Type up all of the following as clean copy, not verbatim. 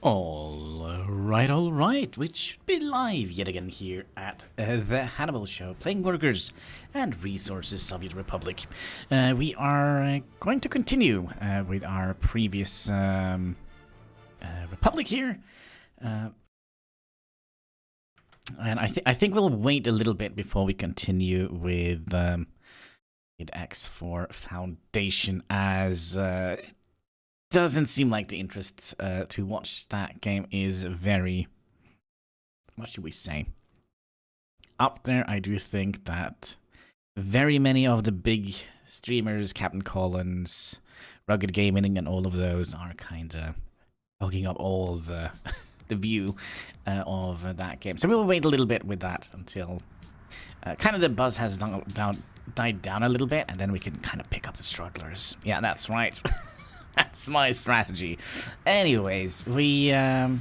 All right. We should be live yet again here at the Hannibal Show, playing Workers and Resources, Soviet Republic. We are going to continue with our previous Republic here. And I think we'll wait a little bit before we continue with X4 Foundation, as doesn't seem like the interest to watch that game is very, what should we say, up there. I do think that very many of the big streamers, Captain Collins, Rugged Gaming, and all of those are kind of hogging up all the the view of that game. So we'll wait a little bit with that until kind of the buzz has died down a little bit, and then we can kind of pick up the strugglers. Yeah, that's right. That's my strategy. Anyways, we oh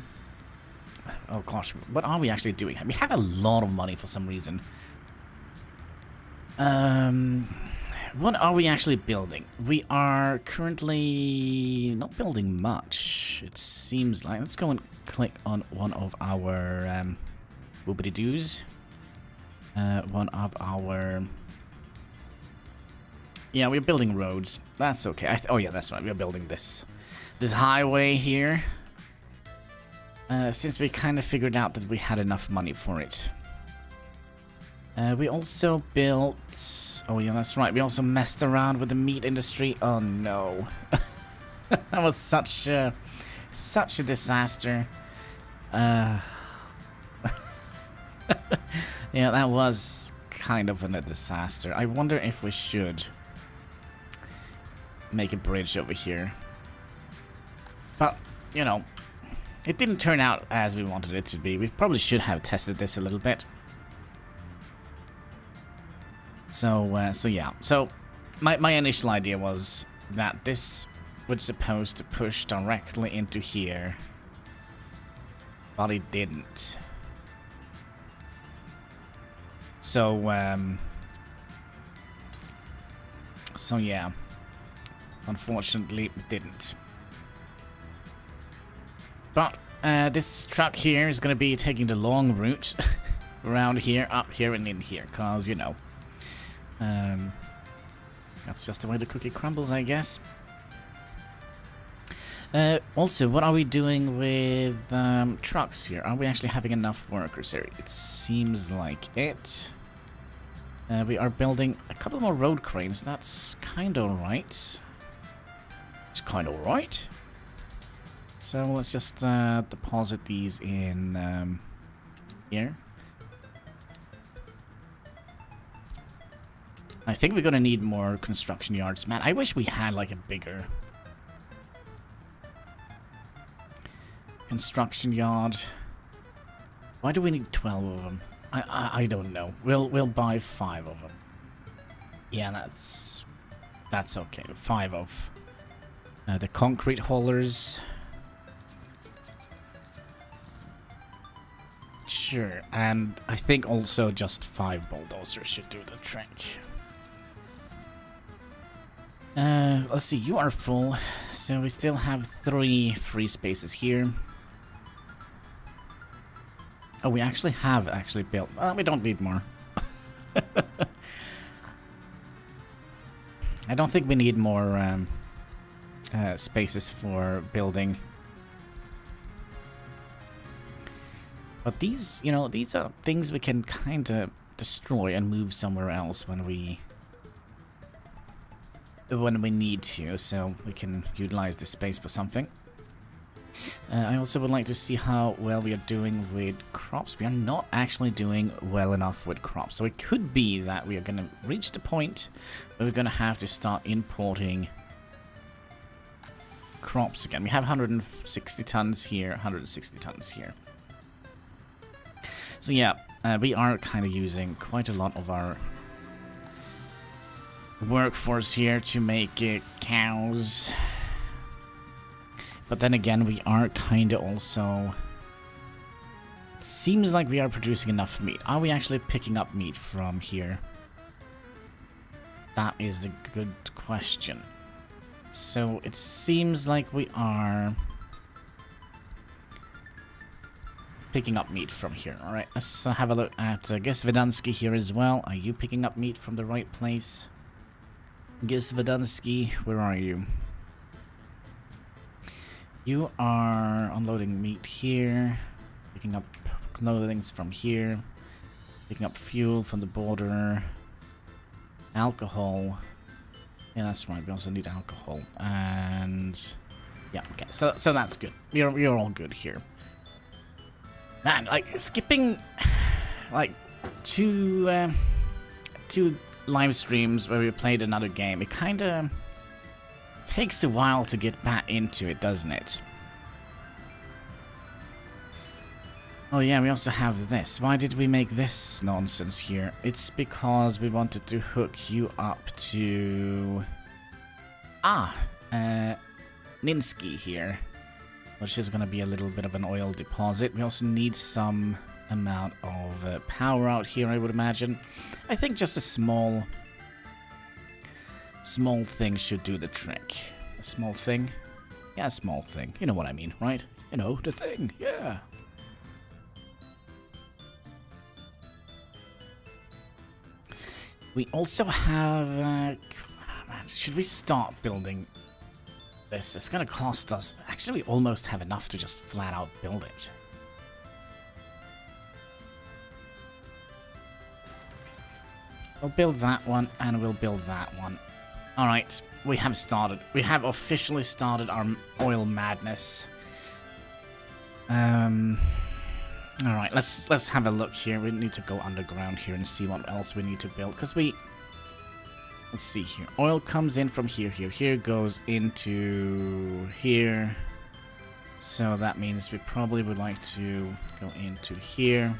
gosh, what are we actually doing? We have a lot of money for some reason. What are we actually building? We are currently not building much, it seems like. Let's go and click on one of our boobity-doos. One of our... Yeah, we're building roads. That's okay. Oh yeah, that's right. We're building this highway here. Since we kind of figured out that we had enough money for it. We also built... Oh yeah, that's right. We also messed around with the meat industry. Oh no. That was such a disaster. Yeah, that was kind of a disaster. I wonder if we should make a bridge over here. But, you know, it didn't turn out as we wanted it to be. We probably should have tested this a little bit. So yeah. So, my initial idea was that this was supposed to push directly into here. But it didn't. So yeah. Unfortunately, it didn't. But this truck here is going to be taking the long route around here, up here, and in here. Because, you know, that's just the way the cookie crumbles, I guess. Also, what are we doing with trucks here? Are we actually having enough workers here? It seems like it. We are building a couple more road cranes. That's kind of right. It's kind of right. So let's just deposit these in here. I think we're gonna need more construction yards. Man, I wish we had like a bigger construction yard. Why do we need 12 of them? I don't know. We'll buy 5 of them. Yeah, that's okay. 5 of the concrete haulers. Sure, and I think also just 5 bulldozers should do the trick. Let's see, you are full, so we still have 3 free spaces here. Oh, we actually built... we don't need more. I don't think we need more spaces for building. But these, you know, these are things we can kind of destroy and move somewhere else when we need to, so we can utilize the space for something. I also would like to see how well we are doing with crops. We are not actually doing well enough with crops, so it could be that we are going to reach the point where we're going to have to start importing crops again. We have 160 tons here, 160 tons here. So yeah, we are kind of using quite a lot of our workforce here to make cows. But then again, we are kind of also... It seems like we are producing enough meat. Are we actually picking up meat from here? That is the good question. So it seems like we are... picking up meat from here. Alright, let's have a look at Gisvedansky here as well. Are you picking up meat from the right place? Gisvedansky, where are you? You are unloading meat here, picking up clothing from here, picking up fuel from the border, alcohol. Yeah, that's right. We also need alcohol, and yeah, okay. So that's good. You're all good here. Man, like skipping like two live streams where we played another game, it kind of takes a while to get back into it, doesn't it? Oh yeah, we also have this. Why did we make this nonsense here? It's because we wanted to hook you up to Ninsky here, which is going to be a little bit of an oil deposit. We also need some amount of power out here, I would imagine. I think just a small thing should do the trick. A small thing? Yeah, a small thing. You know what I mean, right? You know, the thing, yeah. We also have... man, should we start building this? It's gonna cost us... Actually, we almost have enough to just flat out build it. We'll build that one, and we'll build that one. Alright, we have started. We have officially started our oil madness. Alright, let's have a look here. We need to go underground here and see what else we need to build. Because we... Let's see here. Oil comes in from here. Here goes into here. So that means we probably would like to go into here.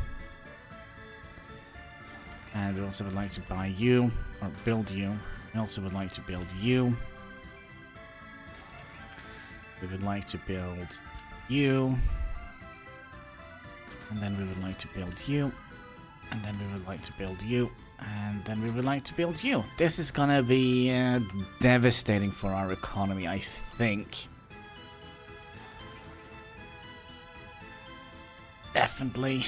And we also would like to buy you, or build you. We also would like to build you. We would like to build you. And then we would like to build you. And then we would like to build you. And then we would like to build you. This is gonna be devastating for our economy, I think. Definitely.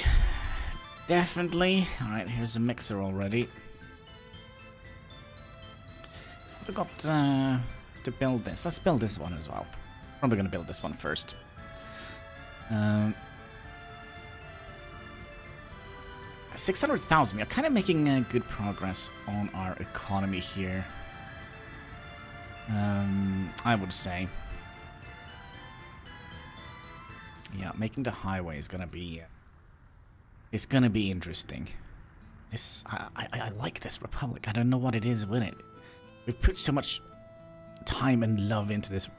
Definitely. Alright, here's a mixer already. We got to build this. Let's build this one as well. Probably gonna build this one first. 600,000. We're kind of making good progress on our economy here. I would say. Yeah, making the highway is gonna be... It's gonna be interesting. I like this republic. I don't know what it is with it. We've put so much time and love into this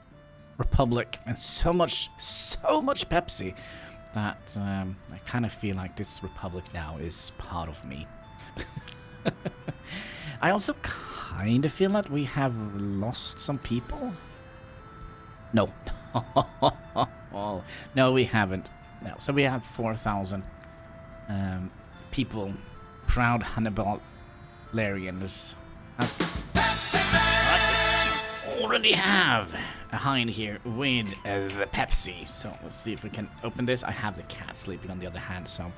republic, and so much Pepsi, that I kind of feel like this republic now is part of me. I also kind of feel that we have lost some people. No. No, we haven't. No. So we have 4,000 people, proud Hanniballarians. Already have a hind here with the Pepsi. So let's see if we can open this. I have the cat sleeping on the other hand, so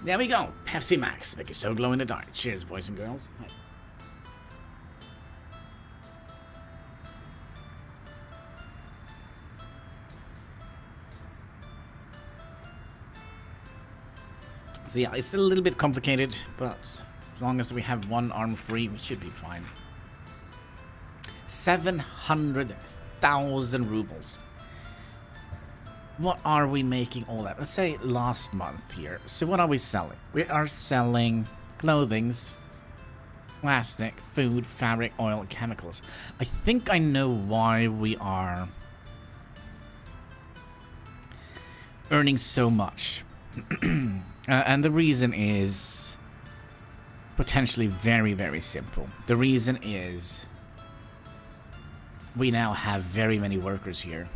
there we go. Pepsi Max, make you so glow in the dark. Cheers, boys and girls. Hi. So yeah, it's a little bit complicated, but as long as we have one arm free, we should be fine. 700,000 rubles. What are we making all that? Let's say last month here. So what are we selling? We are selling clothing, plastic, food, fabric, oil, chemicals. I think I know why we are earning so much. And the reason is potentially very, very simple. The reason is we now have very many workers here.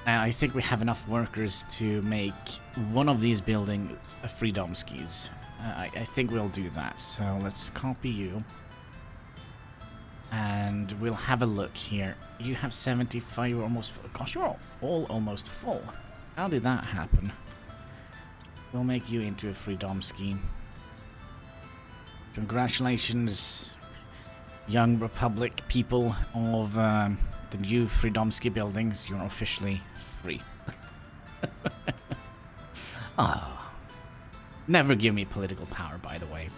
And I think we have enough workers to make one of these buildings a Freedomskis. I think we'll do that. So let's copy you. And we'll have a look here. You have 75, you're almost full. Gosh, you're all almost full. How did that happen? We'll make you into a freedom scheme. Congratulations, young Republic people of the new Freedomsky buildings. You're officially free. Ah, never give me political power, by the way.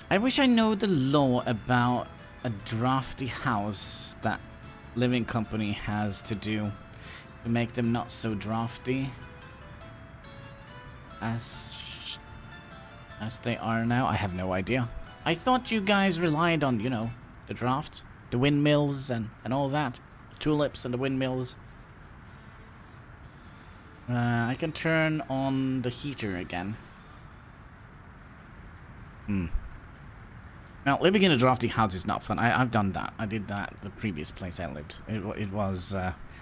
I wish I know the law about a drafty house that living company has to do to make them not so drafty as they are now. I have no idea. I thought you guys relied on, you know, the draft, the windmills and all that, the tulips and the windmills. I can turn on the heater again. Now, living in a drafty house is not fun. I've done that. I did that the previous place I lived. It was,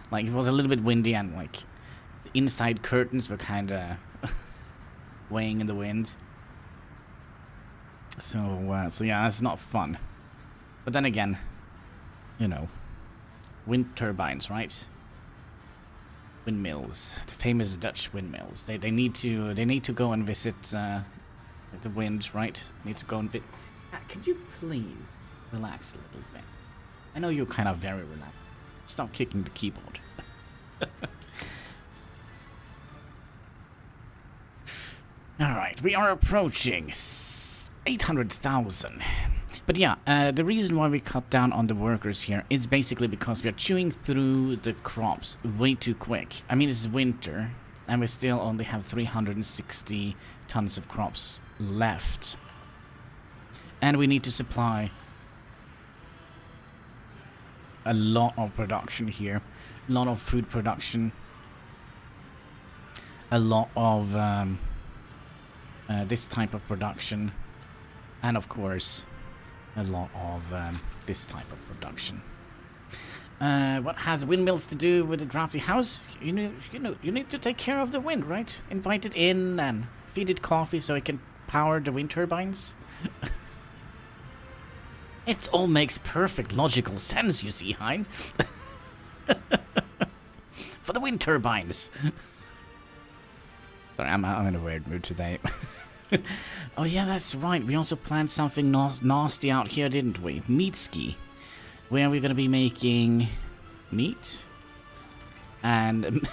like, it was a little bit windy and, like, the inside curtains were kind of weighing in the wind. So yeah, that's not fun. But then again, you know, wind turbines, right? Windmills, the famous Dutch windmills. They need to go and visit the wind, right? Need to go and visit. Could you please relax a little bit? I know you're kind of very relaxed. Stop kicking the keyboard. Alright, we are approaching 800,000. But yeah, the reason why we cut down on the workers here is basically because we are chewing through the crops way too quick. I mean, it's winter, and we still only have 360 tons of crops left. And we need to supply a lot of production here. A lot of food production. A lot of this type of production. And of course, a lot of this type of production. What has windmills to do with the drafty house? You need to take care of the wind, right? Invite it in and feed it coffee so it can power the wind turbines. It all makes perfect logical sense, you see, Hein. For the wind turbines. Sorry, I'm in a weird mood today. Oh yeah, that's right. We also planned something nasty out here, didn't we? Meatski. Where we're gonna be making meat. And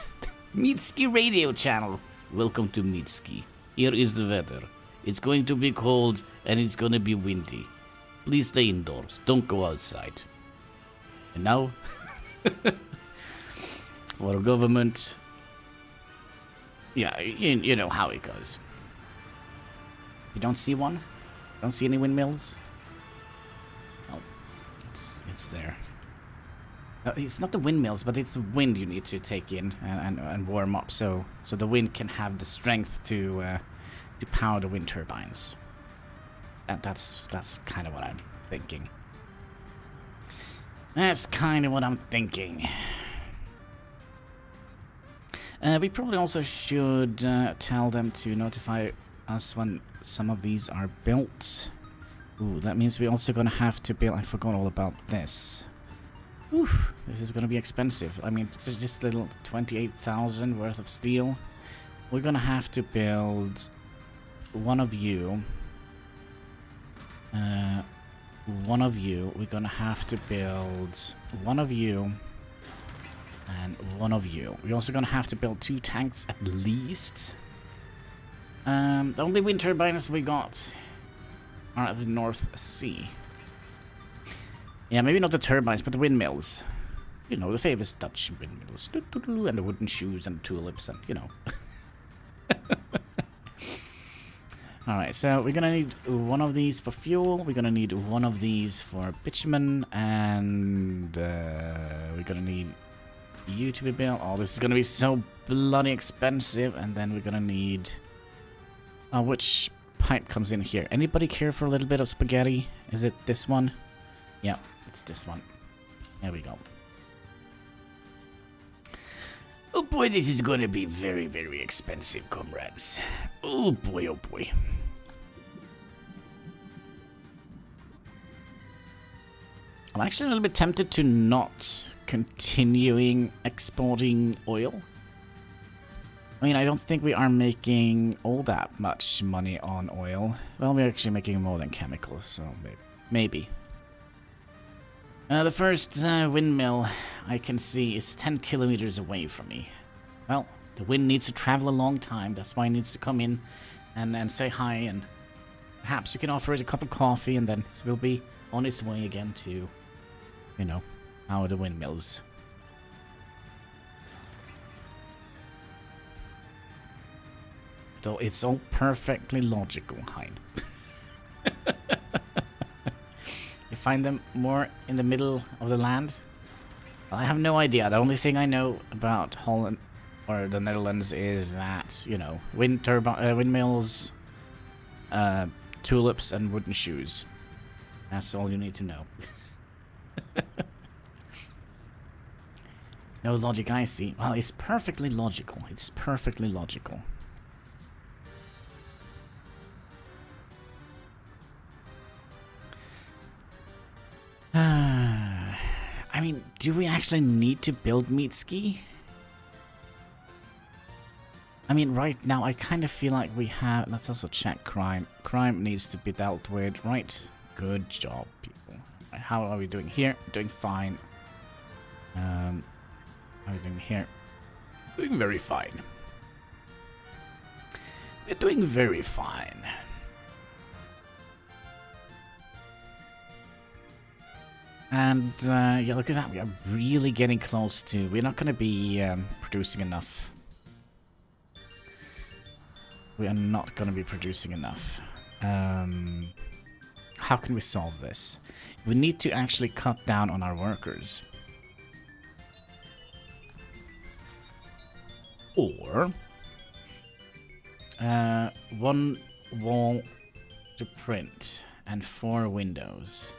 Meatski radio channel. Welcome to Meatski. Here is the weather. It's going to be cold and it's gonna be windy. Please stay indoors. Don't go outside. And now, for the government, yeah, you know how it goes. You don't see one? Don't see any windmills? Oh, it's there. It's not the windmills, but it's the wind you need to take in and warm up, so the wind can have the strength to power the wind turbines. That's kind of what I'm thinking. That's kind of what I'm thinking. We probably also should tell them to notify us when some of these are built. Ooh, that means we're also gonna have to build. I forgot all about this. Oof, this is gonna be expensive. I mean, just little 28,000 worth of steel. We're gonna have to build one of you. One of you. We're gonna have to build one of you and one of you. We're also gonna have to build 2 tanks at least. The only wind turbines we got are at the North Sea. Yeah, maybe not the turbines, but the windmills. You know, the famous Dutch windmills. And the wooden shoes and tulips and, you know. Alright, so we're gonna need one of these for fuel, we're gonna need one of these for bitumen, and we're gonna need you to be built. Oh, this is gonna be so bloody expensive, and then we're gonna need... which pipe comes in here? Anybody care for a little bit of spaghetti? Is it this one? Yeah, it's this one. There we go. boy, this is gonna be very, very expensive, comrades. Oh boy, oh boy. I'm actually a little bit tempted to not continuing exporting oil. I mean, I don't think we are making all that much money on oil. Well, we're actually making more than chemicals, so maybe. The first windmill I can see is 10 kilometers away from me. Well, the wind needs to travel a long time. That's why it needs to come in and say hi, and perhaps you can offer it a cup of coffee, and then it will be on its way again to, you know, power the windmills. So it's all perfectly logical, Hein. You find them more in the middle of the land? Well, I have no idea. The only thing I know about Holland or the Netherlands is that, you know, windmills, tulips, and wooden shoes. That's all you need to know. No logic, I see. Well, it's perfectly logical. It's perfectly logical. I mean, do we actually need to build Meatski? I mean, right now, I kind of feel like we have... Let's also check crime. Crime needs to be dealt with, right? Good job, people. Right, how are we doing here? Doing fine. How are we doing here? Doing very fine. We're doing very fine. And, yeah, look at that. We are really getting close to... We're not going to be producing enough. We are not going to be producing enough. How can we solve this? We need to actually cut down on our workers. Or... one wall to print and 4 windows.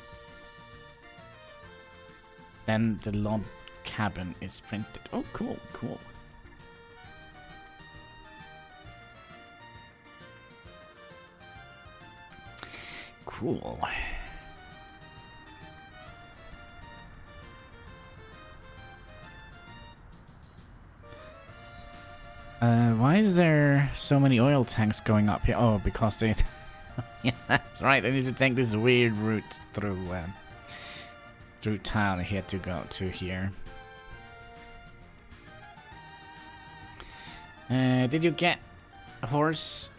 Then the log cabin is printed. Oh, cool, cool. Cool. Why is there so many oil tanks going up here? Oh, because they... Yeah, that's right. I need to take this weird route through town here to go to here. Did you get a horse?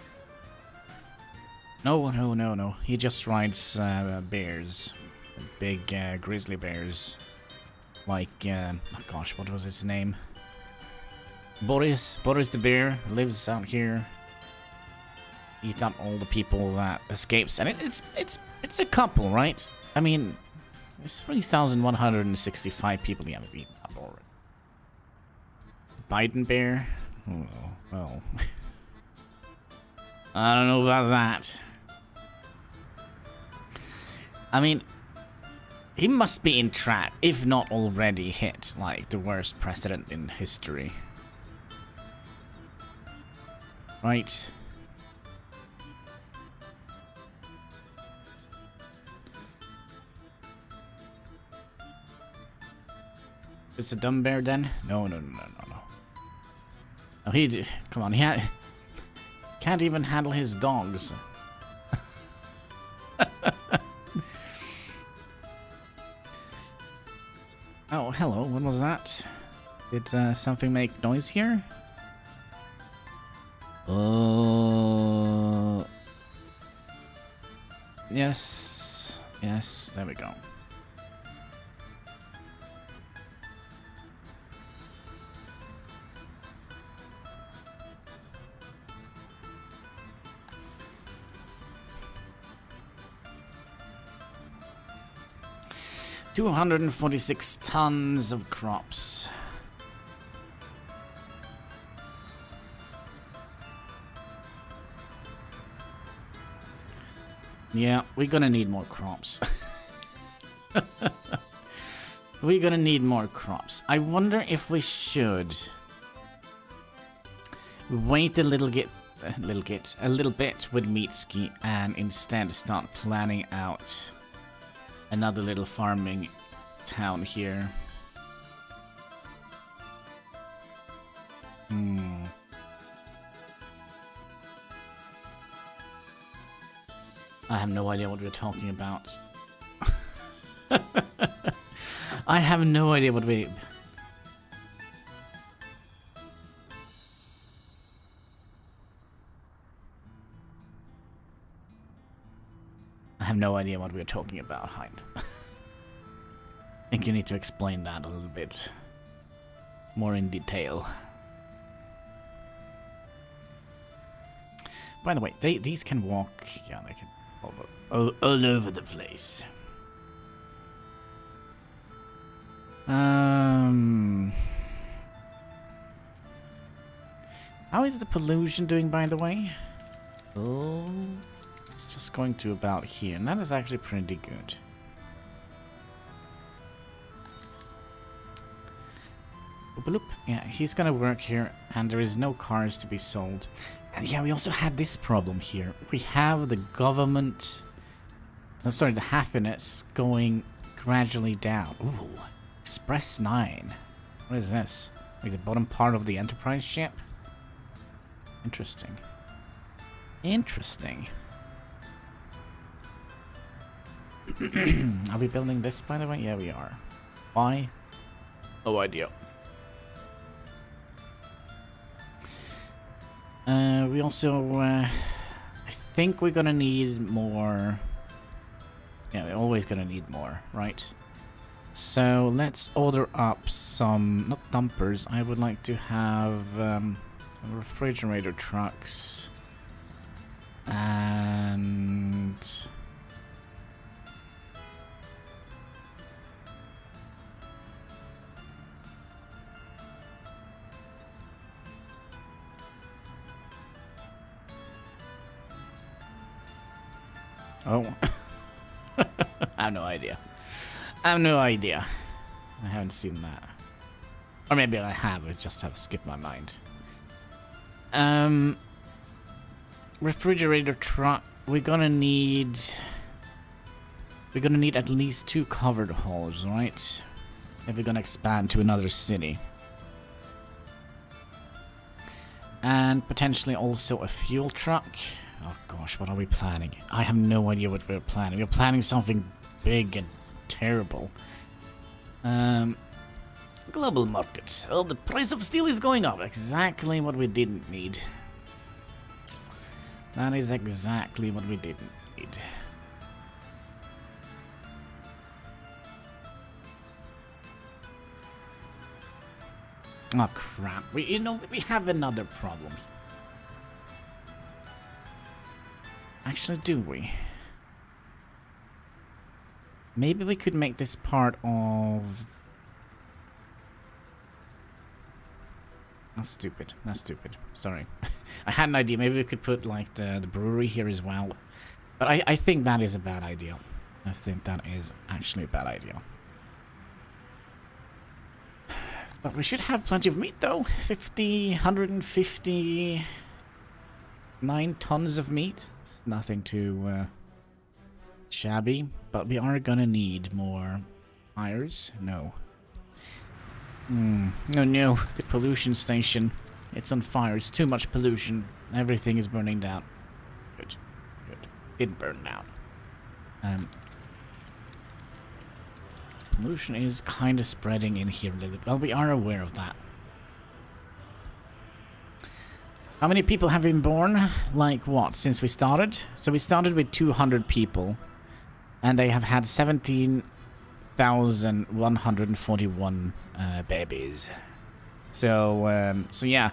No, no, no, no. He just rides bears. Big grizzly bears. Like, oh gosh, what was his name? Boris the bear lives out here. Eat up all the people that escapes, and it's a couple, right? I mean, it's 3,165 people he has eaten up already. Biden bear? Oh, well. I don't know about that. I mean, he must be entrapped, if not already hit, like, the worst president in history. Right. It's a dumb bear then? No, no, no, no, no, no. Oh, he did. Come on, he can't even handle his dogs. Oh, hello. What was that? Did something make noise here? Yes. Yes, there we go. $246 tons of crops. Yeah, we're gonna need more crops. We're gonna need more crops. I wonder if we should wait a little bit with Meatski and instead start planning out another little farming town here. I have no idea what we're talking about. I have no idea what we... I have no idea what we're talking about, Hein. I think you need to explain that a little bit more in detail. By the way, these can walk... Yeah, they can all over the place. How is the pollution doing, by the way? Oh, it's just going to about here, and that is actually pretty good. Boop. Yeah, he's gonna work here, and there is no cars to be sold. And yeah, we also had this problem here. We have the government... No, sorry, the happiness going gradually down. Ooh, Express 9. What is this? Like the bottom part of the Enterprise ship? Interesting. Interesting. Are we building this, by the way? Yeah, we are. Why? No idea. We also, I think we're gonna need more. Yeah, we're always gonna need more, right? So let's order up some, not dumpers. I would like to have refrigerator trucks and oh. I have no idea. I have no idea. I haven't seen that. Or maybe I have, I just have skipped my mind. Refrigerator truck. We're gonna need at least 2 covered halls, right? If we're gonna expand to another city. And potentially also a fuel truck. Oh gosh, what are we planning? I have no idea what we're planning. We're planning something big and terrible. Global markets. Oh, the price of steel is going up. Exactly what we didn't need. That is exactly what we didn't need. Oh crap. We have another problem. Actually, do we? Maybe we could make this part of... That's stupid. That's stupid. Sorry. I had an idea. Maybe we could put, like, the brewery here as well. But I think that is a bad idea. I think that is actually a bad idea. But we should have plenty of meat, though. 159 tons of meat. It's nothing too shabby. But we are gonna need more fires. No. No. The pollution station. It's on fire. It's too much pollution. Everything is burning down. Good. Didn't burn down. Pollution is kind of spreading in here a little bit. Well, we are aware of that. How many people have been born? Like what, since we started? So we started with 200 people. And they have had 17,141 babies. So yeah,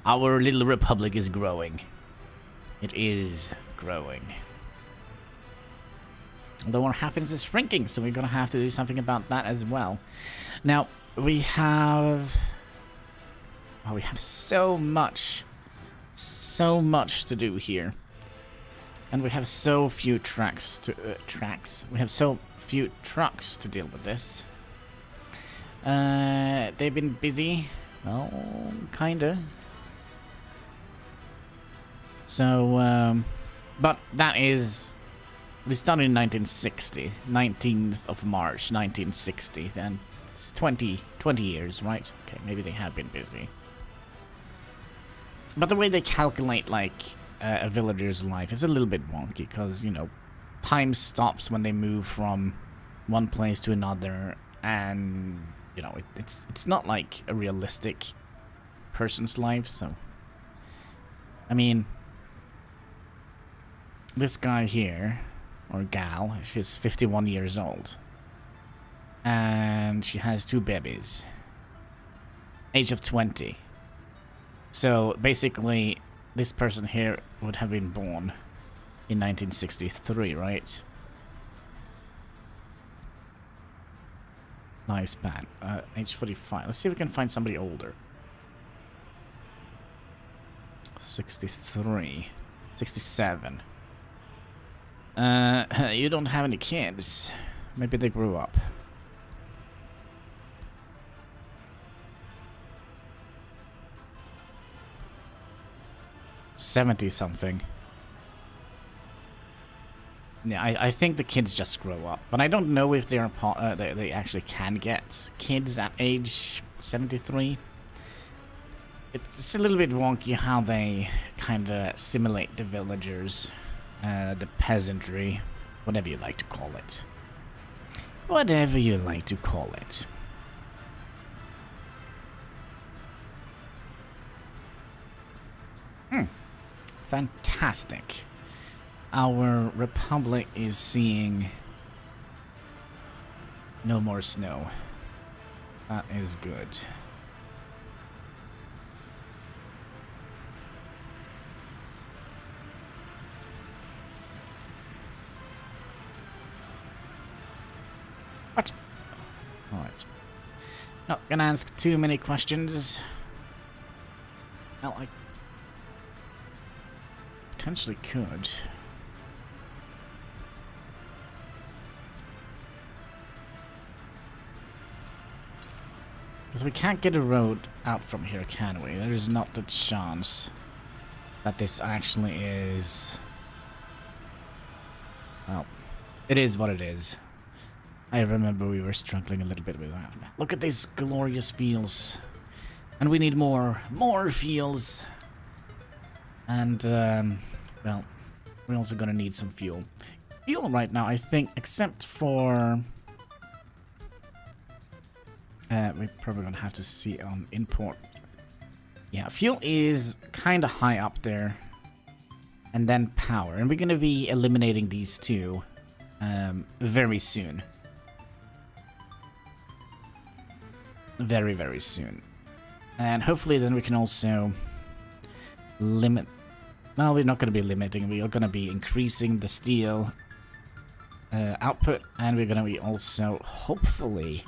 our little republic is growing. It is growing. Although our happiness is shrinking, so we're gonna have to do something about that as well. Now, we have so much to do here. And we have so few we have so few trucks to deal with this. They've been busy. Well, kinda. So, but that is... We started in 1960, 19th of March, 1960, and it's 20 years, right? Okay, maybe they have been busy. But the way they calculate, like, a villager's life is a little bit wonky, because, you know, time stops when they move from one place to another, and, you know, it's not like a realistic person's life, so... I mean, this guy here... or gal, she's 51 years old. And she has 2 babies. Age of 20. So basically, this person here would have been born in 1963, right? Lifespan. Age 45. Let's see if we can find somebody older. 63. 67. You don't have any kids. Maybe they grew up. $70-something. Yeah, I think the kids just grow up, but I don't know if they are they actually can get kids at age 73. It's a little bit wonky how they kind of simulate the villagers, the peasantry, whatever you like to call it. Whatever you like to call it. Fantastic. Our republic is seeing no more snow. That is good. What? Alright. Not gonna ask too many questions. Well, I potentially could. Because we can't get a road out from here, can we? There is not the chance that this actually is... Well, it is what it is. I remember we were struggling a little bit with that. Look at these glorious fields. And we need more fields. And, well, we're also gonna need some fuel. Fuel right now, I think, except for... we're probably gonna have to see on import. Yeah, fuel is kind of high up there. And then power. And we're gonna be eliminating these two very soon. Very, very soon. And hopefully then we can also limit... Well, we're not going to be limiting. We are going to be increasing the steel output. And we're going to be also, hopefully,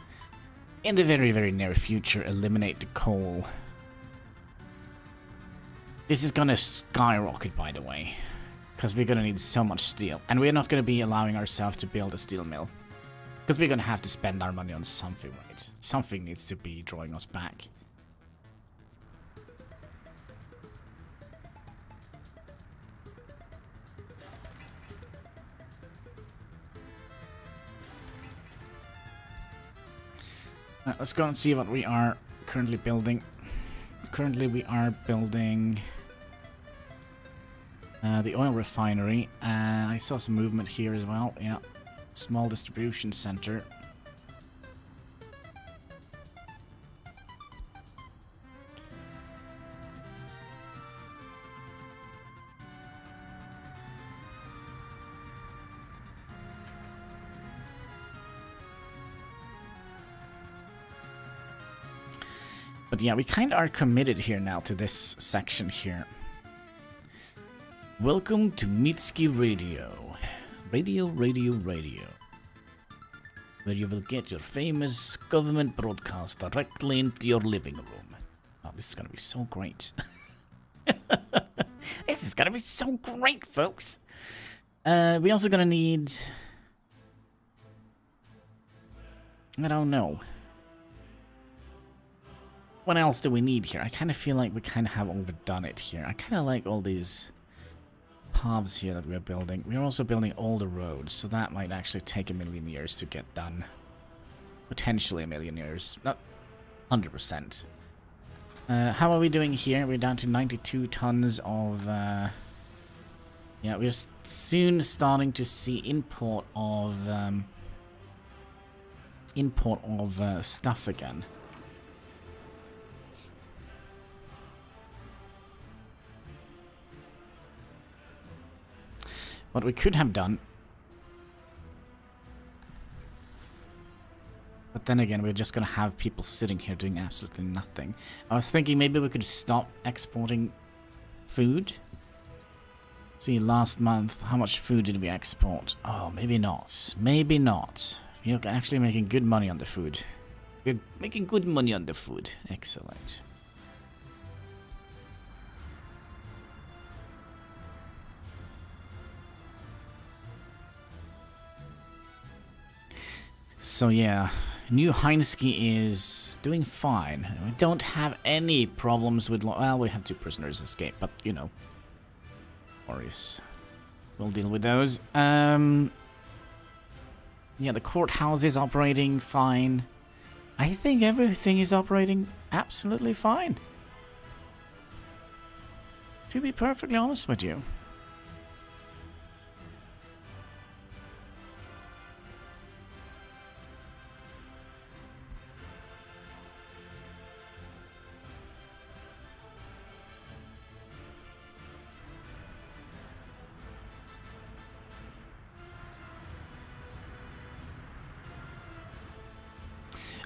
in the very, very near future, eliminate the coal. This is going to skyrocket, by the way. Because we're going to need so much steel. And we're not going to be allowing ourselves to build a steel mill. Because we're going to have to spend our money on something, right? Something needs to be drawing us back. Right, let's go and see what we are currently building. Currently we are building the oil refinery. And I saw some movement here as well. Yeah. Small distribution center. But yeah, we kind of are committed here now to this section here. Welcome to Mitski Radio. Radio. Where you will get your famous government broadcast directly into your living room. Oh, this is gonna be so great. This is gonna be so great, folks. We also gonna need... I don't know. What else do we need here? I kind of feel like we kind of have overdone it here. I kind of like all these paths here that we're building. We're also building all the roads, so that might actually take 1,000,000 years to get done. Potentially 1,000,000 years. Not 100%. How are we doing here? We're down to 92 tons of... yeah, we're soon starting to see import of stuff again. What we could have done, but then again, we're just gonna have people sitting here doing absolutely nothing. I was thinking maybe we could stop exporting food. See, last month, how much food did we export? Oh, maybe not. Maybe not. You're actually making good money on the food. We're making good money on the food. Excellent. So yeah, new Heinski is doing fine. We don't have any problems with... well, we have 2 prisoners escape, but you know. Worries. We'll deal with those. Yeah, the courthouse is operating fine. I think everything is operating absolutely fine. To be perfectly honest with you.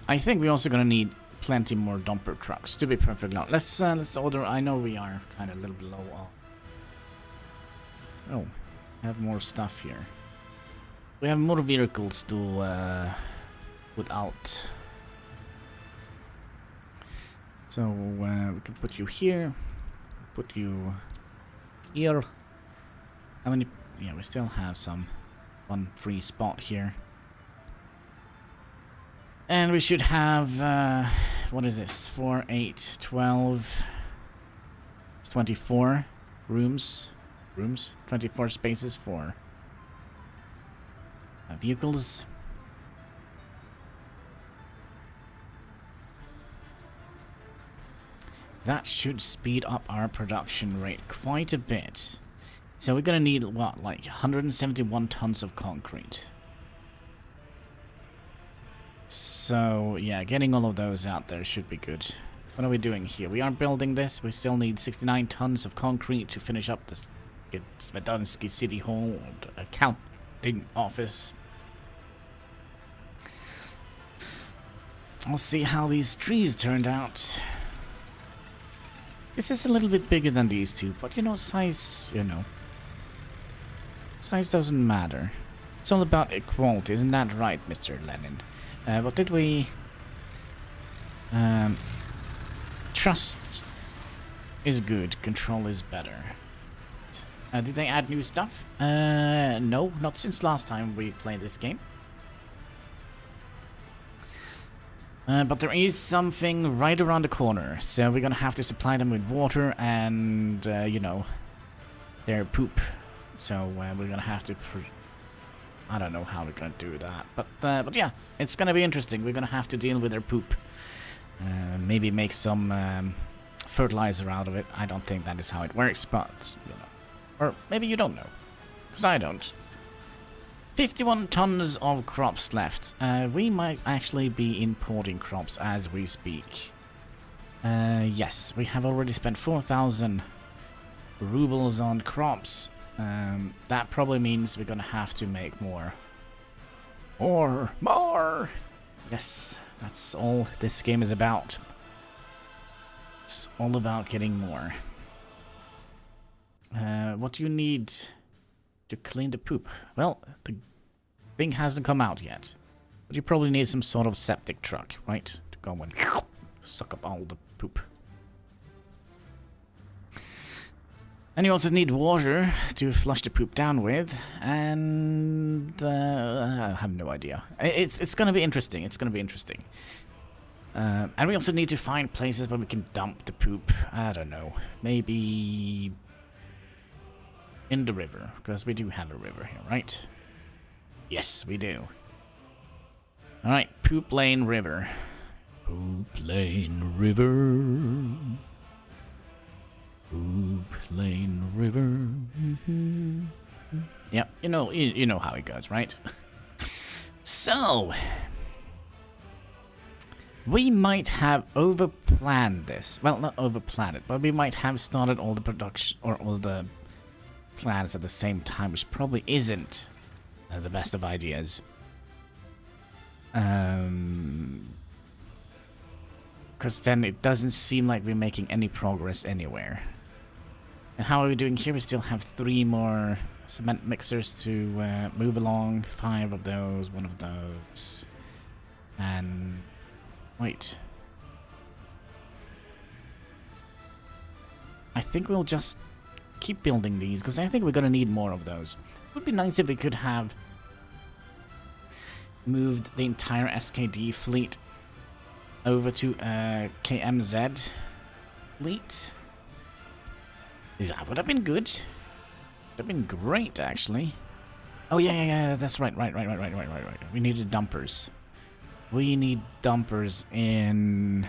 I think we're also gonna need plenty more dumper trucks, to be perfectly honest. Let's order. I know we are kind of a little bit low. Oh, have more stuff here. We have more vehicles to put out. So we can put you here. Put you here. How many? Yeah, we still have one free spot here. And we should have, what is this? 4, 8, 12. It's 24 rooms. 24 spaces for vehicles. That should speed up our production rate quite a bit. So we're gonna need, what, like 171 tons of concrete. So, yeah, getting all of those out there should be good. What are we doing here? We are building this. We still need 69 tons of concrete to finish up this Svedansky City Hall and accounting office. I'll see how these trees turned out. This is a little bit bigger than these two, but you know, size, size doesn't matter. It's all about equality, isn't that right, Mr. Lenin? What did we... trust is good, control is better. Did they add new stuff? No, not since last time we played this game. But there is something right around the corner, so we're gonna have to supply them with water and, their poop. So we're gonna have to... I don't know how we're gonna do that, but yeah, it's gonna be interesting. We're gonna have to deal with their poop. Maybe make some fertilizer out of it. I don't think that is how it works, but or maybe you don't know, because I don't. 51 tons of crops left. We might actually be importing crops as we speak. Yes, we have already spent 4,000 rubles on crops. That probably means we're gonna have to make more. More! Yes, that's all this game is about. It's all about getting more. What do you need to clean the poop? Well, the thing hasn't come out yet. But you probably need some sort of septic truck, right? To go and suck up all the poop. And you also need water to flush the poop down with, and I have no idea. It's gonna be interesting. It's gonna be interesting. And we also need to find places where we can dump the poop. I don't know. Maybe in the river, because we do have a river here, right? Yes, we do. Alright, Poop Lane River. Poop Lane River. Poop Lane River. Yep, you know how it goes, right? So, we might have overplanned this. Well, not overplanned it, but we might have started all the production or all the plans at the same time, which probably isn't the best of ideas. Because then it doesn't seem like we're making any progress anywhere. And how are we doing here? We still have 3 more cement mixers to move along. 5 of those, 1 of those. And wait. I think we'll just keep building these, because I think we're going to need more of those. It would be nice if we could have moved the entire SKD fleet over to KMZ fleet. That would have been good. Would have been great, actually. Oh yeah, that's right. We needed dumpers. We need dumpers in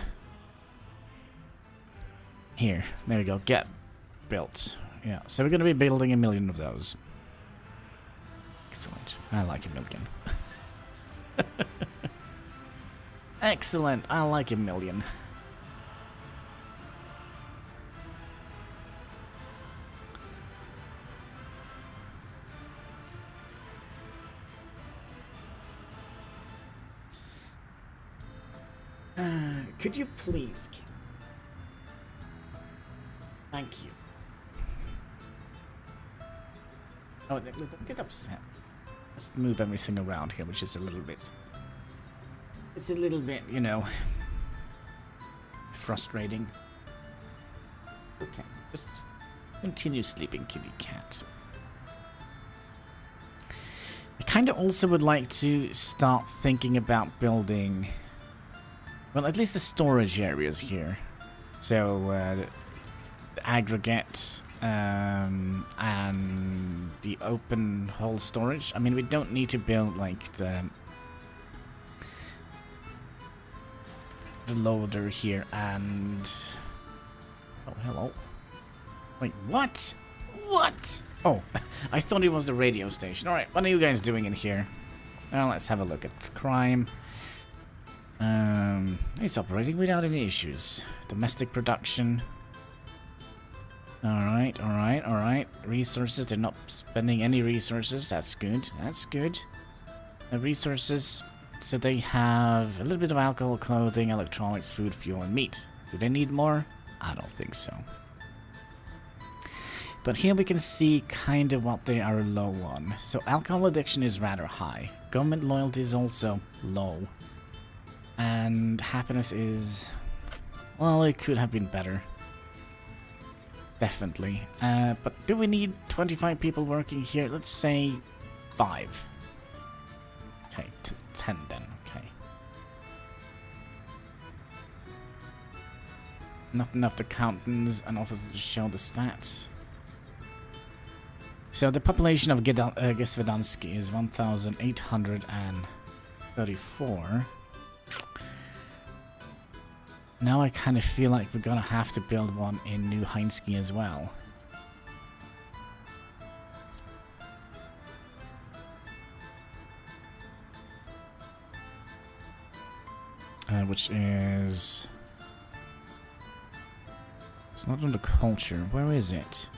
here. There we go. Get built. Yeah, so we're going to be building 1 million of those. Excellent. I like 1 million. Excellent. I like 1 million. Could you please? Thank you. Oh, don't get upset. Just move everything around here, which is a little bit... It's a little bit, you know... frustrating. Okay, just continue sleeping, kitty cat. I kind of also would like to start thinking about building... well, at least the storage areas here. So, the aggregate... and the open hole storage. I mean, we don't need to build like the loader here and... oh, hello. Wait, what? What? Oh, I thought it was the radio station. Alright, what are you guys doing in here? Now let's have a look at crime. It's operating without any issues. Domestic production. Alright. Resources, they're not spending any resources. That's good. That's good. The resources, so they have a little bit of alcohol, clothing, electronics, food, fuel, and meat. Do they need more? I don't think so. But here we can see kind of what they are low on. So alcohol addiction is rather high. Government loyalty is also low. And happiness is... well, it could have been better. Definitely. But do we need 25 people working here? Let's say 5. Okay, 10 then. Okay. Not enough accountants and officers to show the stats. So the population of Gesvedansky is 1,834. Now I kind of feel like we're gonna have to build one in New Heinsky as well. Which is... it's not under culture. Where is it?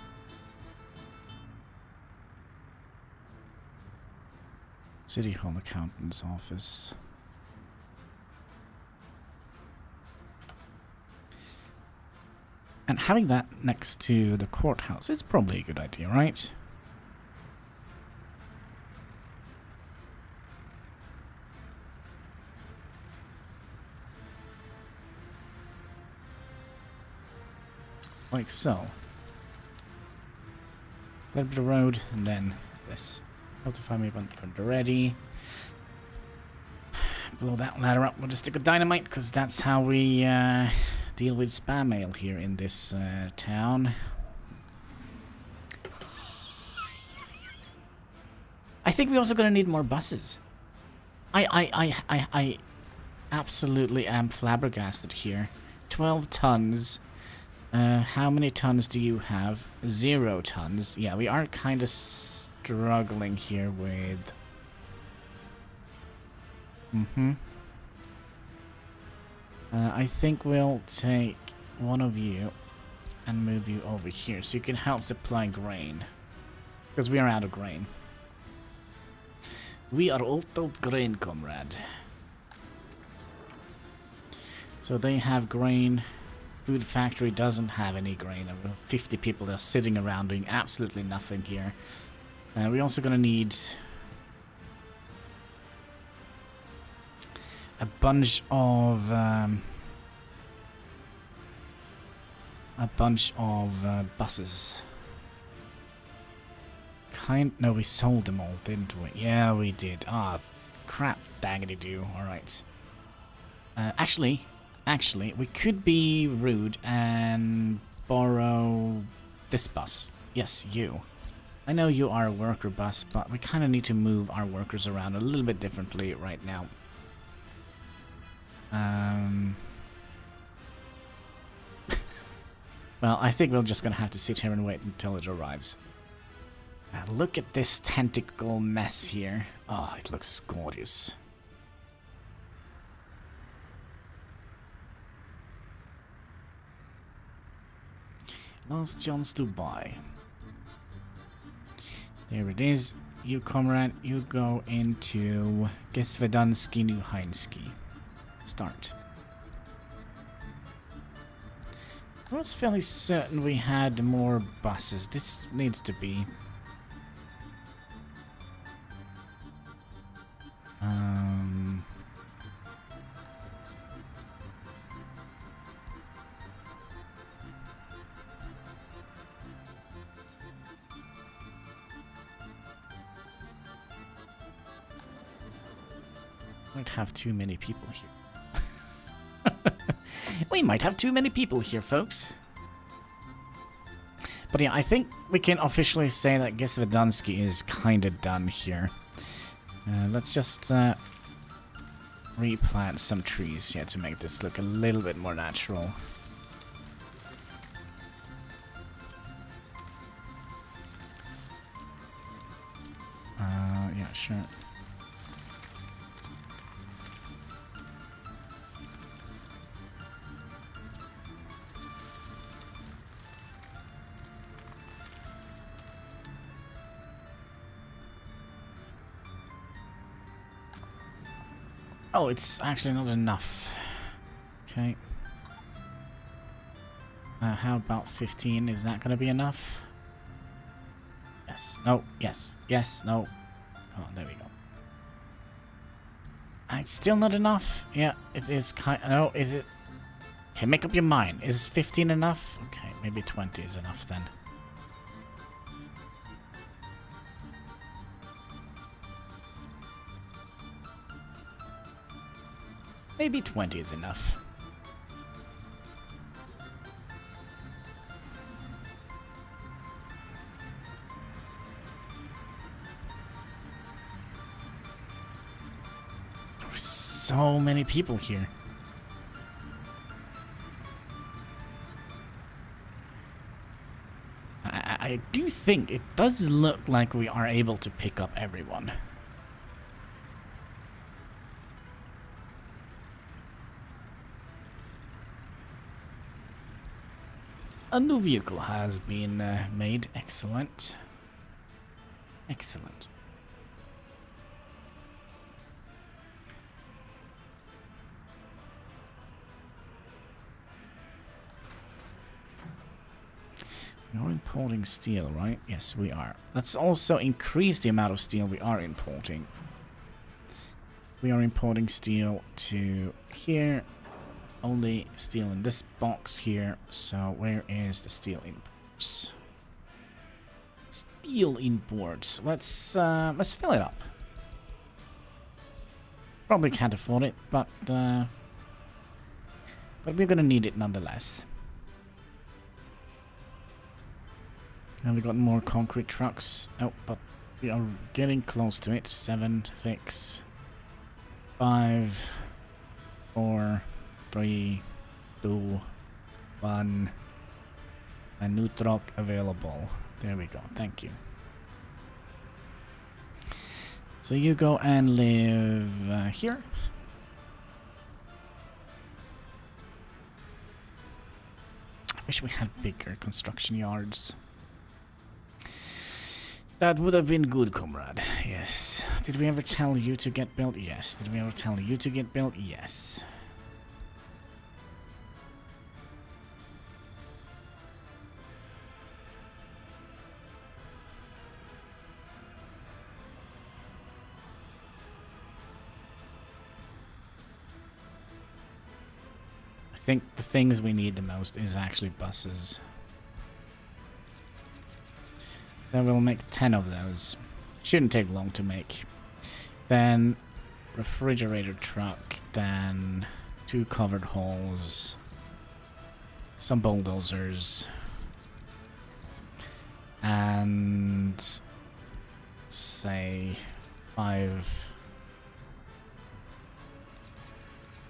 City Hall Accountant's Office. And having that next to the courthouse is probably a good idea, right? Like so. Little bit of road, and then this. Notify me when they're ready. Blow that ladder up with a stick of dynamite, because that's how we deal with spam mail here in this town. think we're also gonna need more buses. I absolutely am flabbergasted here. 12 tons. How many tons do you have? 0 tons. Yeah, we are kind of struggling here with... I think we'll take one of you and move you over here so you can help supply grain. Because we are out of grain. We are out of grain, comrade. So they have grain. Food factory doesn't have any grain. 50 people are sitting around doing absolutely nothing here. We're also gonna need a bunch of buses. No, we sold them all, didn't we? Yeah, we did. Ah, crap, daggity do. All right. Actually, we could be rude and borrow this bus. Yes, you. I know you are a worker bus, but we kind of need to move our workers around a little bit differently right now. Well, I think we're just gonna have to sit here and wait until it arrives. Look at this tentacle mess here. Oh, it looks gorgeous. Last chance to buy. There it is. You, comrade, you go into Gesvedansky New Heinsky. Start. I was fairly certain we had more buses. This needs to be... Might have too many people here. We might have too many people here, folks. But yeah, I think we can officially say that Gesvedansky is kinda done here. Let's just replant some trees here to make this look a little bit more natural. Yeah, sure. Oh, it's actually not enough. Okay. How about 15? Is that gonna be enough? Yes. No. Yes. Yes. No. Come on. There we go. It's still not enough. Yeah, it is kind. No, is it? Okay, make up your mind. Is 15 enough? Okay, maybe 20 is enough then. Maybe 20 is enough. There's so many people here. I do think it does look like we are able to pick up everyone. A new vehicle has been made. Excellent. Excellent. We are importing steel, right? Yes, we are. Let's also increase the amount of steel we are importing. We are importing steel to here. Only steel in this box here. So where is the steel imports? Steel imports. Let's fill it up. Probably can't afford it, but we're gonna need it nonetheless. And we got more concrete trucks. Oh, but We are getting close to it. 7, 6, 5, 4, 3, 2, 1. A new truck available. There we go. Thank you. So you go and live here. I wish we had bigger construction yards. That would have been good, comrade. Yes. Did we ever tell you to get built? Yes. Did we ever tell you to get built? Yes. I think the things we need the most is actually buses. Then we'll make 10 of those. Shouldn't take long to make. Then refrigerator truck, then 2 covered halls, some bulldozers, and say 5,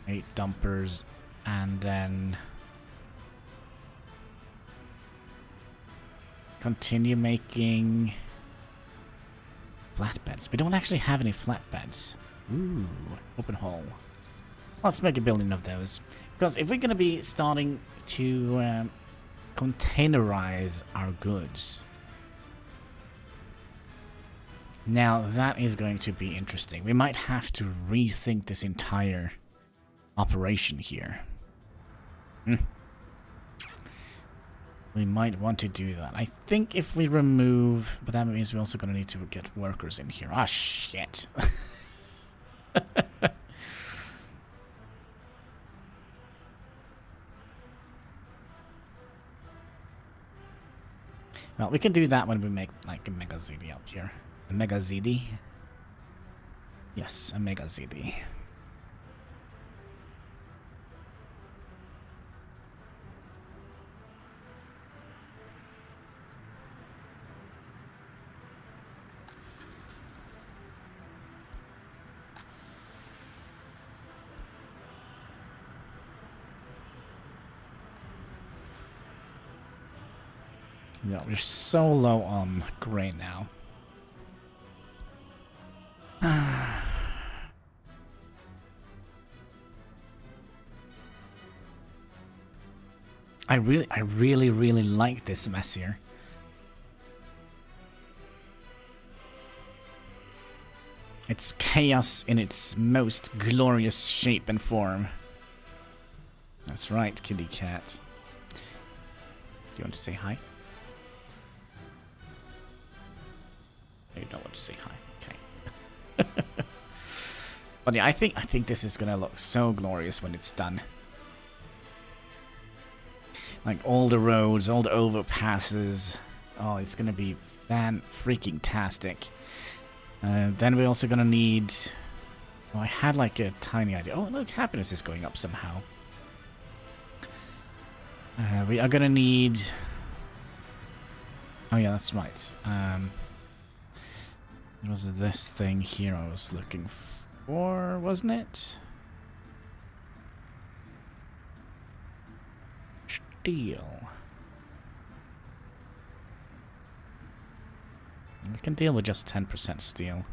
8 dumpers, and then continue making flatbeds. We don't actually have any flatbeds. Ooh, open hall. Let's make a building of those. Because if we're going to be starting to containerize our goods, now that is going to be interesting. We might have to rethink this entire operation here. We might want to do that. I think if we remove... But that means we're also going to need to get workers in here. Ah, shit. Well, we can do that when we make, like, a Mega ZD up here. A Mega ZD? Yes, a Mega ZD. Yeah, we're so low on grain now. I really like this mess here. It's chaos in its most glorious shape and form. That's right, kitty cat. Do you want to say hi? You don't want to say hi. Okay. But yeah, I think this is gonna look so glorious when it's done. Like all the roads, all the overpasses. Oh, it's gonna be fan-freaking-tastic. Then we're also gonna need... Oh, I had like a tiny idea. Oh, look, happiness is going up somehow. We are gonna need... Oh yeah, that's right. It was this thing here I was looking for, wasn't it? Steel. We can deal with just 10% steel.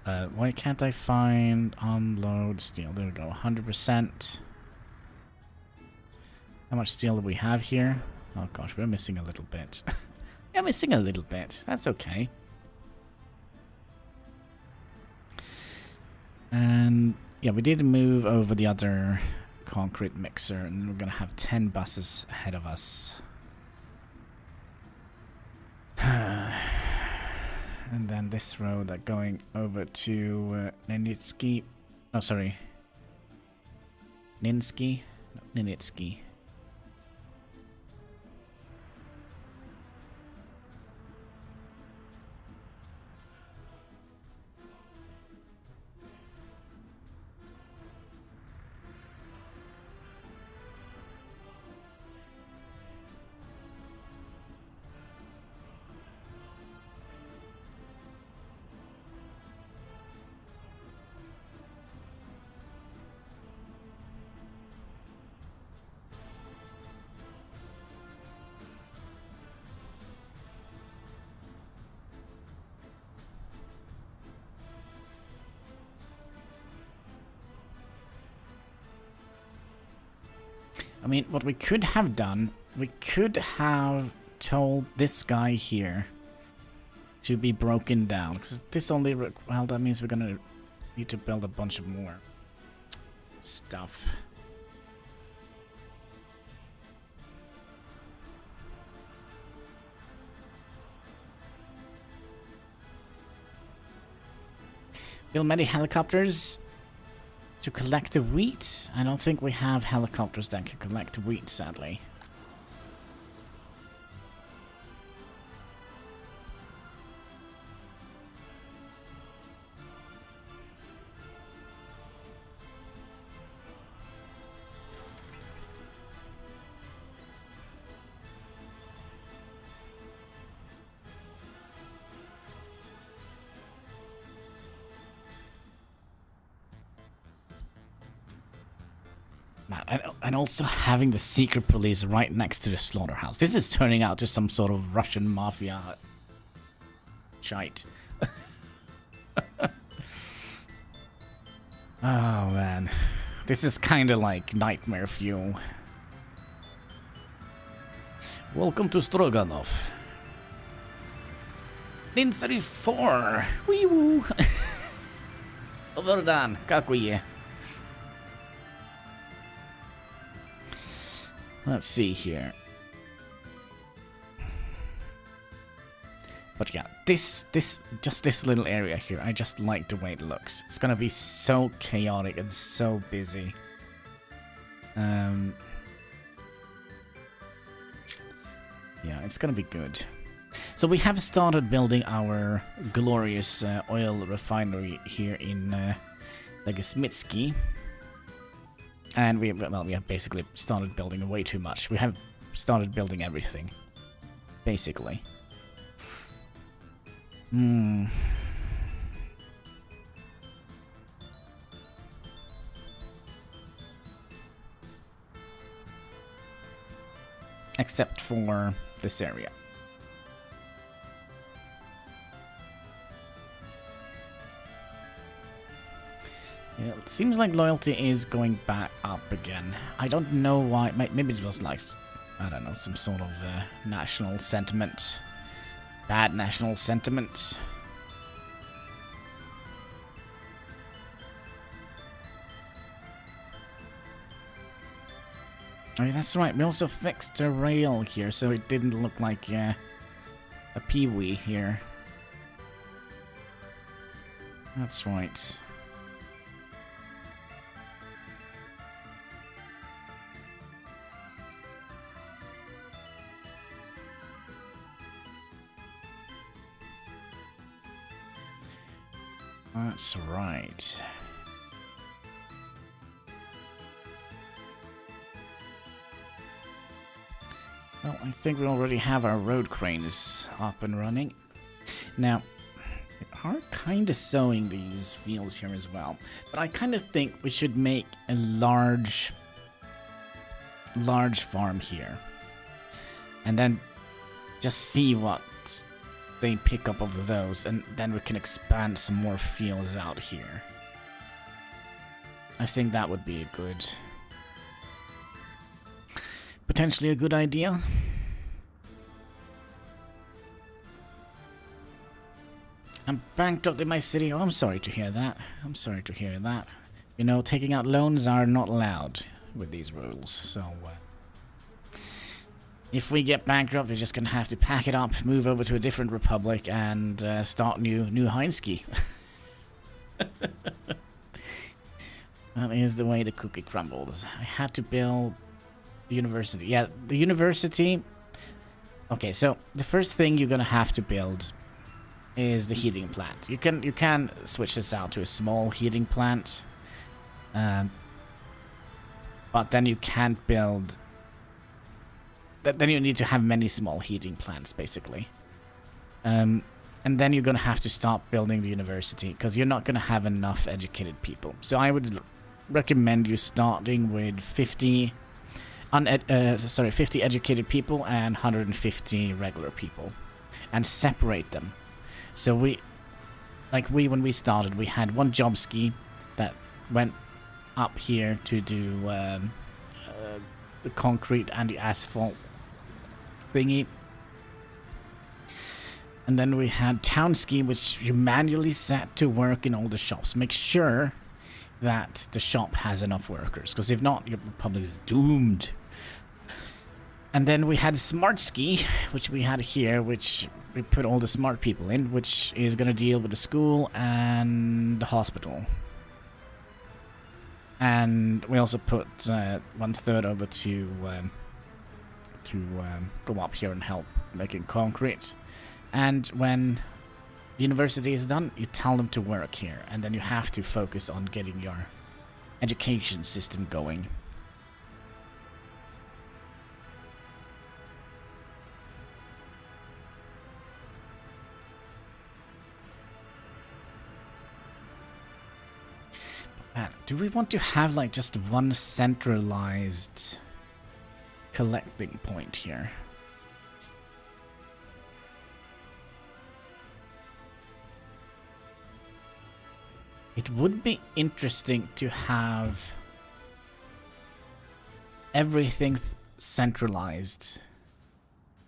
Why can't I find unload steel? There we go, 100%. How much steel do we have here? Oh gosh, we're missing a little bit. We're missing a little bit. That's okay. And yeah, we did move over the other concrete mixer, and we're gonna have 10 buses ahead of us. And then this road going over to Nenitsky. Oh, sorry. Ninsky? No, Nenitsky. mean, what we could have done, we could have told this guy here to be broken down. Because this only, well, that means we're gonna need to build a bunch of more stuff. Build many helicopters to collect the wheat. I don't think we have helicopters that can collect wheat, sadly. And also having the secret police right next to the slaughterhouse. This is turning out to some sort of Russian mafia shite. Oh man. This is kind of like nightmare fuel. Welcome to Stroganov. Nin 34. Wee woo. Over done. Kakuye. Let's see here. But yeah, just this little area here, I just like the way it looks. It's gonna be so chaotic and so busy. Yeah, it's gonna be good. So we have started building our glorious oil refinery here in Legesmitsky. And we have basically started building way too much. We have started building everything, basically. Except for this area. Yeah, it seems like loyalty is going back up again. I don't know why. Maybe it was like, I don't know, some sort of national sentiment. Bad national sentiment. Oh yeah, that's right. We also fixed the rail here, so it didn't look like a peewee here. That's right. That's right. Well, I think we already have our road cranes up and running. Now, we are kind of sowing these fields here as well, but I kind of think we should make a large farm here, and then just see what they pick up of those, and then we can expand some more fields out here. I think that would be a good, potentially a good idea. I'm bankrupt in my city. Oh, I'm sorry to hear that. I'm sorry to hear that. You know, taking out loans are not allowed with these rules, so if we get bankrupt, we're just gonna have to pack it up, move over to a different republic, and start new Heinsky. That is the way the cookie crumbles. I had to build the university. Yeah, the university. Okay, so the first thing you're gonna have to build is the heating plant. You can switch this out to a small heating plant, but then you can't build. Then you need to have many small heating plants, basically. And then you're going to have to start building the university, because you're not going to have enough educated people. So I would recommend you starting with 50 educated people and 150 regular people, and separate them. So when we started, we had one job ski that went up here to do the concrete and the asphalt thingy. And then we had Town Ski, which you manually set to work in all the shops. Make sure that the shop has enough workers, because if not, your Republic is doomed. And then we had Smart Ski, which we had here, which we put all the smart people in, which is going to deal with the school and the hospital. And we also put 1/3 over to go up here and help making concrete. And when the university is done, you tell them to work here, and then you have to focus on getting your education system going. Man, do we want to have like just one centralized collecting point here? It would be interesting to have everything centralized.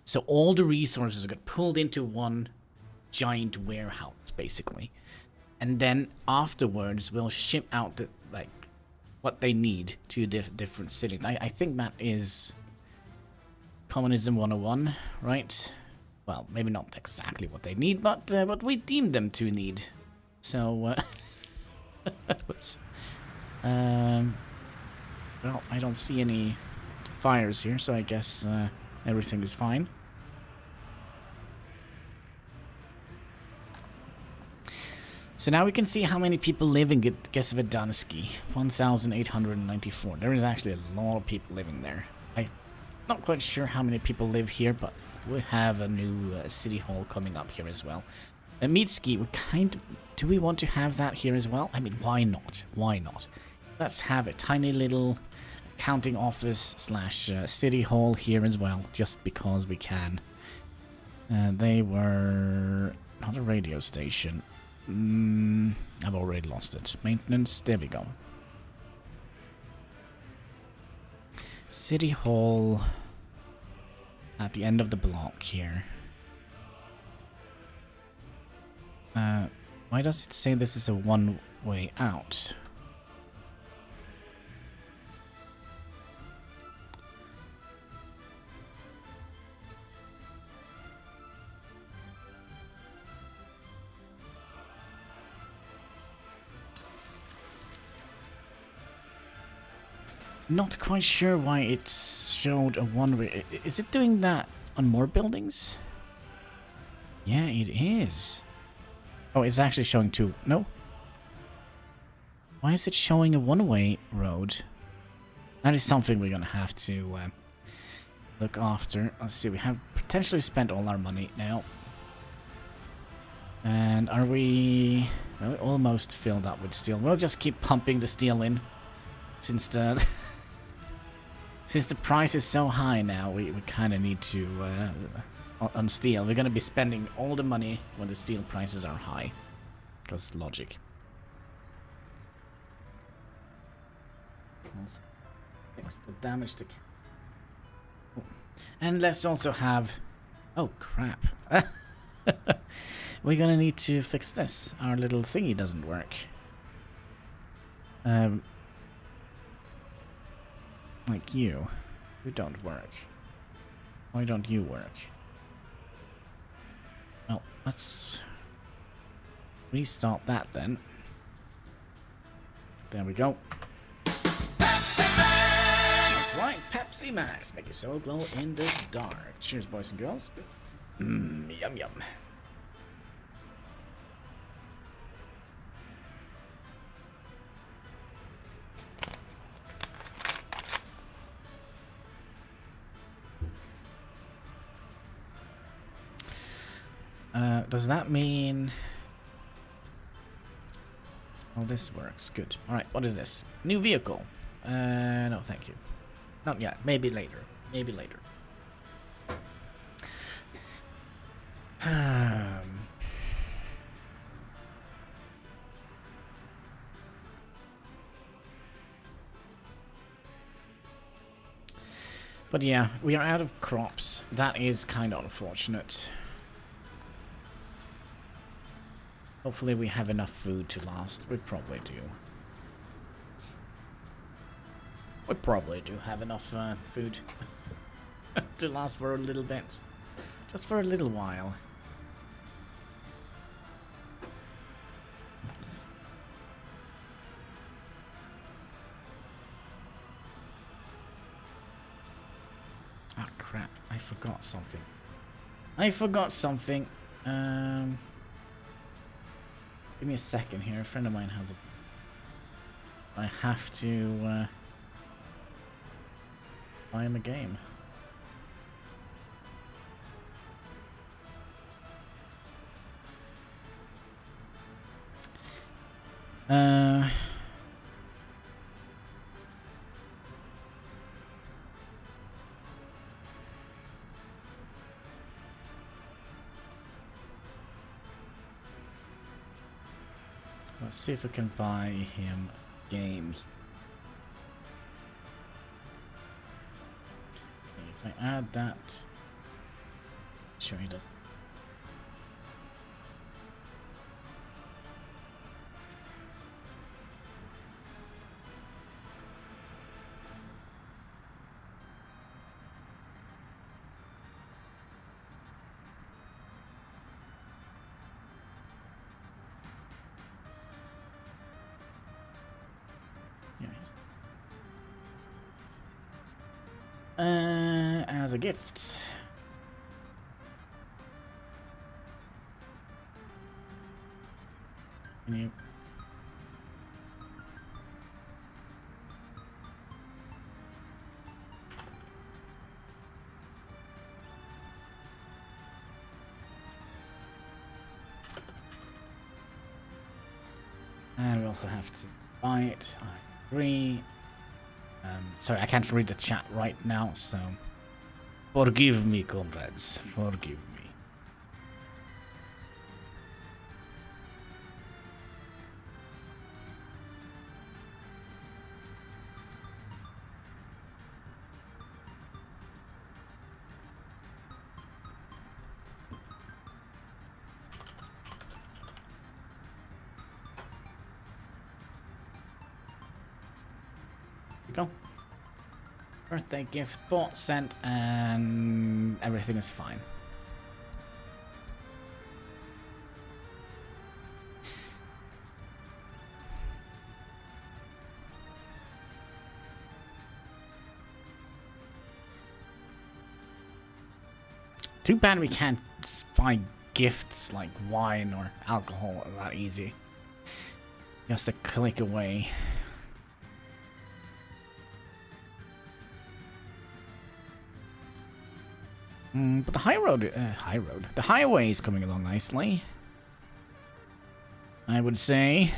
So all the resources get pulled into one giant warehouse, basically. And then afterwards, we'll ship out the, like, what they need to different cities. I think that is Communism 101, right? Well, maybe not exactly what they need, but what we deem them to need. So, whoops. Well, I don't see any fires here, so I guess everything is fine. So now we can see how many people live in Gesvedanski. 1,894. There is actually a lot of people living there. I'm not quite sure how many people live here, but we have a new city hall coming up here as well. Mitski, we kind of... Do we want to have that here as well? I mean, why not? Why not? Let's have a tiny little accounting office slash city hall here as well, just because we can. They were... not a radio station. I've already lost it. Maintenance, there we go. City hall at the end of the block here. Why does it say this is a one-way out? Not quite sure why it showed a one-way. Is it doing that on more buildings? Yeah, it is. Oh, it's actually showing two. No. Why is it showing a one-way road? That is something we're gonna have to look after. Let's see, we have potentially spent all our money now. And are we... well, we're almost filled up with steel. We'll just keep pumping the steel in. Since the... since the price is so high now, we kind of need to... on steel. We're going to be spending all the money when the steel prices are high. Because logic. Let's fix the damage to... And let's also have... oh, crap. We're going to need to fix this. Our little thingy doesn't work. Like you. You don't work. Why don't you work? Well, let's restart that then. There we go. Pepsi Max! That's right, Pepsi Max. Make your soul glow in the dark. Cheers, boys and girls. Yum yum. Does that mean... well, this works. Good. Alright, what is this? New vehicle. No, thank you. Not yet. Maybe later. Maybe later. But yeah, we are out of crops. That is kind of unfortunate. Hopefully we have enough food to last. We probably do. We probably do have enough food to last for a little bit. Just for a little while. Ah, crap. I forgot something. I forgot something. Give me a second here. A friend of mine has a... I have to buy him a game. Let's see if I can buy him a game. Okay, if I add that... Sure he does. As a gift. Can you... And we also have to buy it. I agree. Sorry, I can't read the chat right now, so... Forgive me, comrades. Forgive me. Go. Birthday gift bought, sent, and everything is fine. Too bad we can't just buy gifts like wine or alcohol that easy. Just a click away. But the the highway is coming along nicely. I would say.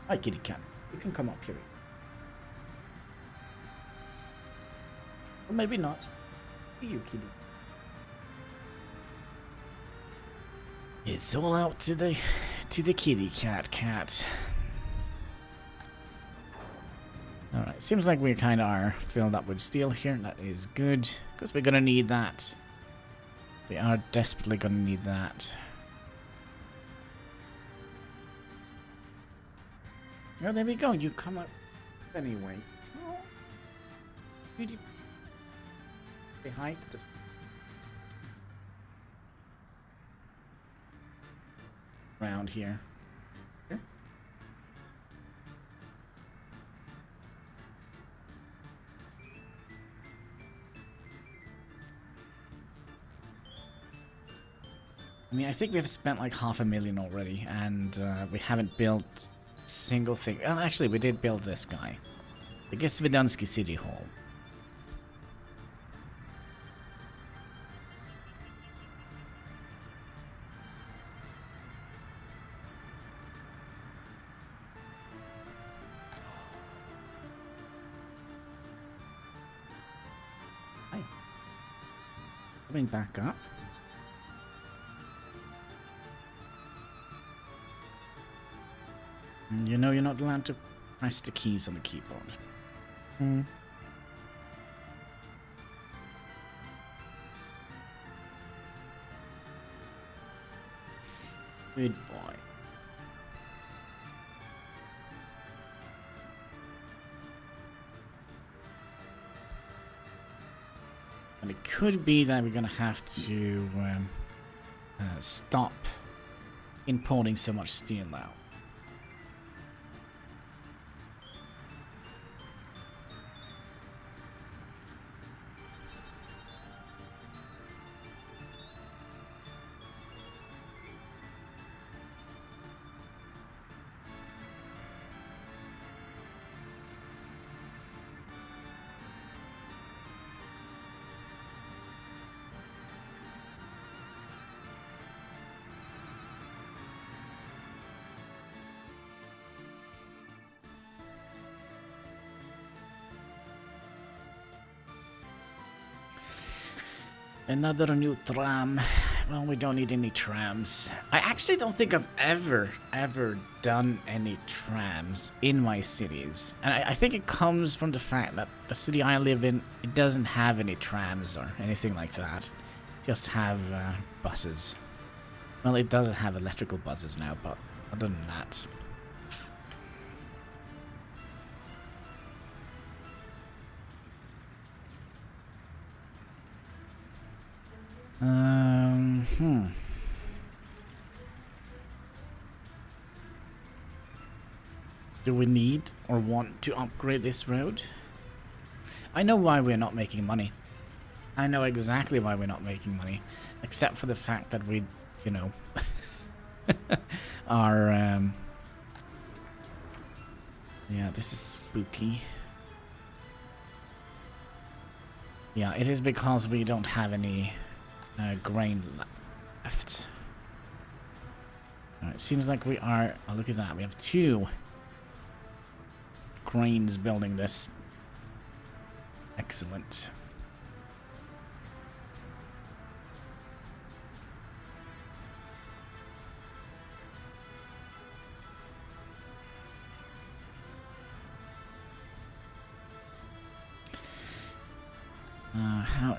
Hi, kitty cat. You can come up here. Or maybe not. You, kitty. It's all out to the kitty cat. Alright, seems like we kind of are filled up with steel here. That is good, because we're gonna need that. We are desperately gonna need that. Oh, there we go. You come up anyways. Oh. Beauty. Say hi to the... around here. Here. I mean, I think we've spent like $500,000 already, and we haven't built a single thing. Well, actually, we did build this guy. The Svidansky City Hall. Coming back up. You know you're not allowed to press the keys on the keyboard. Good boy. And it could be that we're gonna have to stop importing so much steel now. Another new tram. Well, we don't need any trams. I actually don't think I've ever done any trams in my cities. And I think it comes from the fact that the city I live in, it doesn't have any trams or anything like that. Just have buses. Well, it does have electrical buses now, but other than that... Do we need or want to upgrade this road? I know why we're not making money. I know exactly why we're not making money. Except for the fact that we, you know, are... Yeah, this is spooky. Yeah, it is because we don't have any grain left. It seems like we are... Oh, look at that. We have 2 cranes building this. Excellent. How...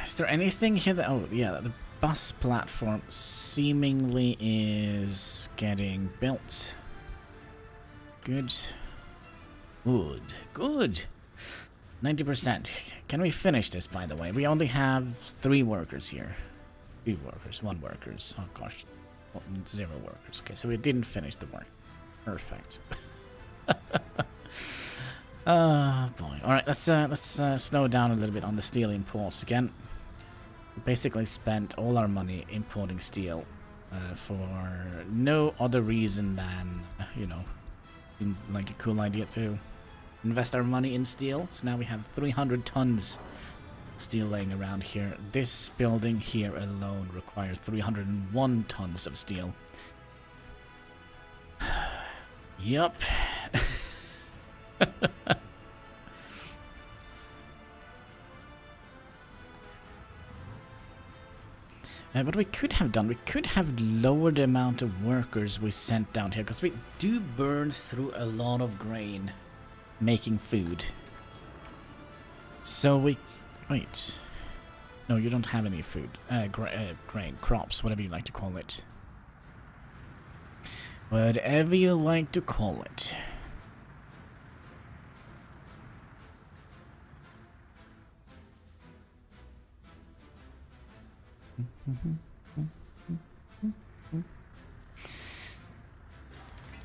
Is there anything here that... Oh, yeah, the bus platform seemingly is getting built. Good. Good. 90%. Can we finish this, by the way? We only have 3 workers here. 3 workers, 1 workers. Oh, gosh. 0 workers. Okay, so we didn't finish the work. Perfect. Oh, boy. Alright, let's slow down a little bit on the steel imports again. We basically spent all our money importing steel for no other reason than, you know, like a cool idea to invest our money in steel. So now we have 300 tons of steel laying around here. This building here alone requires 301 tons of steel. Yup. What we could have done, we could have lowered the amount of workers we sent down here, because we do burn through a lot of grain making food. So we... Wait. No, you don't have any food. Grain, crops, whatever you like to call it. Whatever you like to call it.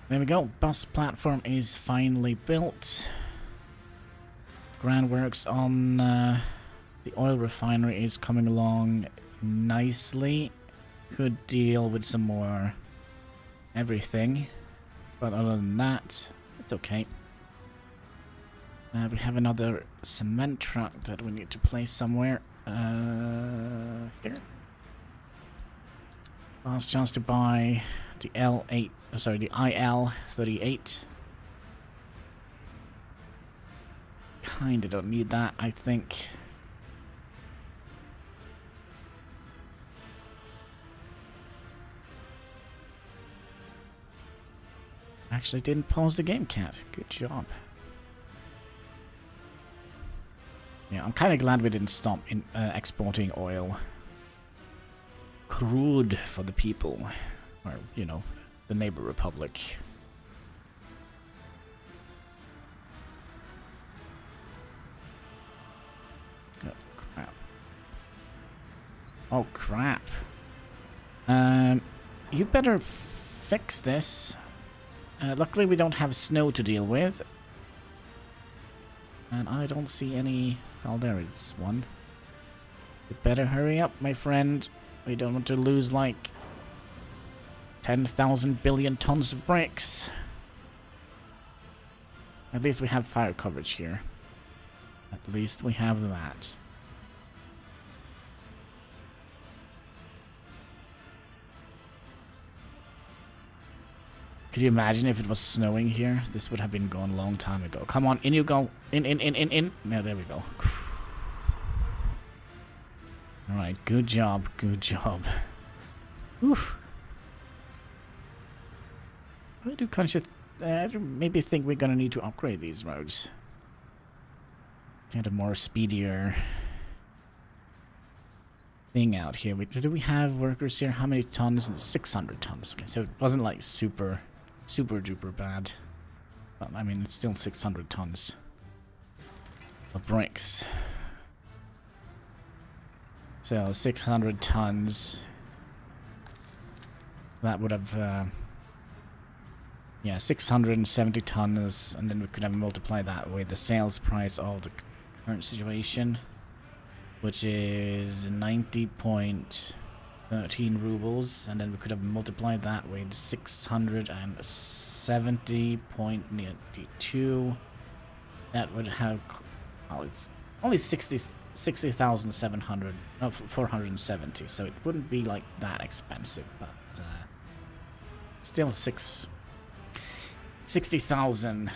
There we go. Bus platform is finally built. Groundworks on the oil refinery is coming along nicely. Could deal with some more everything, but other than that, it's okay. We have another cement truck that we need to place somewhere. Here. Last chance to buy the L8, sorry, the IL38. Kinda don't need that, I think. actually didn't pause the game, cat. Good job. Yeah, I'm kind of glad we didn't stop in exporting oil. Crude for the people. Or, you know, the neighbor republic. Oh, crap. Oh, crap. You better fix this. Luckily we don't have snow to deal with. And I don't see any... Oh, there is one. You better hurry up, my friend. We don't want to lose, like, 10,000 billion tons of bricks. At least we have fire coverage here. At least we have that. Could you imagine if it was snowing here? This would have been gone a long time ago. Come on, in you go. In. Yeah, there we go. Alright, good job, good job. Oof. I do kind of maybe think we're gonna need to upgrade these roads. Get a more speedier thing out here. Do we have workers here? How many tons? 600 tons. Okay, so it wasn't like super duper bad. But I mean, it's still 600 tons of bricks. So 600 tons. That would have, yeah, 670 tons, and then we could have multiplied that with the sales price of the current situation, which is 90.13 rubles, and then we could have multiplied that with 670.92. That would have, well, it's only 60,700, no, 470, so it wouldn't be like that expensive, but still 60,000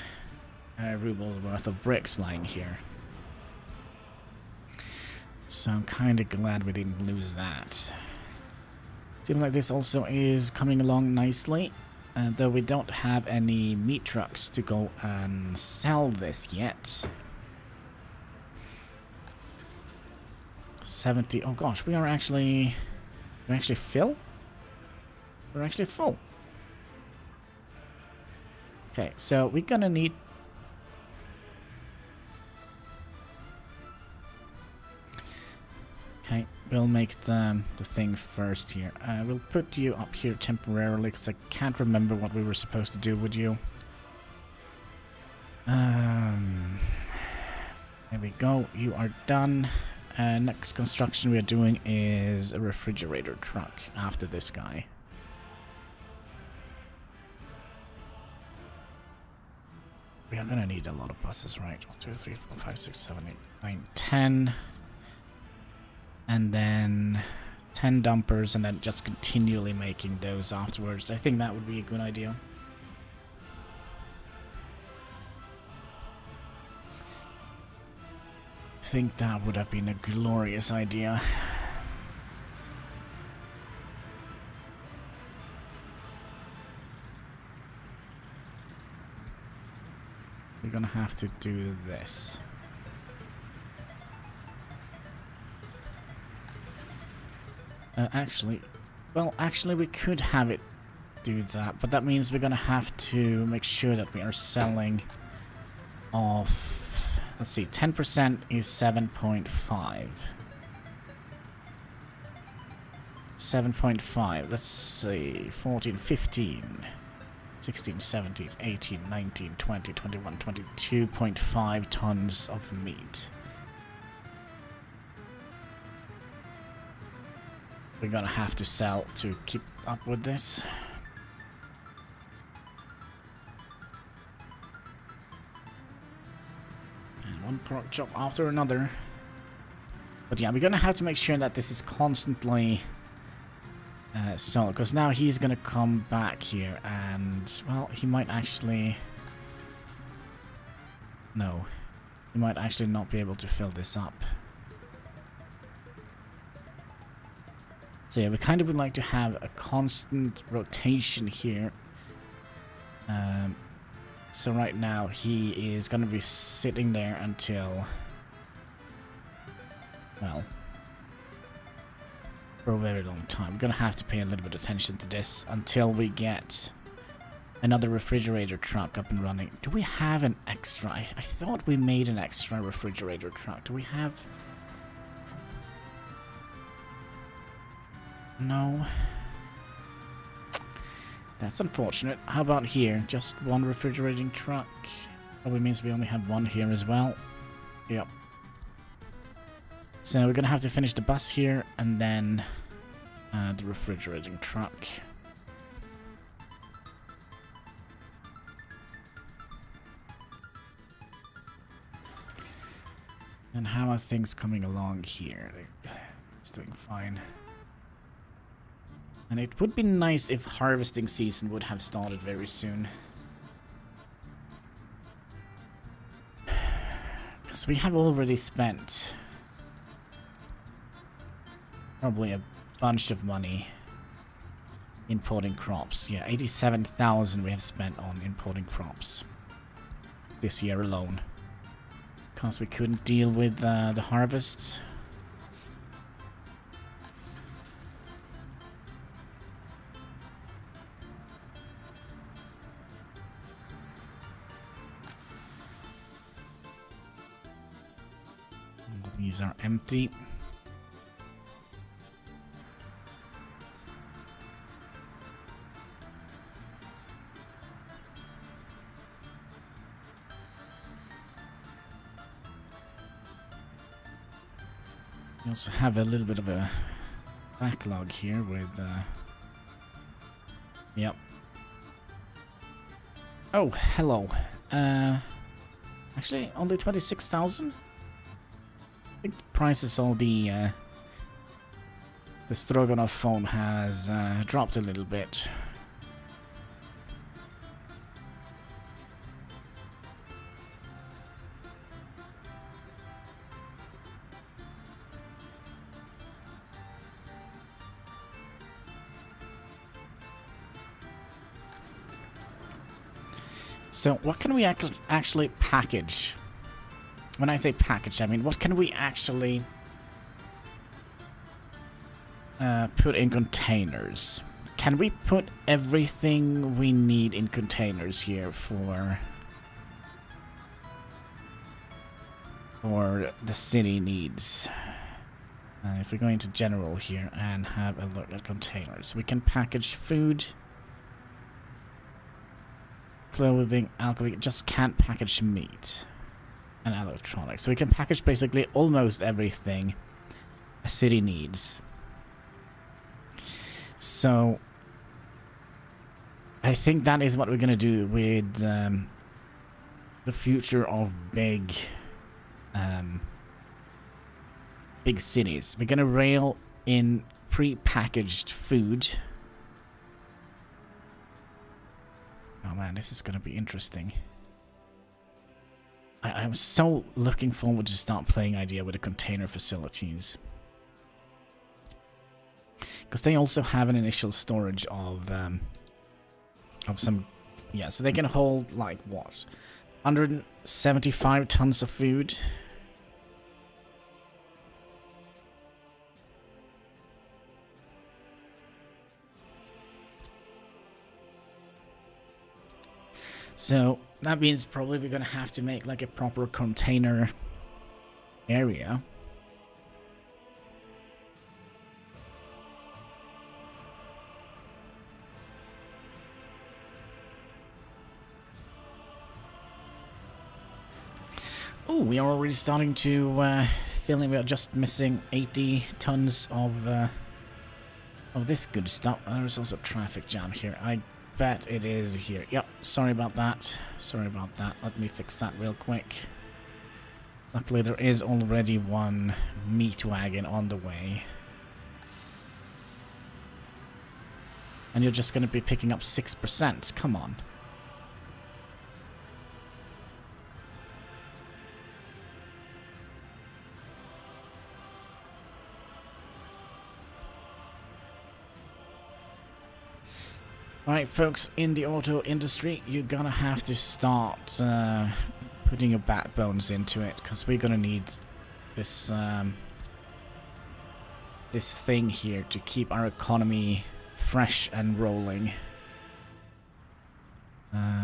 rubles worth of bricks lying here. So I'm kind of glad we didn't lose that. Seems like this also is coming along nicely, though we don't have any meat trucks to go and sell this yet. 70. Oh gosh, we're actually full. We're actually full. Okay, so we're gonna need... Okay, we'll make the thing first here. We'll put you up here temporarily because I can't remember what we were supposed to do with you. There we go. You are done. Next construction we are doing is a refrigerator truck after this guy. We are gonna need a lot of buses, right? 1, 2, 3, 4, 5, 6, 7, 8, 9, 10. And then 10 dumpers, and then just continually making those afterwards. I think that would be a good idea. I think that would have been a glorious idea. We're gonna have to do this. Actually, we could have it do that, but that means we're gonna have to make sure that we are selling off. Let's see, 10% is 7.5. 7.5. Let's see, 14, 15. 16, 17, 18, 19, 20, 21, 22.5 tons of meat. We're gonna have to sell to keep up with this. And one pork chop after another. But yeah, we're gonna have to make sure that this is constantly sold, because now he's gonna come back here and, well, he might actually... No. He might actually not be able to fill this up. So yeah, we kind of would like to have a constant rotation here So right now he is going to be sitting there until, well, for a very long time. We're going to have to pay a little bit of attention to this until we get another refrigerator truck up and running. Do we have an extra? I thought we made an extra refrigerator truck. Do we have? No. That's unfortunate. How about here? Just one refrigerating truck. Probably means we only have one here as well. Yep. So we're gonna have to finish the bus here and then the refrigerating truck. And how are things coming along here? It's doing fine. And it would be nice if harvesting season would have started very soon. Because we have already spent probably a bunch of money importing crops. Yeah, 87,000 we have spent on importing crops this year alone. Because we couldn't deal with the harvests. These are empty. We also have a little bit of a backlog here with yep. Oh, hello. Actually only 26,000? I think prices on the Stroganoff phone has dropped a little bit. So what can we actually package? When I say package, I mean what can we actually put in containers? Can we put everything we need in containers here for the city needs? If we go into general here and have a look at containers, we can package food, clothing, alcohol. We just can't package meat and electronics. So we can package basically almost everything a city needs. So I think that is what we're gonna do with the future of big cities. We're gonna rail in pre-packaged food. Oh man, this is gonna be interesting. I'm so looking forward to start playing idea with the container facilities. Because they also have an initial storage of some... Yeah, so they can hold, like, what? 175 tons of food. So that means probably we're gonna have to make like a proper container area. Oh, we are already starting to fill in. We are just missing 80 tons of this good stuff. There's also a traffic jam here. I bet it is here. Yep, sorry about that. Sorry about that. Let me fix that real quick. Luckily, there is already one meat wagon on the way. And you're just going to be picking up 6%. Come on. Alright, folks, in the auto industry, you're gonna have to start putting your backbones into it, because we're gonna need this this thing here to keep our economy fresh and rolling.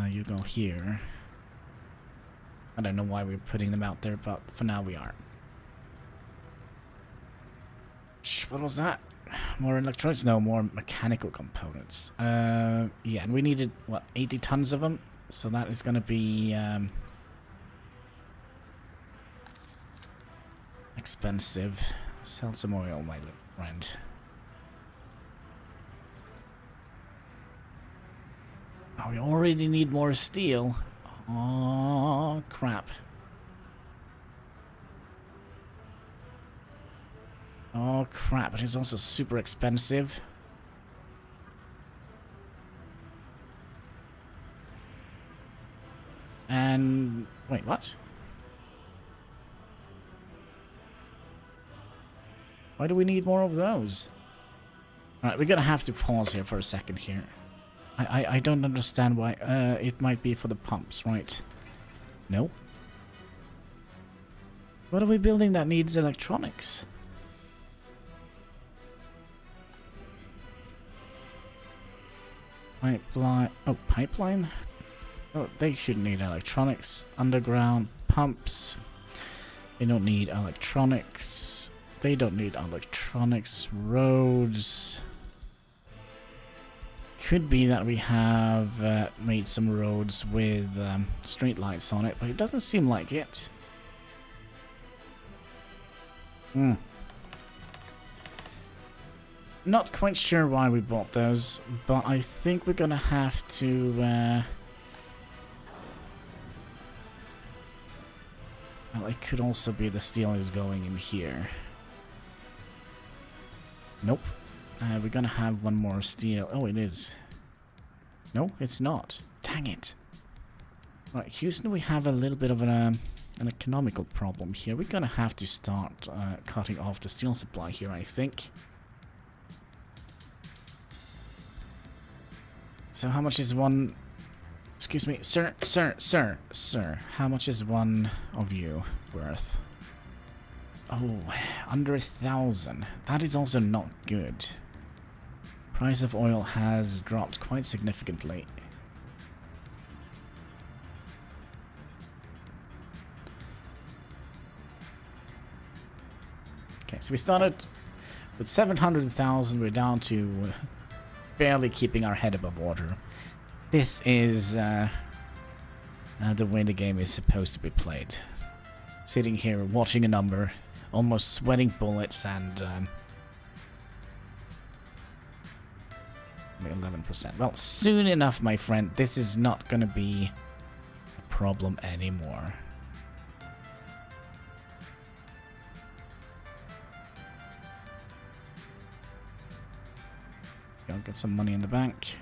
You go here. I don't know why we're putting them out there, but for now we are. What was that? More electronics? No, more mechanical components. Yeah, and we needed, what, 80 tons of them? So that is going to be expensive. Sell some oil, my little friend. Oh, we already need more steel. Oh, crap. Oh crap, but it's also super expensive. And wait, what? Why do we need more of those? Alright, we're gonna have to pause here for a second here. I don't understand why. It might be for the pumps, right? No? What are we building that needs electronics? Pipeline. Oh, pipeline? Oh, they should need electronics. Underground pumps. They don't need electronics. They don't need electronics. Roads. Could be that we have made some roads with street lights on it, but it doesn't seem like it. Not quite sure why we bought those, but I think we're gonna have to well, it could also be the steel is going in here. Nope. We're gonna have one more steel. Oh, it is. No, it's not. Dang it. Right, Houston, we have a little bit of an economical problem here. We're gonna have to start cutting off the steel supply here, I think. So how much is one... Excuse me, sir, how much is one of you worth? Oh, under 1,000. That is also not good. Price of oil has dropped quite significantly. Okay, so we started with 700,000. We're down to barely keeping our head above water. This is the way the game is supposed to be played. Sitting here watching a number, almost sweating bullets, and 11%. Well, soon enough, my friend, this is not going to be a problem anymore. Go get some money in the bank.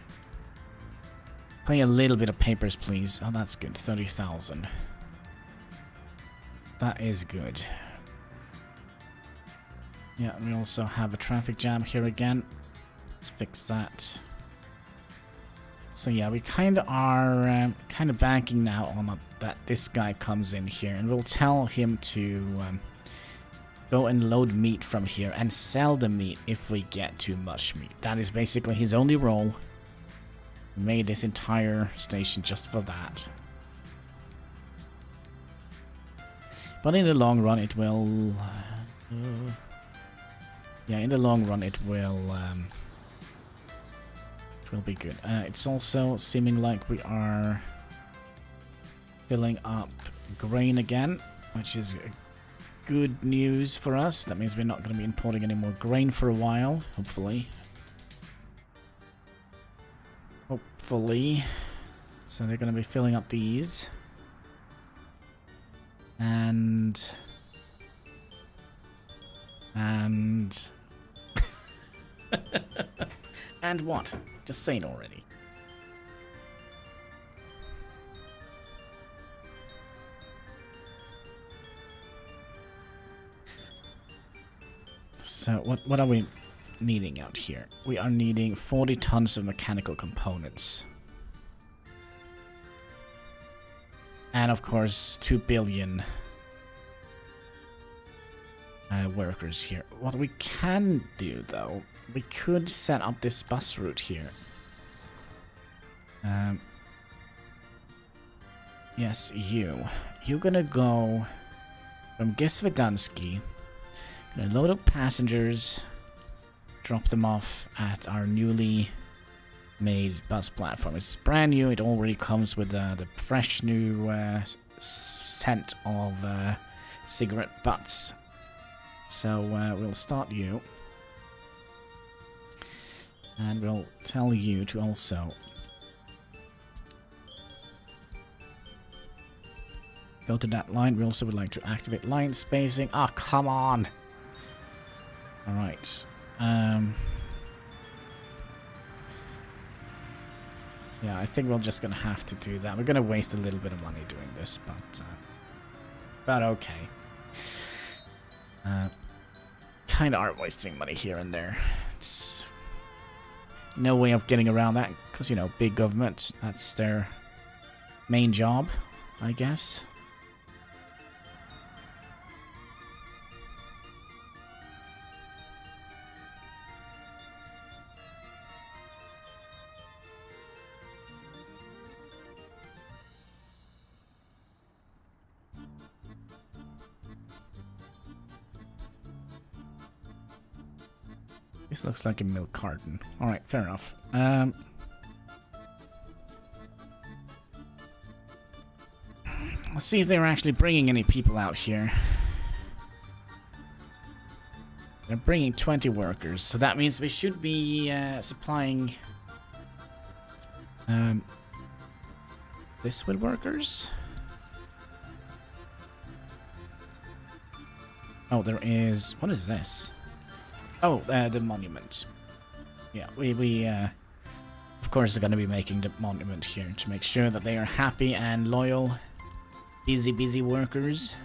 Play a little bit of papers, please. Oh, that's good. 30,000. That is good. Yeah, we also have a traffic jam here again. Let's fix that. So yeah, we kind of are kind of banking now on that this guy comes in here, and we'll tell him to go and load meat from here and sell the meat if we get too much meat. That is basically his only role. We made this entire station just for that. But in the long run, it will... yeah, in the long run, it will be good. It's also seeming like we are filling up grain again, which is good news for us. That means we're not going to be importing any more grain for a while, hopefully. Hopefully. So they're going to be filling up these. And and what? Just say it already. So what are we? needing out here? We are needing 40 tons of mechanical components. And of course, 2 billion workers here. What we can do, though, we could set up this bus route here. Yes, you're gonna go from Gisvedansky, gonna load up passengers, drop them off at our newly made bus platform. It's brand new. It already comes with the fresh new scent of cigarette butts. So we'll start you, and we'll tell you to also go to that line. We also would like to activate line spacing. Ah, come on! Alright. Yeah, I think we're just gonna have to do that. We're gonna waste a little bit of money doing this, but okay. Kind of are wasting money here and there. It's no way of getting around that, because, you know, big government, that's their main job, I guess. This looks like a milk carton. Alright, fair enough. Let's see if they're actually bringing any people out here. They're bringing 20 workers, so that means we should be supplying this with workers. Oh, there is... What is this? Oh, the monument. Yeah, we of course are going to be making the monument here to make sure that they are happy and loyal, busy workers.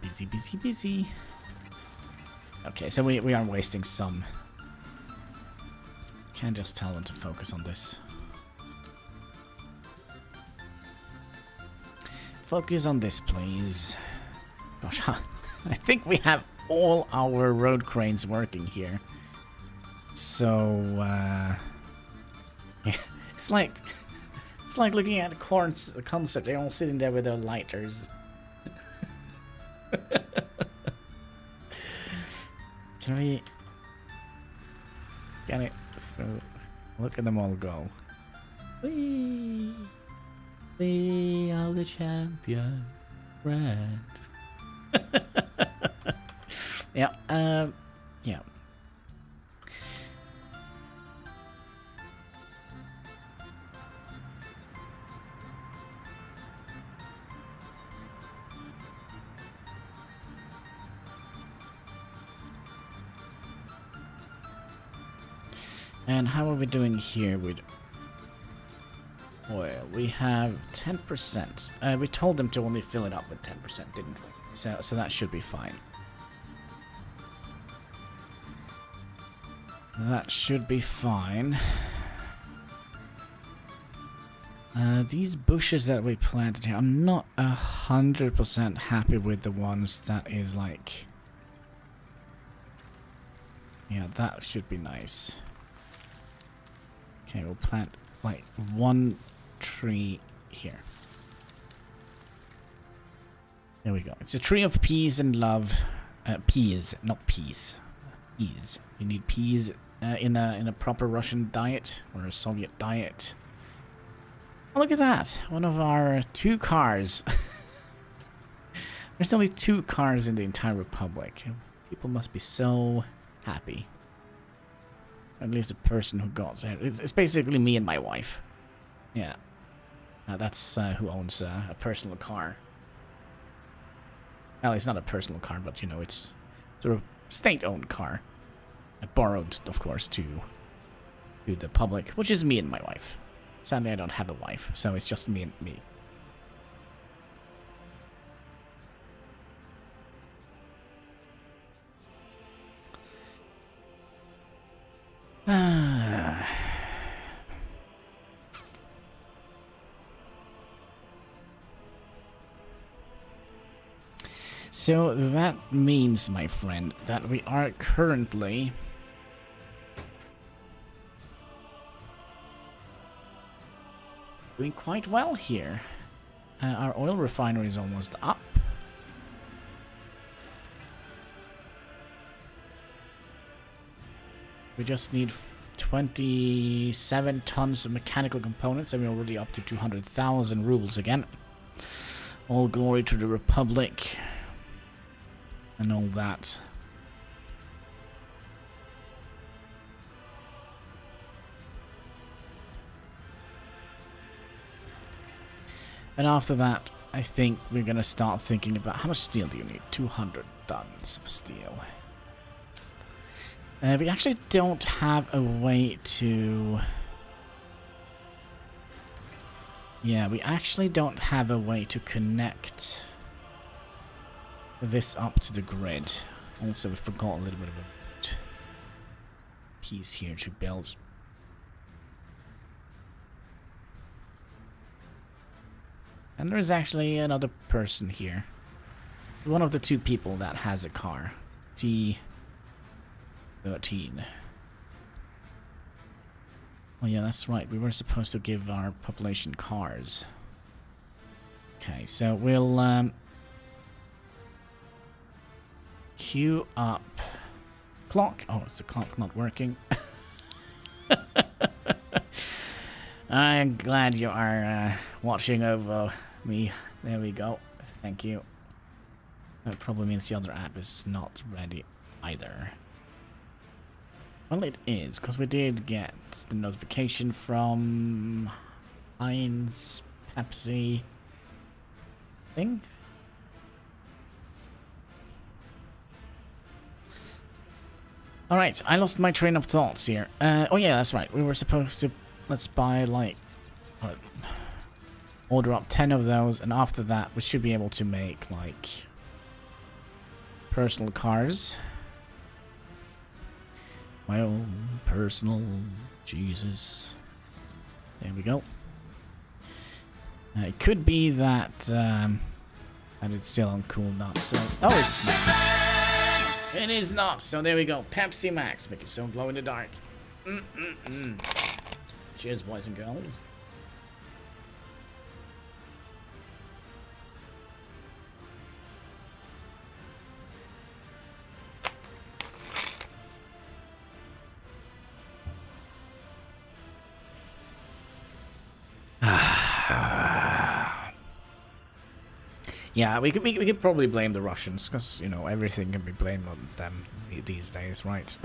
Busy. Okay, so we are wasting some. Can't just tell them to focus on this. Focus on this, please. Gosh, I think we have all our road cranes working here. So, yeah, it's like looking at a concert. They're all sitting there with their lighters. Can we get it through? Look at them all go. We are the champion, red. Yeah, yeah. And how are we doing here with oil? We have 10%. We told them to only fill it up with 10%, didn't we? So that should be fine. That should be fine. These bushes that we planted here, I'm not 100% happy with the ones that is like... Yeah, that should be nice. Okay, we'll plant like 1 tree here. There we go. It's a tree of peas and love. Peas, not peas. Peas. You need peas in a proper Russian diet or a Soviet diet. Oh, look at that! One of our 2 cars. There's only 2 cars in the entire Republic. People must be so happy. At least the person who got there. It's basically me and my wife. Yeah. That's who owns a personal car. Well, it's not a personal car, but, you know, it's sort of state-owned car. I borrowed, of course, to the public, which is me and my wife. Sadly, I don't have a wife, so it's just me and me. So that means, my friend, that we are currently doing quite well here. Our oil refinery is almost up. We just need 27 tons of mechanical components, and we're already up to 200,000 rubles again. All glory to the Republic and all that. And after that, I think we're gonna start thinking about how much steel do you need? 200 tons of steel. We actually don't have a way to... Yeah, we actually don't have a way to connect this up to the grid. Also, we forgot a little bit of a piece here to build. And there is actually another person here. One of the two people that has a car. T13. Oh yeah, that's right. We were supposed to give our population cars. Okay, so we'll queue up clock. Oh, it's the clock not working. I'm glad you are watching over me. There we go. Thank you. That probably means the other app is not ready either. Well, it is, because we did get the notification from Heinz Pepsi thing. Alright, I lost my train of thoughts here. Oh yeah, that's right. We were supposed to, let's buy like, order up 10 of those, and after that we should be able to make like personal cars. My own personal Jesus. There we go. It could be that that it's still on cooldown. So, oh, it's not. It is not. So there we go. Pepsi Max, make it so glow in the dark. Cheers, boys and girls. Yeah, we could probably blame the Russians, because, you know, everything can be blamed on them these days, right?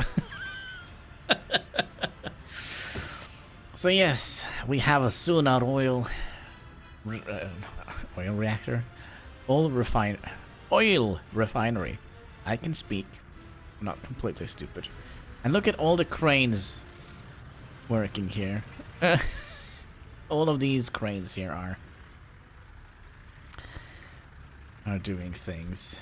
So yes, we have a soon-out oil reactor, oil refinery. I can speak. I'm not completely stupid. And look at all the cranes working here. All of these cranes here are doing things.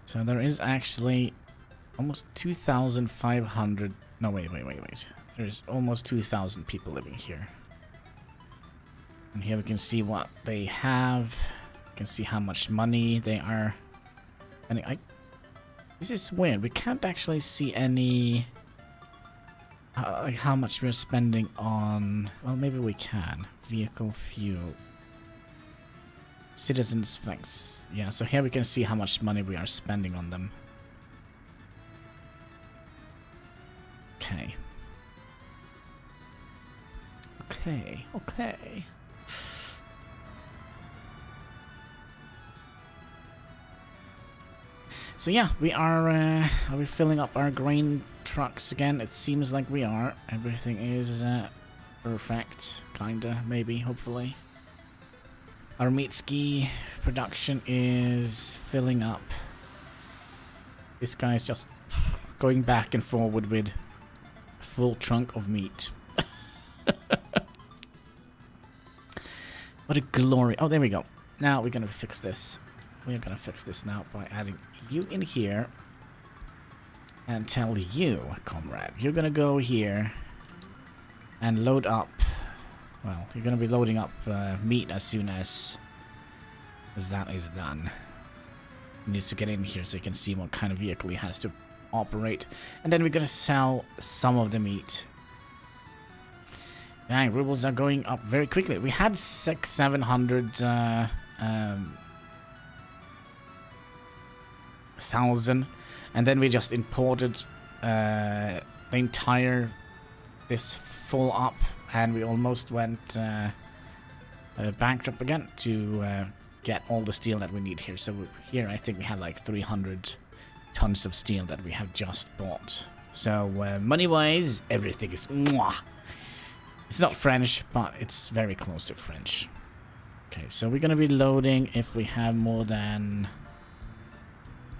So there is actually almost 2,500. No, wait. There's almost 2,000 people living here. And here we can see what they have. You can see how much money they are. And this is weird. We can't actually see any like how much we're spending on. Well, maybe we can. Vehicle fuel. Citizens flex. Yeah, so here we can see how much money we are spending on them. Okay. Okay. So yeah, we are we filling up our grain trucks again? It seems like we are. Everything is perfect, kinda, maybe, hopefully. Our meat ski production is filling up. This guy is just going back and forward with a full trunk of meat. What a glory. Oh, there we go. Now we're gonna fix this. We're gonna fix this now by adding you in here. And tell you, comrade, you're gonna go here and load up. Well, you're gonna be loading up meat as soon as that is done. He needs to get in here so you can see what kind of vehicle he has to operate. And then we're gonna sell some of the meat. Dang, rubles are going up very quickly. We had 700,000, and then we just imported the entire this full up, and we almost went bankrupt again to get all the steel that we need here. So here I think we have like 300 tons of steel that we have just bought. So money-wise, everything is mwah. It's not French, but it's very close to French. Okay, so we're gonna be loading if we have more than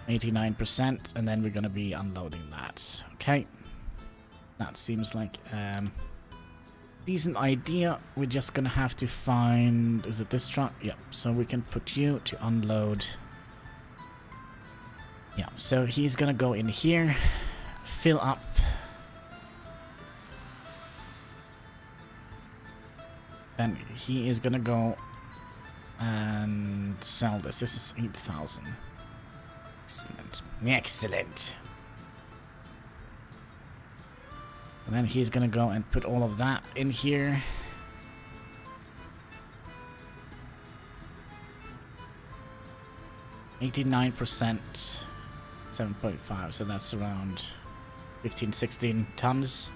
89%, and then we're gonna be unloading that. Okay, that seems like decent idea. We're just gonna have to find, is it this truck? Yep, so we can put you to unload. Yeah, so he's gonna go in here, fill up. Then he is gonna go and sell this. This is 8,000. Excellent. Excellent. And then he's gonna go and put all of that in here. %, 7.5, so that's around 15, 16 tons.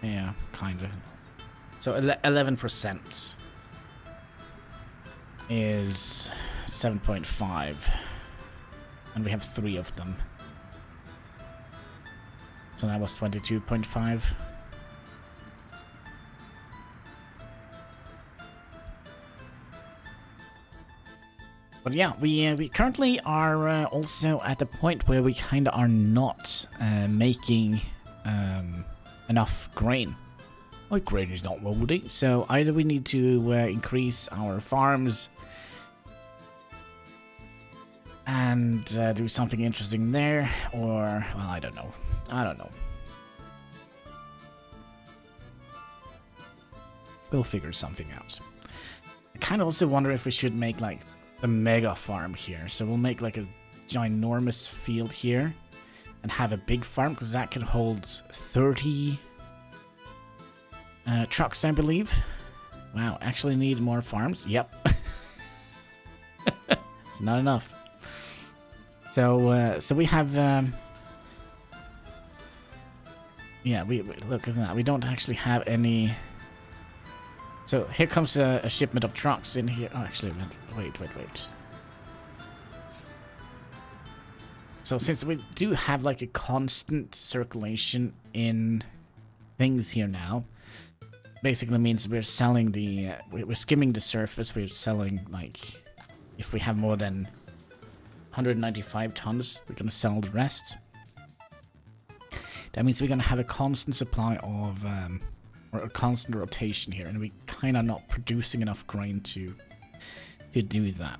Yeah, kind of. So 11% is 7.5, and we have 3 of them. So that was 22.5. But yeah, we currently are also at the point where we kind of are not making enough grain. Like, grain is not moldy, so either we need to increase our farms and do something interesting there, or, well, I don't know. I don't know. We'll figure something out. I kind of also wonder if we should make, like, a mega farm here. So we'll make, like, a ginormous field here and have a big farm, because that can hold 30 trucks, I believe. Wow, actually need more farms? Yep. It's not enough. So so we have yeah, we look at that. We don't actually have any. So here comes a shipment of trucks in here. Oh, actually, wait. So since we do have like a constant circulation in things here now, basically means we're selling the we're skimming the surface. We're selling, like, if we have more than 195 tons, we're gonna sell the rest. That means we're gonna have a constant supply of or a constant rotation here, and we kind of not producing enough grain to do that.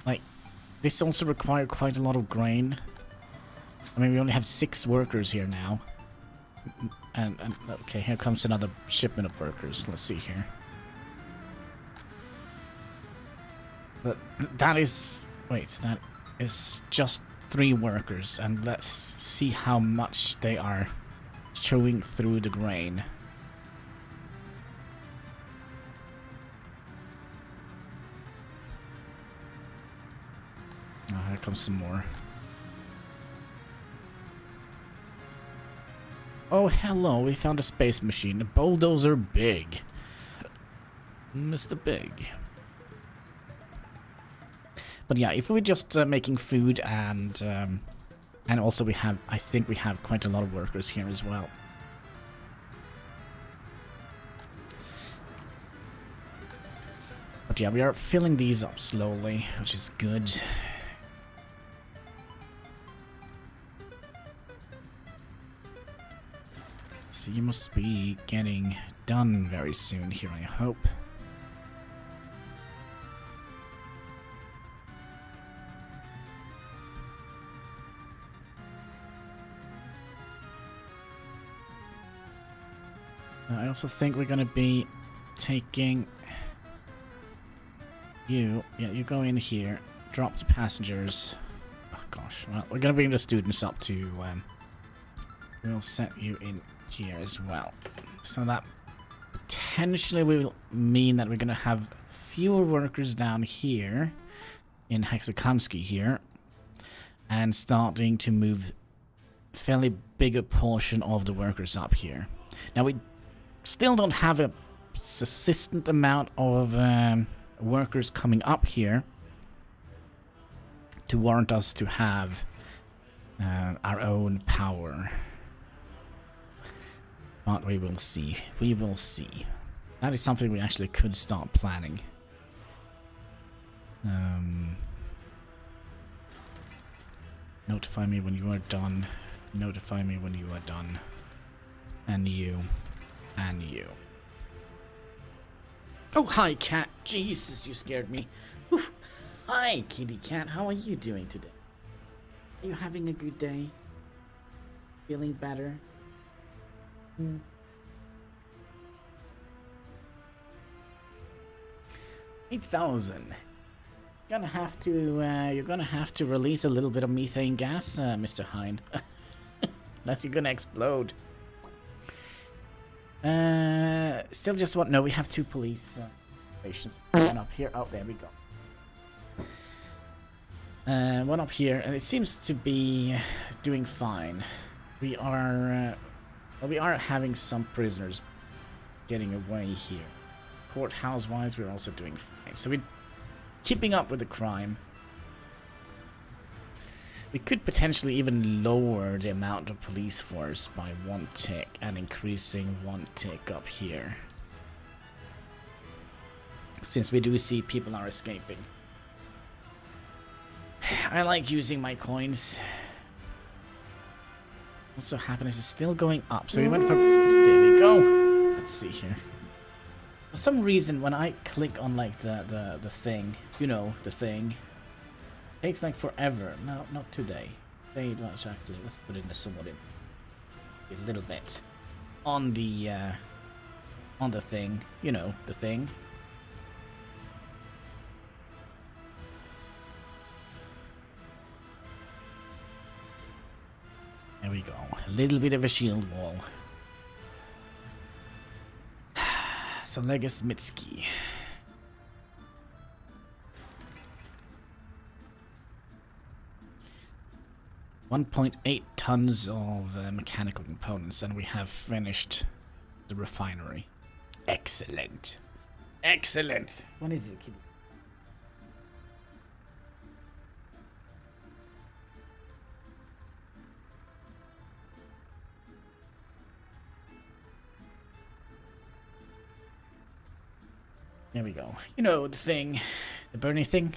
Like, this also requires quite a lot of grain. I mean, we only have 6 workers here now. And okay, here comes another shipment of workers. Let's see here. But that is... Wait, that is just 3 workers. And let's see how much they are chewing through the grain. Oh, here comes some more. Oh, hello, we found a space machine. A bulldozer big. Mr. Big. But yeah, if we're just making food and also we have, I think we have quite a lot of workers here as well. But yeah, we are filling these up slowly, which is good. So you must be getting done very soon here, I hope. I also think we're gonna be taking you. Yeah, you go in here, drop the passengers. Oh gosh, well, we're gonna bring the students up to. We'll set you in here as well, so that potentially will mean that we're gonna have fewer workers down here in Hexakansky here, and starting to move fairly bigger portion of the workers up here. Now we still don't have a consistent amount of workers coming up here to warrant us to have our own power. But we will see. We will see. That is something we actually could start planning. Notify me when you are done. Notify me when you are done. And you. And you. Oh, hi, cat. Jesus, you scared me. Oof. Hi, kitty cat. How are you doing today? Are you having a good day? Feeling better? 8,000. Gonna have to. You're gonna have to release a little bit of methane gas, Mr. Hein. Unless you're gonna explode. Still just what? No, we have 2 police stations. One up here. Oh, there we go. One up here, and it seems to be doing fine. We are, well, we are having some prisoners getting away here. Courthouse-wise, we're also doing fine. So we're keeping up with the crime. We could potentially even lower the amount of police force by 1 tick and increasing 1 tick up here. Since we do see people are escaping. I like using my coins. Also, happiness is still going up. So we went from... There we go. Let's see here. For some reason, when I click on like the thing, you know, the thing, it takes like forever. No, not today. Let's put in the somewhat in a little bit on the thing, you know, the thing. There we go. A little bit of a shield wall. So Legasmitsky. 1.8 tons of mechanical components, and we have finished the refinery. Excellent. Excellent. What is it, kid? There we go. You know, the thing. The Bernie thing?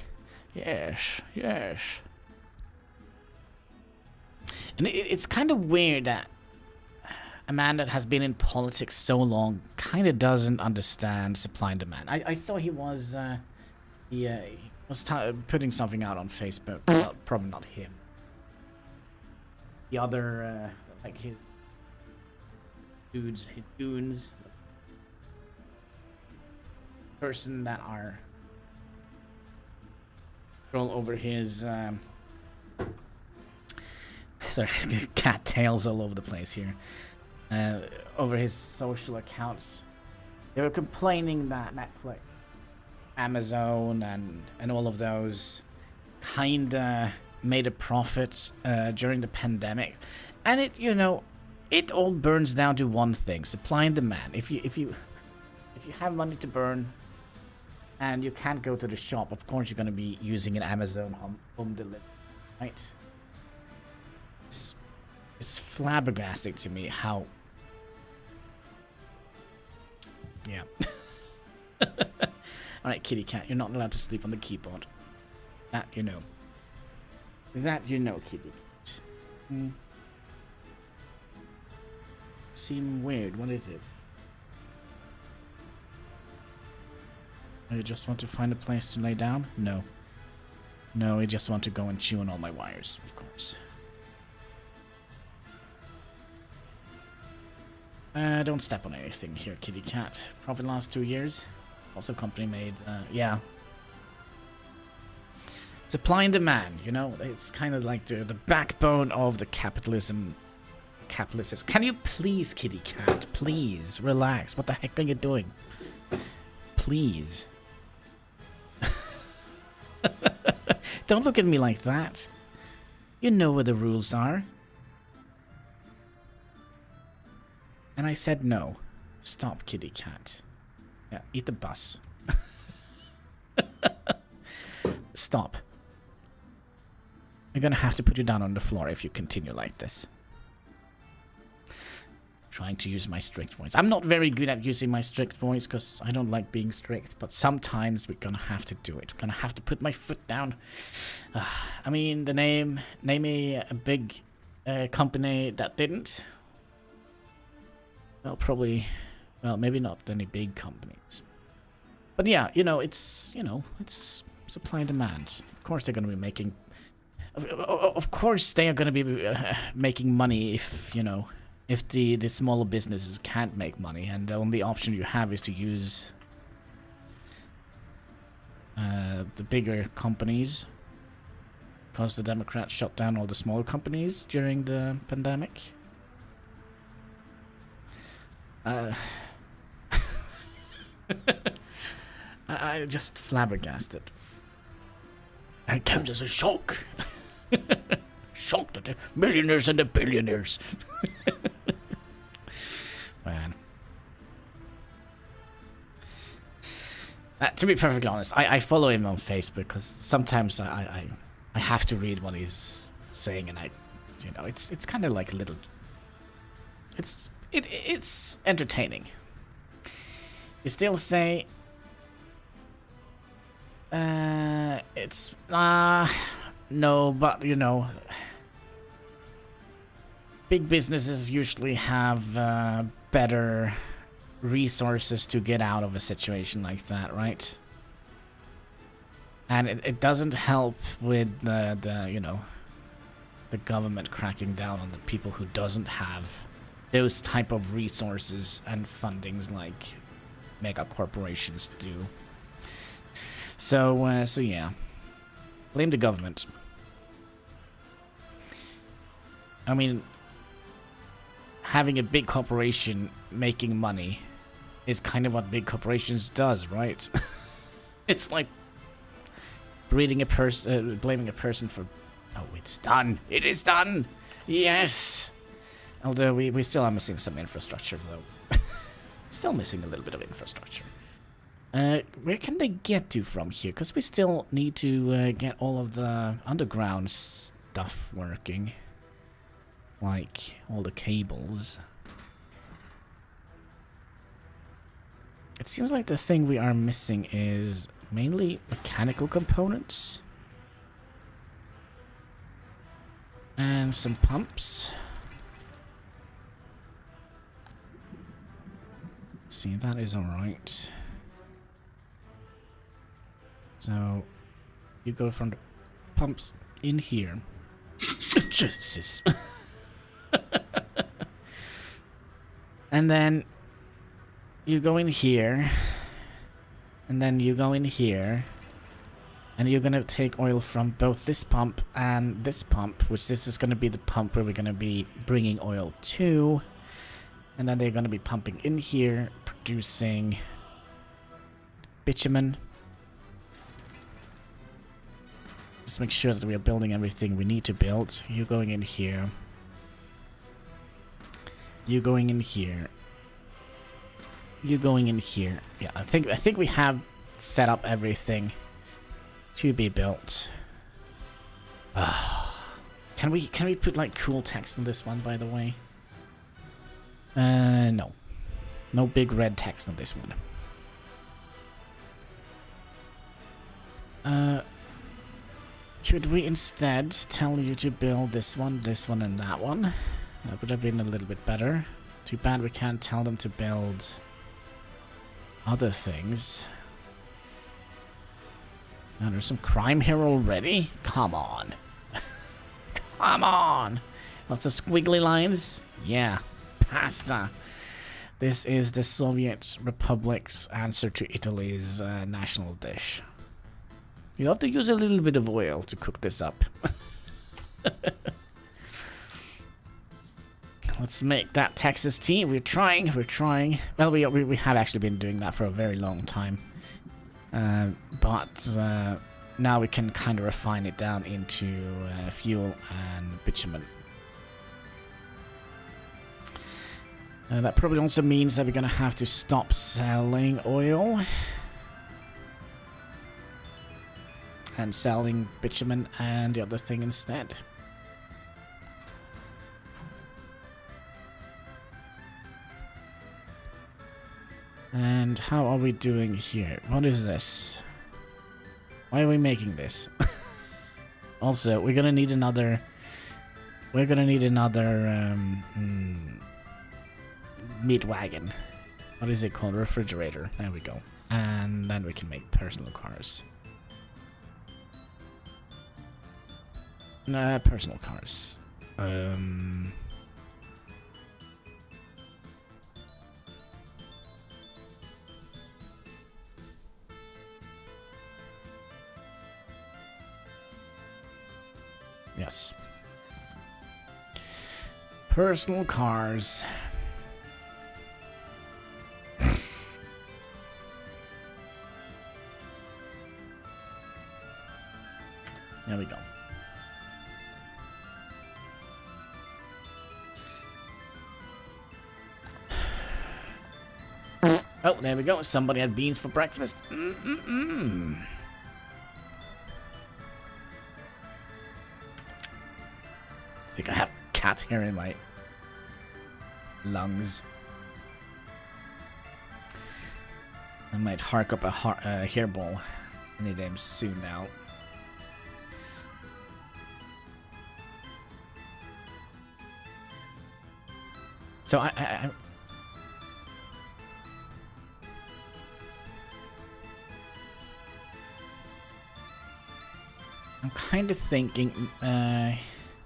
Yes, yes. And it's kind of weird that a man that has been in politics so long kind of doesn't understand supply and demand. I saw he was putting something out on Facebook. Well, probably not him. The other, like his goons, person that are control over his sorry, cat tails all over the place here. Over his social accounts, they were complaining that Netflix, Amazon, and all of those kinda made a profit during the pandemic, and it all burns down to one thing: supply and demand. If you have money to burn and you can't go to the shop, of course you're going to be using an Amazon home delivery, right? It's flabbergasting to me how... Yeah. Alright, kitty cat, you're not allowed to sleep on the keyboard. That you know. That you know, kitty cat. seem weird. What is it? I just want to find a place to lay down? No. No, I just want to go and chew on all my wires, of course. Don't step on anything here, kitty cat. Profit last 2 years. Also company made, yeah. Supply and demand, you know? It's kind of like the backbone of the capitalism. Capitalism. Can you please, kitty cat, please, relax. What the heck are you doing? Please. Don't look at me like that. You know what the rules are. And I said no. Stop, kitty cat. Yeah, eat the bus. Stop. I'm gonna have to put you down on the floor if you continue like this. Trying to use my strict voice. I'm not very good at using my strict voice because I don't like being strict, but sometimes we're gonna have to do it. I'm gonna have to put my foot down. I mean, the name a big company that didn't. Well, probably, well, maybe not any big companies. But yeah, it's supply and demand. Of course they're gonna be making, of course they are gonna be making money if, if the smaller businesses can't make money, and the only option you have is to use the bigger companies, because the Democrats shut down all the smaller companies during the pandemic. I just flabbergasted. It comes as a shock. Shocked at the millionaires and the billionaires. Man. To be perfectly honest, I follow him on Facebook because sometimes I have to read what he's saying, and it's kind of like a little. It's entertaining. You still say. It's no, but big businesses usually have better resources to get out of a situation like that, right? And it doesn't help with the government cracking down on the people who doesn't have those type of resources and fundings like mega corporations do. So yeah, blame the government. I mean, having a big corporation making money is kind of what big corporations does, right? It's like blaming a person for, oh, it's done. It is done. Yes. Although we still are missing some infrastructure, though. Still missing a little bit of infrastructure. Where can they get to from here? Because we still need to get all of the underground stuff working. Like all the cables. It seems like the thing we are missing is mainly mechanical components. And some pumps. See, that is alright. So, you go from the pumps in here. Jesus. And then you go in here. And then you go in here. And you're gonna take oil from both this pump and this pump, which this is gonna be the pump where we're gonna be bringing oil to. And then they're gonna be pumping in here, producing bitumen. Just make sure that we are building everything we need to build. You going in here. You going in here. You going in here. Yeah, I think we have set up everything to be built. Can we put like cool text on this one, by the way? No. No big red text on this one. Should we instead tell you to build this one, and that one? That would have been a little bit better. Too bad we can't tell them to build other things. Now there's some crime here already? Come on. Come on! Lots of squiggly lines? Yeah. Pasta. This is the Soviet Republic's answer to Italy's national dish. You have to use a little bit of oil to cook this up. Let's make that Texas tea. We're trying. Well, we have actually been doing that for a very long time. But now we can kind of refine it down into fuel and bitumen. That probably also means that we're going to have to stop selling oil. And selling bitumen and the other thing instead. And how are we doing here? What is this? Why are we making this? Also, we're gonna need another... meat wagon. What is it called? Refrigerator. There we go. And then we can make personal cars. Personal cars. Yes. Personal cars. There we go. Oh, there we go. Somebody had beans for breakfast. I think I have cat hair in my lungs. I might hark up a hairball anytime soon now. So I'm kind of thinking,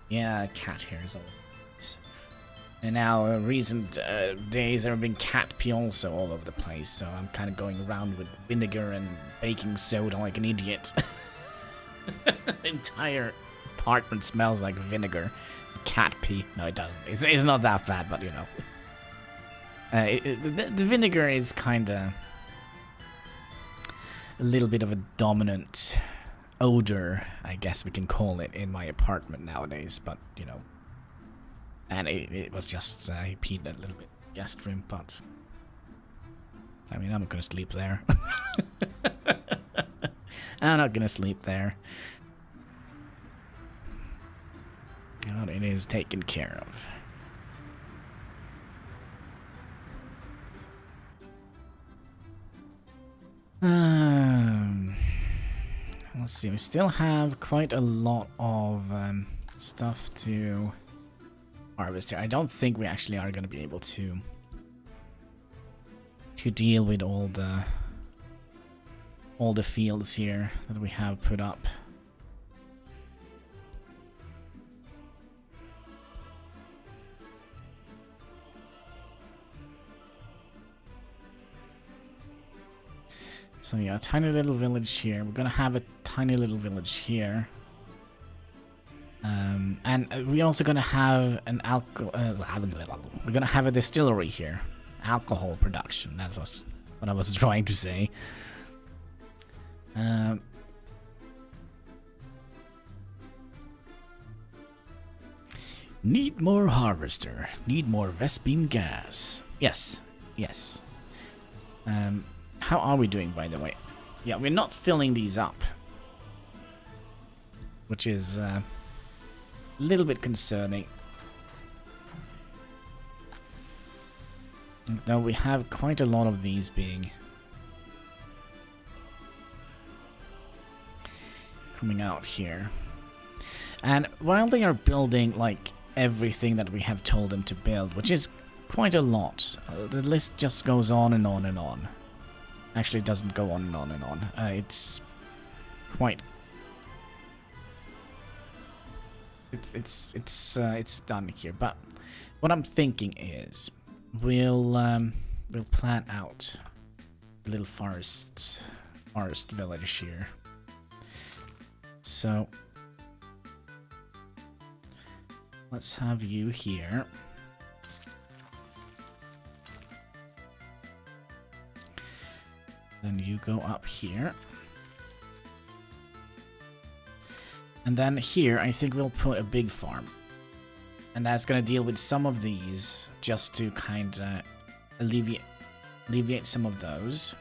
yeah, cat hair is all. And now, recent days, there have been cat pee also all over the place, so I'm kind of going around with vinegar and baking soda like an idiot. The entire apartment smells like vinegar. Cat pee. No, it doesn't. It's not that bad, but you know. The vinegar is kind of a little bit of a dominant odor, I guess we can call it, in my apartment nowadays, but you know. And it was just, he peed a little bit in the guest room, but I mean, I'm not gonna sleep there. I'm not gonna sleep there. You know, it is taken care of. Let's see, we still have quite a lot of stuff to harvest here. I don't think we actually are going to be able to deal with all the fields here that we have put up. So yeah, a tiny little village here. We're gonna have a tiny little village here. And we're also gonna have an we're gonna have a distillery here. Alcohol production. That was what I was trying to say. Need more harvester. Need more Vespine gas. Yes. Yes. How are we doing, by the way? Yeah, we're not filling these up. Which is a little bit concerning. Though we have quite a lot of these being coming out here. And while they are building, like, everything that we have told them to build, which is quite a lot. The list just goes on and on and on. Actually, it doesn't go on and on and on. It's quite... It's done here. But what I'm thinking is, we'll plan out a little forest village here. So let's have you here. Then you go up here. And then here, I think we'll put a big farm. And that's going to deal with some of these, just to kind of alleviate some of those.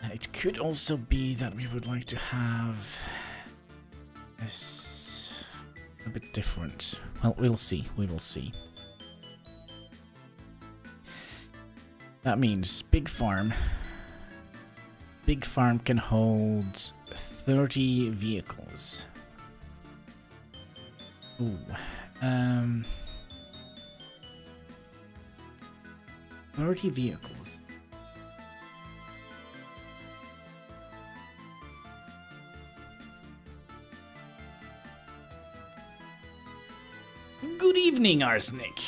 It could also be that we would like to have this a bit different. Well, we'll see. We will see. That means big farm. Big farm can hold 30 vehicles. Ooh. 30 vehicles. Good evening, Arsenic.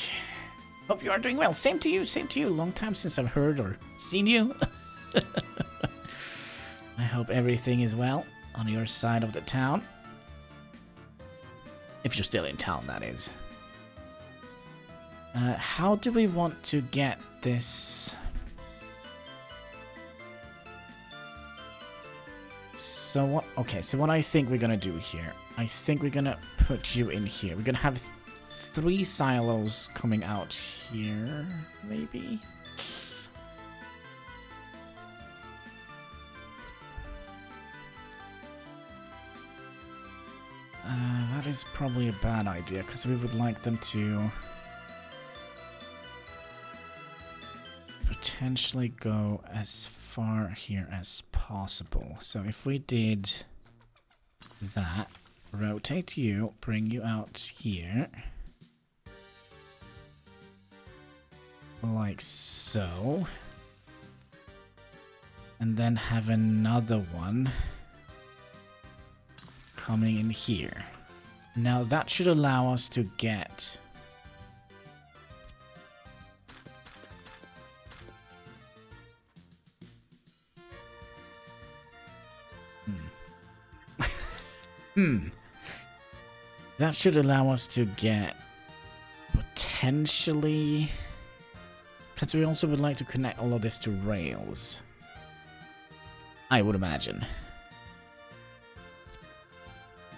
Hope you are doing well. Same to you, same to you. Long time since I've heard or seen you. I hope everything is well on your side of the town. If you're still in town, that is. How do we want to get this? So what? Okay, so what I think we're gonna do here, I think we're gonna put you in here. We're gonna have 3 silos coming out here, maybe? That is probably a bad idea, because we would like them to potentially go as far here as possible. So if we did that, rotate you, bring you out here. Like so. And then have another one coming in here. Now that should allow us to get that should allow us to get potentially, because we also would like to connect all of this to rails, I would imagine.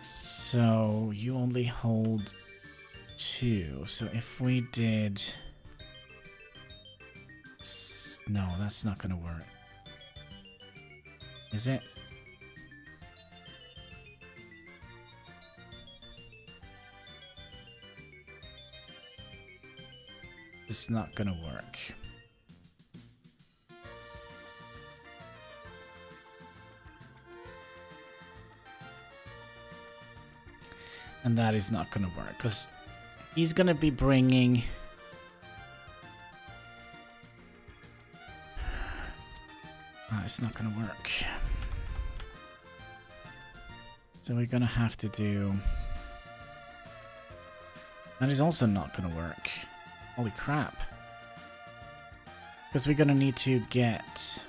So you only hold 2. So if we did... No, that's not gonna work. Is it? It's not gonna work. And that is not gonna work, because he's gonna be bringing... it's not gonna work. So we're gonna have to do... That is also not gonna work. Holy crap. Because we're gonna need to get...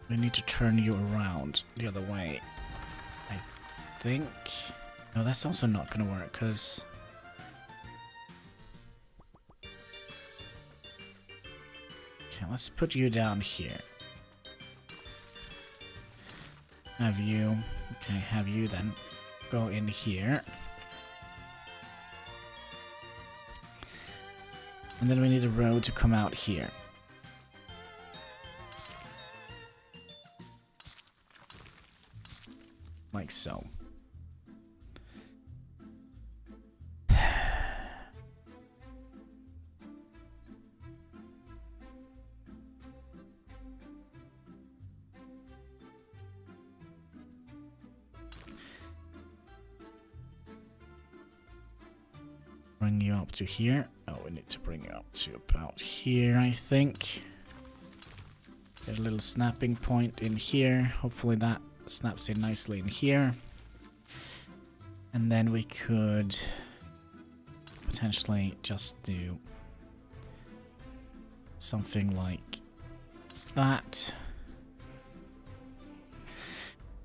We need to turn you around the other way. I think... No, that's also not gonna work, because... Okay, let's put you down here. Have you... Okay, have you then go in here. And then we need a road to come out here. Like so. bring you up to here. Oh, we need to bring you up to about here, I think. Get a little snapping point in here. Hopefully that snaps in nicely in here. And then we could potentially just do something like that.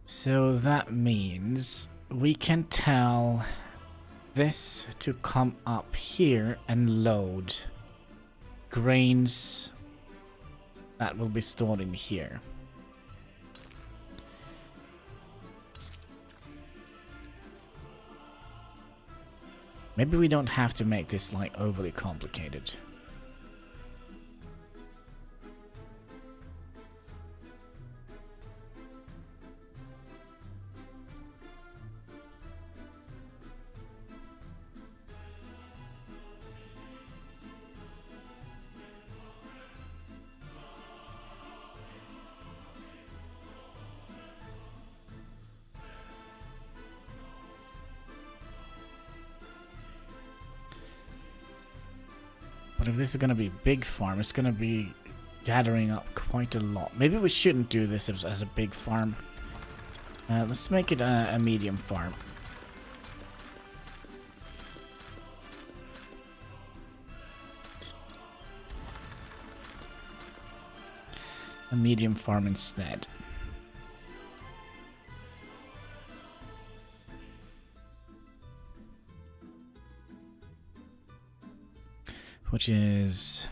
So that means we can tell this to come up here and load grains that will be stored in here. Maybe we don't have to make this like overly complicated. But if this is going to be big farm, it's going to be gathering up quite a lot. Maybe we shouldn't do this as a big farm. Let's make it a medium farm. A medium farm instead. Which is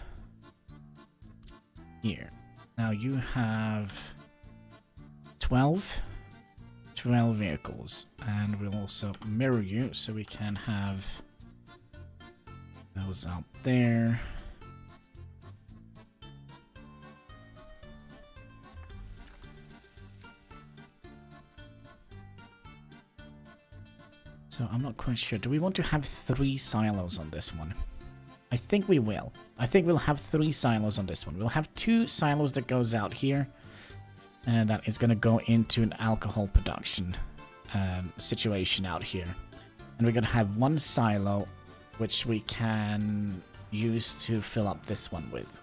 here. Now you have 12 vehicles, and we'll also mirror you so we can have those out there. So I'm not quite sure. Do we want to have 3 silos on this one? I think we will. I think we'll have 3 silos on this one. We'll have 2 silos that goes out here. And that is going to go into an alcohol production situation out here. And we're going to have 1 silo which we can use to fill up this one with.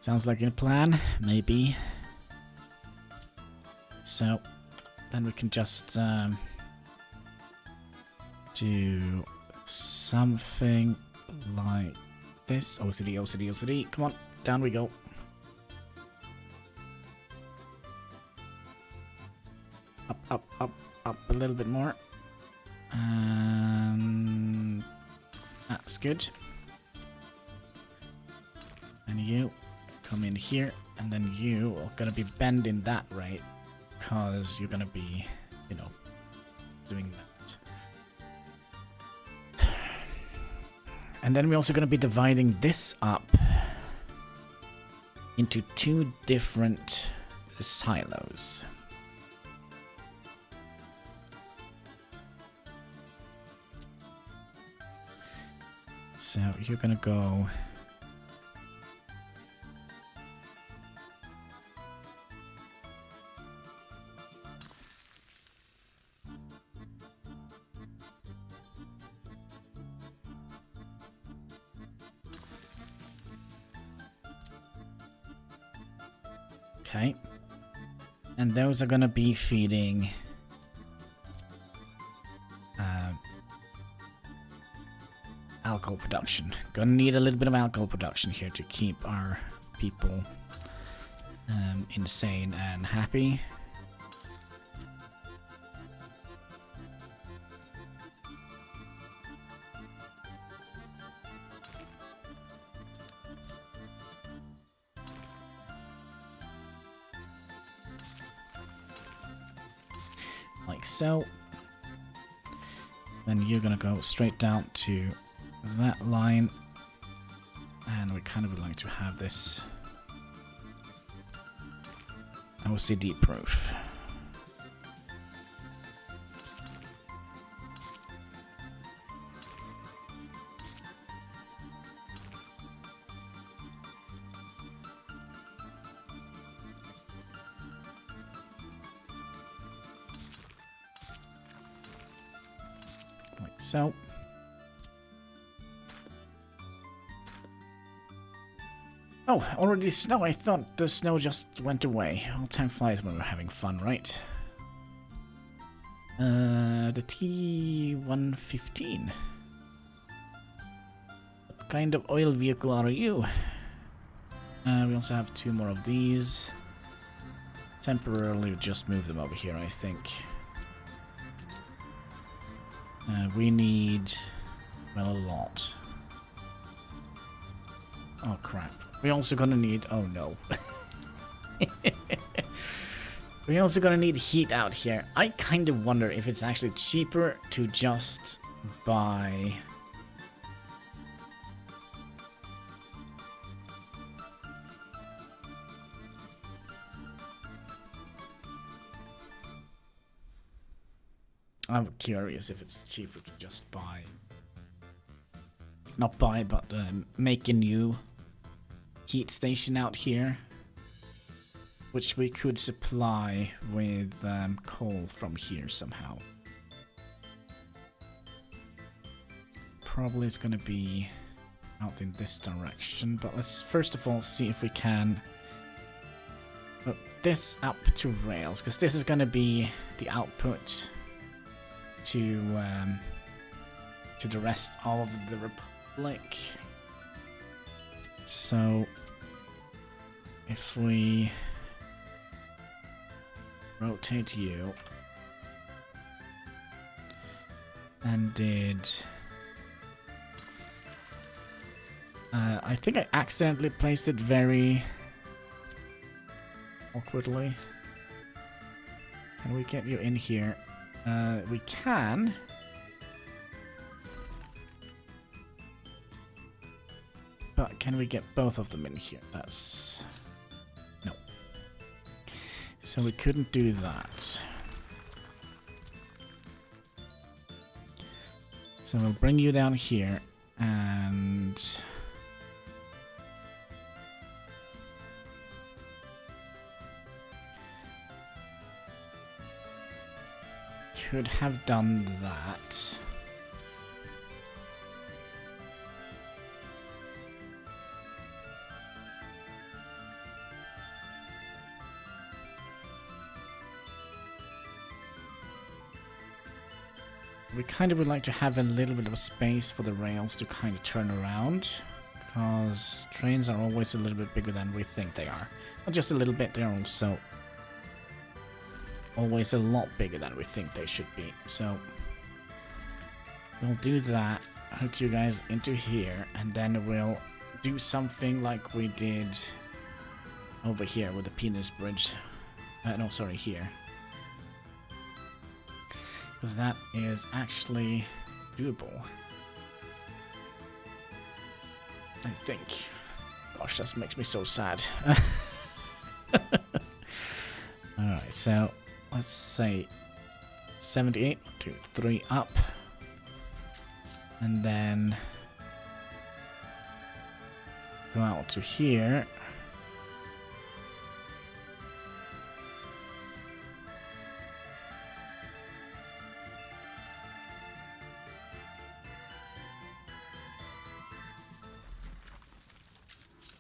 Sounds like a plan, maybe. So then we can just do something like this. OCD, OCD, OCD. Come on, down we go. Up, up, up, up a little bit more. And that's good. And you come in here, and then you are gonna be bending that right, because you're gonna be, you know, doing that. And then we're also going to be dividing this up into 2 different silos. So you're going to go... Okay, and those are gonna be feeding alcohol production. Gonna need a little bit of alcohol production here to keep our people insane and happy. Like so. Then you're gonna go straight down to that line, and we kind of would like to have this OCD proof. so. Oh, already snow. I thought the snow just went away. All time flies when we're having fun, right? The T-115. What kind of oil vehicle are you? We also have 2 more of these. Temporarily just move them over here, I think. We need, well, a lot. Oh, crap. We're also gonna need... Oh, no. We're also gonna need heat out here. I kind of wonder if it's actually cheaper to just buy... I'm curious if it's cheaper to just buy... Not buy, but make a new heat station out here. Which we could supply with coal from here somehow. Probably it's gonna be out in this direction, but let's first of all see if we can put this up to rails, because this is gonna be the output to the rest of the Republic. So if we rotate you and did I think I accidentally placed it very awkwardly. Can we get you in here? We can. But can we get both of them in here? That's... no. So we couldn't do that. So we'll bring you down here and... could have done that. We kind of would like to have a little bit of space for the rails to kind of turn around, because trains are always a little bit bigger than we think they are. Not just a little bit, they're also always a lot bigger than we think they should be. So we'll do that, hook you guys into here, and then we'll do something like we did over here with the penis bridge. No, sorry, here. Because that is actually doable. I think. Gosh, that makes me so sad. Alright, so let's say 78, 1, 2, 3 up. And then go out to here.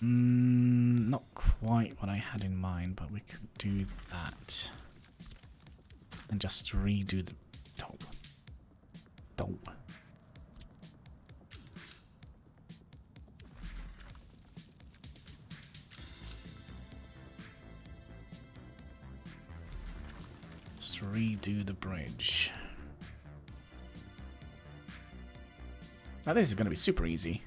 Not quite what I had in mind, but we could do that. And just redo the top. Just redo the bridge. Now this is going to be super easy.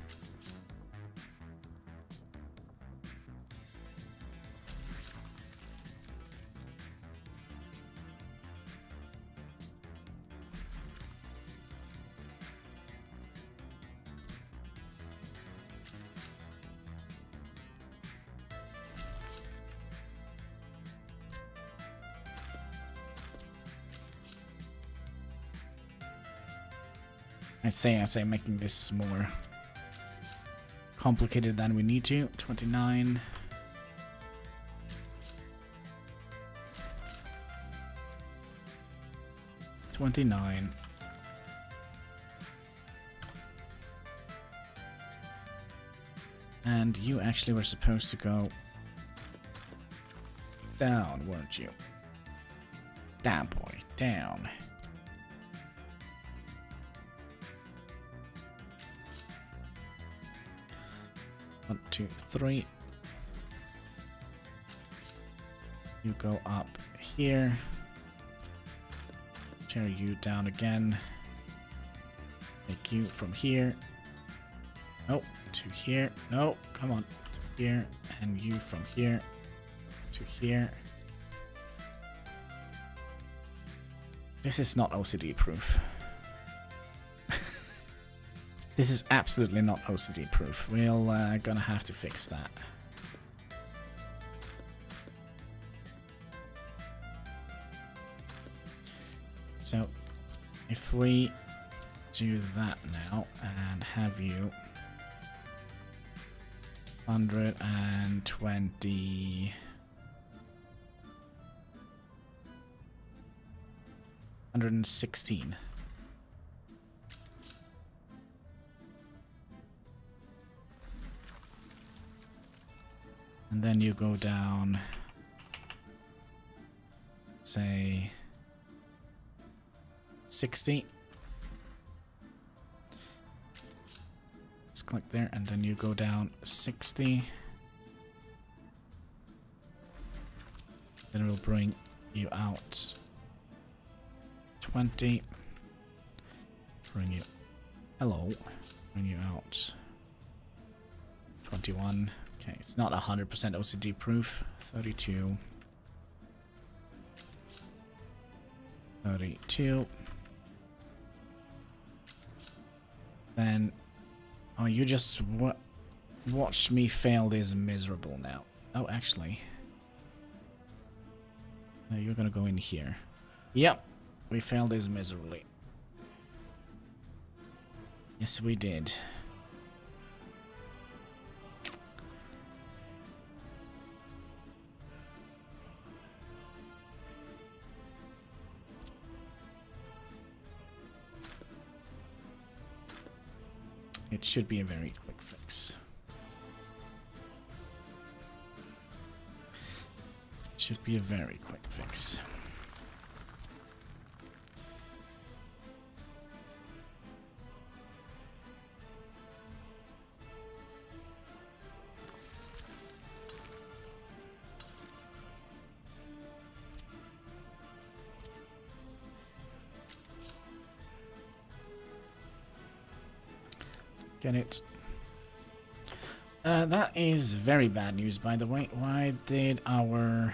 I'd say making this more complicated than we need to. 29. And you actually were supposed to go down, weren't you? Down, boy, down. One, two, three. You go up here. Carry you down again. Take you from here. Nope, to here. No, come on. To here. And you from here to here. This is not OCD proof. This is absolutely not OCD proof. We're gonna have to fix that. So, if we do that now and have you 120 116. And then you go down, say 60. Let's click there, and then you go down 60. Then it will bring you out 20. Bring you, hello, bring you out 21. Okay, it's not 100% OCD proof. 32. 32. Then, oh, you just watch me fail this miserable now. Oh, actually, no, you're gonna go in here. Yep, we failed this miserably. Yes, we did. It should be a very quick fix. It should be a very quick fix. Get it. That is very bad news, by the way. Why did our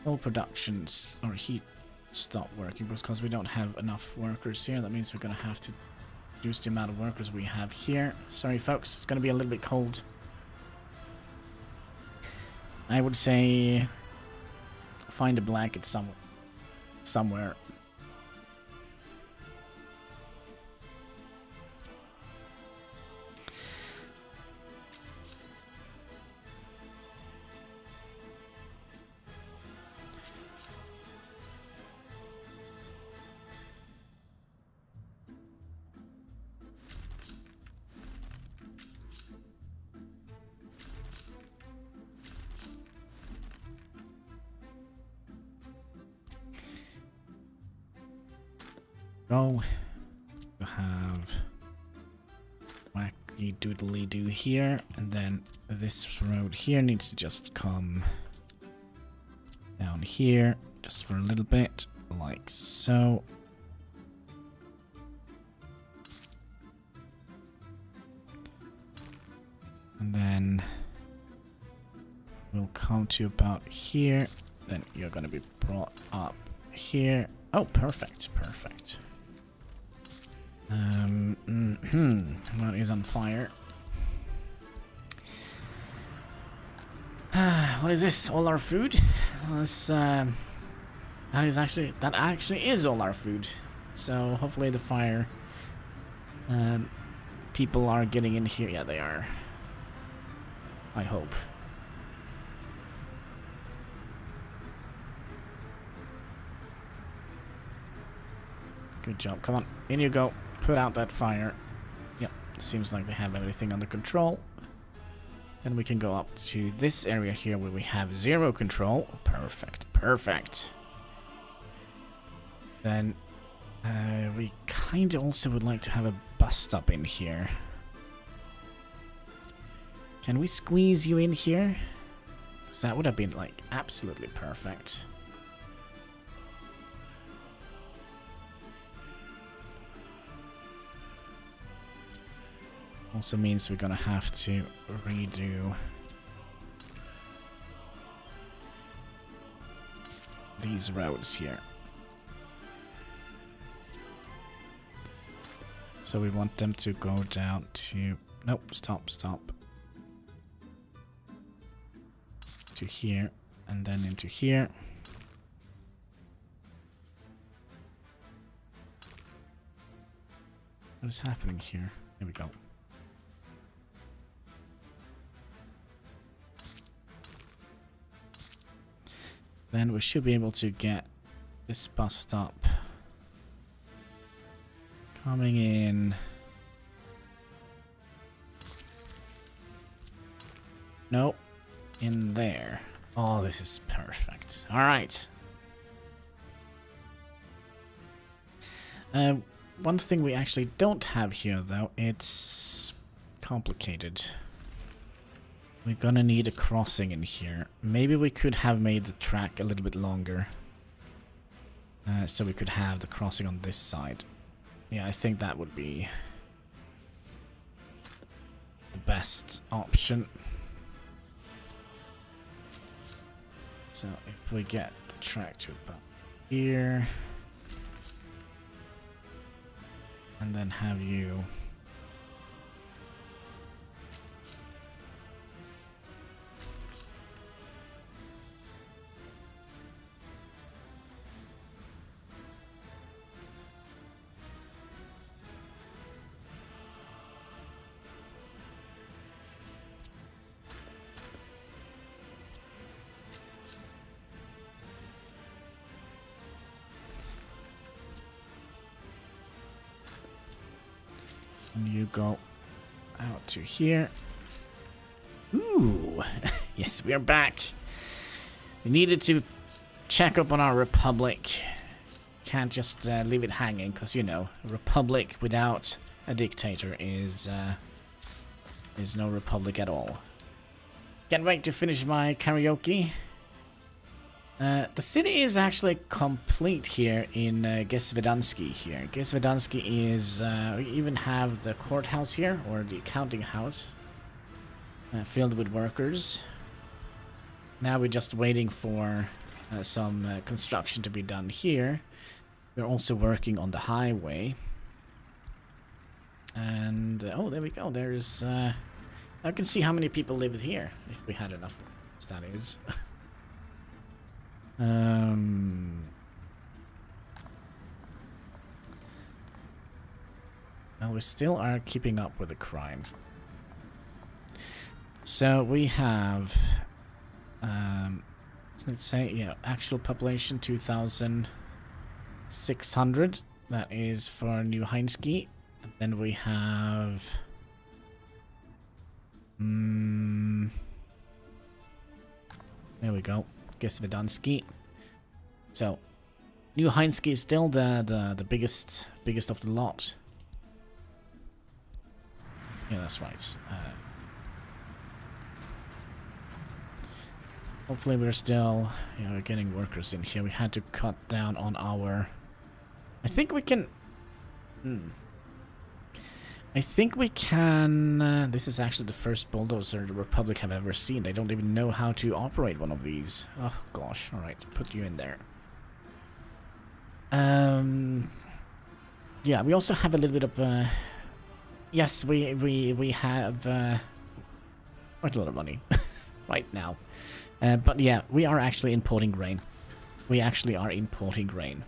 whole productions or heat stop working? Because we don't have enough workers here. That means we're gonna have to reduce the amount of workers we have here. Sorry, folks. It's gonna be a little bit cold. I would say find a blanket somewhere. Go. You have wacky doodly doo here, and then this road here needs to just come down here just for a little bit, like so. And then we'll come to about here. Then you're gonna be brought up here. Oh, perfect, perfect. What is on fire? What is this? All our food? This, that actually is all our food. So hopefully the fire people are getting in here. Yeah, they are. I hope. Good job. Come on, in you go. Put out that fire. Yep, seems like they have everything under control. Then we can go up to this area here where we have 0 control. Perfect, perfect. Then we kind of also would like to have a bus stop in here. Can we squeeze you in here? Because that would have been like absolutely perfect. Also means we're gonna have to redo these roads here. So we want them to go down to... Nope, stop, stop. To here, and then into here. What is happening here? Here we go. Then we should be able to get this bus stop coming in. Nope. In there. Oh, this is perfect. All right. One thing we actually don't have here, though, it's complicated. We're gonna need a crossing in here. Maybe we could have made the track a little bit longer. So we could have the crossing on this side. Yeah, I think that would be the best option. So if we get the track to about here, and then have you and you go out to here. Ooh, yes, we are back. We needed to check up on our republic. Can't just leave it hanging, because you know, a republic without a dictator is no republic at all. Can't wait to finish my karaoke. The city is actually complete here in Gesvedansky here. Gesvedansky is, we even have the courthouse here, or the accounting house, filled with workers. Now we're just waiting for some construction to be done here. We're also working on the highway. And, oh, there we go. There's, I can see how many people live here, if we had enough, that is. Well, we still are keeping up with the crime. So we have, let's say, yeah, actual population 2,600. That is for New Heinsky. And then we have, there we go. Gesvedansky. So, New Heinsky is still the biggest of the lot. Yeah, that's right. Hopefully we're still, yeah, we're getting workers in here. We had to cut down on our... I think we can... I think we can... this is actually the first bulldozer the Republic have ever seen. They don't even know how to operate one of these. Oh, gosh. Alright, put you in there. Yeah, we also have a little bit of... yes, we have quite a lot of money right now. But yeah, we are actually importing grain. We actually are importing grain.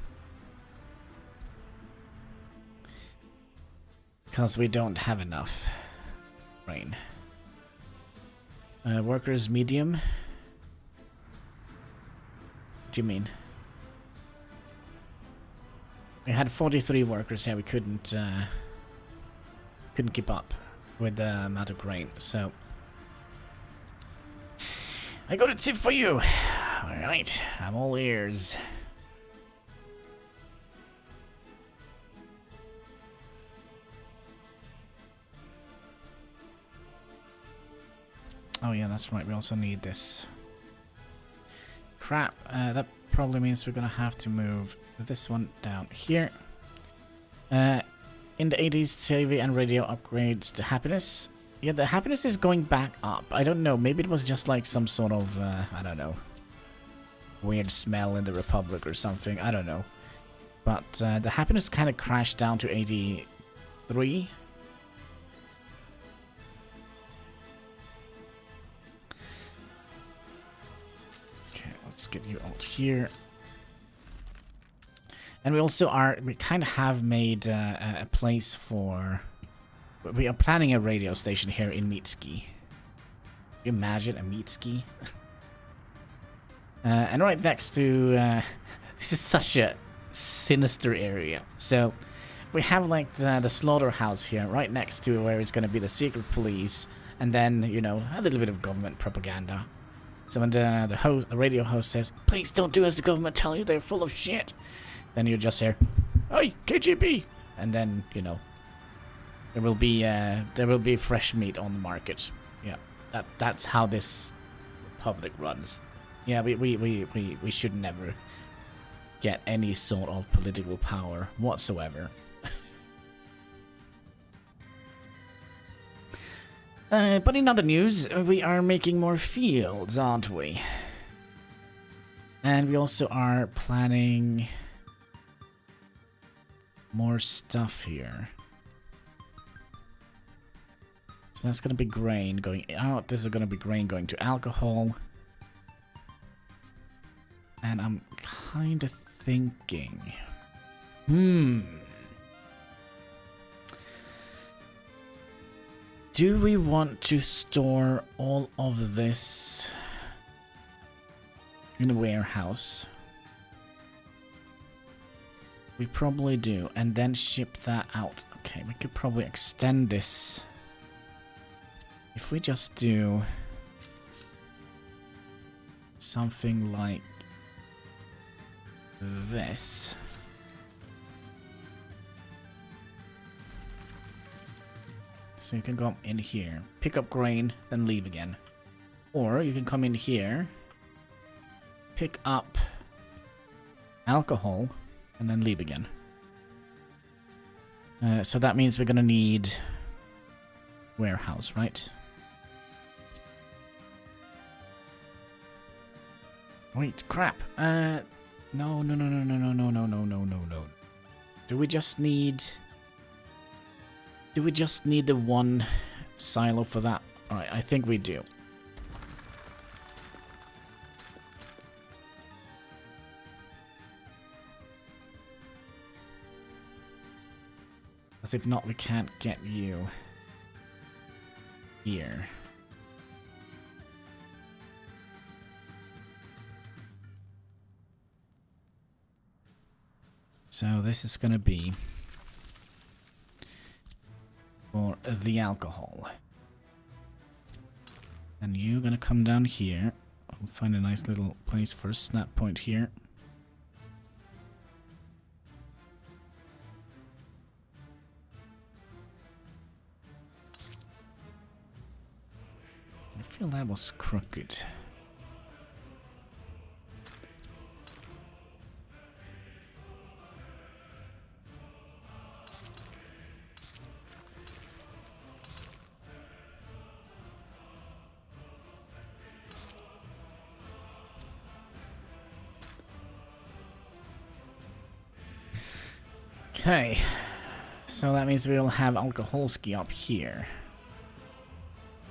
Because we don't have enough grain. Workers medium. What do you mean? We had 43 workers here. We couldn't keep up with the amount of grain. So I got a tip for you. Alright, I'm all ears. Oh yeah, that's right, we also need this. Crap, that probably means we're gonna have to move this one down here. In the 80s, TV and radio upgrades to happiness. Yeah, the happiness is going back up. I don't know, maybe it was just like some sort of, I don't know, weird smell in the Republic or something, I don't know. But the happiness kind of crashed down to 83. Let's get you out here. And we also we kind of have made a place for... We are planning a radio station here in Mitski. Can you imagine a Mitski? And right next to... this is such a sinister area. So we have like the slaughterhouse here right next to where it's going to be the secret police. And then, you know, a little bit of government propaganda. So when the radio host says, "Please don't do as the government tell you, they're full of shit," then you just hear, "Oi, KGB!" And then, you know, there will be fresh meat on the market. Yeah, that's how this republic runs. Yeah, we should never get any sort of political power whatsoever. But in other news, we are making more fields, aren't we? And we also are planning more stuff here. So that's going to be grain going out. This is going to be grain going to alcohol. And I'm kind of thinking... Do we want to store all of this in a warehouse? We probably do, and then ship that out. Okay, we could probably extend this. If we just do something like this. So you can come in here, pick up grain, then leave again. Or you can come in here, pick up alcohol, and then leave again. So that means we're gonna need warehouse, right? Wait, crap. No. Do we just need the one silo for that? Alright, I think we do. As if not, we can't get you here. So this is gonna be for the alcohol. And you're gonna come down here. I'll find a nice little place for a snap point here. I feel that was crooked. Okay, so that means we'll have Alkoholski up here.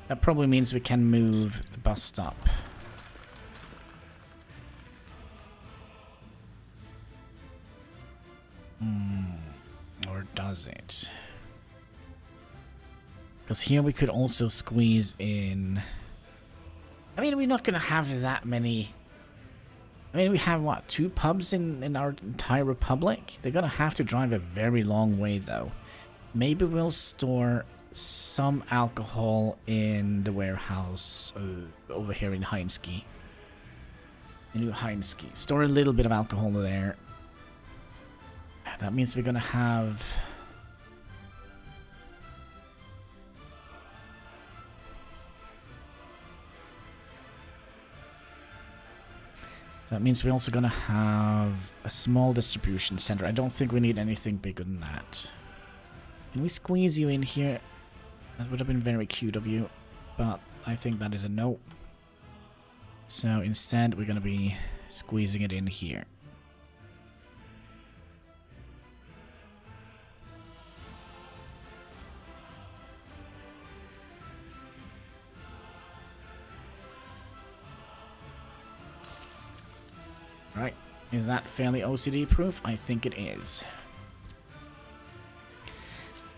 That probably means we can move the bus stop. Or does it? Because here we could also squeeze in... I mean, we're not going to have that many... I mean, we have, what, 2 pubs in our entire republic? They're gonna have to drive a very long way, though. Maybe we'll store some alcohol in the warehouse over here in Heinski. New Heinski. Store a little bit of alcohol there. That means we're gonna have... That means we're also gonna have a small distribution center. I don't think we need anything bigger than that. Can we squeeze you in here? That would have been very cute of you, but I think that is a no. So instead, we're gonna be squeezing it in here. Right, is that fairly OCD proof? I think it is.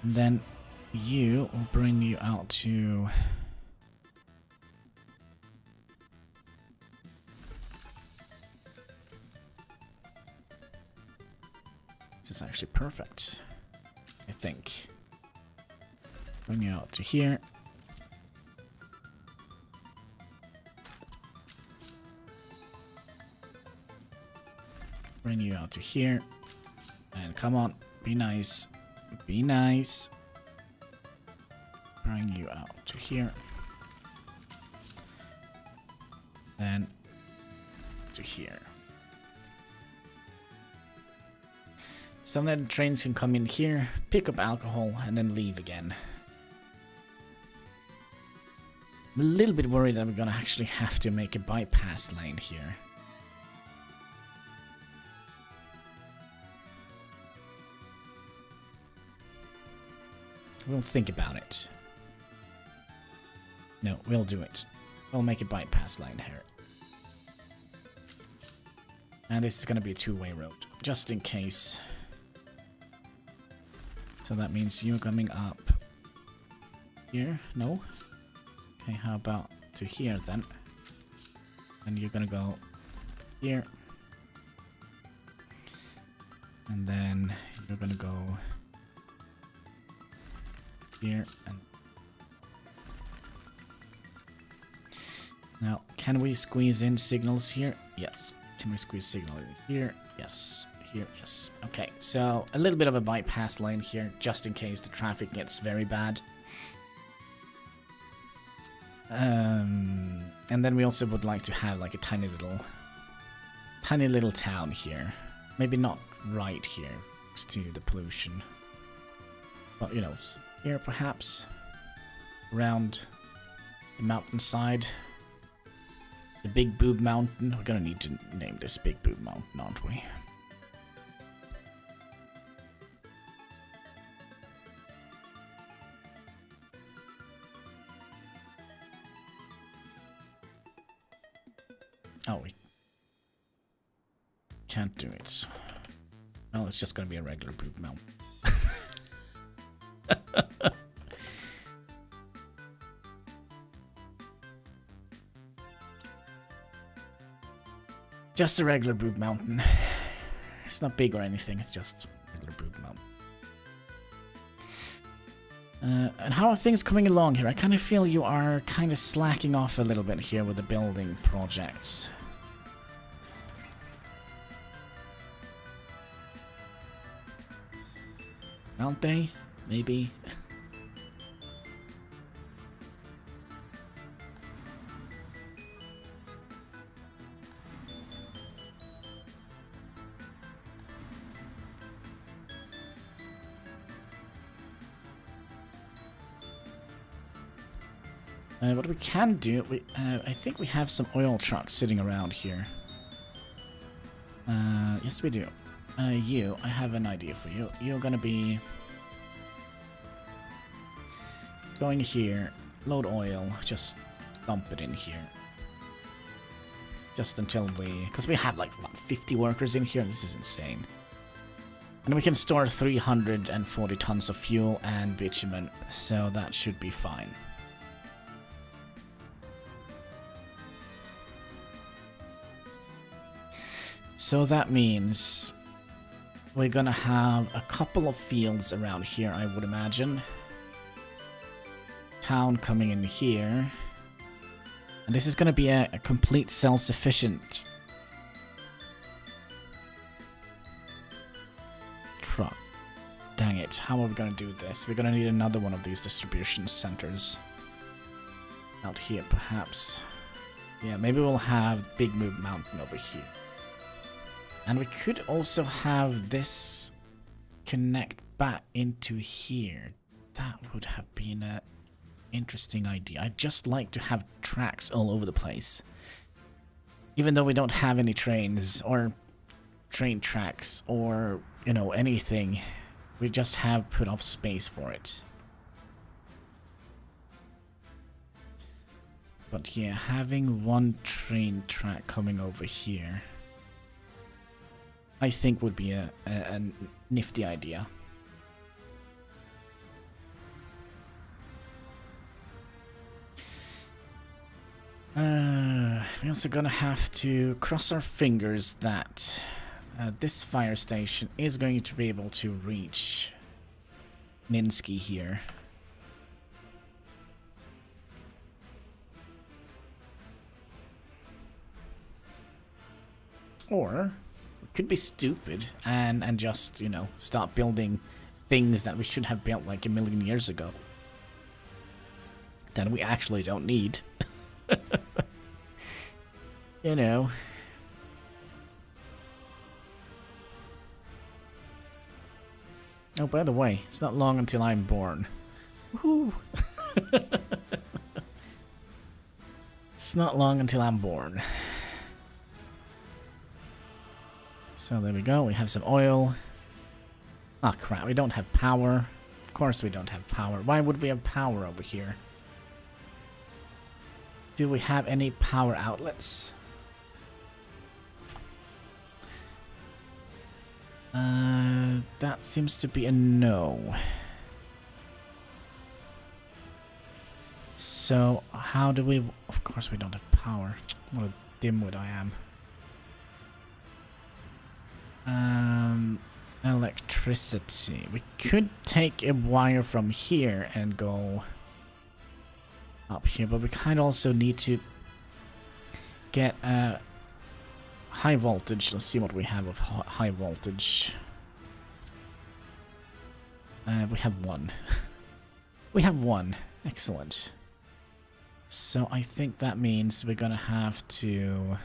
And then you will bring you out to... This is actually perfect, I think. Bring you out to here. Bring you out to here. And come on, be nice. Be nice. Bring you out to here. Then to here. So then trains can come in here, pick up alcohol, and then leave again. I'm a little bit worried that we're gonna actually have to make a bypass lane here. We'll think about it. No, we'll do it. We'll make a bypass line here. And this is going to be a two-way road, just in case. So that means you're coming up here. No? Okay, how about to here then? And you're going to go here. And then you're going to go... here and now, can we squeeze in signals here? Yes. Can we squeeze signal in here? Yes. Here, yes. Okay, so a little bit of a bypass lane here, just in case the traffic gets very bad. And then we also would like to have like a tiny little town here. Maybe not right here next to the pollution, but you know. Here, perhaps, around the mountainside, the Big Boob Mountain. We're gonna need to name this Big Boob Mountain, aren't we? Oh, we can't do it. Well, it's just gonna be a regular Boob Mountain. Just a regular Boob Mountain. It's not big or anything, it's just regular Boob Mountain. And how are things coming along here? I kind of feel you are kind of slacking off a little bit here with the building projects. Aren't they? Maybe. What we can do, I think we have some oil trucks sitting around here. Yes, we do. I have an idea for you. You're gonna be going here, load oil, just dump it in here. Just until because we have like, what, 50 workers in here? This is insane. And we can store 340 tons of fuel and bitumen, so that should be fine. So that means we're gonna have a couple of fields around here, I would imagine. town coming in here. And this is going to be a complete self-sufficient truck. Dang it, how are we going to do this? We're going to need another one of these distribution centers. Out here, perhaps. Yeah, maybe we'll have Big Move Mountain over here. And we could also have this connect back into here. That would have been an interesting idea. I'd just like to have tracks all over the place. Even though we don't have any trains or train tracks or, you know, anything. We just have put off space for it. But yeah, having one train track coming over here, I think would be a nifty idea. We're also gonna have to cross our fingers that this fire station is going to be able to reach Minsky here. Or we could be stupid and just, you know, start building things that we should have built like a million years ago. That we actually don't need. You know. Oh, by the way, it's not long until I'm born. Woohoo! It's not long until I'm born. So there we go, we have some oil. Ah, crap, we don't have power. Of course we don't have power. Why would we have power over here? Do we have any power outlets? That seems to be a no. So, how do we... Of course we don't have power. What a dimwit I am. Electricity. We could take a wire from here and go up here, but we kind of also need to get high voltage. Let's see what we have of high voltage. We have one. We have one. Excellent. So I think that means we're gonna have to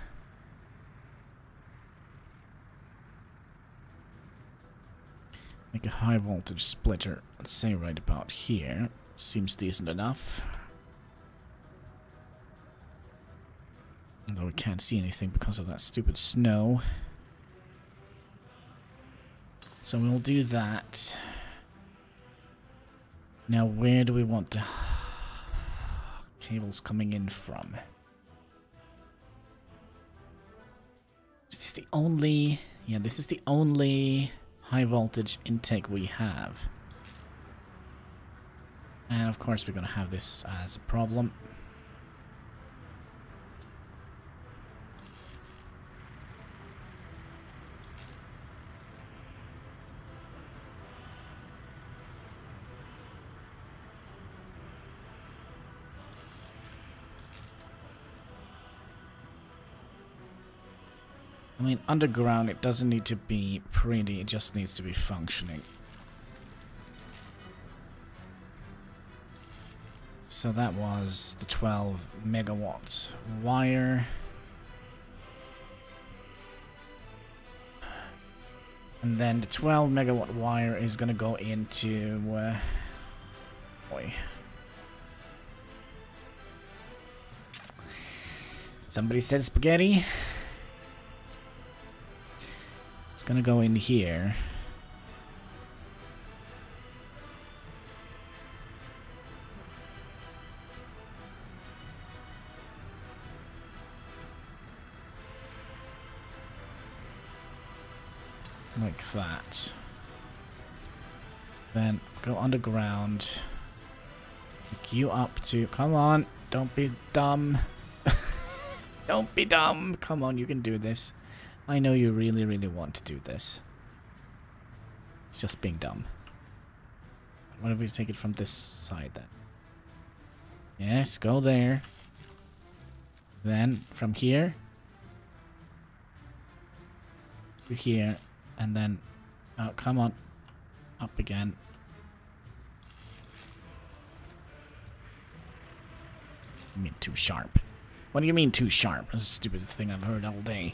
make a high voltage splitter. Let's say right about here. Seems decent enough. Although we can't see anything because of that stupid snow. So we'll do that. Now where do we want the cables coming in from? Is this the only... Yeah, this is the only high voltage intake we have. And of course we're gonna have this as a problem. I mean, underground, it doesn't need to be pretty, it just needs to be functioning. So that was the 12 megawatts wire. And then the 12 megawatt wire is gonna go into... boy. Somebody said spaghetti. It's gonna go in here. Like that. Then go underground. Pick you up to... Come on, don't be dumb. Don't be dumb. Come on, you can do this. I know you really, really want to do this. It's just being dumb. Why don't we take it from this side then? Yes, go there. Then from here to here, and then oh, come on, up again. You mean too sharp? What do you mean too sharp? That's the stupidest thing I've heard all day.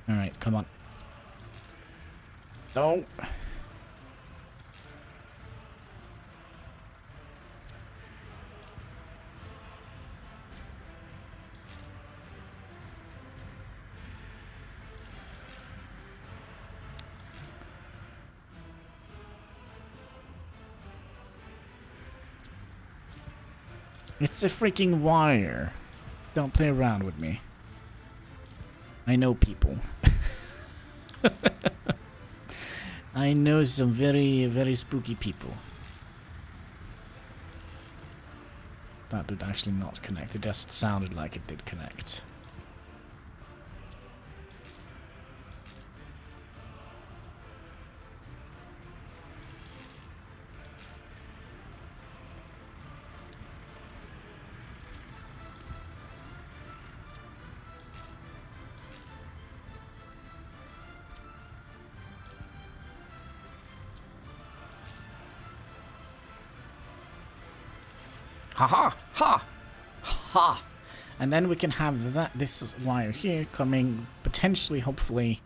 All right, come on. Don't. It's a freaking wire. Don't play around with me. I know people. I know some very, very spooky people. That did actually not connect. It just sounded like it did connect. Ha ha ha ha, and then we can have this wire here coming potentially, hopefully,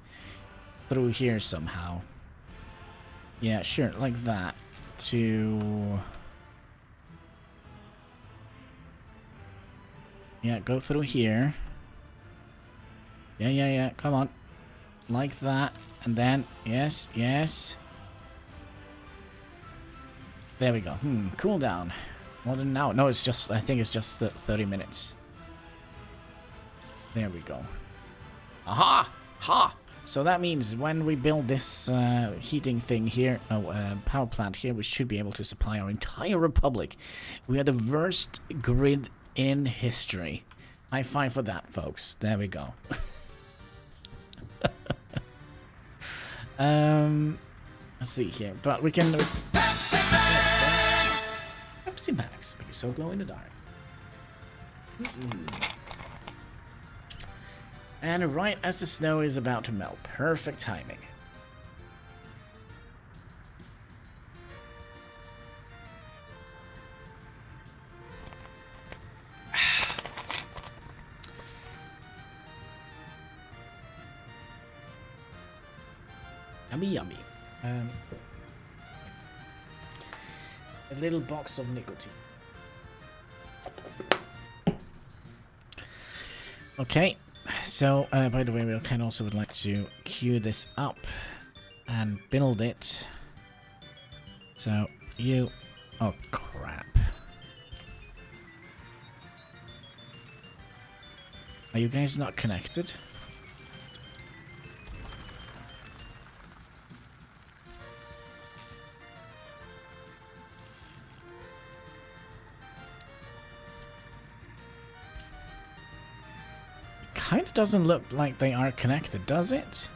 through here somehow. Yeah, sure, like that. Yeah, go through here. Yeah, come on. Like that, and then, yes. There we go. Cool down. More than now. No, it's just, I think it's just 30 minutes. There we go. Aha! Ha! So that means when we build this heating thing here, power plant here, we should be able to supply our entire republic. We are the worst grid in history. High five for that, folks. There we go. Let's see here. But we can... Pepsi Max, make you so glow in the dark. And right as the snow is about to melt. Perfect timing. Yummy, yummy. A little box of nicotine. Okay, so by the way, we kind of also would like to queue this up and build it. So you, oh crap. Are you guys not connected? Kind of doesn't look like they are connected, does it?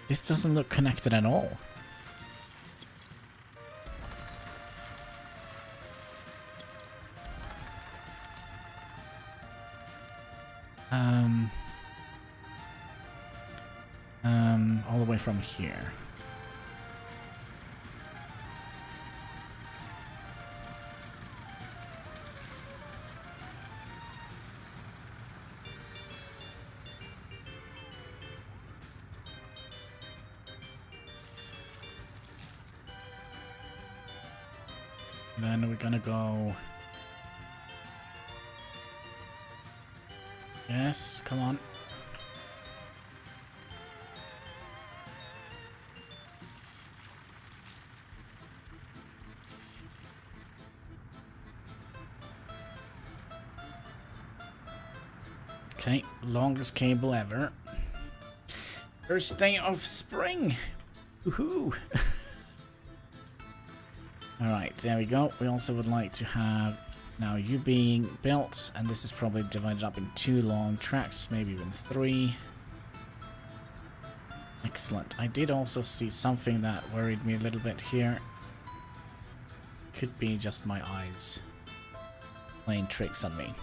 This doesn't look connected at all. All the way from here. Then we're gonna go... Yes, come on. Okay, longest cable ever. First day of spring! Woohoo! Alright, there we go. We also would like to have now you being built, and this is probably divided up in 2 long tracks, maybe even 3. Excellent. I did also see something that worried me a little bit here. Could be just my eyes playing tricks on me.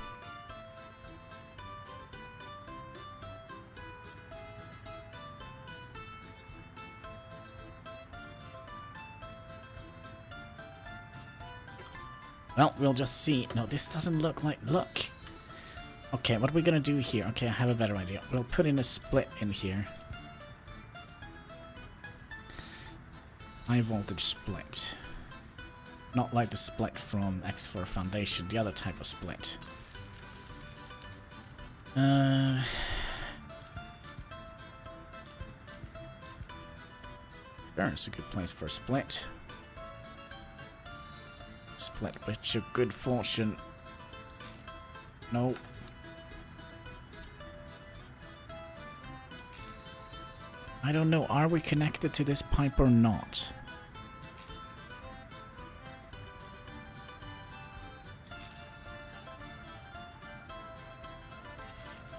Well, we'll just see. No, this doesn't look like... Look! Okay, what are we gonna do here? Okay, I have a better idea. We'll put in a split in here. High voltage split. Not like the split from X4 Foundation, the other type of split. There's a good place for a split. Split with your good fortune. No. I don't know, are we connected to this pipe or not?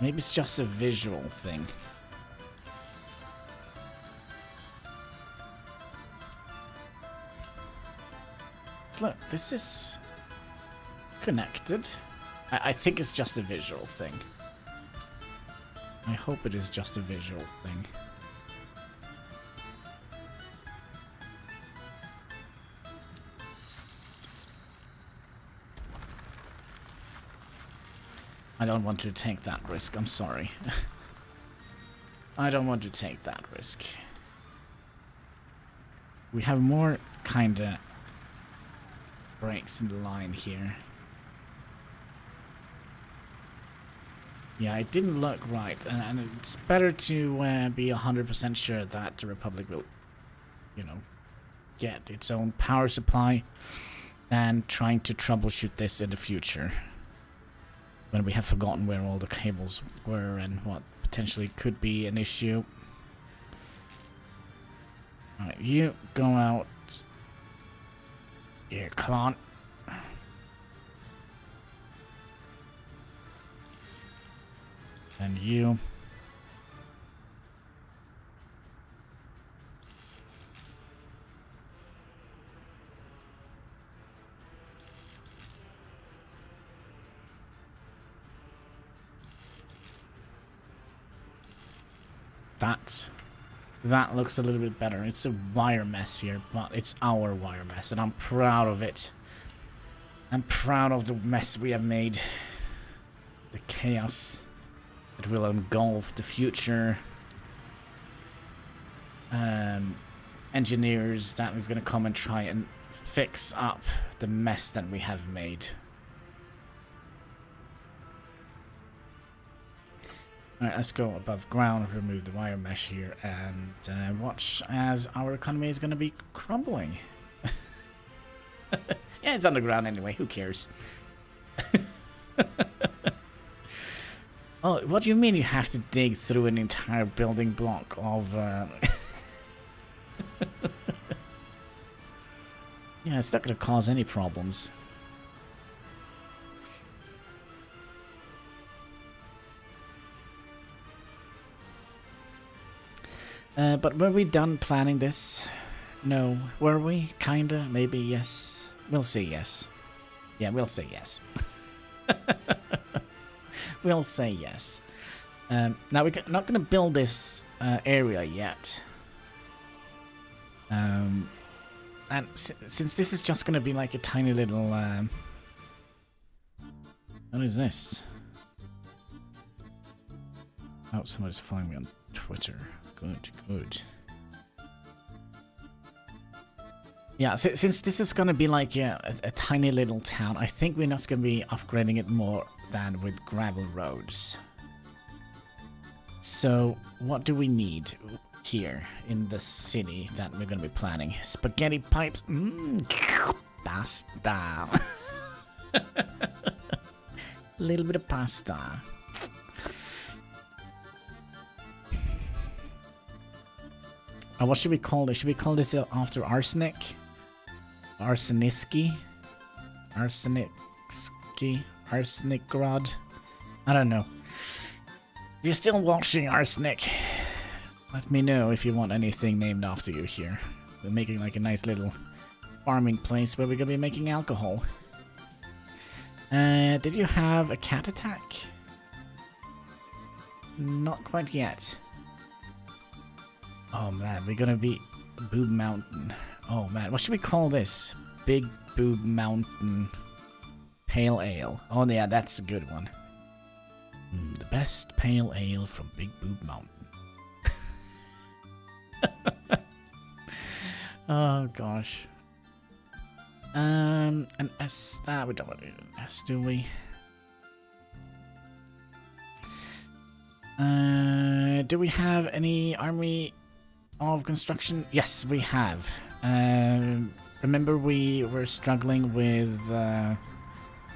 Maybe it's just a visual thing. So look, this is connected. I think it's just a visual thing. I hope it is just a visual thing. I don't want to take that risk, I'm sorry. I don't want to take that risk. We have more kinda breaks in the line here. Yeah, it didn't look right, and it's better to be 100% sure that the Republic will, you know, get its own power supply than trying to troubleshoot this in the future. When we have forgotten where all the cables were and what potentially could be an issue. Alright, you go out. Here, come on. And you. That looks a little bit better. It's a wire mess here, but it's our wire mess, and I'm proud of it. I'm proud of the mess we have made. The chaos that will engulf the future. Engineers that is going to come and try and fix up the mess that we have made. Alright, let's go above ground, remove the wire mesh here, and watch as our economy is going to be crumbling. Yeah, it's underground anyway, who cares? Oh, what do you mean you have to dig through an entire building block of... Yeah, it's not going to cause any problems. But were we done planning this? No. Were we? Kinda? Maybe? Yes. We'll say yes. Yeah, we'll say yes. We'll say yes. Now, we're not going to build this area yet. And since this is just going to be like a tiny little... What is this? Oh, somebody's following me on Twitter. Good, good. Yeah, since this is gonna be like a tiny little town, I think we're not gonna be upgrading it more than with gravel roads. So, what do we need here in the city that we're gonna be planning? Spaghetti pipes? Pasta. Little bit of pasta. What should we call this? Should we call this after arsenic? Arseniski? Arseniski? Arsenikrod? I don't know. If you're still watching Arsenic, Let me know if you want anything named after you here. We're making like a nice little farming place where we're gonna be making alcohol. Did you have a cat attack? Not quite yet. Oh man, we're gonna be Boob Mountain. Oh man, what should we call this? Big Boob Mountain Pale Ale. Oh yeah, that's a good one. The best pale ale from Big Boob Mountain. Oh gosh. An S. We don't want to do an S, do we? Do we have any army of construction? Yes, we have. Remember we were struggling with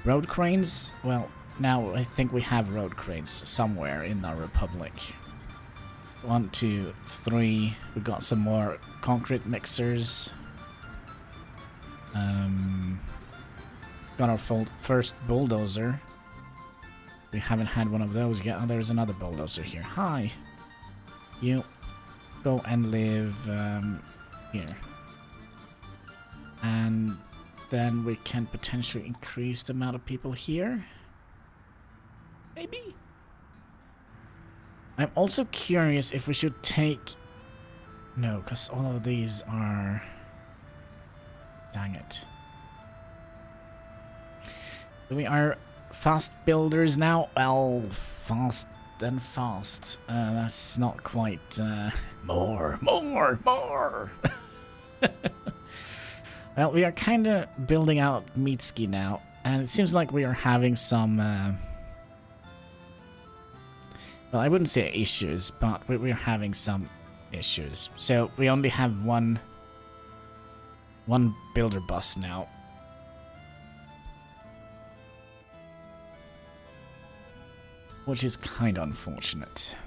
road cranes? Well, now I think we have road cranes somewhere in our republic. 1, 2, 3. We got some more concrete mixers. Got our first bulldozer. We haven't had one of those yet. Oh, there's another bulldozer here. Hi. You go and live here. And then we can potentially increase the amount of people here. Maybe? I'm also curious if we should take... No, because all of these are... Dang it. We are fast builders now. Well, fast and fast. That's not quite... More. Well, we are kind of building out Meatski now. And it seems like we are having some... Well, I wouldn't say issues, but we're having some issues. So we only have one builder bus now. Which is kind of unfortunate.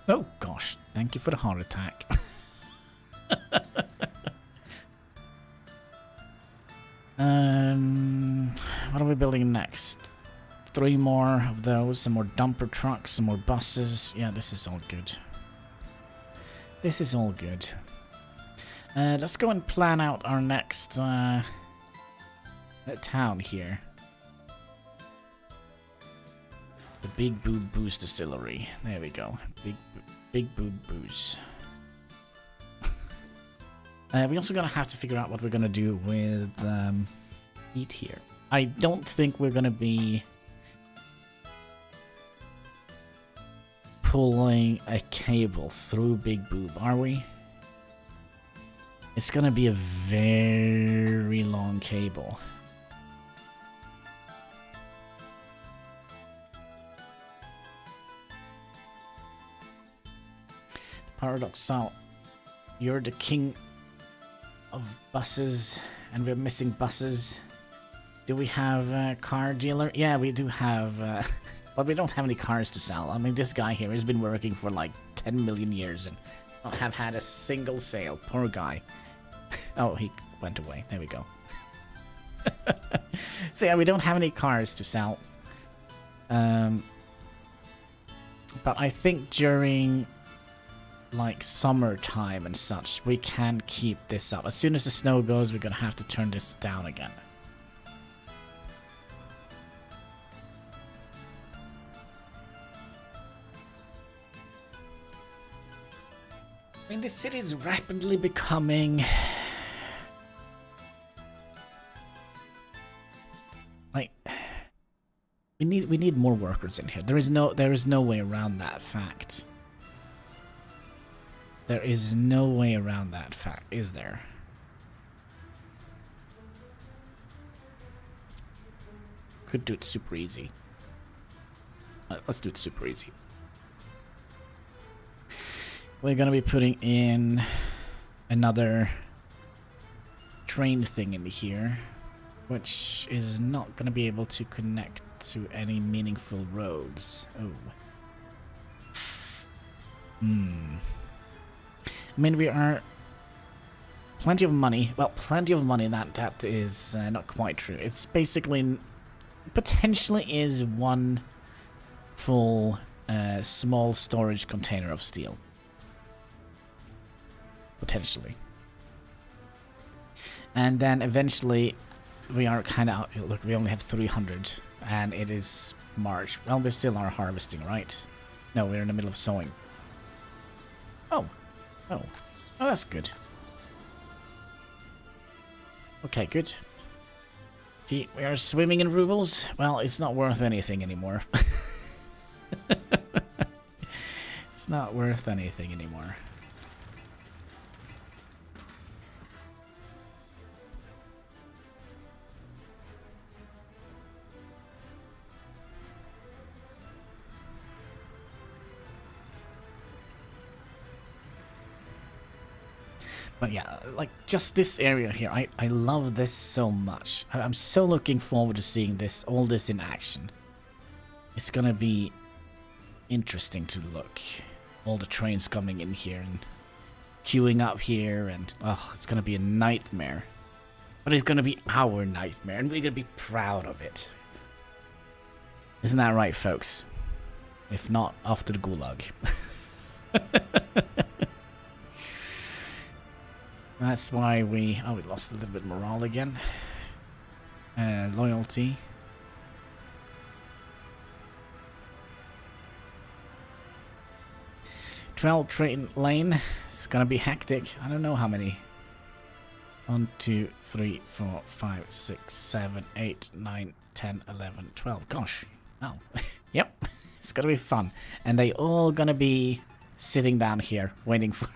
Oh gosh, thank you for the heart attack. What are we building next? 3 more of those, some more dumper trucks, some more buses. Yeah, this is all good. This is all good. Let's go and plan out our next town here. The Big Boo's Distillery. There we go. Big Boo's. We're also gonna have to figure out what we're gonna do with heat here. I don't think we're gonna be pulling a cable through Big Boob, are we? It's gonna be a very long cable. Paradoxal, you're the king of buses, and we're missing buses. Do we have a car dealer? Yeah, we do have, but we don't have any cars to sell. I mean, this guy here has been working for like 10 million years and not have had a single sale. Poor guy. Oh, he went away. There we go. So yeah, we don't have any cars to sell. But I think during like summertime and such, we can keep this up. As soon as the snow goes, we're gonna have to turn this down again. I mean, this city is rapidly becoming like we need more workers in here. There is no way around that fact. There is no way around that fact, is there? Could do it super easy. Let's do it super easy. We're gonna be putting in another train thing in here, which is not gonna be able to connect to any meaningful roads. Oh. I mean, we are plenty of money. Well, plenty of money. That is not quite true. It's basically potentially is one full small storage container of steel. Potentially. And then eventually we are kind of out. Look, we only have 300 and it is March. Well, we still are harvesting, right? No, we're in the middle of sowing. Oh, that's good. Okay, good. Gee, we are swimming in rubles. Well, it's not worth anything anymore. It's not worth anything anymore. But yeah, like just this area here, I love this so much. I'm so looking forward to seeing this, all this in action. It's gonna be interesting to look. All the trains coming in here and queuing up here, and oh, it's gonna be a nightmare. But it's gonna be our nightmare, and we're gonna be proud of it. Isn't that right, folks? If not, off to the gulag. That's why we lost a little bit of morale again. Loyalty. Train lane. It's gonna be hectic. I don't know how many. 1, 2, 3, 4, 5, 6, 7, 8, 9, 10, 11, 12. Gosh. Oh. Yep. It's gonna be fun. And they all gonna be sitting down here waiting for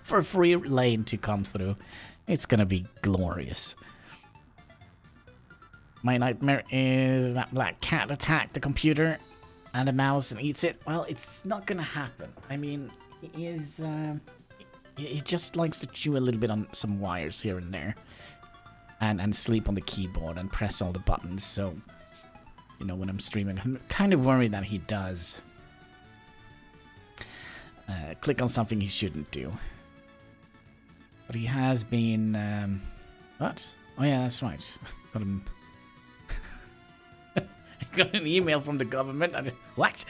for a free lane to come through. It's gonna be glorious. My nightmare is that black cat attacked the computer and a mouse and eats it. Well, it's not gonna happen. I mean, he is he just likes to chew a little bit on some wires here and there, and sleep on the keyboard and press all the buttons. So, you know, when I'm streaming, I'm kind of worried that he does click on something he shouldn't do. But he has been, what? Oh yeah, that's right. Got him. Got an email from the government. What?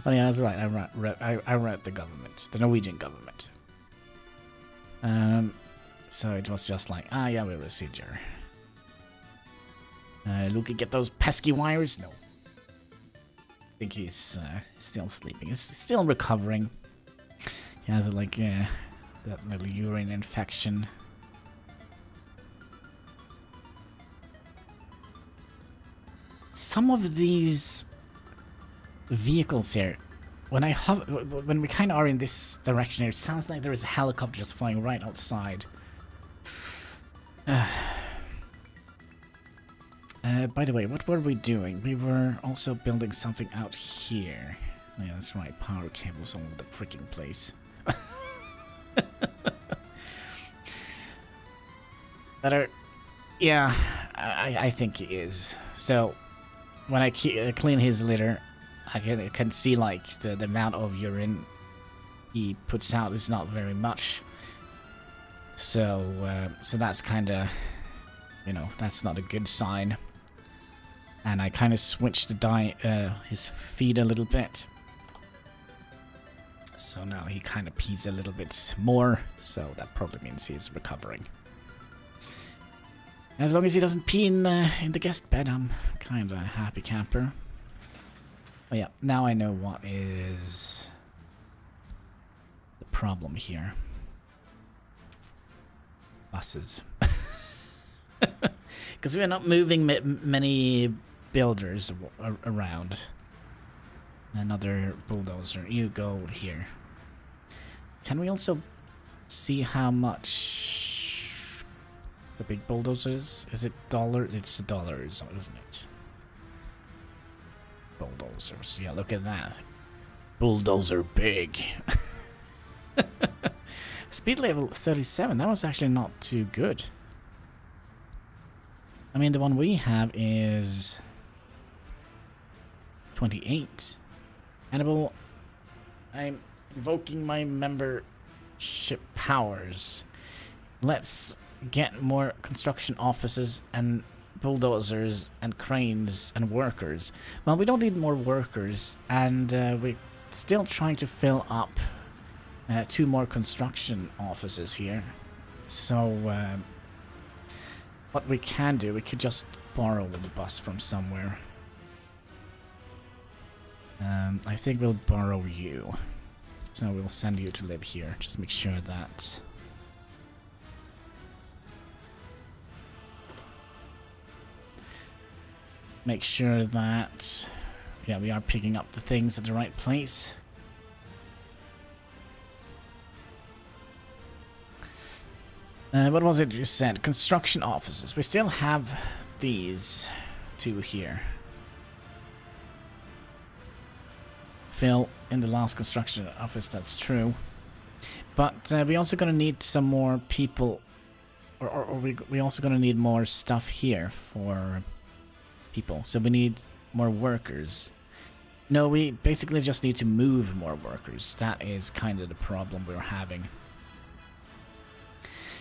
Oh yeah, that's right. I wrote the government, the Norwegian government. So it was just like, ah, yeah, we received your. Luke, get those pesky wires? No. I think he's still sleeping. He's still recovering. He has like that little urine infection. Some of these vehicles here, when we kind of are in this direction here, it sounds like there is a helicopter just flying right outside. By the way, what were we doing? We were also building something out here. Oh, yeah, that's right. Power cables all over the freaking place. Better. Yeah, I think he is. So, when I clean his litter, I can see like the amount of urine he puts out is not very much. So that's kind of, you know, that's not a good sign. And I kind of switched his feed a little bit. So now he kind of pees a little bit more. So that probably means he's recovering. As long as he doesn't pee in the guest bed, I'm kind of a happy camper. Oh yeah, now I know what is the problem here. Buses. Because we're not moving many builders around. Another bulldozer. You go here. Can we also see how much the big bulldozer is? Is it $1? It's $1, isn't it? Bulldozers. Yeah, look at that. Bulldozer big. Speed level 37. That was actually not too good. I mean, the one we have is 28. Hannibal, I'm invoking my membership powers. Let's get more construction offices and bulldozers and cranes and workers. Well, we don't need more workers, and we're still trying to fill up 2 more construction offices here. So what we can do, we could just borrow the bus from somewhere. I think we'll borrow you. So we'll send you to live here. Just make sure that... Make sure that... Yeah, we are picking up the things at the right place. What was it you said? Construction offices. We still have these 2 here. Fill in the last construction office, that's true. But we also gonna need some more people, or we also gonna need more stuff here for people. So we need more workers. No, we basically just need to move more workers. That is kind of the problem we're having.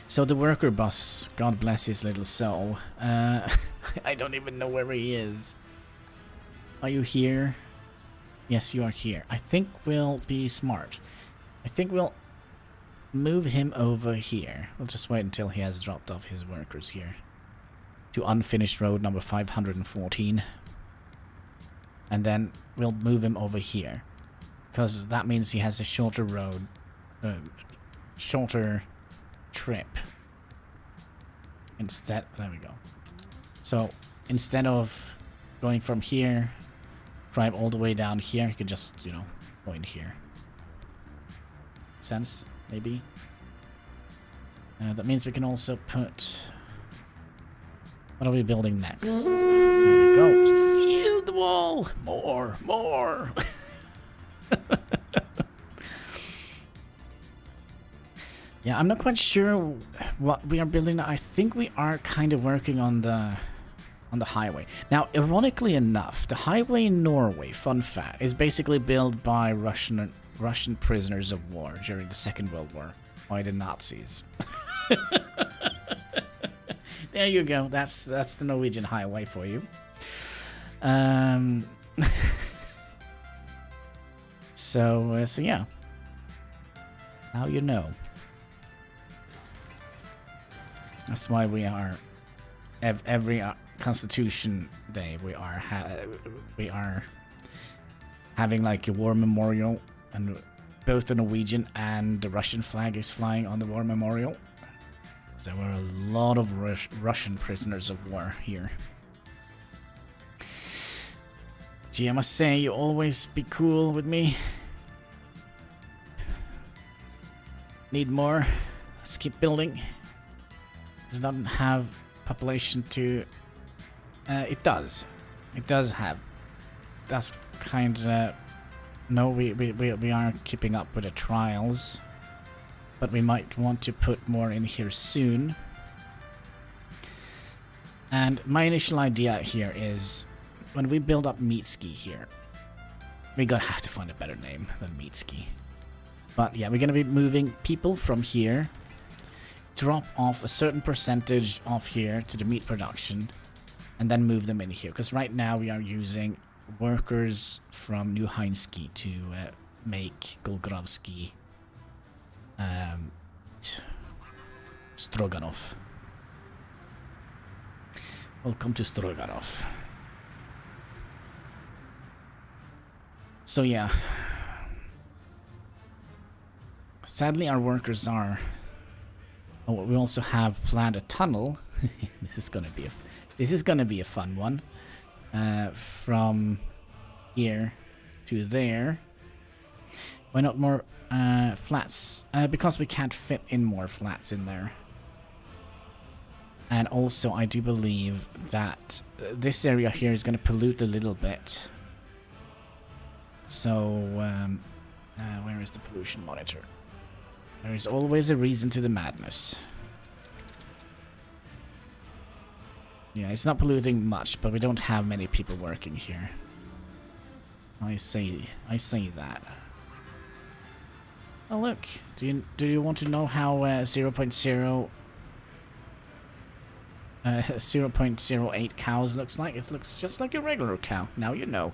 So the worker bus, God bless his little soul. I don't even know where he is. Are you here? Yes, you are here. I think we'll be smart. I think we'll move him over here. We'll just wait until he has dropped off his workers here. To unfinished road number 514. And then we'll move him over here. Because that means he has a shorter road. Shorter trip. Instead, there we go. So, instead of going from here... drive all the way down here, you can just, you know, go in here. Sense, maybe? That means we can also put... What are we building next? There we go. Seal the wall! More! More! Yeah, I'm not quite sure what we are building. I think we are kind of working on the highway. Now, ironically enough, the highway in Norway, fun fact, is basically built by Russian prisoners of war during the Second World War by the Nazis. There you go. That's the Norwegian highway for you. So yeah. Now you know. That's why we are every Constitution Day we are having like a war memorial, and both the Norwegian and the Russian flag is flying on the war memorial. So there were a lot of Russian prisoners of war here. Gee, I must say, you always be cool with me. Need more? Let's keep building. Does not have population to... it does. It does have. That's kind of... No, we aren't keeping up with the trials. But we might want to put more in here soon. And my initial idea here is... when we build up Meatski here... we're gonna have to find a better name than Meatski. But yeah, we're gonna be moving people from here. Drop off a certain percentage off here to the meat production. And then move them in here. Because right now we are using workers from New Heinski to make Golgrovski Stroganoff. Welcome to Stroganoff. So yeah. Sadly our workers are... oh, we also have planned a tunnel. This is gonna be a fun one. From here to there. Why not more flats? Because we can't fit in more flats in there. And also, I do believe that this area here is going to pollute a little bit. So, where is the pollution monitor? There is always a reason to the madness. Yeah, it's not polluting much, but we don't have many people working here. I say that. Oh look, do you want to know how 0.0 0.08 cows looks like. It looks just like a regular cow. Now you know.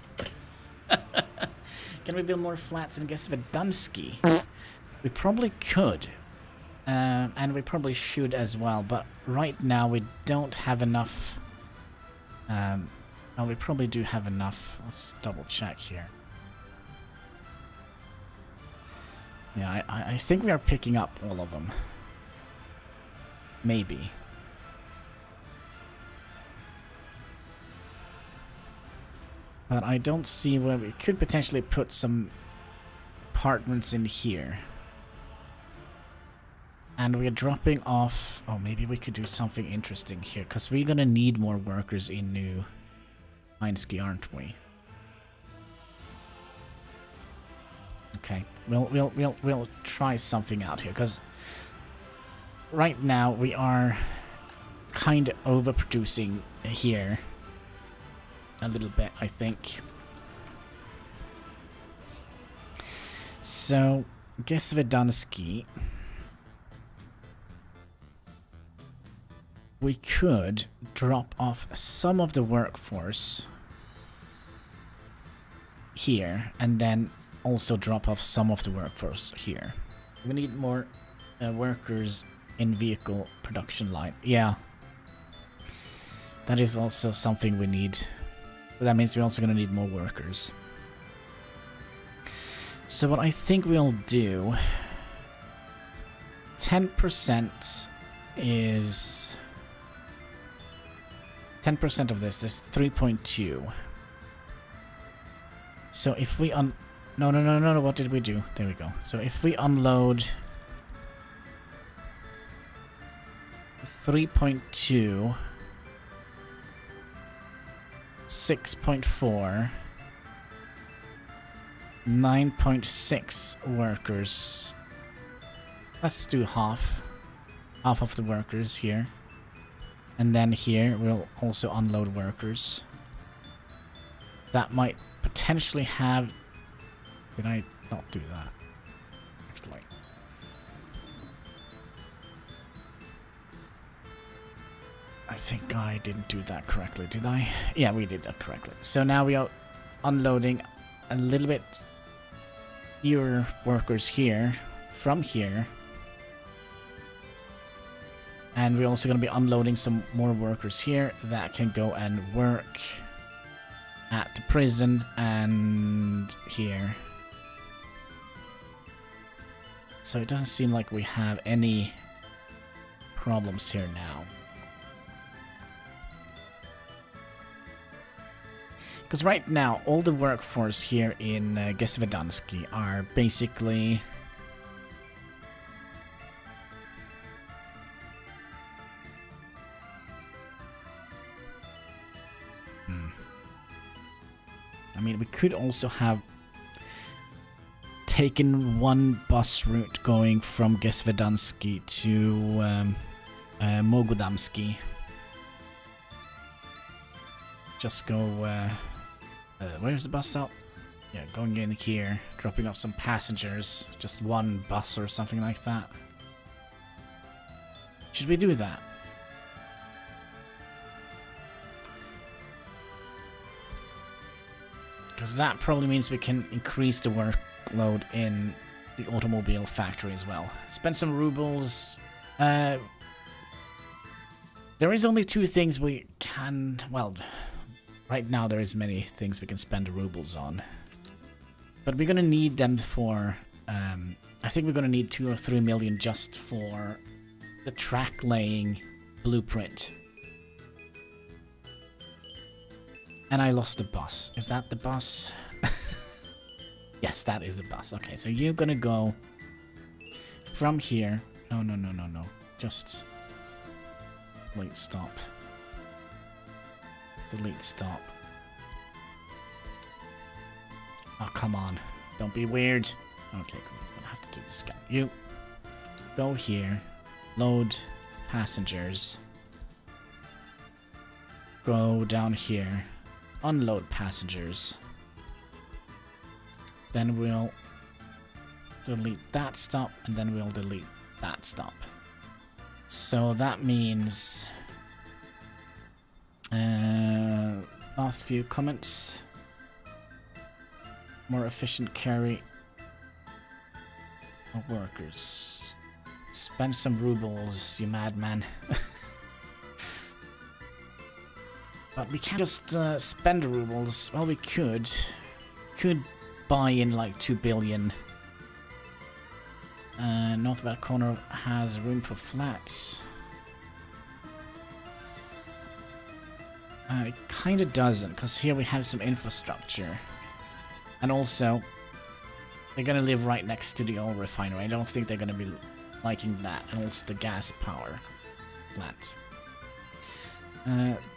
Can we build more flats in Gesvedansky? We probably could. And we probably should as well. But right now we don't have enough. Oh, we probably do have enough. Let's double check here. Yeah, I think we are picking up all of them. Maybe. But I don't see where we could potentially put some apartments in here. And we're dropping off... Oh, maybe we could do something interesting here. Because we're gonna need more workers in New Heinsky, aren't we? Okay, we'll try something out here. Because right now we are kind of overproducing here. A little bit, I think. So, Gesvedansky. We could drop off some of the workforce here, and then also drop off some of the workforce here. We need more workers in vehicle production line. Yeah. That is also something we need. But that means we're also going to need more workers. So what I think we'll do... 10% is... 10% of this is 3.2. So if we No, what did we do? There we go. So if we unload... 3.2... 6.4... 9.6 workers. Let's do half. Half of the workers here. And then here we'll also unload workers. That might potentially have... Did I not do that? Actually. I think I didn't do that correctly, did I? Yeah, we did that correctly. So now we are unloading a little bit fewer workers here, from here. And we're also going to be unloading some more workers here that can go and work at the prison and here. So it doesn't seem like we have any problems here now. Because right now, all the workforce here in Gesvedansky are basically... I mean, we could also have taken one bus route going from Gesvedansky to Mogodamsky. Just go... where's the bus stop? Yeah, going in here, dropping off some passengers. Just one bus or something like that. Should we do that? Because that probably means we can increase the workload in the automobile factory as well. Spend some rubles. There is only two things we can... Well, right now there is many things we can spend rubles on. But we're going to need them for... I think we're going to need 2 or 3 million just for the track laying blueprint. And I lost the bus. Is that the bus? Yes, that is the bus. Okay, so you're gonna go from here. No. Just delete stop. Delete stop. Oh, come on. Don't be weird. Okay, cool. I'm gonna have to do this guy. You go here. Load passengers. Go down here. Unload passengers. Then we'll delete that stop, and then we'll delete that stop. So that means Last few comments. More efficient carry of workers. Spend some rubles, you madman. But we can't just spend rubles. Well, we could. Could buy in like 2 billion. Northwest corner has room for flats. It kind of doesn't, because here we have some infrastructure. And also, they're going to live right next to the oil refinery. I don't think they're going to be liking that. And also the gas power plant.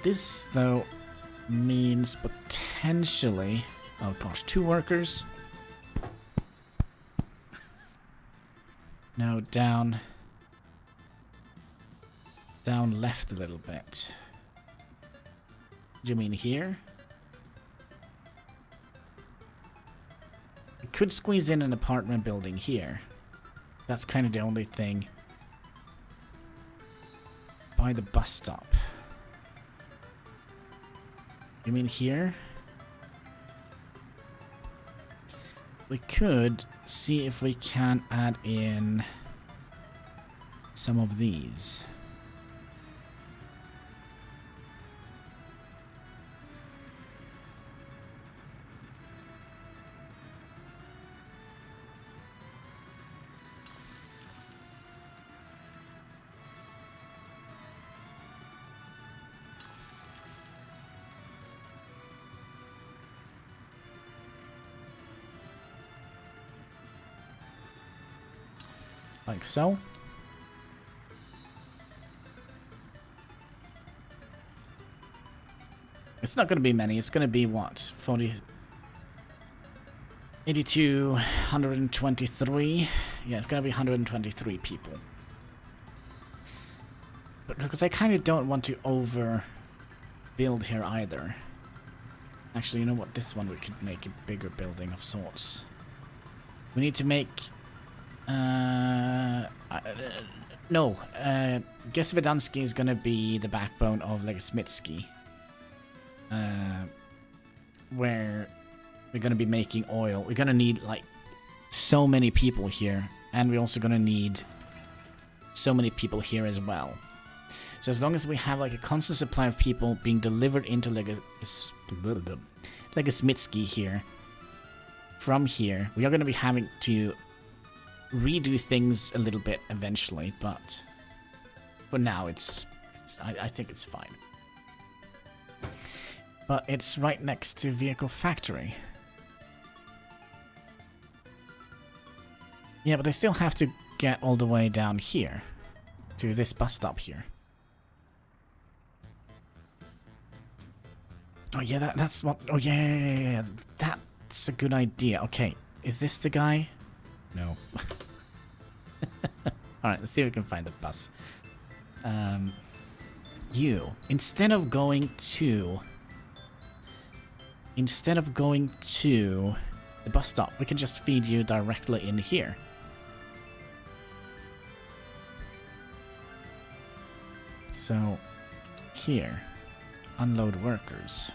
This, though, means potentially... Oh gosh, 2 workers. No, down... Down left a little bit. Do you mean here? We could squeeze in an apartment building here. That's kind of the only thing. By the bus stop. You mean here? We could see if we can add in some of these. Like so. It's not going to be many. It's going to be what? 40... 82, 123. Yeah, it's going to be 123 people. But because I kind of don't want to overbuild here either. Actually, you know what? This one we could make a bigger building of sorts. We need to make... no. Gesvedansky is gonna be the backbone of Legesmitsky. Where we're gonna be making oil. We're gonna need like so many people here, and we're also gonna need so many people here as well. So as long as we have like a constant supply of people being delivered into Legesmitsky here, from here, we are gonna be having to redo things a little bit eventually, but for now I think it's fine. But it's right next to Vehicle Factory. Yeah, but I still have to get all the way down here to this bus stop here. Oh yeah, that's what... Oh yeah, that's a good idea. Okay, is this the guy? No. Alright, let's see if we can find the bus. Instead of going to the bus stop, we can just feed you directly in here. So, here, unload workers.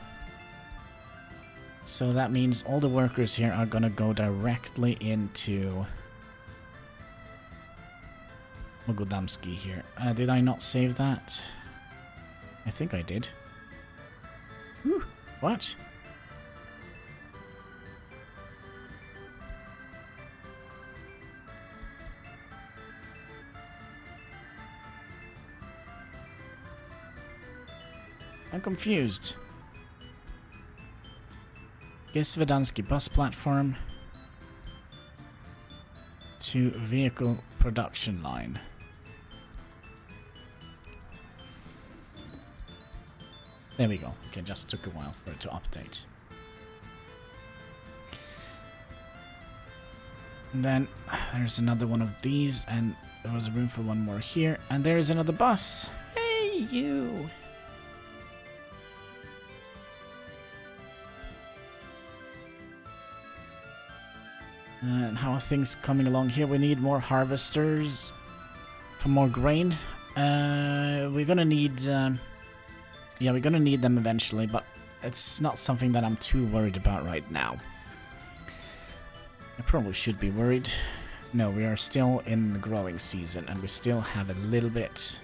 So that means all the workers here are gonna go directly into Mogodamsky here. Did I not save that? I think I did. Whew, what? I'm confused. Gesvedansky bus platform to vehicle production line. There we go. Okay, just took a while for it to update. And then there's another one of these, and there was room for one more here, and there's another bus. Hey, you! And how are things coming along here? We need more harvesters for more grain. We're gonna need Yeah, we're gonna need them eventually, but it's not something that I'm too worried about right now. I probably should be worried. No, we are still in the growing season, and we still have a little bit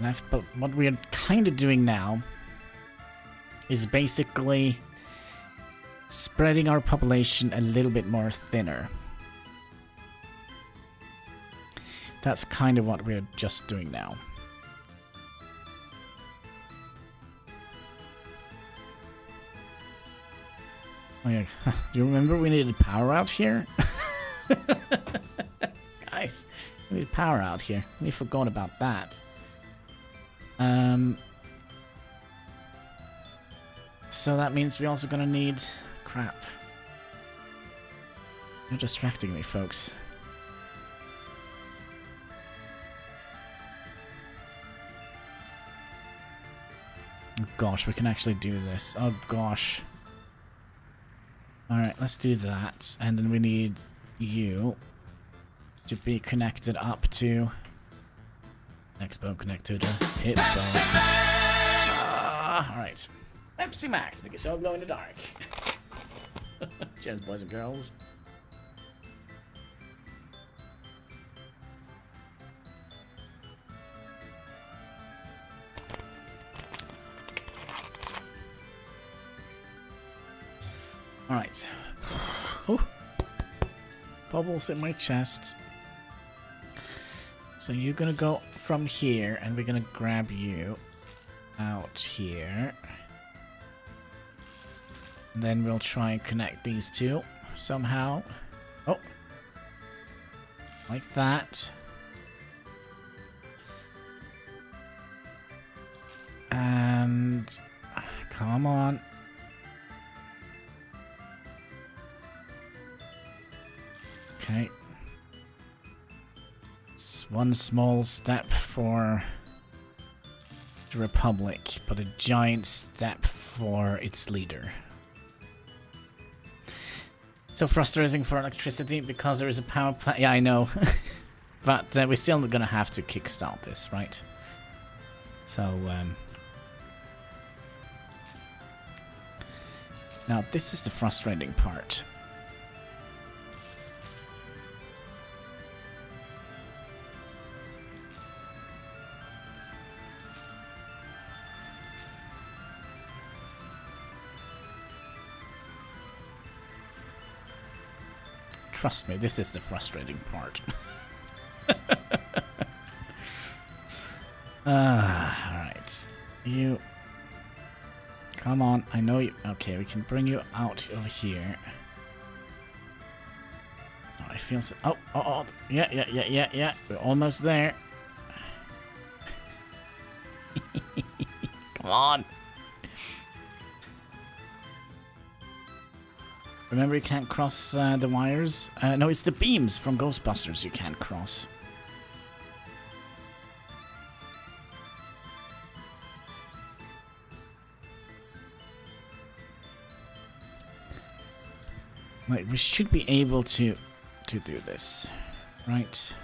left. But what we're kind of doing now is basically spreading our population a little bit more thinner. That's kind of what we're just doing now. Oh yeah, do you remember we needed power out here? Guys, we need power out here. We forgot about that. So that means we're also gonna need... Crap. You're distracting me, folks. Oh gosh, we can actually do this. Oh gosh. Alright, let's do that. And then we need you to be connected up to... X-bone connected to hip bone. Alright. Pepsi Max, make it so glow in the dark. Cheers, boys and girls. Alright. Oh. Bubbles in my chest. So you're gonna go from here, and we're gonna grab you out here. And then we'll try and connect these two somehow. Oh. Like that. And... come on. Okay. It's one small step for the Republic, but a giant step for its leader. So frustrating for electricity because there is a power plant. Yeah, I know. But we're still gonna have to kickstart this, right? So, now this is the frustrating part. Trust me, this is the frustrating part. Alright. You... come on, I know you... okay, we can bring you out over here. Oh, I feel so... oh, yeah. We're almost there. Come on. Remember, you can't cross the wires? No, it's the beams from Ghostbusters you can't cross. Like, we should be able to do this, right?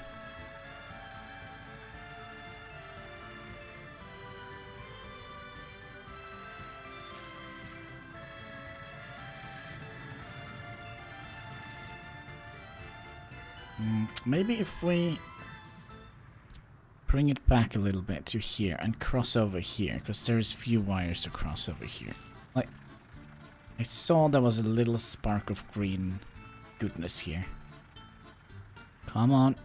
Maybe if we bring it back a little bit to here and cross over here, because there's few wires to cross over here. Like, I saw there was a little spark of green goodness here. Come on.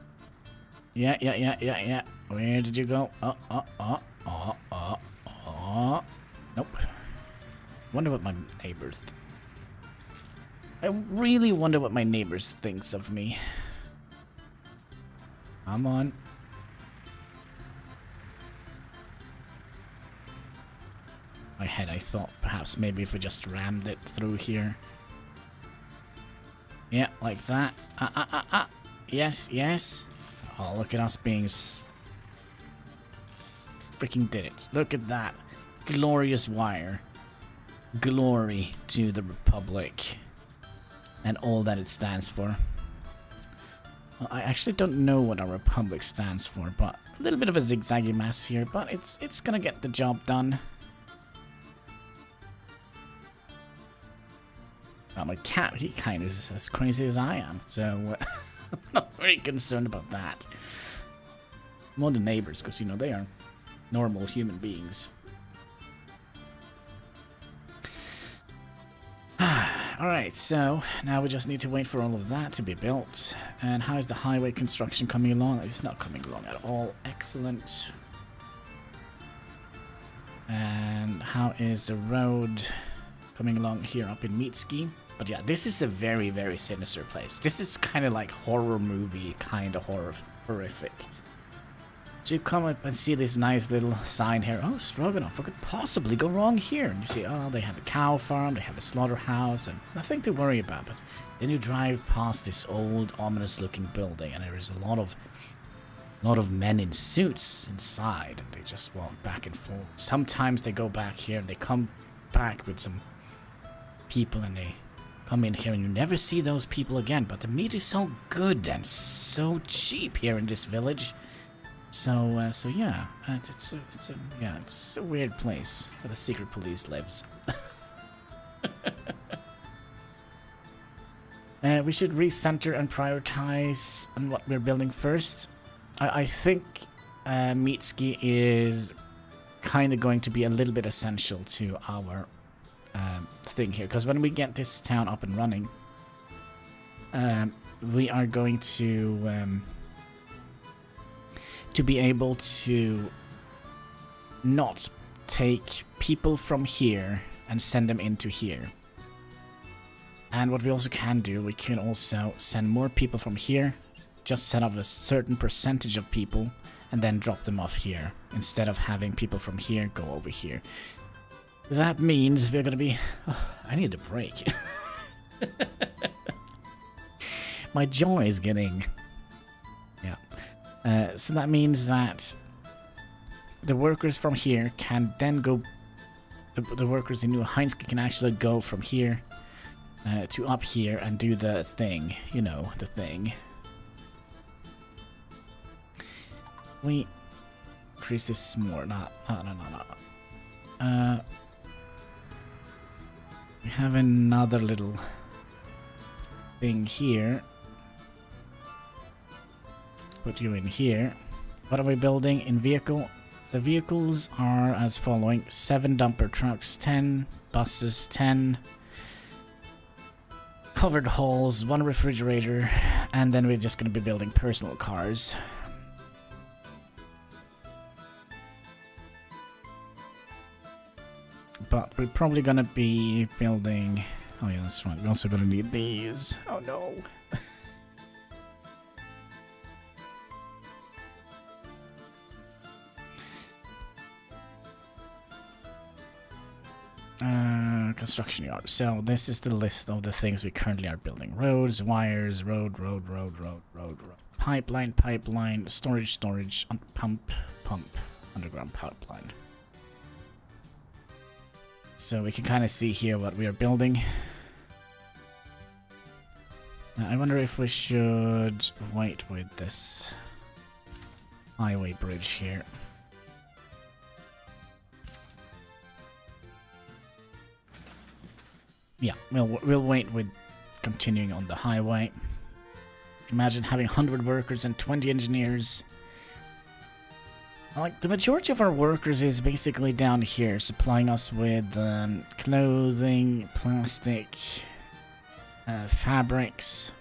Yeah. Where did you go? Nope. Wonder what my neighbors... I really wonder what my neighbors thinks of me. Come on. My head, I thought perhaps maybe if we just rammed it through here. Yeah, like that. Yes. Oh, look at us being... freaking did it. Look at that. Glorious wire. Glory to the Republic. And all that it stands for. Well, I actually don't know what our Republic stands for, but A little bit of a zigzaggy mess here, but it's gonna get the job done. Well, my cat, he kind of is as crazy as I am, so I'm not very concerned about that. More the neighbors, because, you know, they are normal human beings. Alright, so now we just need to wait for all of that to be built. And how is the highway construction coming along? It's not coming along at all. Excellent. And how is the road coming along here up in Meatski? But yeah, this is a very, very sinister place. This is kind of like horror movie, kind of horrific. So you come up and see this nice little sign here. Oh, Stroganoff, what could possibly go wrong here? And you see, oh, they have a cow farm, they have a slaughterhouse, and nothing to worry about. But then you drive past this old, ominous-looking building, and there is a lot of men in suits inside, and they just walk back and forth. Sometimes they go back here, and they come back with some people, and they come in here, and you never see those people again. But the meat is so good and so cheap here in this village. So yeah, it's a weird place where the secret police lives. We should recenter and prioritize on what we're building first. I think Meatski is kind of going to be a little bit essential to our thing here, because when we get this town up and running, we are going to be able to not take people from here and send them into here. And what we also can do, we can also send more people from here, just set up a certain percentage of people, and then drop them off here, instead of having people from here go over here. That means we're gonna be... Oh, I need a break. My jaw is getting... Yeah. So that means that the workers from here can then go... The workers in New Heinske can actually go from here to up here and do the thing. You know, the thing. We increase this more. No. We have another little thing here. Put you in here. What are we building in vehicle? The vehicles are as following: 7 dumper trucks, 10 buses, 10 covered halls, 1 refrigerator, and then we're just going to be building personal cars. But we're probably going to be building... Oh yeah, that's right. We're also going to need these. Oh no. Construction yard. So this is the list of the things we currently are building: roads, wires, road, pipeline, storage, pump, underground pipeline. So we can kind of see here what we are building. Now, I wonder if we should wait with this highway bridge here. Yeah, we'll wait with continuing on the highway. Imagine having 100 workers and 20 engineers. Like, the majority of our workers is basically down here, supplying us with clothing, plastic, fabrics,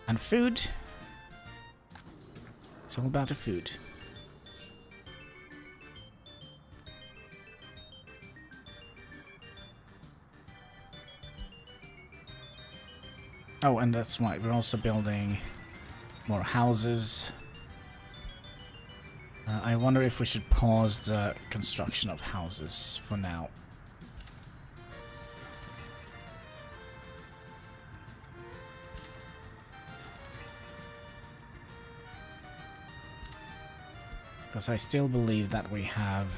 and food. It's all about the food. Oh, and that's right, we're also building more houses. I wonder if we should pause the construction of houses for now. Because I still believe that we have...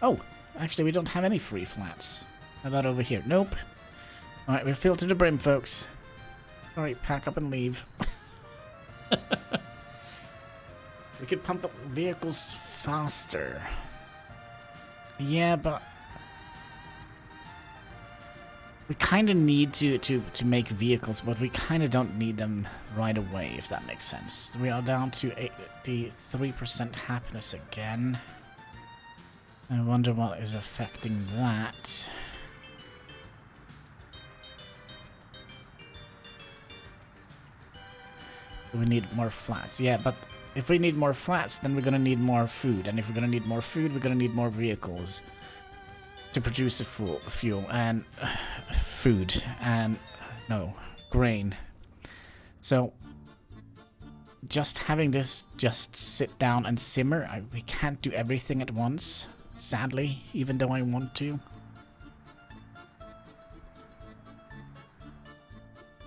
Oh, actually we don't have any free flats. How about over here? Nope. Alright, we're filled to the brim, folks. Alright, pack up and leave. We could pump up vehicles faster. Yeah, but we kind of need to make vehicles, but we kind of don't need them right away, if that makes sense. We are down to 83% happiness again. I wonder what is affecting that. We need more flats. Yeah, but if we need more flats, then we're gonna need more food. And if we're gonna need more food, we're gonna need more vehicles to produce the fuel and food and no grain. So just having this just sit down and simmer, we can't do everything at once, sadly, even though I want to.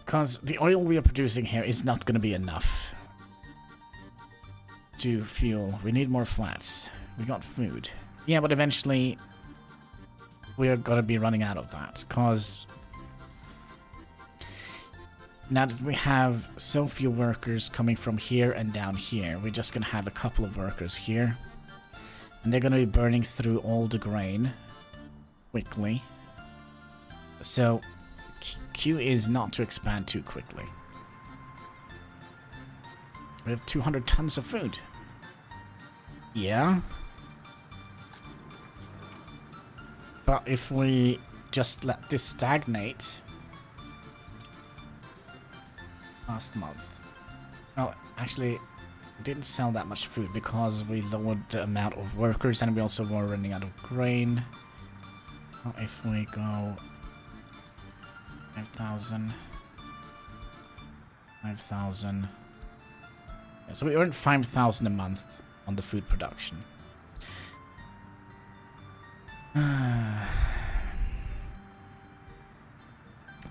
Because the oil we are producing here is not going to be enough to fuel. We need more flats. We got food. Yeah, but eventually we are going to be running out of that. Because now that we have so few workers coming from here and down here, we're just going to have a couple of workers here. And they're going to be burning through all the grain quickly. So Q is not to expand too quickly. We have 200 tons of food. Yeah. But if we just let this stagnate last month. Well, actually, we didn't sell that much food because we lowered the amount of workers and we also were running out of grain. Well, if we go 5,000. 5,000. Yeah, so we earned 5,000 a month on the food production.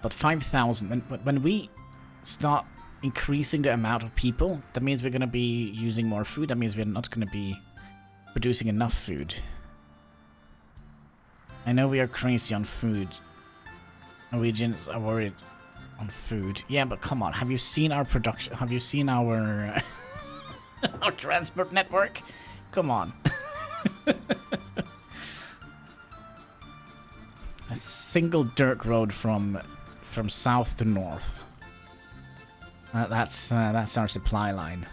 But 5,000, when we start increasing the amount of people, that means we're going to be using more food. That means we're not going to be producing enough food. I know we are crazy on food. Norwegians are worried on food. Yeah, but come on. Have you seen our production? Have you seen our our transport network? Come on. A single dirt road from south to north. That's our supply line.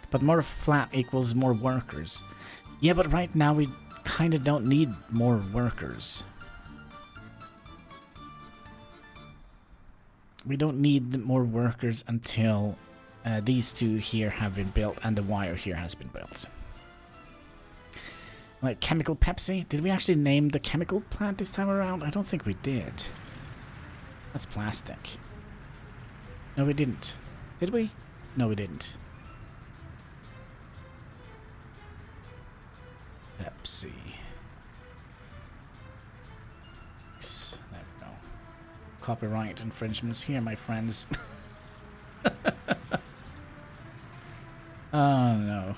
But more flat equals more workers. Yeah, but right now we kind of don't need more workers. We don't need more workers until these two here have been built and the wire here has been built. Like chemical Pepsi? Did we actually name the chemical plant this time around? I don't think we did. That's plastic. No, we didn't. Did we? No, we didn't. Pepsi. There we go. Copyright infringements here, my friends. Oh no.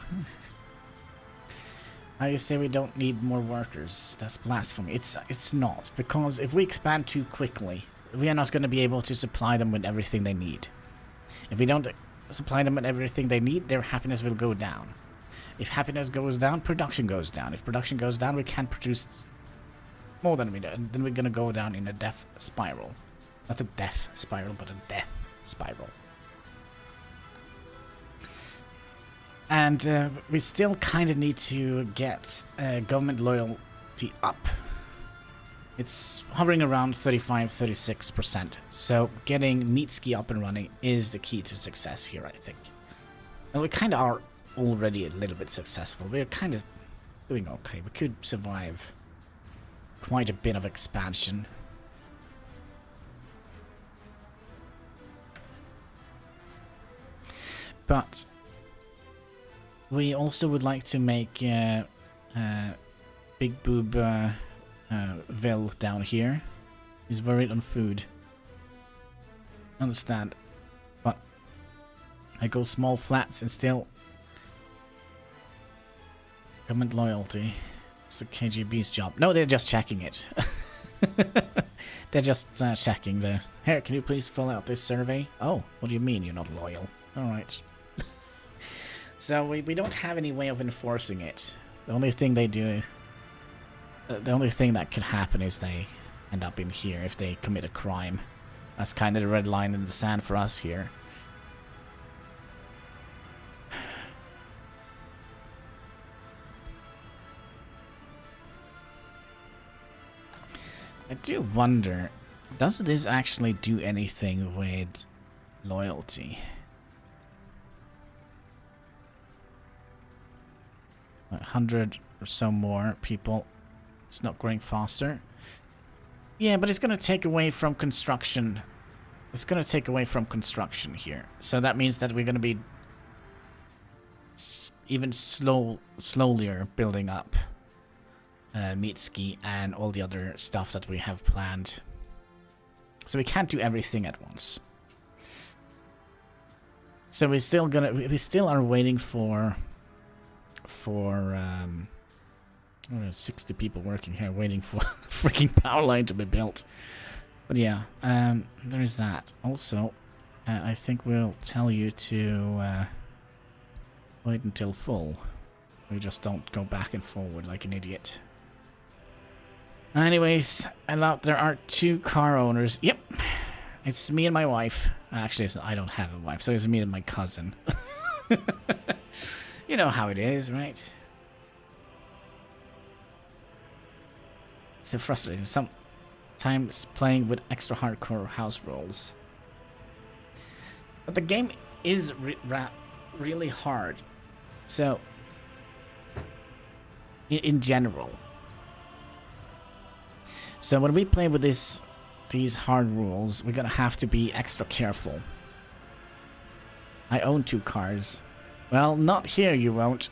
How you say we don't need more workers? That's blasphemy. It's not, because if we expand too quickly, we are not going to be able to supply them with everything they need. If we don't supply them with everything they need, their happiness will go down. If happiness goes down, production goes down. If production goes down, we can't produce more than we do, and then we're going to go down in a death spiral. Not a death spiral, but a death spiral. And we still kind of need to get government loyalty up. It's hovering around 35-36%. So getting Meatski up and running is the key to success here, I think. And we kind of are already a little bit successful. We're kind of doing okay. We could survive quite a bit of expansion. But we also would like to make Big Boob Vil down here. He's worried on food. Understand. But I go small flats and still government loyalty. It's the KGB's job. No, they're just checking it. They're just checking the... Here, can you please fill out this survey? Oh, what do you mean you're not loyal? Alright. So we don't have any way of enforcing it. The only thing they do... the only thing that could happen is they end up in here if they commit a crime. That's kind of the red line in the sand for us here. I do wonder, does this actually do anything with loyalty? 100 or so more people. It's not growing faster. Yeah, but it's going to take away from construction. It's going to take away from construction here. So that means that we're going to be even slowlier building up Mitski and all the other stuff that we have planned. So we can't do everything at once. So we still are waiting for 60 people working here waiting for freaking power line to be built. But yeah, there is that. Also, I think we'll tell you to wait until full. We just don't go back and forward like an idiot. Anyways, I thought there are 2 car owners. Yep, it's me and my wife. Actually, I don't have a wife, so it's me and my cousin. You know how it is, right? So frustrating. Sometimes playing with extra hardcore house rolls. But the game is really hard. So, in general. So when we play with these hard rules, we're gonna have to be extra careful. I own 2 cars. Well, not here you won't.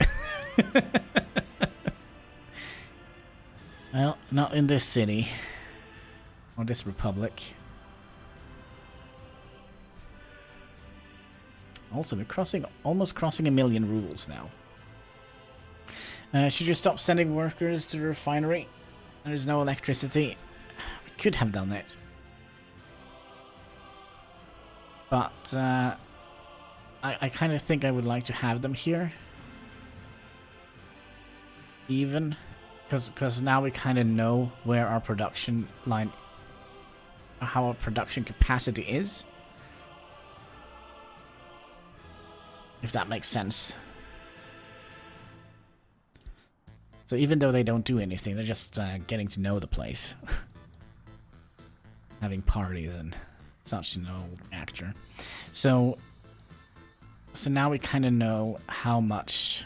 Well, not in this city. Or this republic. Also, we're almost crossing 1 million rules now. Should you stop sending workers to the refinery? There's no electricity. We could have done it. But, I kind of think I would like to have them here. Even. Because now we kind of know where our production line... how our production capacity is. If that makes sense. So even though they don't do anything, they're just getting to know the place. Having parties and such an old actor. So now we kind of know how much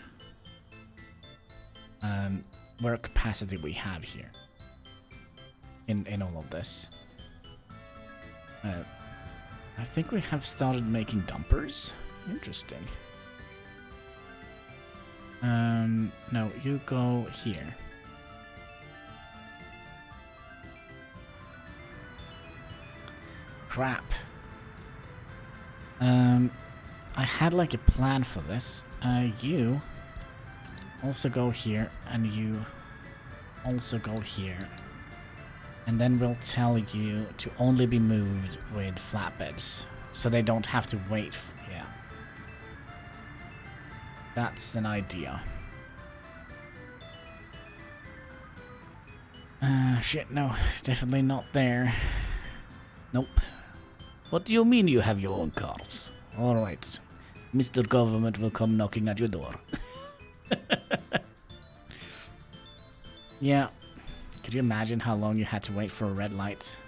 work capacity we have here in all of this. I think we have started making dumpers. Interesting. No, you go here. Crap. I had like a plan for this. You also go here, and you also go here. And then we'll tell you to only be moved with flatbeds, so they don't have to wait. Yeah. That's an idea. Shit, no. Definitely not there. Nope. What do you mean you have your own cars? Alright. Mr. Government will come knocking at your door. Yeah. Could you imagine how long you had to wait for a red light?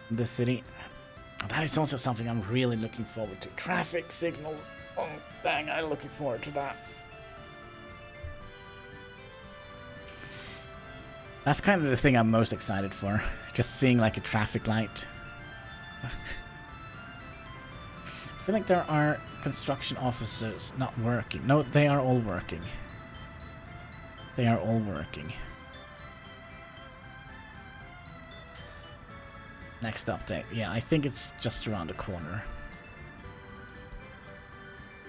In this city? That is also something I'm really looking forward to. Traffic signals. Oh, dang, I'm looking forward to that. That's kind of the thing I'm most excited for. Just seeing like a traffic light. I feel like there are construction officers not working. No, they are all working. They are all working. Next update. Yeah, I think it's just around the corner.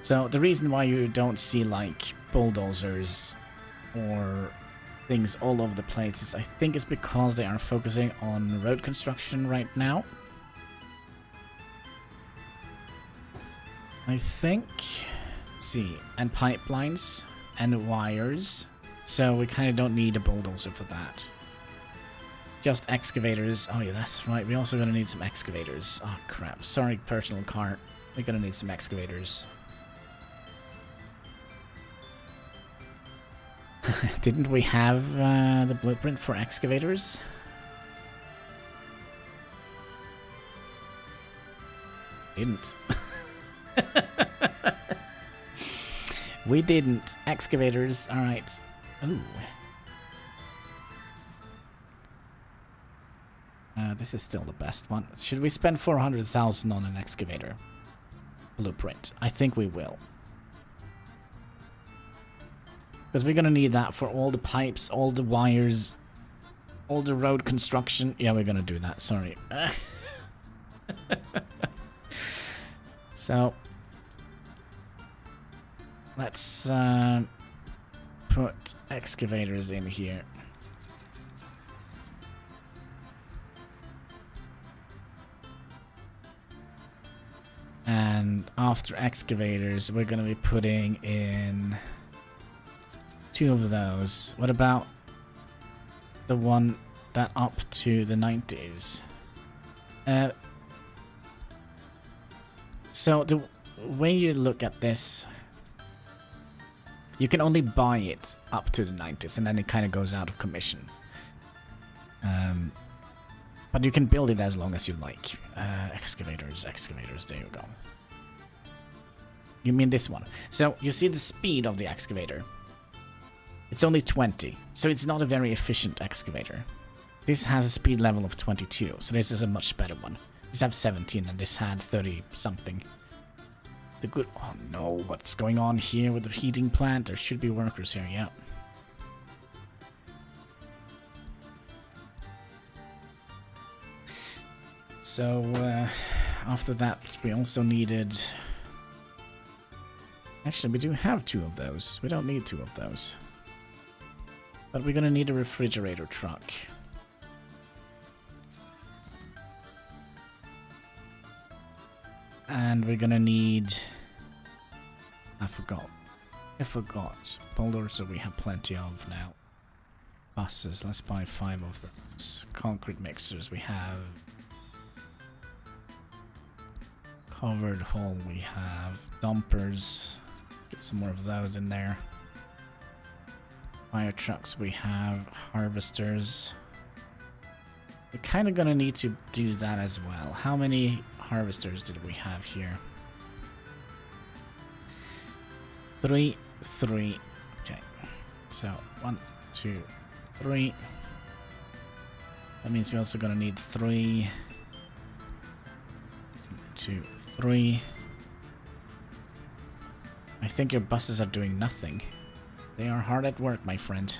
So the reason why you don't see like bulldozers or things all over the place is I think it's because they are focusing on road construction right now. I think. Let's see. And pipelines and wires. So we kind of don't need a bulldozer for that. Just excavators. Oh yeah, that's right. We're also going to need some excavators. Oh crap. Sorry, personal cart. We're going to need some excavators. Didn't we have the blueprint for excavators? Didn't. We didn't. Excavators. Alright. Ooh. This is still the best one. Should we spend 400,000 on an excavator blueprint? I think we will. Because we're gonna need that for all the pipes, all the wires, all the road construction. Yeah, we're gonna do that. Sorry. So let's put excavators in here. And after excavators, we're going to be putting in 2 of those. What about the one that up to the 90s? So the way you look at this, you can only buy it up to the 90s and then it kind of goes out of commission. But you can build it as long as you like. Excavators, there you go. You mean this one. So you see the speed of the excavator. It's only 20, so it's not a very efficient excavator. This has a speed level of 22, so this is a much better one. This has 17 and this had 30 something. The good... Oh no, what's going on here with the heating plant? There should be workers here, yeah. So, after that, we also needed... Actually, we do have 2 of those. We don't need 2 of those. But we're gonna need a refrigerator truck. And we're gonna need... I forgot. Bulldozer we have plenty of now. Buses, let's buy 5 of those. Concrete mixers we have. Covered hole we have. Dumpers. Get some more of those in there. Fire trucks we have. Harvesters. We're kind of gonna need to do that as well. How many harvesters did we have here? 3. Okay. So 1, 2, 3. That means we're also gonna need 3. 2, 3. I think your buses are doing nothing. They are hard at work, my friend.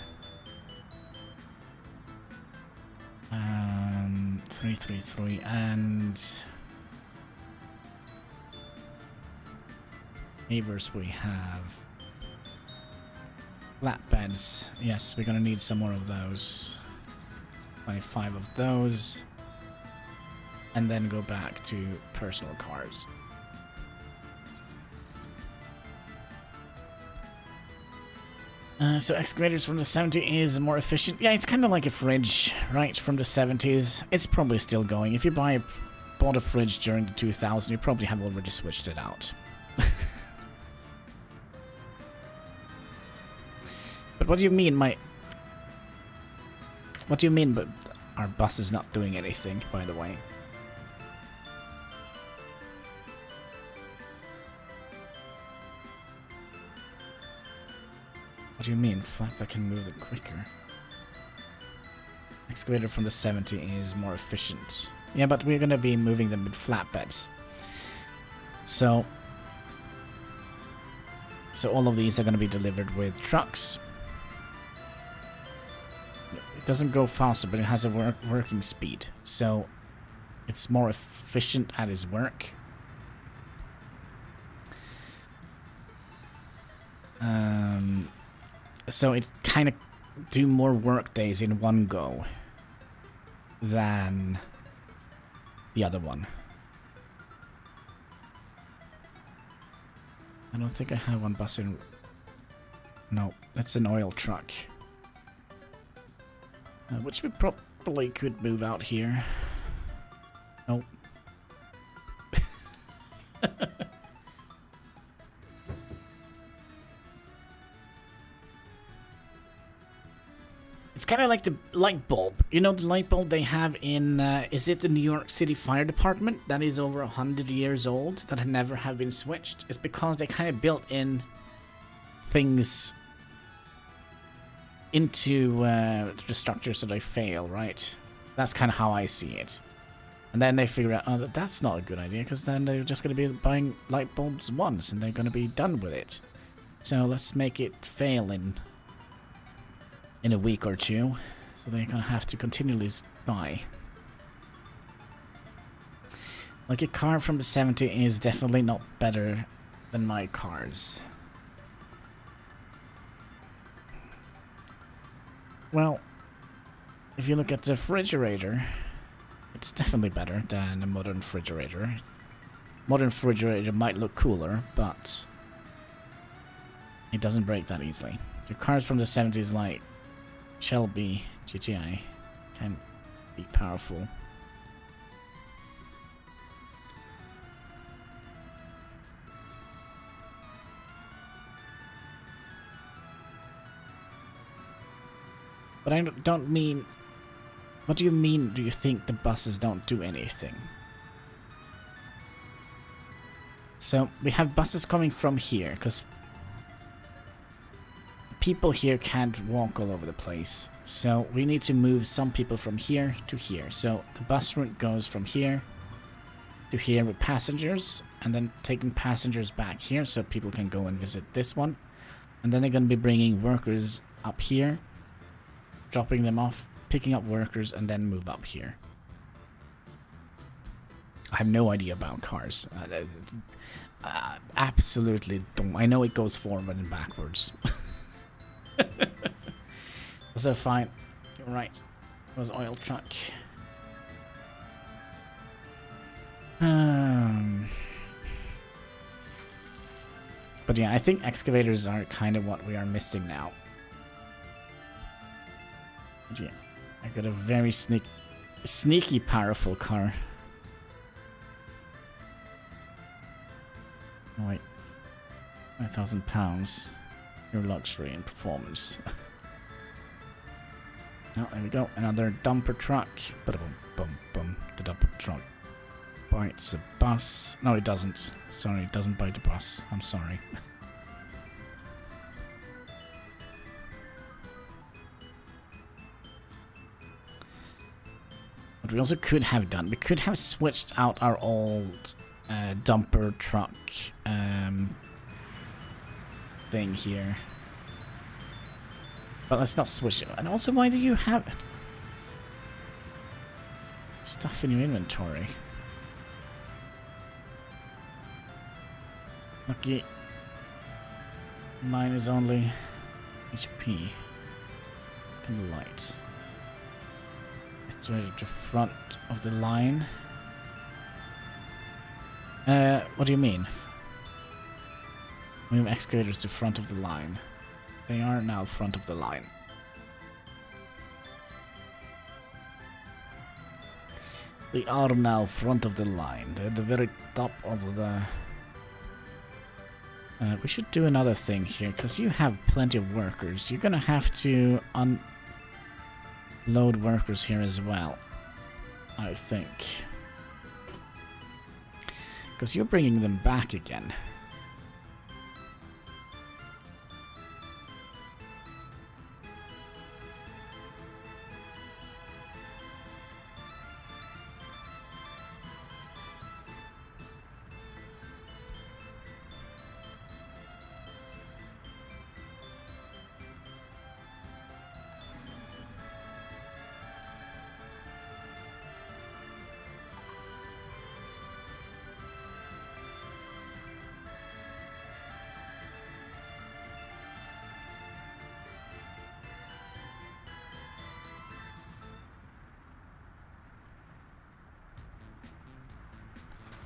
3, 3, 3, and neighbors we have. Flatbeds. Yes, we're gonna need some more of those. 25 of those. And then go back to personal cars. So excavators from the 70s is more efficient. Yeah, it's kind of like a fridge, right, from the 70s. It's probably still going. If you bought a fridge during the 2000s, you probably have already switched it out. But what do you mean, what do you mean, but our bus is not doing anything, by the way? What do you mean? Flatbed can move it quicker. Excavator from the 70s is more efficient. Yeah, but we're gonna be moving them with flatbeds. So all of these are gonna be delivered with trucks. It doesn't go faster, but it has a working speed. So it's more efficient at its work. So it kind of do more work days in one go than the other one. I don't think I have one bus in... No, that's an oil truck. Which we probably could move out here. Nope. It's kind of like the light bulb. You know the light bulb they have in, is it the New York City Fire Department? That is over 100 years old, that never have been switched. It's because they kind of built in things into the structure so they fail, right? So that's kind of how I see it. And then they figure out, oh, that's not a good idea, because then they're just going to be buying light bulbs once, and they're going to be done with it. So let's make it fail in a week or two, so they're gonna have to continually buy. Like a car from the 70s is definitely not better than my cars. Well, if you look at the refrigerator, it's definitely better than a modern refrigerator. Modern refrigerator might look cooler, but it doesn't break that easily. The cars from the 70s like Shelby GTI can be powerful. But I don't mean... What do you mean, do you think the buses don't do anything? So, we have buses coming from here, because people here can't walk all over the place. So we need to move some people from here to here. So the bus route goes from here to here with passengers, and then taking passengers back here so people can go and visit this one. And then they're going to be bringing workers up here, dropping them off, picking up workers, and then move up here. I have no idea about cars. Absolutely don't. I know it goes forward and backwards. So fine. You're right. It was oil truck. But yeah, I think excavators are kind of what we are missing now. But yeah, I got a very sneaky powerful car. Oh wait, 5,000 pounds. Your luxury and performance. Oh, there we go. Another dumper truck. Ba-da-bum, bum, bum. The dumper truck bites a bus. No, it doesn't. Sorry, it doesn't bite a bus. I'm sorry. What we also could have done, we could have switched out our old dumper truck thing here. But let's not switch it. And also, why do you have stuff in your inventory? Lucky. Mine is only HP. And light. It's ready to front of the line. What do you mean? Move excavators to front of the line. They are now front of the line. They are now front of the line. They're at the very top of the... we should do another thing here, because you have plenty of workers. You're gonna have to unload workers here as well, I think. Because you're bringing them back again.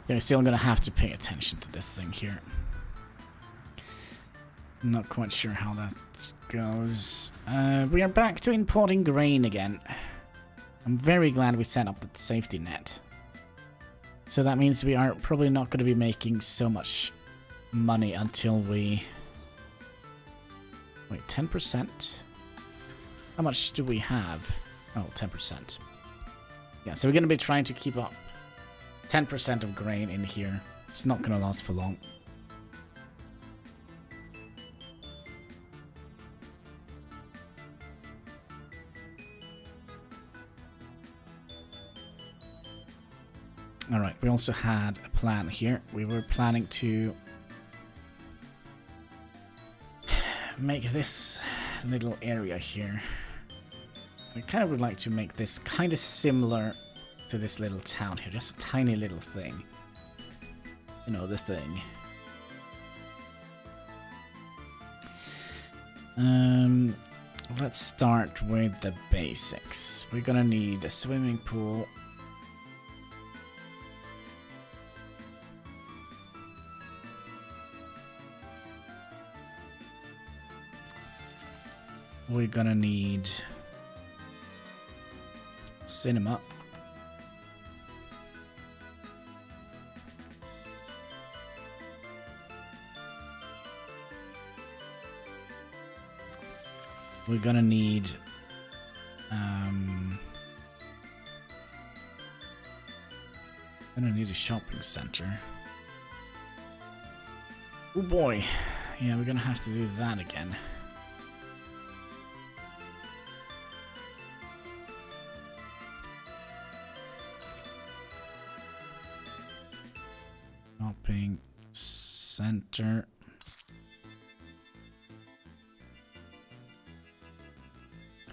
You're still gonna have to pay attention to this thing here. Not quite sure how that goes. We are back to importing grain again. I'm very glad we set up the safety net. So that means we are probably not going to be making so much money until we... Wait, 10%? How much do we have? Oh, 10%. Yeah, so we're going to be trying to keep up 10% of grain in here. It's not going to last for long. Alright, we also had a plan here. We were planning to make this little area here. I kind of would like to make this kind of similar to this little town here. Just a tiny little thing. You know, the thing. Let's start with the basics. We're gonna need a swimming pool. We're gonna need cinema. We're gonna need a shopping center. Oh boy. Yeah, we're gonna have to do that again. Shopping center.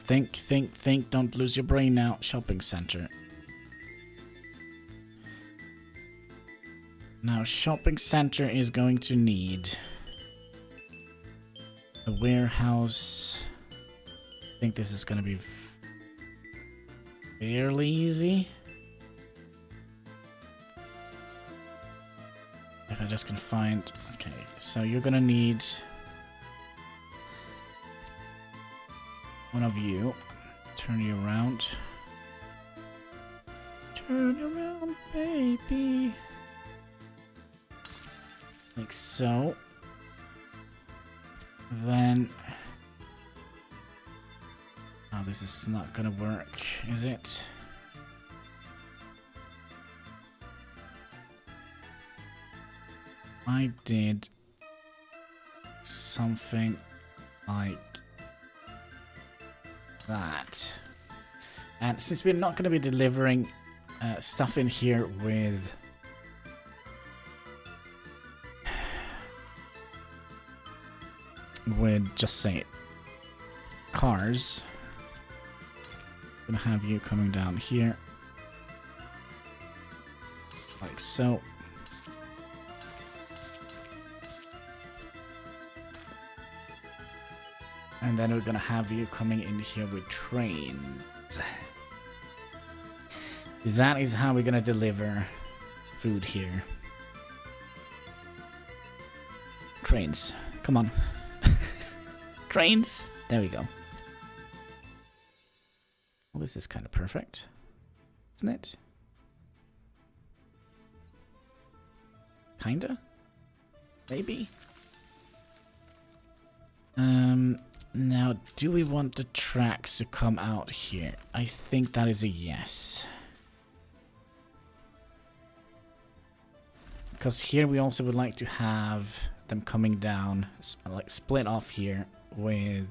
Think. Don't lose your brain now. Shopping center. Now, shopping center is going to need a warehouse. I think this is going to be fairly easy. If I just can find... Okay, so you're going to need... one of you. Turn you around. Turn around, baby. Like so. Then... Oh, this is not gonna work, is it? I did something like that. And since we're not going to be delivering stuff in here with just say cars, I'm gonna have you coming down here like so. And then we're gonna have you coming in here with trains. That is how we're gonna deliver food here. Trains. Come on. Trains. There we go. Well, this is kind of perfect, isn't it? Kinda? Maybe? Now, do we want the tracks to come out here? I think that is a yes. Because here we also would like to have them coming down, like split off here with...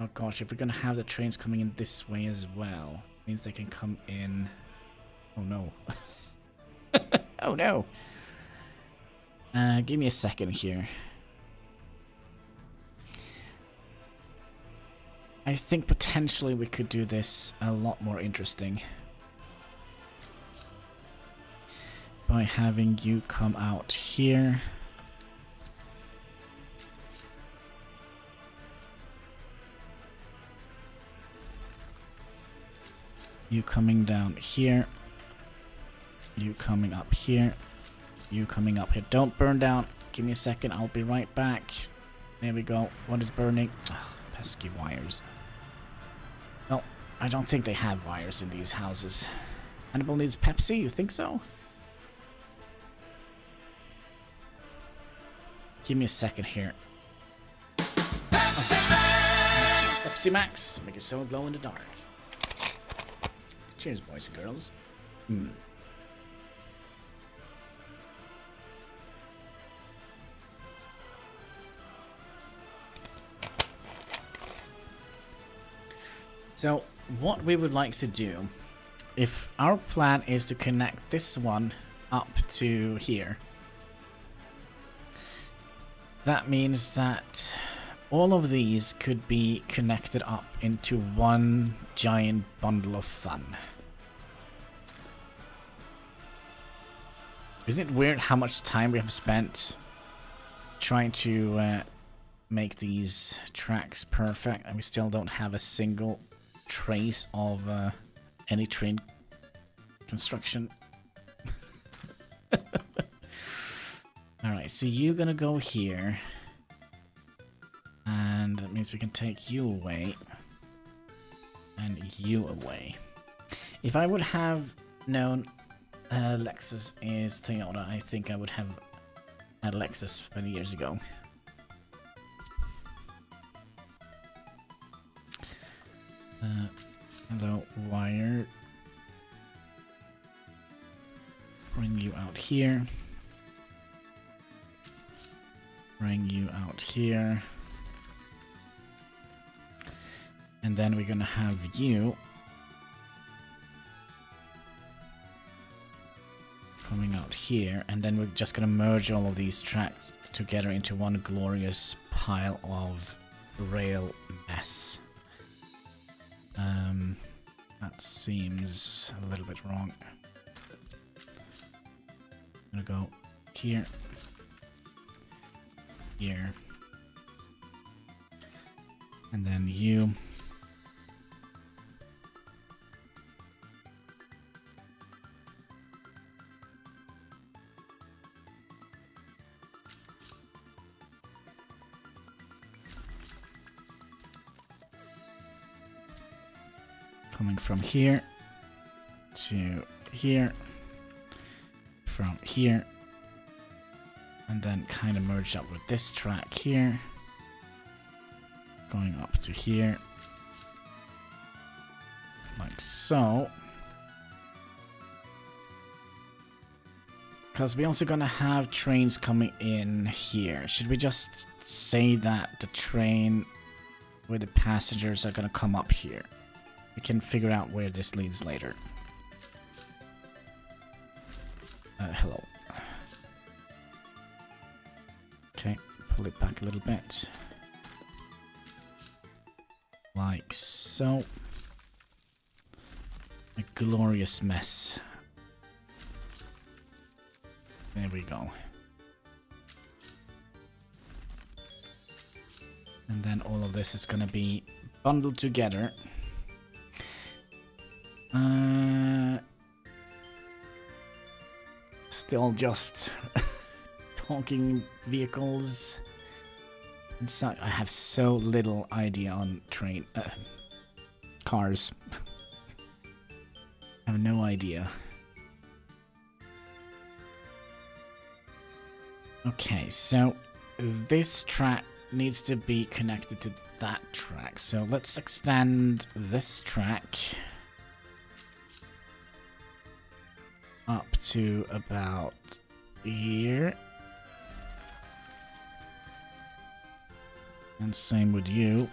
Oh gosh, if we're gonna have the trains coming in this way as well, means they can come in... Oh no. Oh no. Give me a second here. I think potentially we could do this a lot more interesting by having you come out here. You coming down here. You coming up here. You coming up here. Don't burn down. Give me a second. I'll be right back. There we go. What is burning? Ugh, pesky wires. No, I don't think they have wires in these houses. Hannibal needs Pepsi? You think so? Give me a second here. Oh, Pepsi Max. Make it so glow in the dark. Cheers, boys and girls. So, what we would like to do, if our plan is to connect this one up to here, that means that all of these could be connected up into one giant bundle of fun. Isn't it weird how much time we have spent trying to make these tracks perfect, and we still don't have a single trace of any train construction? Alright, so you're gonna go here, and that means we can take you away and you away. If I would have known Lexus is Toyota, I think I would have had Lexus many years ago. Hello, wire. Bring you out here. Bring you out here. And then we're gonna have you coming out here, and then we're just gonna merge all of these tracks together into one glorious pile of rail mess. That seems a little bit wrong. I'm gonna go here, here, and then you. Coming from here to here, from here, and then kind of merge up with this track here, going up to here, like so. Because we're also gonna have trains coming in here. Should we just say that the train with the passengers are gonna come up here? We can figure out where this leads later. Hello. Okay, pull it back a little bit. Like so. A glorious mess. There we go. And then all of this is gonna be bundled together. Still just talking vehicles and such. I have so little idea on cars. I have no idea. Okay, so this track needs to be connected to that track. So let's extend this track up to about here. And same with you.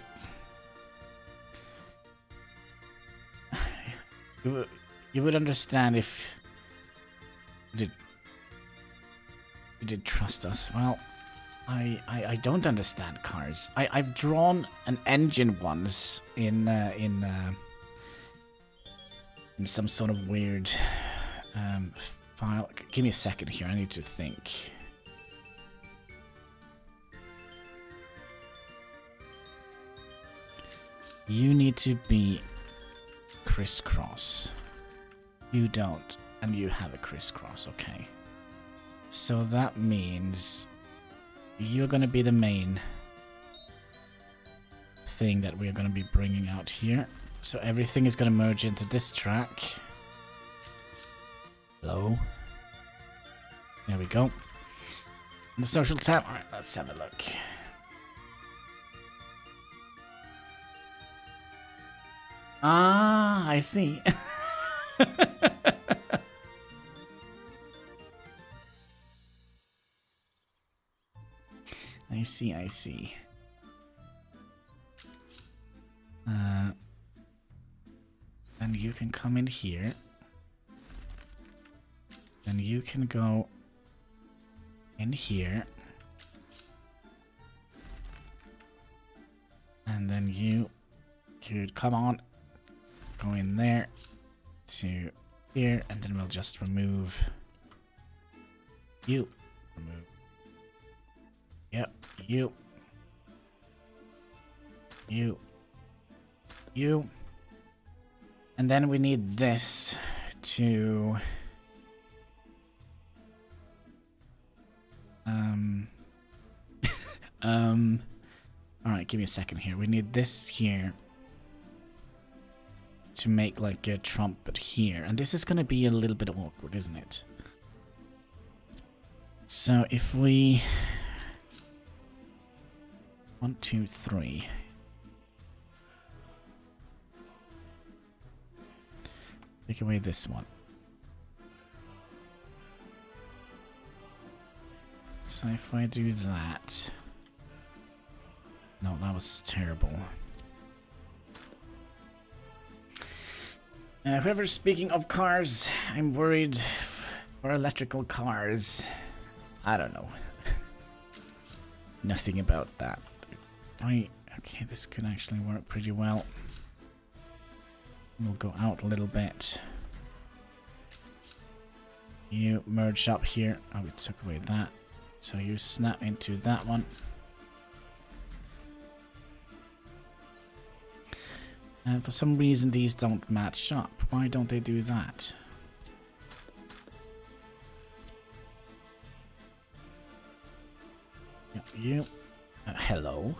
You would understand if you did trust us. Well, I don't understand cars. I've drawn an engine once in some sort of weird file. Give me a second here. I need to think. You need to be crisscross. You don't, and you have a crisscross, okay. So that means you're gonna be the main thing that we're gonna be bringing out here. So everything is gonna merge into this track. Hello. There we go. The social tab. Alright, let's have a look. Ah, I see. I see, I see. Then you can come in here. Then you can go in here. And then you could come on, go in there to here, and then we'll just remove you. Remove. Yep, you. You. You. And then we need this to alright, give me a second here. We need this here to make like a trumpet here. And this is gonna be a little bit awkward, isn't it? So if we 1, 2, 3. Take away this one. So if I do that... No, that was terrible. Whoever's speaking of cars, I'm worried for electrical cars. I don't know. Nothing about that. Right, okay, this could actually work pretty well. We'll go out a little bit. You merge up here. Oh, we took away that. So you snap into that one. And for some reason these don't match up. Why don't they do that? Yep, you. Hello?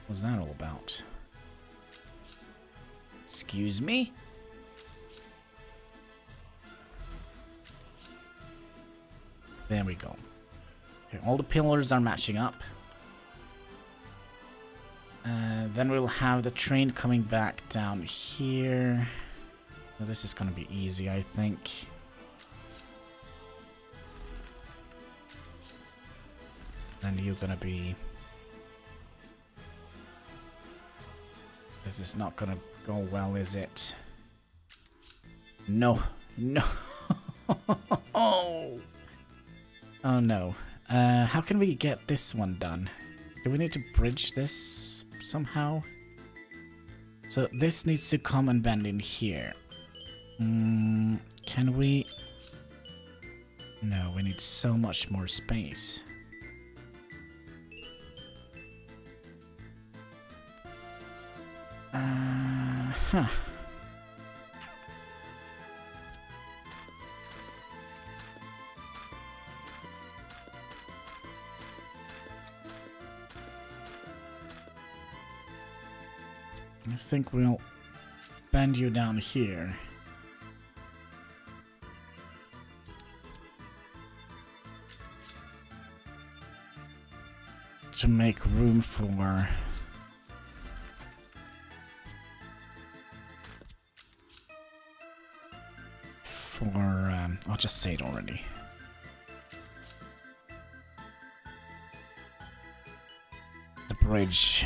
What's that all about? Excuse me? There we go. Okay, all the pillars are matching up. Then we'll have the train coming back down here. Well, this is gonna be easy, I think. Then you're gonna be... This is not gonna go well, is it? No. No. Oh no. How can we get this one done? Do we need to bridge this somehow? So this needs to come and bend in here. Can we? No, we need so much more space. Huh. I think we'll bend you down here. To make room for... I'll just say it already. The bridge.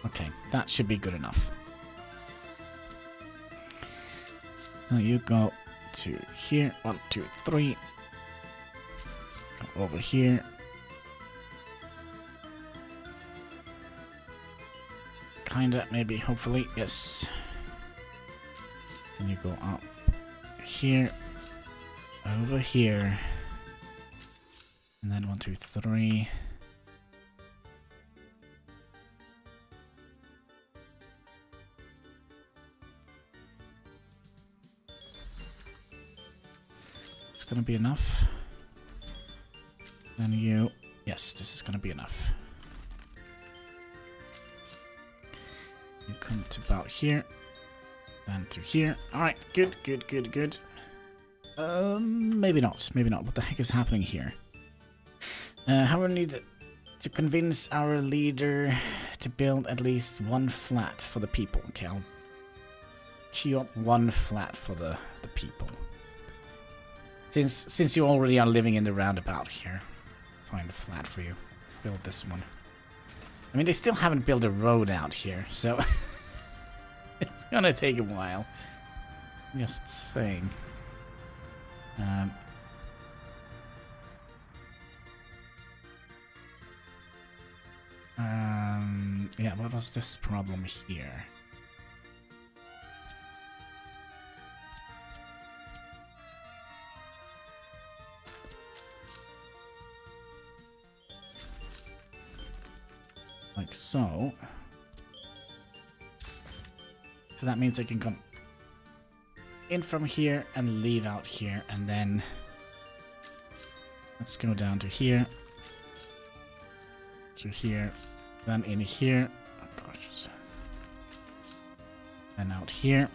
Okay, that should be good enough. So you go to here, 1, 2, 3. Go over here. Kinda, maybe, hopefully, yes. Then you go up here, over here, and then 1, 2, 3. It's gonna be enough. Then you, yes, this is gonna be enough. You come to about here, then to here. All right, good, good, good, good. Maybe not, maybe not. What the heck is happening here? How we need to convince our leader to build at least one flat for the people. Okay, I'll queue up one flat for the people. Since you already are living in the roundabout here, find a flat for you. Build this one. I mean, they still haven't built a road out here, so it's gonna take a while. Just saying. Yeah, what was this problem here? Like so. So that means I can come in from here and leave out here, and then let's go down to here, to here, then in here, oh gosh, then out here.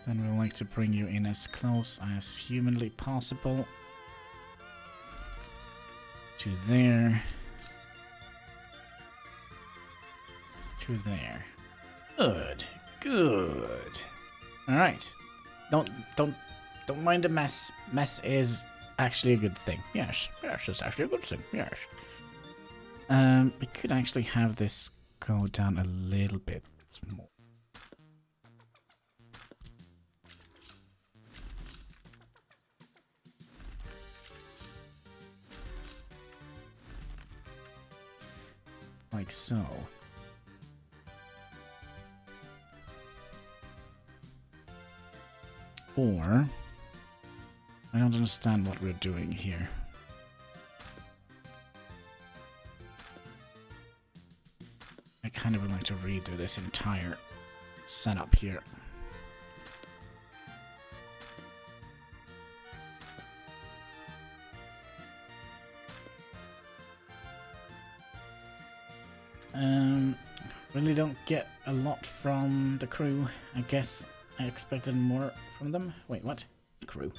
Then we'll like to bring you in as close as humanly possible to there, to there. Good, good. All right. Don't mind the mess. Mess is actually a good thing. Yes, yes, it's actually a good thing. Yes. We could actually have this go down a little bit more. Like so. Or, I don't understand what we're doing here. I kind of would like to redo this entire setup here. Really don't get a lot from the crew. I guess I expected more from them. Wait, what? Crew.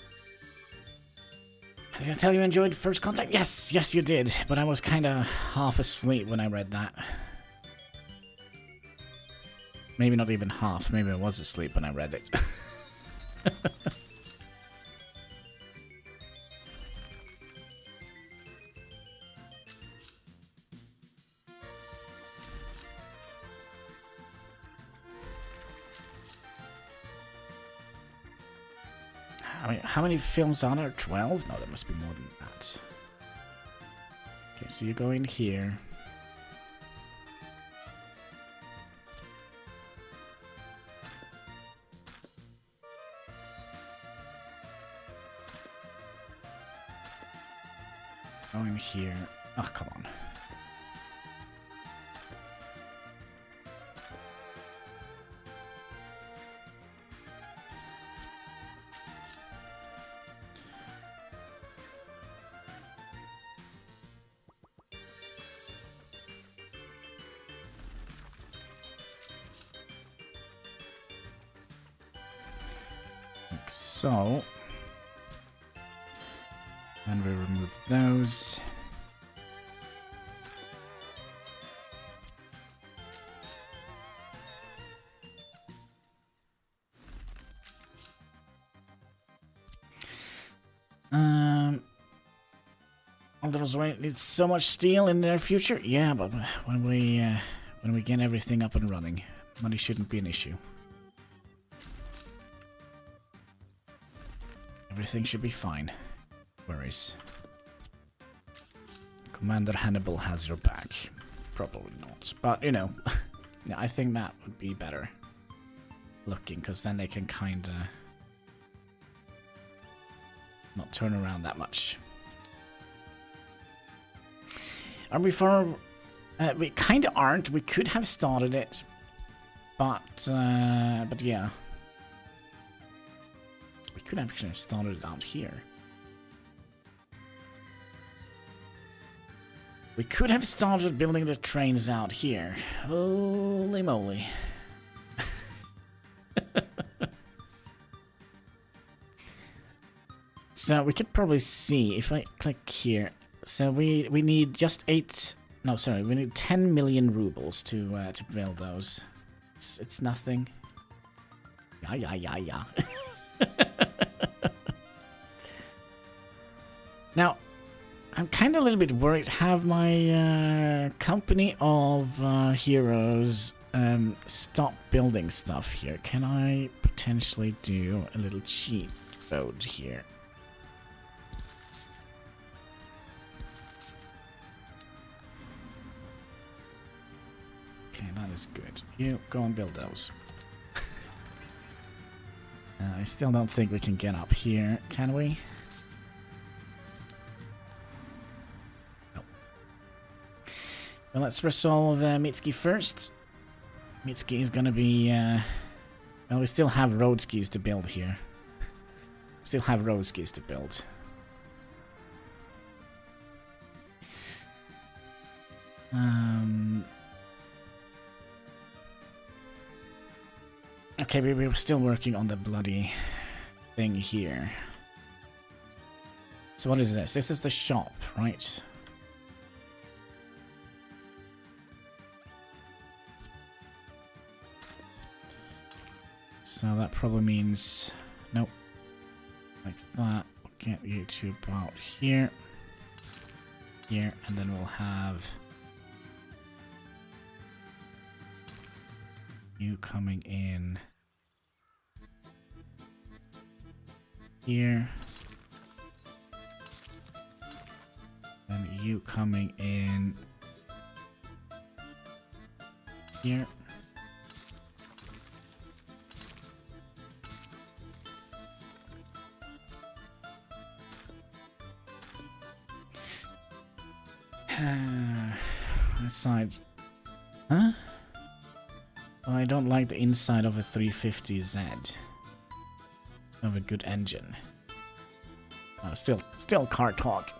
Did I tell you I enjoyed First Contact? Yes, yes you did. But I was kind of half asleep when I read that. Maybe not even half. Maybe I was asleep when I read it. I mean, how many films are there? 12? No, there must be more than that. Okay, so you go in here. Go in here. Oh, come on. Like so. And we remove those. Aldous Way needs so much steel in their future. Yeah, but when we get everything up and running, money shouldn't be an issue. Everything should be fine. Worries. Commander Hannibal has your back. Probably not, but you know, Yeah, I think that would be better looking, because then they can kind of not turn around that much. Are we far? We kind of aren't. We could have started it, but yeah, we could have actually started it out here. We could have started building the trains out here. Holy moly. So we could probably see if I click here. So we need just 8. No, sorry, we need 10 million rubles to build those. It's nothing. Yeah. Now, I'm kind of a little bit worried. Have my company of heroes stop building stuff here? Can I potentially do a little cheat code here? Okay, that is good. You go and build those. I still don't think we can get up here, can we? Well, let's resolve Mitski first. Mitski is gonna be... well, we still have road skis to build here. Still have road skis to build. Okay, we were still working on the bloody thing here. So what is this? This is the shop, right? So that probably means... Nope. Like that. We'll get you to about here. Here. And then we'll have... you coming in... here. And you coming in... here. This side. Huh? Well, I don't like the inside of a 350Z. Of a good engine. Oh, still car talk.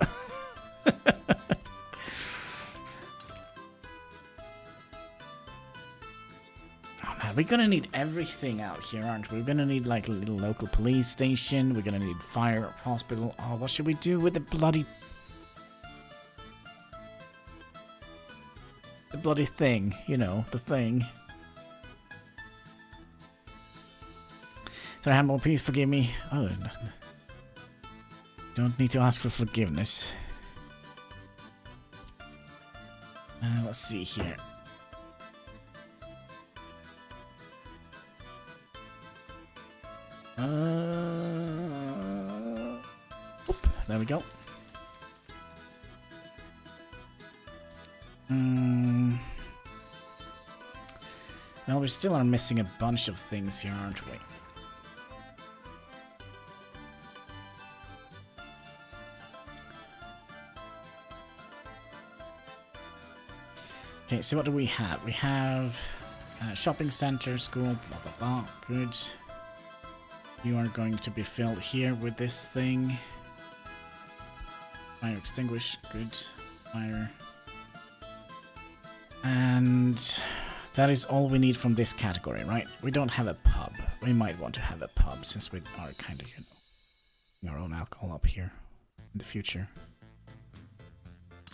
Oh man, we're gonna need everything out here, aren't we? We're gonna need like a little local police station. We're gonna need fire, hospital. Oh, what should we do with the bloody thing? You know, the thing. Sorry, Hannibal, please forgive me. Oh, no. Don't need to ask for forgiveness. Let's see here. Oop, there we go. Well, we still are missing a bunch of things here, aren't we? Okay, so what do we have? We have shopping center, school, blah blah blah. Good. You are going to be filled here with this thing. Fire extinguish. Good. Fire. And that is all we need from this category, right? We don't have a pub. We might want to have a pub since we are kind of, you know, our own alcohol up here in the future.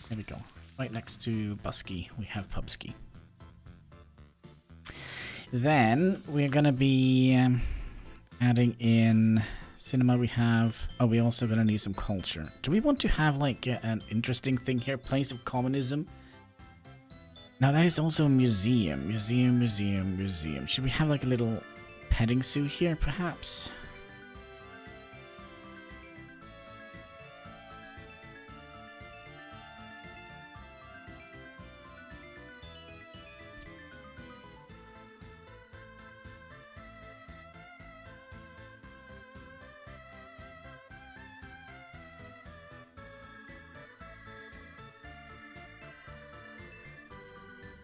There we go. Right next to Busky, we have Pubski. Then we're gonna be adding in cinema. We have... oh, we also gonna need some culture. Do we want to have like an interesting thing here? Place of communism. Now that is also a museum. Museum. Should we have like a little petting zoo here, perhaps?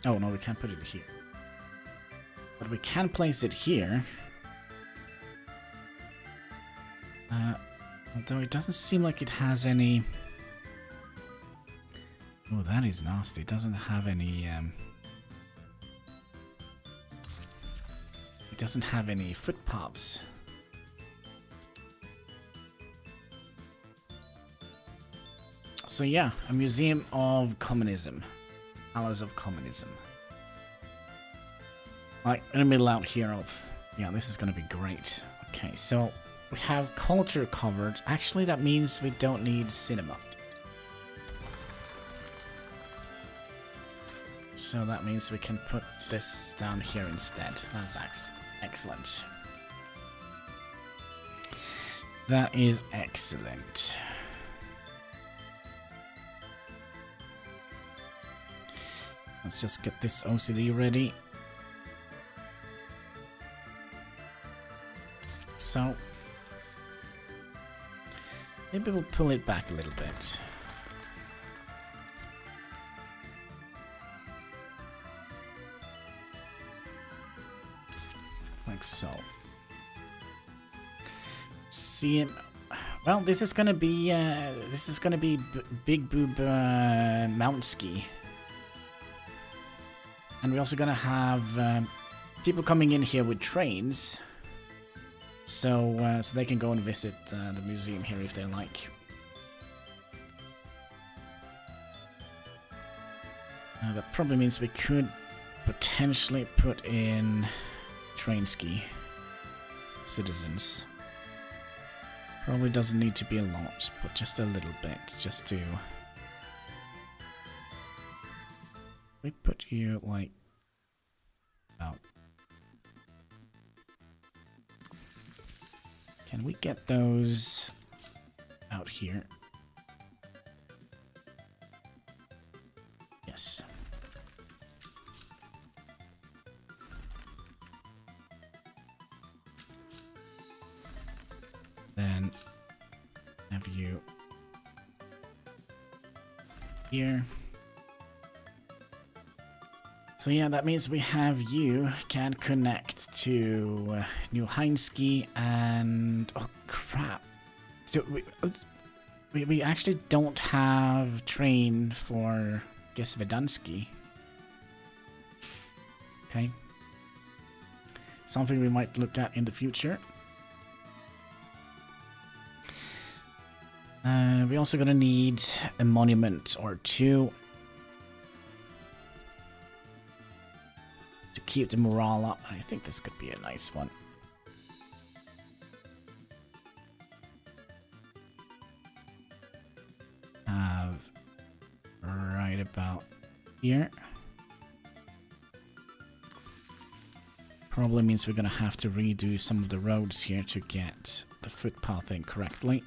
Oh, no, we can't put it here. But we can place it here. Although it doesn't seem like it has any... Oh, that is nasty. It doesn't have any... It doesn't have any footpaths. So yeah, a museum of communism. Palace of communism. Like, in the middle out here of... Yeah, this is gonna be great. Okay, so we have culture covered. Actually, that means we don't need cinema. So that means we can put this down here instead. That's excellent. That is excellent. Let's just get this OCD ready. So, maybe we'll pull it back a little bit. Like so. See him. Well, this is gonna be Big Boob Mount Ski. And we're also gonna have people coming in here with trains, so they can go and visit the museum here if they like. That probably means we could potentially put in train ski citizens. Probably doesn't need to be a lot, but just a little bit, just to... We put you like... Oh. Can we get those out here? Yes. Then have you here. So yeah, that means we have you can connect to New Heinski and... Oh crap. We actually don't have train for Gesvedansky. Okay. Something we might look at in the future. We're also gonna need a monument or two to keep the morale up. I think this could be a nice one. Have right about here. Probably means we're gonna have to redo some of the roads here to get the footpath in correctly.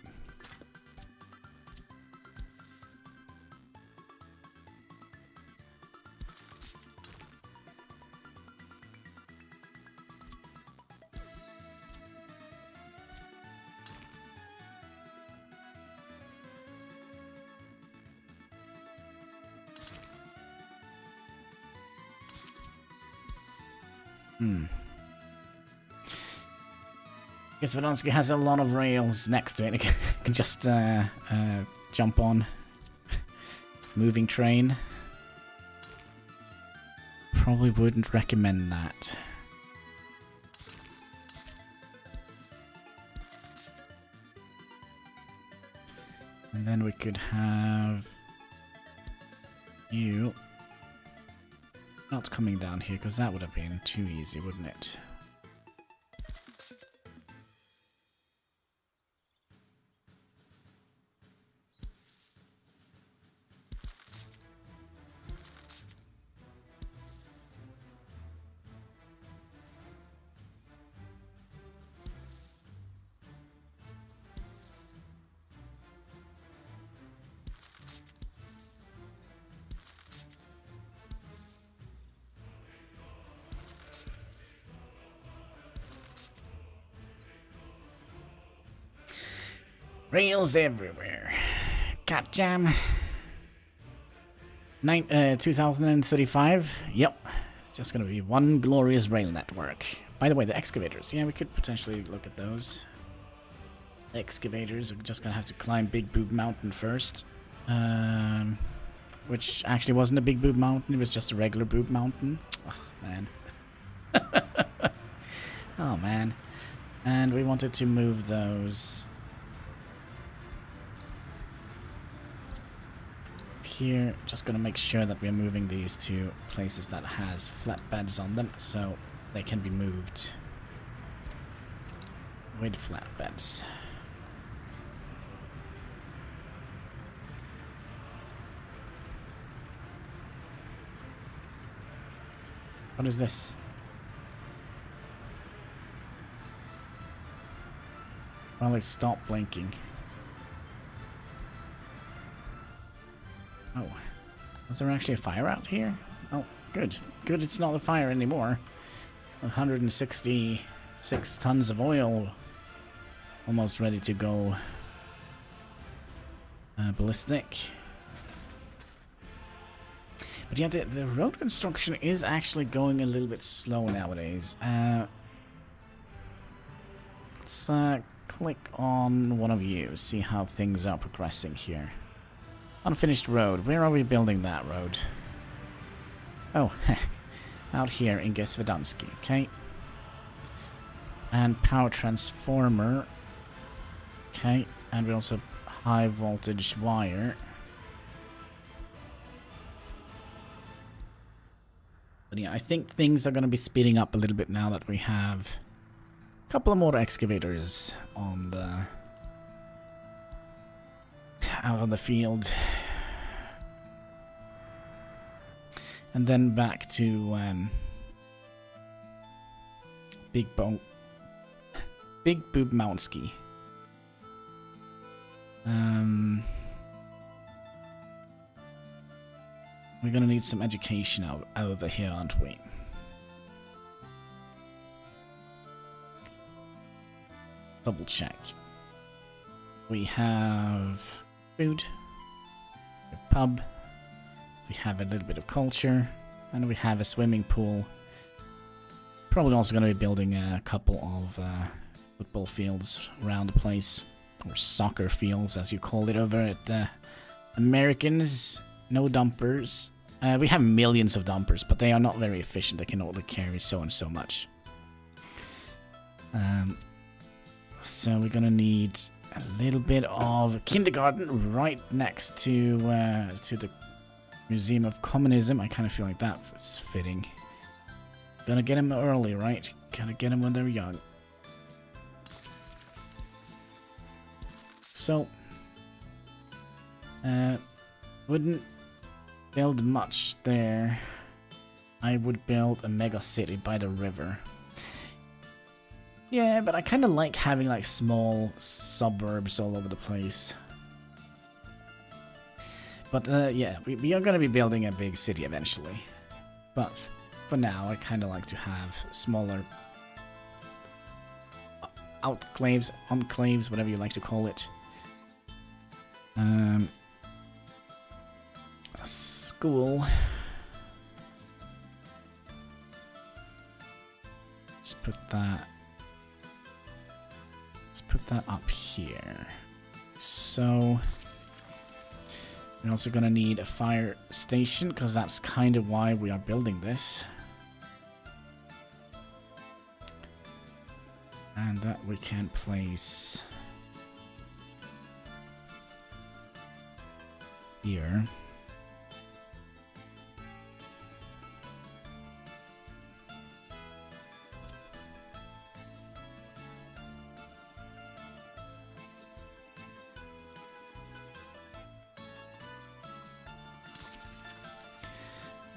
Gesvedansky has a lot of rails next to it. You can just jump on. Moving train. Probably wouldn't recommend that. And then we could have you not coming down here, because that would have been too easy, wouldn't it? Rails everywhere. Cat jam. 2035. Yep. It's just going to be one glorious rail network. By the way, the excavators. Yeah, we could potentially look at those. Excavators are just going to have to climb Big Boob Mountain first. Which actually wasn't a Big Boob Mountain. It was just a regular Boob Mountain. Oh, man. Oh, man. And we wanted to move those here. Just gonna make sure that we're moving these to places that has flatbeds on them, so they can be moved with flatbeds. What is this? Well, they stop blinking. Oh. Was there actually a fire out here? Oh, good. Good it's not a fire anymore. 166 tons of oil. Almost ready to go ballistic. But yeah, the road construction is actually going a little bit slow nowadays. Let's click on one of you, see how things are progressing here. Unfinished road. Where are we building that road? Oh, out here in Gesvedansky, okay. And power transformer. Okay, and we also high voltage wire. But yeah, I think things are going to be speeding up a little bit now that we have a couple of more excavators on the out on the field. And then back to Big Boob Mountski. We're gonna need some education out over here, aren't we? Double check. We have food, a pub, we have a little bit of culture, and we have a swimming pool. Probably also going to be building a couple of football fields around the place, or soccer fields as you call it over at Americans. No dumpers. We have millions of dumpers, but they are not very efficient. They can only carry so and so much. So we're gonna need a little bit of kindergarten right next to the Museum of Communism. I kind of feel like that's fitting. Gonna get them early, right? Gotta get them when they're young. So, wouldn't build much there. I would build a mega city by the river. Yeah, but I kind of like having like small suburbs all over the place. But yeah, we are going to be building a big city eventually. But for now, I kind of like to have smaller outclaves, enclaves, whatever you like to call it. A school. Let's put that. Let's put that up here. So we're also gonna need a fire station because that's kind of why we are building this. And that we can place here.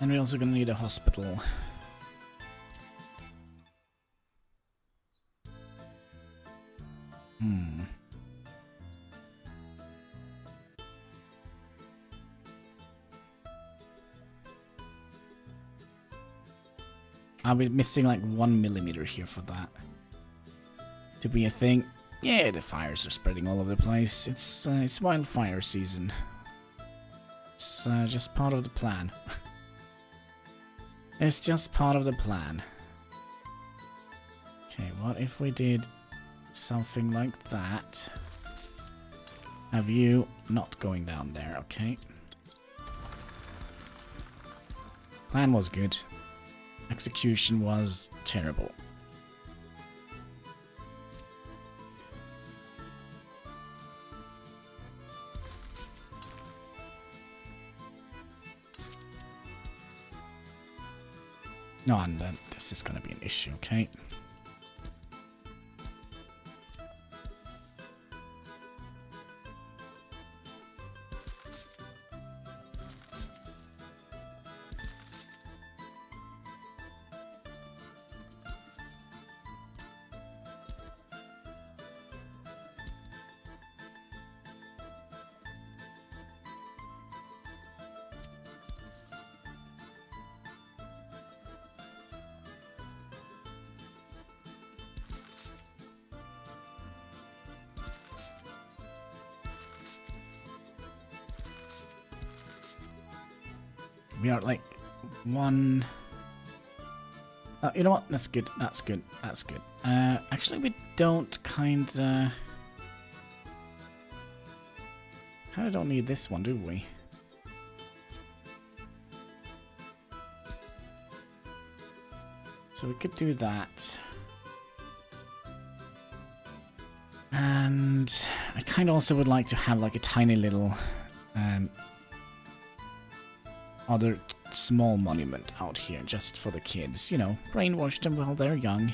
And we're also going to need a hospital. I'll be missing like 1 millimeter here for that to be a thing. Yeah, the fires are spreading all over the place. It's wildfire season. It's just part of the plan. It's just part of the plan. Okay, what if we did something like that? Have you not going down there, okay. Plan was good. Execution was terrible. No, and this is gonna be an issue, okay? We are like one... you know what? That's good. That's good. That's good. Actually, we don't kinda don't need this one, do we? So we could do that. And I kind of also would like to have like a tiny little other small monument out here just for the kids. You know, brainwash them while they're young.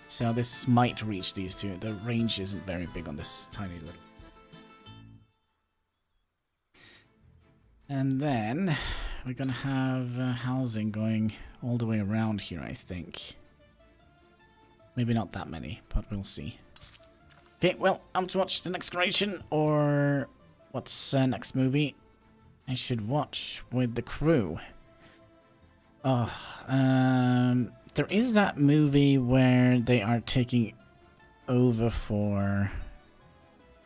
So this might reach these two. The range isn't very big on this tiny little. And then we're gonna have housing going all the way around here, I think. Maybe not that many, but we'll see. Okay, well, I'm to watch the next creation, or what's next movie I should watch with the crew. Oh, there is that movie where they are taking over for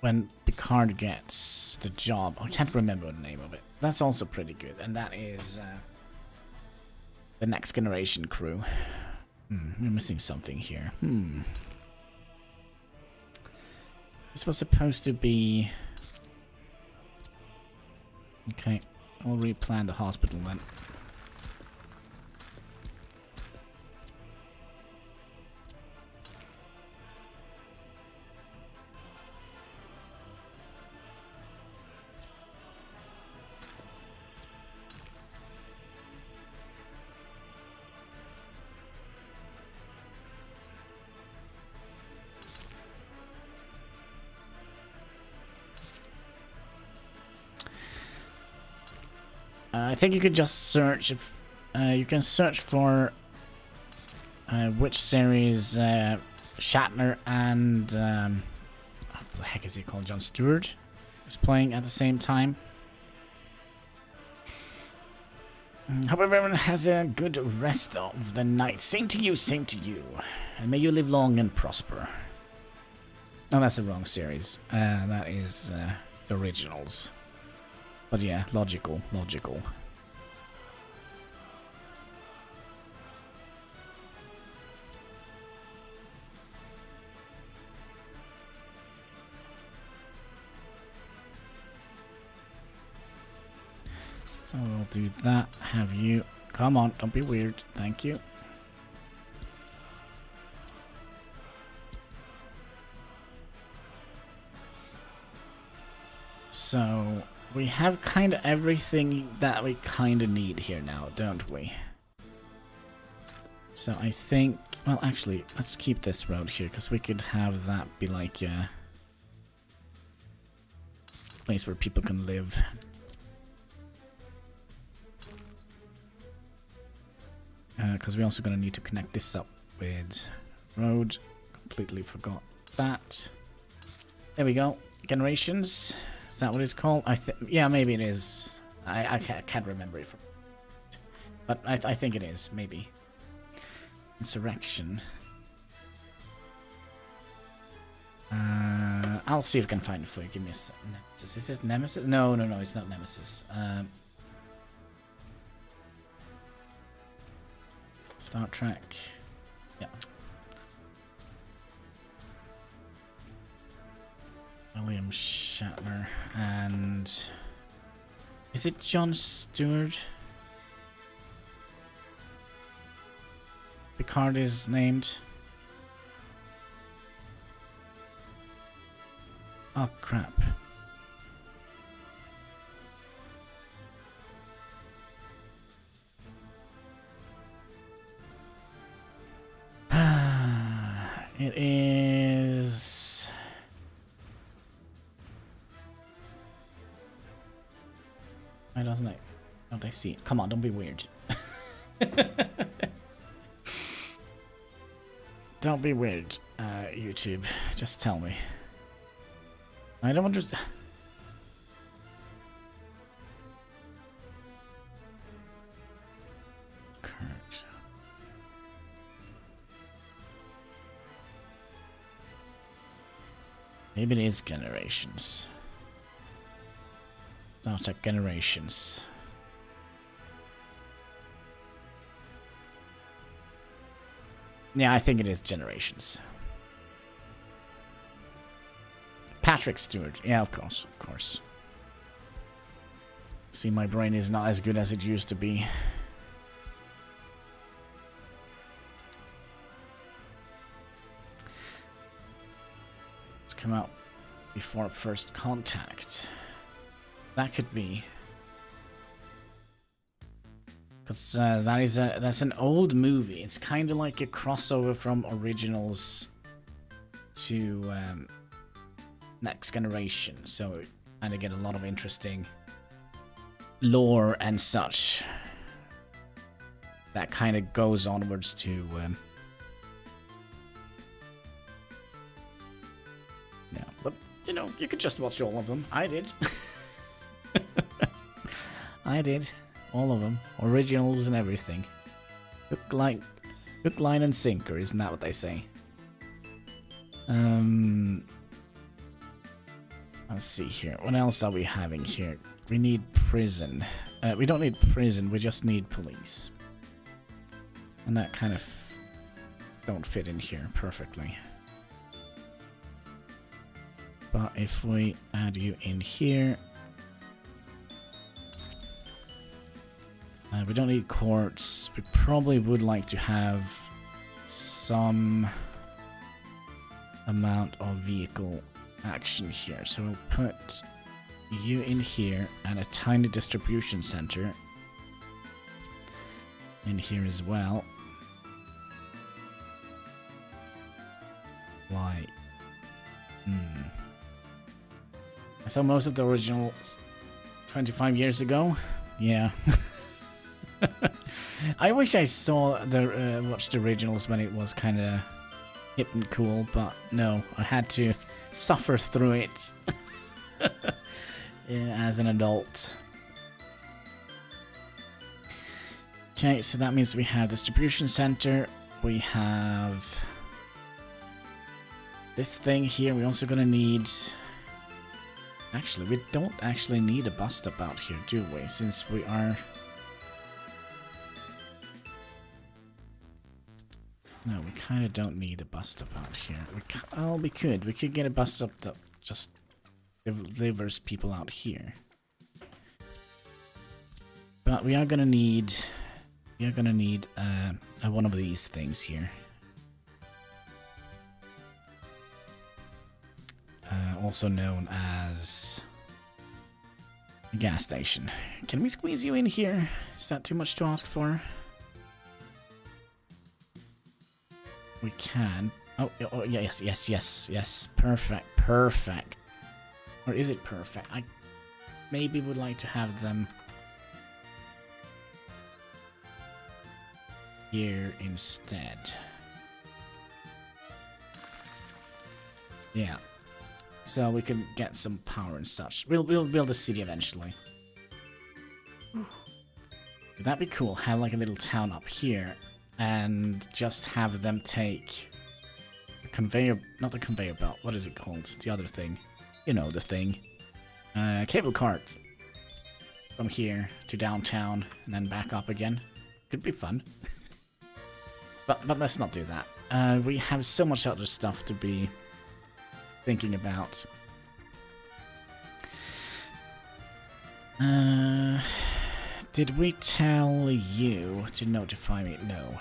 when Picard gets the job. I can't remember the name of it. That's also pretty good, and that is the Next Generation crew. We're missing something here. This was supposed to be... Okay, I'll replan the hospital then. I think you could just search if you can search for which series Shatner and what the heck is he called? Jon Stewart is playing at the same time. Hope everyone has a good rest of the night. Same to you, and may you live long and prosper. Oh, that's the wrong series. That is the originals. But yeah, logical. So we'll do that. Have you... Come on, don't be weird. Thank you. So... we have kind of everything that we kind of need here now, don't we? So I think... Well, actually, let's keep this road here, because we could have that be like a place where people can live. Because we're also going to need to connect this up with road. Completely forgot that. There we go. Generations. Is that what it's called? Yeah, maybe it is. I can't remember it. But I think it is, maybe. Insurrection. I'll see if I can find it for you. Give me a second. Is it Nemesis? No, it's not Nemesis. Star Trek. Yeah. William Shatner and... Is it Jon Stewart? Picard is named. Oh crap. It is... Why doesn't it? Don't I see it? Come on, don't be weird. Don't be weird, YouTube. Just tell me. I don't understand. Maybe it is Generations. Star Trek Generations. Yeah, I think it is Generations. Patrick Stewart. Yeah, of course, of course. See, my brain is not as good as it used to be. It's come out before First Contact. That could be. Because that's an old movie. It's kind of like a crossover from originals to Next Generation. So kind of get a lot of interesting lore and such. That kind of goes onwards to... yeah, but, you know, you could just watch all of them. I did. I did. All of them. Originals and everything. Hook, line, and sinker, isn't that what they say? Let's see here. What else are we having here? We need prison. We don't need prison, we just need police. And that kind of don't fit in here perfectly. But if we add you in here... we don't need courts. We probably would like to have some amount of vehicle action here. So we'll put you in here and a tiny distribution center in here as well. Why? I saw most of the originals 25 years ago. Yeah. I wish I saw the watched the originals when it was kind of hip and cool, but no, I had to suffer through it as an adult. Okay, so that means we have distribution center, we have this thing here. We're also gonna need... Actually, we don't actually need a bus stop out here, do we? Since we are... No, we kind of don't need a bus stop out here. We could. We could get a bus stop that just delivers people out here. But we are gonna need... We are gonna need one of these things here. Also known as a gas station. Can we squeeze you in here? Is that too much to ask for? We can. Oh yes. Perfect. Or is it perfect? I maybe would like to have them here instead. Yeah. So we can get some power and such. We'll build a city eventually. Would that be cool? Have like a little town up here and just have them take a conveyor, not the conveyor belt. What is it called? The other thing. You know the thing. Cable cart. From here to downtown and then back up again. Could be fun. but let's not do that. We have so much other stuff to be thinking about. Did we tell you to notify me? No.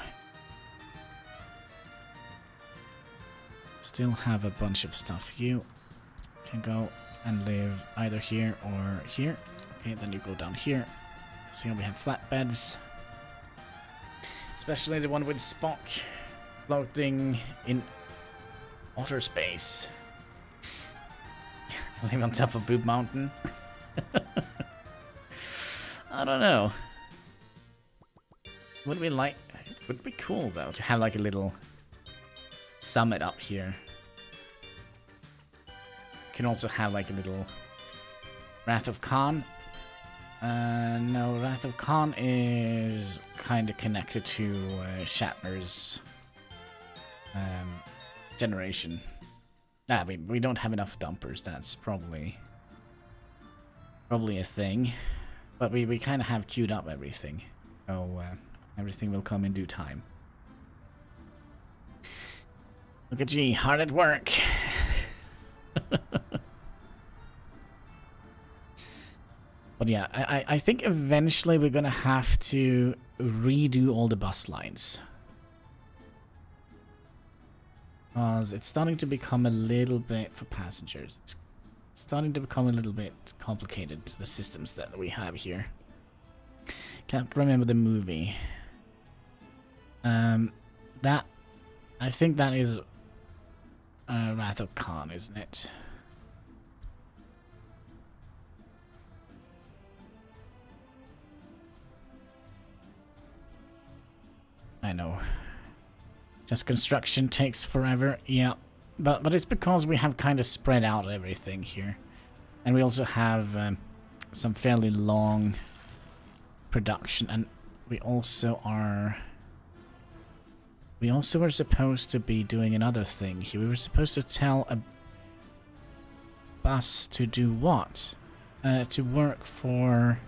Still have a bunch of stuff. You can go and live either here or here. Okay, then you go down here. So here we have flatbeds. Especially the one with Spock floating in outer space. I live on top of Booo Mountain. I don't know. Would we like... It would be cool, though, to have like a little summit up here. Can also have like a little Wrath of Khan. No, Wrath of Khan is kind of connected to Shatner's generation. We don't have enough dumpers. That's probably a thing. But we kind of have queued up everything. So everything will come in due time. Look at G, hard at work. But yeah, I think eventually we're gonna have to redo all the bus lines. Because it's starting to become a little bit, for passengers, it's starting to become a little bit complicated, the systems that we have here. Can't remember the movie. That, I think that is Wrath of Khan, isn't it? I know. Just construction takes forever, yeah. But it's because we have kind of spread out everything here. And we also have some fairly long production, and we also are... We also were supposed to be doing another thing here. We were supposed to tell a bus to do what? To work for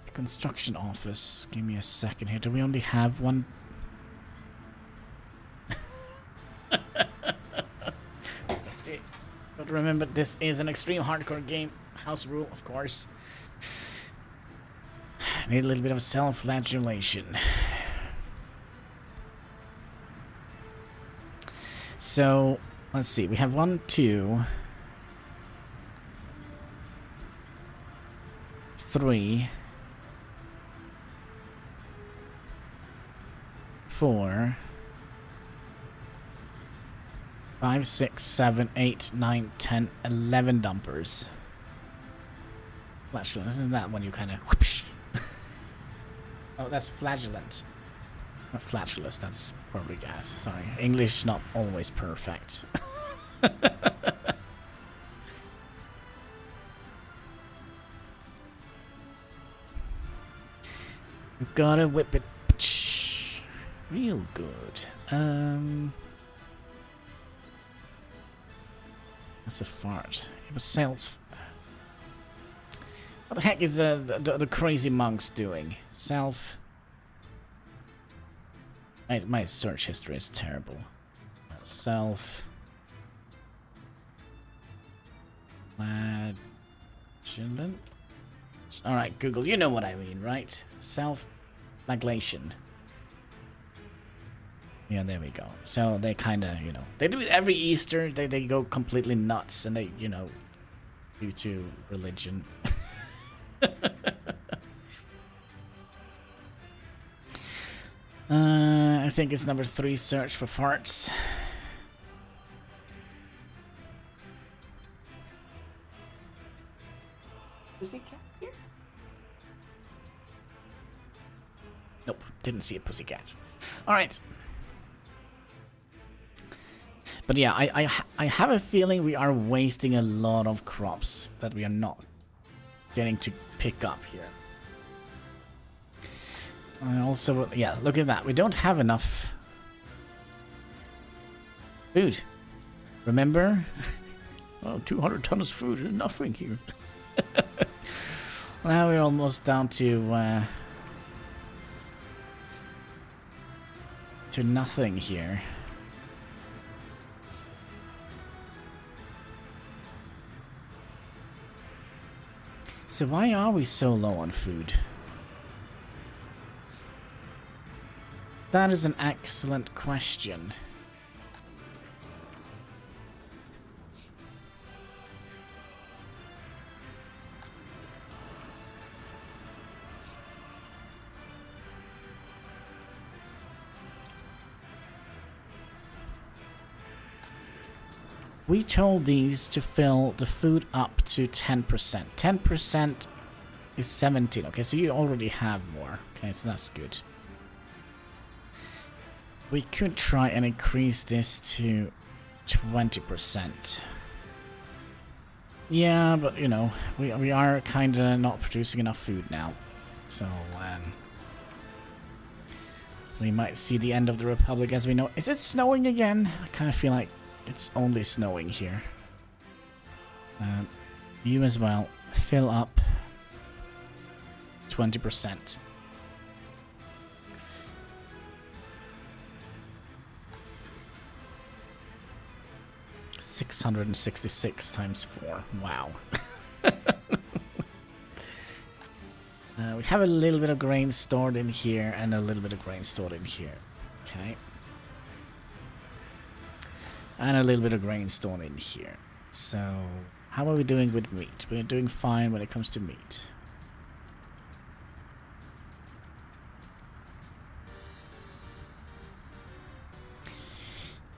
the construction office. Give me a second here. Do we only have one? But remember, this is an extreme hardcore game. House rule, of course. Need a little bit of self-flagellation. So, let's see. We have 1, 2, 3, 4, 5, 6, 7, 8, 9, 10, 11 dumpers. Flatulent. Isn't that when you kind of... Oh, that's flagellant. Not flatulous, that's probably gas. Sorry. English not always perfect. You gotta whip it real good. That's a fart. It was self. What the heck is the crazy monks doing? Self. My search history is terrible. Self. Flagellant. Alright, Google, you know what I mean, right? Self-flagellation. Yeah, there we go. So they kind of, you know, they do it every Easter. They go completely nuts, and they, you know, due to religion. I think it's number 3, search for farts. Pussycat here? Nope, didn't see a pussycat. Alright. But yeah, I have a feeling we are wasting a lot of crops that we are not getting to pick up here. Also, yeah, look at that. We don't have enough Food. Remember? Oh, 200 tons of food is nothing here. Now we're almost down to nothing here. So why are we so low on food? That is an excellent question. We told these to fill the food up to 10%. 10% is 17. Okay, so you already have more. Okay, so that's good. We could try and increase this to 20%. Yeah, but you know, we are kind of not producing enough food now. So, we might see the end of the Republic as we know. Is it snowing again? I kind of feel like it's only snowing here. You as well. Fill up 20%. $666 times 4. Wow. We have a little bit of grain stored in here and a little bit of grain stored in here. Okay. And a little bit of grain stored in here. So, how are we doing with meat? We're doing fine when it comes to meat.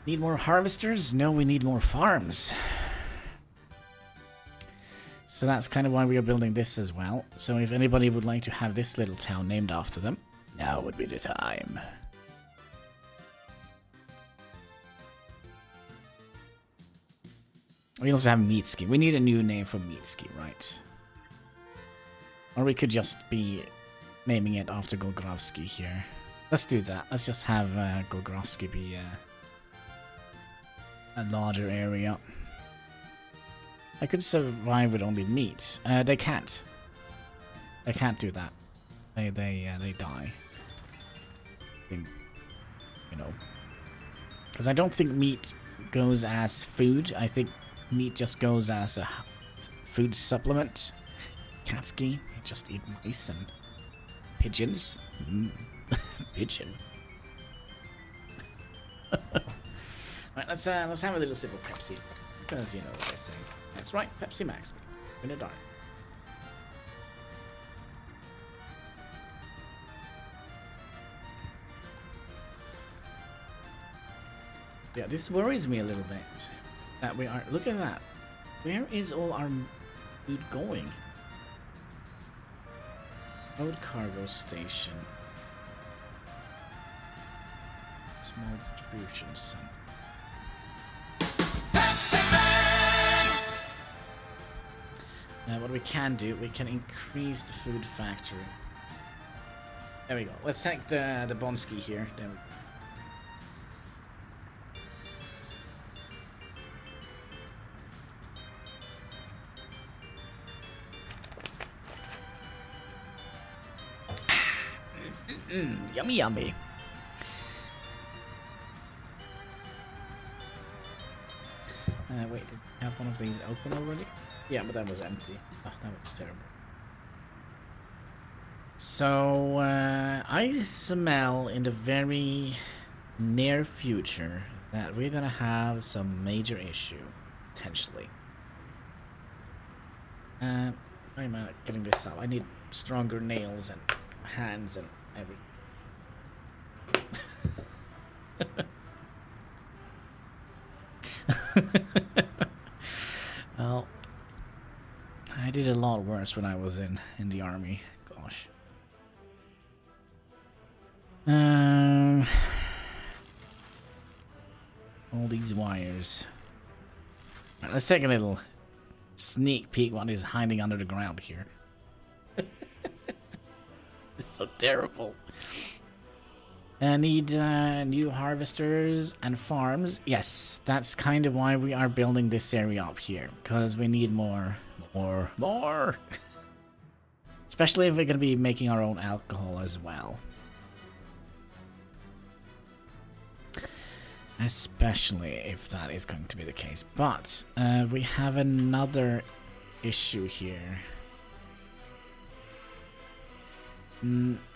Need more harvesters? No, we need more farms. So that's kind of why we are building this as well. So if anybody would like to have this little town named after them, now would be the time. We also have Meatski. We need a new name for Meatski, right? Or we could just be naming it after Golgrovsky here. Let's do that. Let's just have Golgrovsky be a larger area. I could survive with only meat. They can't. They can't do that. They die. You know. Because I don't think meat goes as food. I think meat just goes as a food supplement. Katsky, just eat mice and pigeons. Pigeon. Right, let's have a little sip of Pepsi, because you know what they say. That's right, Pepsi Max. In the dark. Yeah, this worries me a little bit. That we are. Look at that. Where is all our food going? Road cargo station. Small distribution center. Now, what we can do, we can increase the food factory. There we go. Let's take the Bonsky here. There we go. Yummy, yummy. Wait, did I have one of these open already? Yeah, but that was empty. Oh, that was terrible. So, I smell in the very near future that we're gonna have some major issue, potentially. Why am I not getting this up? I need stronger nails and hands and everything. Well, I did a lot worse when I was in the army. Gosh. All these wires. Right, let's take a little sneak peek what is hiding under the ground here. It's so terrible. Need new harvesters and farms. Yes, that's kind of why we are building this area up here. Because we need more. Especially if we're going to be making our own alcohol as well. Especially if that is going to be the case. But we have another issue here.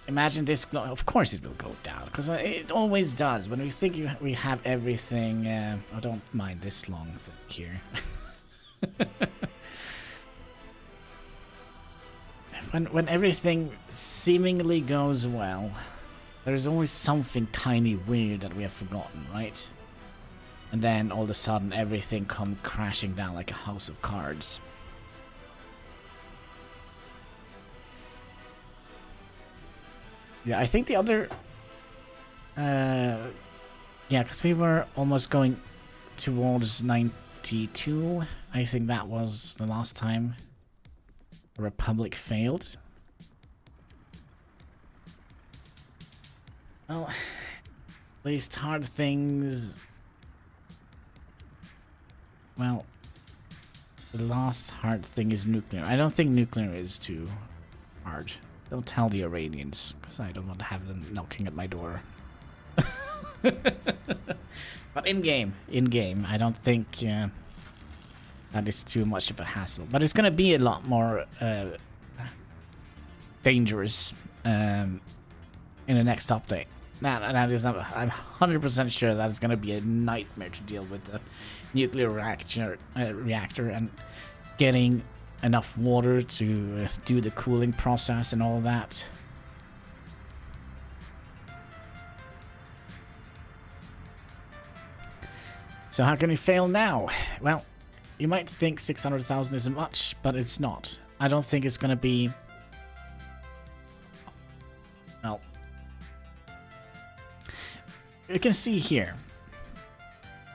Imagine this. Of course it will go down, because it always does. When we think we have everything. I don't mind this long thing here. when everything seemingly goes well, there's always something tiny weird that we have forgotten, right? And then all of a sudden everything comes crashing down like a house of cards. Yeah, I think the other... yeah, because we were almost going towards 92. I think that was the last time the Republic failed. Well, at least hard things... Well, the last hard thing is nuclear. I don't think nuclear is too hard. Don't tell the Iranians, because I don't want to have them knocking at my door. But in-game, I don't think that is too much of a hassle. But it's going to be a lot more dangerous in the next update. That is, I'm 100% sure that is going to be a nightmare to deal with the nuclear reactor and getting enough water to do the cooling process and all that. So how can we fail now? Well, you might think 600,000 isn't much, but it's not. I don't think it's going to be... Well... You can see here.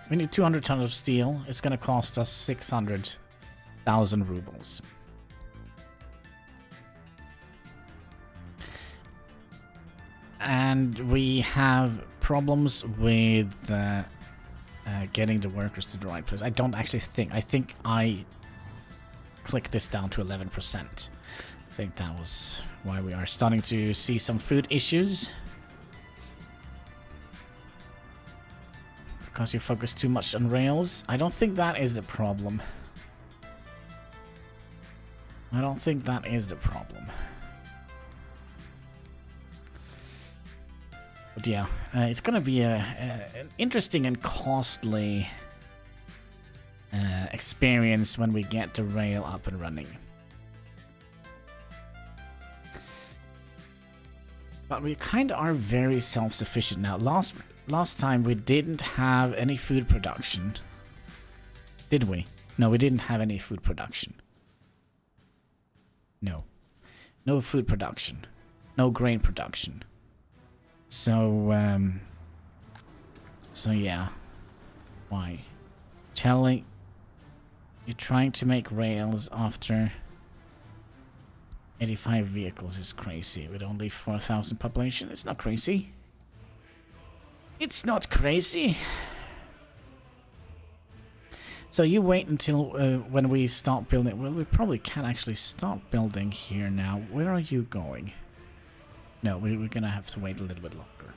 We need 200 tons of steel. It's going to cost us 600,000 rubles. And we have problems with getting the workers to the right place. I don't actually think. I think I clicked this down to 11%. I think that was why we are starting to see some food issues. Because you focus too much on rails. I don't think that is the problem. I don't think that is the problem. But yeah, it's going to be an interesting and costly experience when we get the rail up and running. But we kind of are very self-sufficient now. Last time we didn't have any food production. Did we? No, we didn't have any food production. No. No food production. No grain production. So, so yeah. Why? You're trying to make rails after 85 vehicles is crazy. With only 4,000 population, it's not crazy. It's not crazy. So you wait until when we start building. Well, we probably can actually start building here now. Where are you going? No, we're gonna have to wait a little bit longer.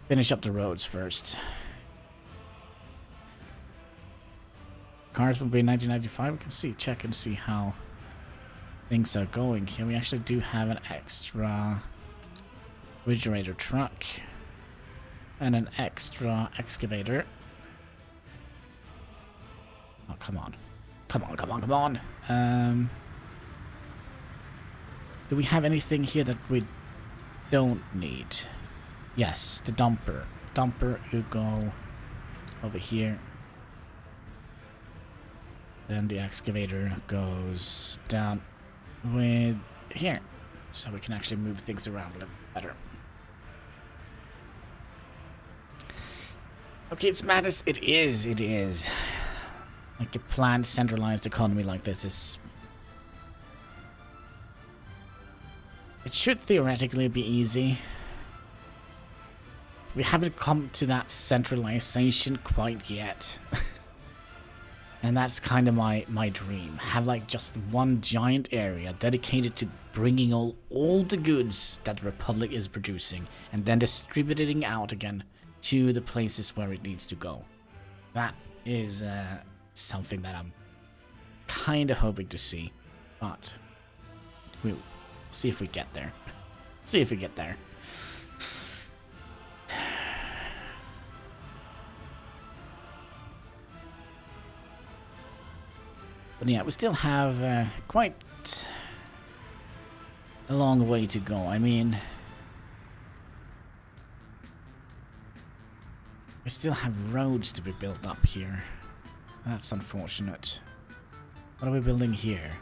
Finish up the roads first. Cars will be 1995. We can check and see how things are going here. We actually do have an extra refrigerator truck. And an extra excavator. Oh, come on. Come on, come on, come on. Do we have anything here that we don't need? Yes, the dumper. Dumper, you go over here. Then the excavator goes down with here. So we can actually move things around a little better. Okay, it's madness. It is. Like a planned centralized economy like this is... It should theoretically be easy. We haven't come to that centralization quite yet. And that's kind of my dream. Have like just one giant area dedicated to bringing all the goods that the Republic is producing and then distributing out again to the places where it needs to go. That is something that I'm kind of hoping to see, but we'll see if we get there. See if we get there. But yeah, we still have quite a long way to go. I mean, we still have roads to be built up here. That's unfortunate. What are we building here?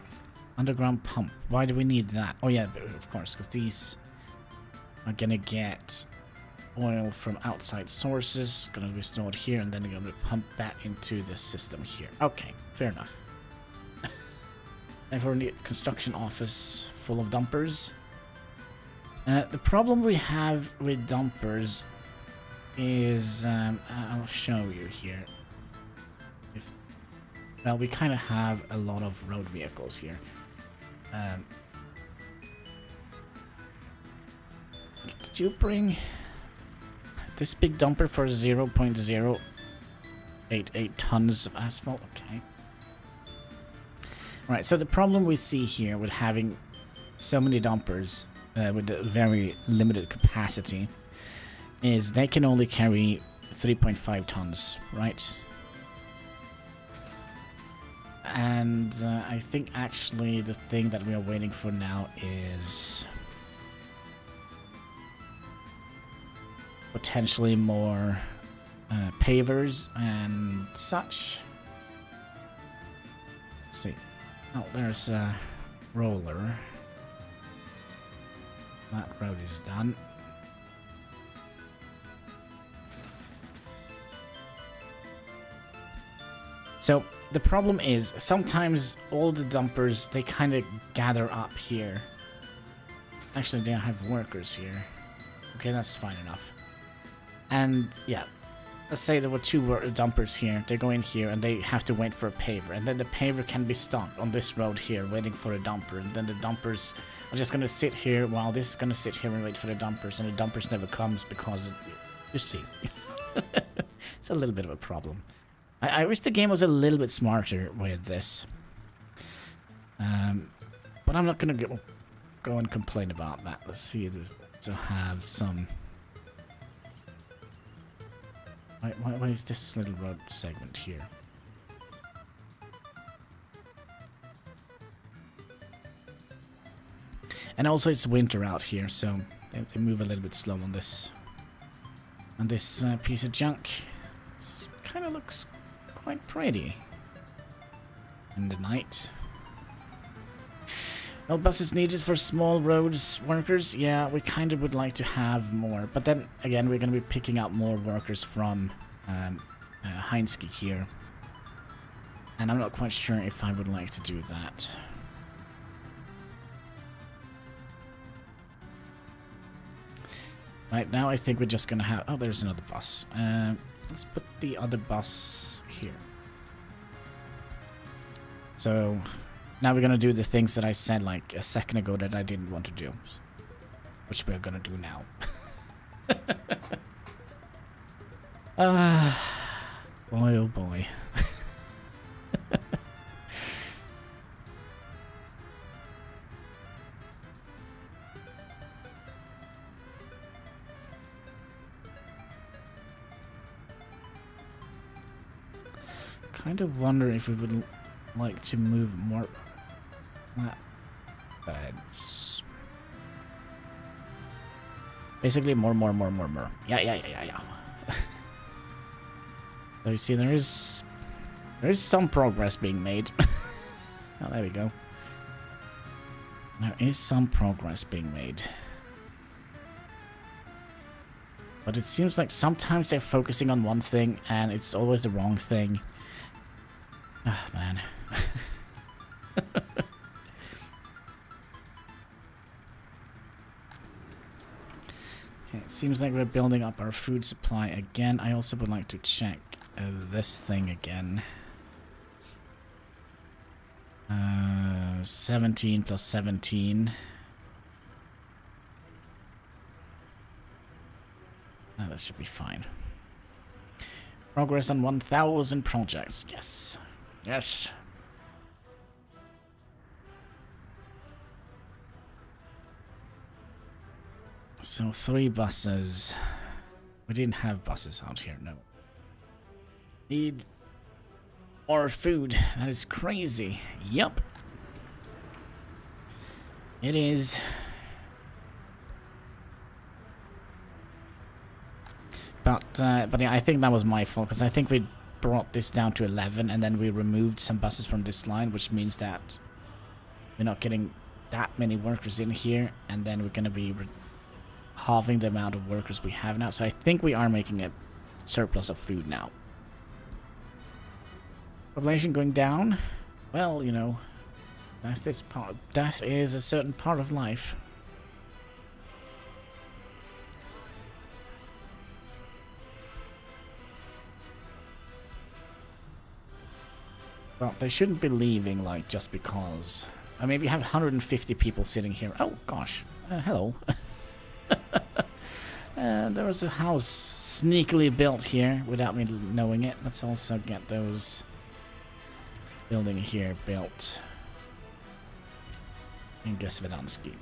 Underground pump. Why do we need that? Oh yeah, of course, because these are gonna get oil from outside sources, gonna be stored here, and then they're gonna be pumped back into the system here. Okay, fair enough. And for a construction office full of dumpers. The problem we have with dumpers is, I'll show you here. Well, we kind of have a lot of road vehicles here. Did you bring this big dumper for 0.088 tons of asphalt? Okay. Right, so the problem we see here with having so many dumpers with a very limited capacity is they can only carry 3.5 tons, right? And I think actually the thing that we are waiting for now is potentially more pavers and such. Let's see. Oh, there's a roller. That road is done. So the problem is sometimes all the dumpers, they kind of gather up here. Actually, they don't have workers here. Okay, that's fine enough. And yeah, let's say there were two dumpers here. They go in here and they have to wait for a paver. And then the paver can be stuck on this road here waiting for a dumper. And then the dumpers are just going to sit here while this is going to sit here and wait for the dumpers. And the dumpers never comes because you see. It's a little bit of a problem. I wish the game was a little bit smarter with this. But I'm not going to go and complain about that. Let's see to have some... Why is this little road segment here? And also it's winter out here, so they move a little bit slow on this piece of junk. It kind of looks quite pretty in the night. Well, buses needed for small roads workers. Yeah, we kind of would like to have more, but then again, we're going to be picking up more workers from Heinske here, and I'm not quite sure if I would like to do that. Right now, I think we're just going to have... Oh, there's another bus. Let's put the other bus here. So... now we're gonna do the things that I said like a second ago that I didn't want to do. Which we're gonna do now. Boy oh boy. Kind of wonder if we would like to move more... Beds. Basically more. Yeah. So you see there is some progress being made. Oh, there we go. There is some progress being made. But it seems like sometimes they're focusing on one thing and it's always the wrong thing. Ah, man. seems like we're building up our food supply again. I also would like to check this thing again. 17 plus 17. Oh, that should be fine. Progress on 1,000 projects. Yes. Yes. So 3 buses. We didn't have buses out here, no. Need more food. That is crazy. Yup. It is. But yeah, I think that was my fault, because I think we brought this down to 11, and then we removed some buses from this line, which means that we're not getting that many workers in here, and then we're going to be halving the amount of workers we have now. So I think we are making a surplus of food now. Population going down? Well, you know, death is a certain part of life. Well, they shouldn't be leaving, like, just because. I mean, we have 150 people sitting here. Oh, gosh. Hello. There was a house sneakily built here without me knowing it. Let's also get those building here built in Gesvedansky.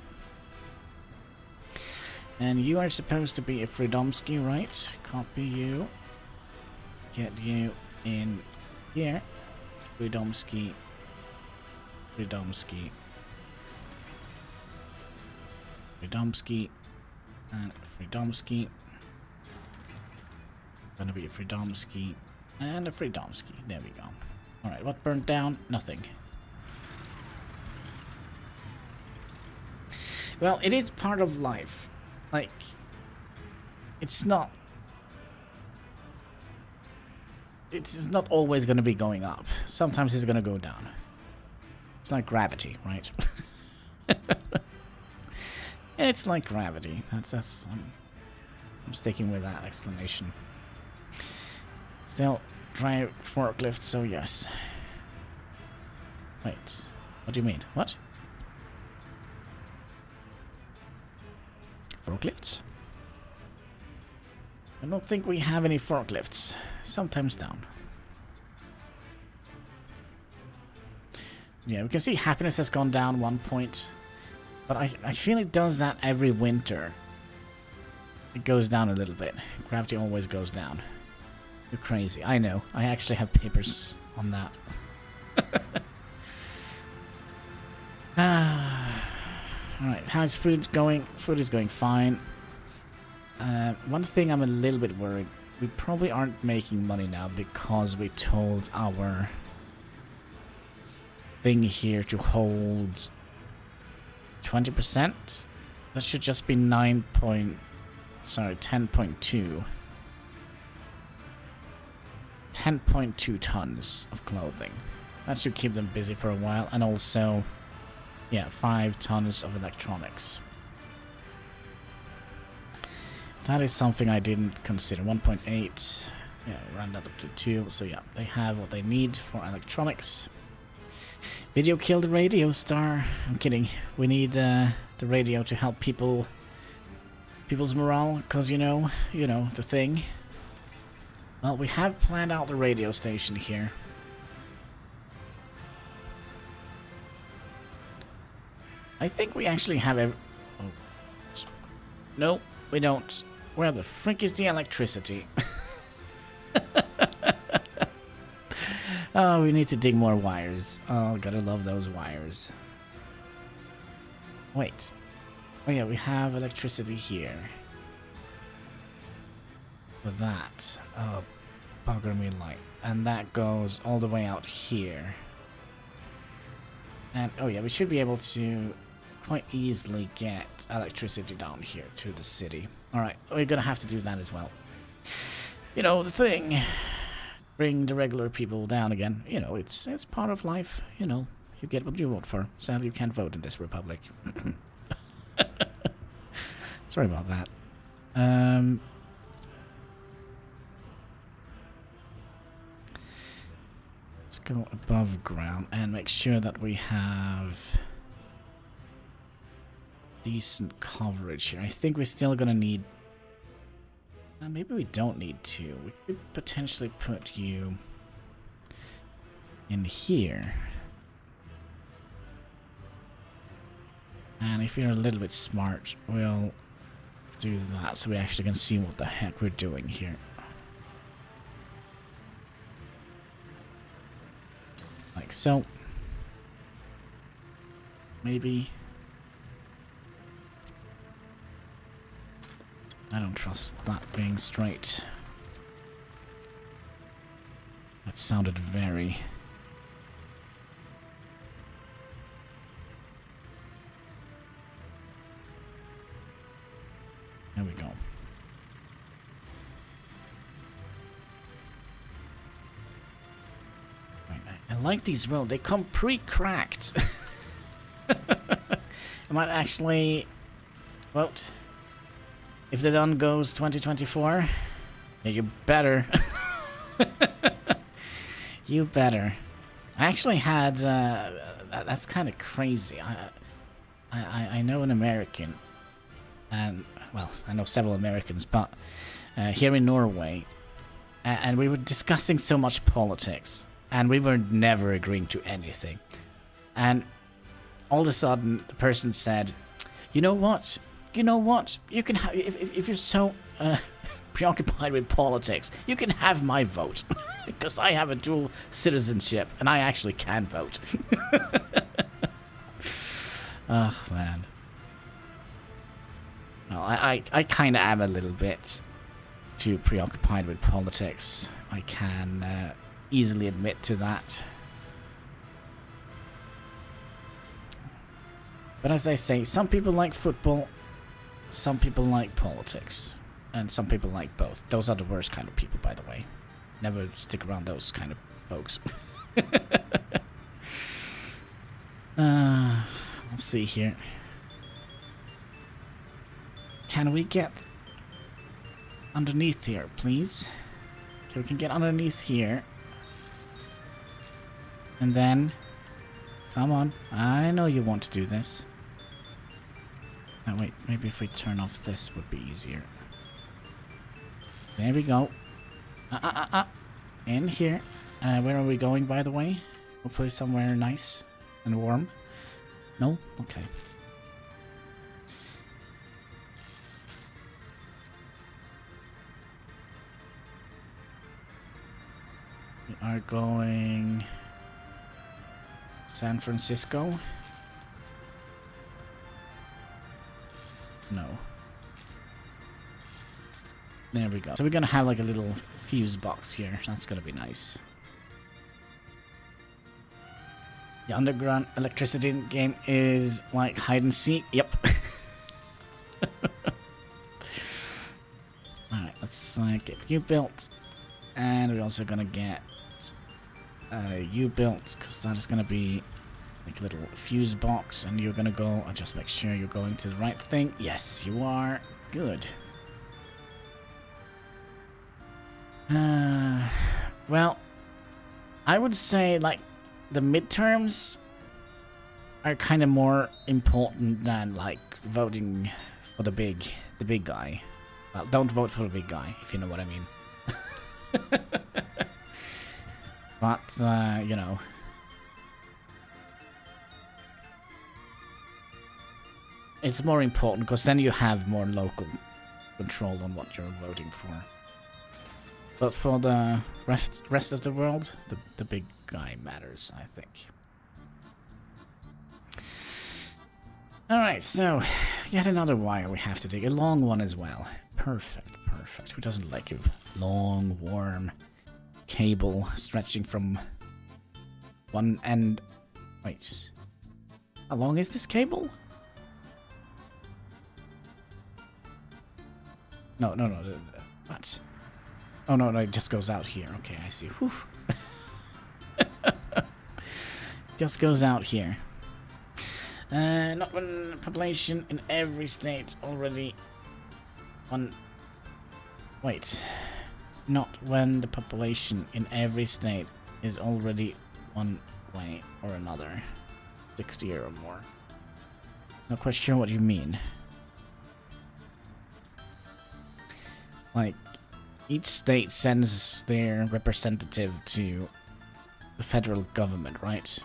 And you are supposed to be a Fridomsky, right? Copy you. Get you in here. Fridomsky. Fridomsky. Fridomsky. And Fridomsky. Gonna be a Fridomsky. And a Fridomsky. There we go. Alright, what burnt down? Nothing. Well, it is part of life. Like, it's not... It's not always going to be going up. Sometimes it's going to go down. It's like gravity, right? It's like gravity. That's I'm sticking with that explanation. Still, try forklift, so yes. Wait, what do you mean? What? Forklifts? I don't think we have any forklifts. Sometimes down. Yeah, we can see happiness has gone down 1 point. But I feel it does that every winter. It goes down a little bit. Gravity always goes down. You're crazy. I know. I actually have papers on that. Alright, how's food going? Food is going fine. One thing I'm a little bit worried. We probably aren't making money now because we told our thing here to hold 20%. That should just be 10.2. 10.2 tons of clothing. That should keep them busy for a while. And also, yeah, 5 tons of electronics. That is something I didn't consider. 1.8. Yeah, round that up to 2. So yeah, they have what they need for electronics. Video killed the radio star. I'm kidding. We need the radio to help people's morale, because you know the thing. Well, we have planned out the radio station here. I think we actually have oh. No, we don't. Where the frick is the electricity? Oh, we need to dig more wires. Oh, gotta love those wires. Wait. Oh yeah, we have electricity here. For that. Oh, bugger me light. And that goes all the way out here. And, oh yeah, we should be able to quite easily get electricity down here to the city. Alright, we're gonna have to do that as well. You know, the thing... Bring the regular people down again. You know, it's part of life. You know, you get what you vote for. Sadly, you can't vote in this republic. Sorry about that. Let's go above ground and make sure that we have decent coverage here. I think we're still gonna need... maybe we don't need to. We could potentially put you in here. And if you're a little bit smart, we'll do that so we actually can see what the heck we're doing here. Like so. Maybe. I don't trust that being straight. That sounded very... There we go. I like these roads. They come pre-cracked. I might actually vote. If the done goes 2024, yeah, you better. You better. I actually had. That's kind of crazy. I know an American, and well, I know several Americans, but here in Norway, and we were discussing so much politics, and we were never agreeing to anything, and all of a sudden the person said, "You know what? You know what? You can have if you're so preoccupied with politics, you can have my vote because I have a dual citizenship and I actually can vote." Oh man. Well, I kind of am a little bit too preoccupied with politics. I can easily admit to that. But as I say, some people like football, some people like politics, and some people like both. Those are the worst kind of people, by the way. Never stick around those kind of folks. Let's see here. Can we get underneath here, please? Okay, we can get underneath here. And then... Come on. I know you want to do this. Oh, wait. Maybe if we turn off this would be easier. There we go. In here. Where are we going, by the way? Hopefully somewhere nice and warm. No? Okay. We are going... San Francisco? No. There we go. So we're gonna have like a little fuse box here. That's gonna be nice. The underground electricity game is like hide and seek. Yep. Alright, let's get you built. And we're also gonna get you built, because that is gonna be like a little fuse box, and you're gonna go. I'll just make sure you're going to the right thing. Yes, you are. Good. Well, I would say like the midterms are kind of more important than like voting for the big guy. Well, don't vote for the big guy, if you know what I mean. But, you know. It's more important because then you have more local control on what you're voting for. But for the rest of the world, the big guy matters, I think. Alright, so yet another wire we have to dig. A long one as well. Perfect, perfect. Who doesn't like a long, warm cable stretching from one end? Wait. How long is this cable? No. What? Oh, no, it just goes out here. Okay, I see. Whew. Just goes out here. Not one population in every state already. Wait. Not when the population in every state is already one way or another. 60 or more. Not quite sure what you mean. Like, each state sends their representative to the federal government, right?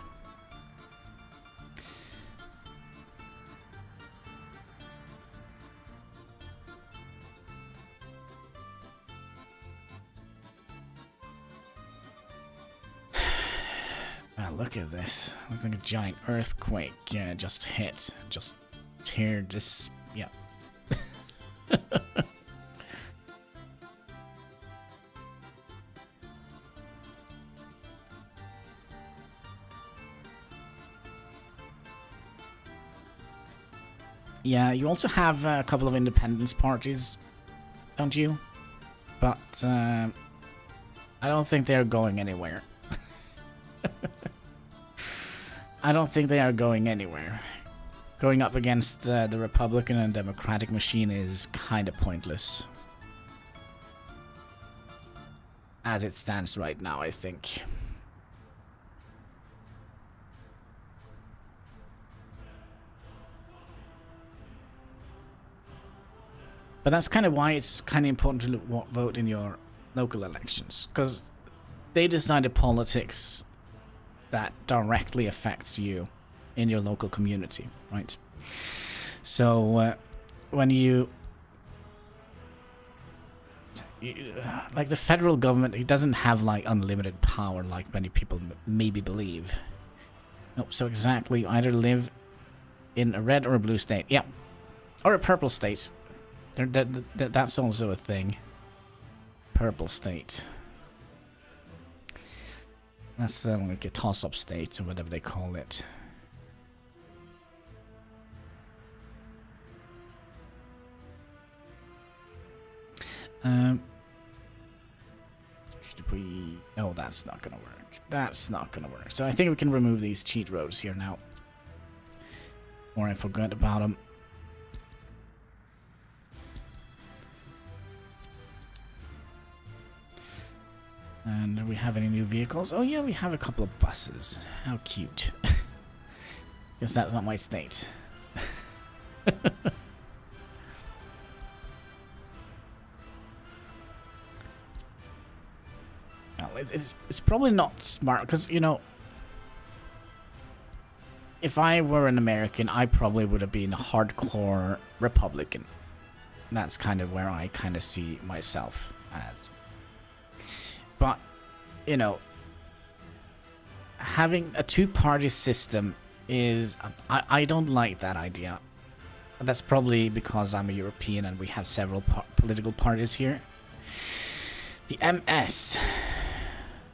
Look at this. Looks like a giant earthquake just hit. Just tear this. Yeah. Yeah, you also have a couple of independence parties, don't you? But I don't think they're going anywhere. I don't think they are going anywhere. Going up against the Republican and Democratic machine is kind of pointless. As it stands right now, I think. But that's kind of why it's kind of important to vote in your local elections. Because they decide the politics that directly affects you in your local community, right? So when you like the federal government, it doesn't have like unlimited power like many people maybe believe. Nope. So exactly, either live in a red or a blue state, yeah, or a purple state. That's also a thing. Purple state. That's like a toss-up state, or whatever they call it. Could we... Oh, that's not gonna work. That's not gonna work. So I think we can remove these cheat roads here now. Or I forgot about them. And do we have any new vehicles? Oh yeah, we have a couple of buses. How cute. Guess that's not my state. Well, it's probably not smart, because, you know, if I were an American, I probably would have been a hardcore Republican. That's kind of where I kind of see myself as. But, you know, having a two-party system is... I don't like that idea. That's probably because I'm a European and we have several political parties here. The MS.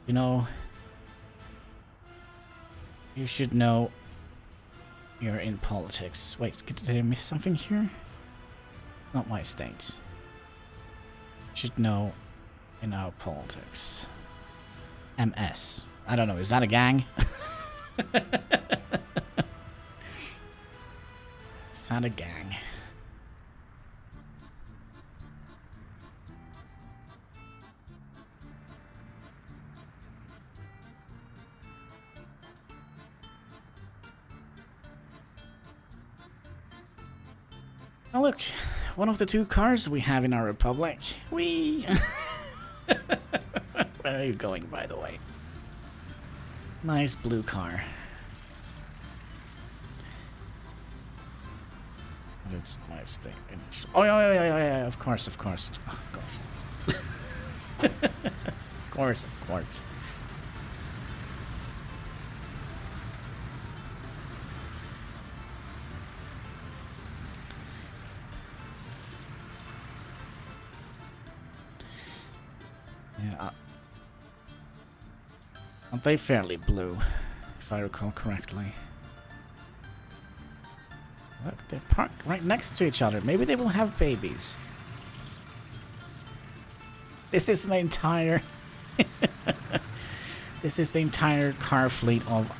You know... You should know you're in politics. Wait, did I miss something here? Not my state. Should know... in our politics. MS. I don't know, is that a gang? Is that a gang? Oh look, one of the two cars we have in our republic. Whee! Where are you going, by the way? Nice blue car. It's my state. Oh yeah, of course. Oh gosh. Of course. Yeah. Aren't they fairly blue, if I recall correctly? Look, they're parked right next to each other. Maybe they will have babies. This is the entire... This is the entire car fleet of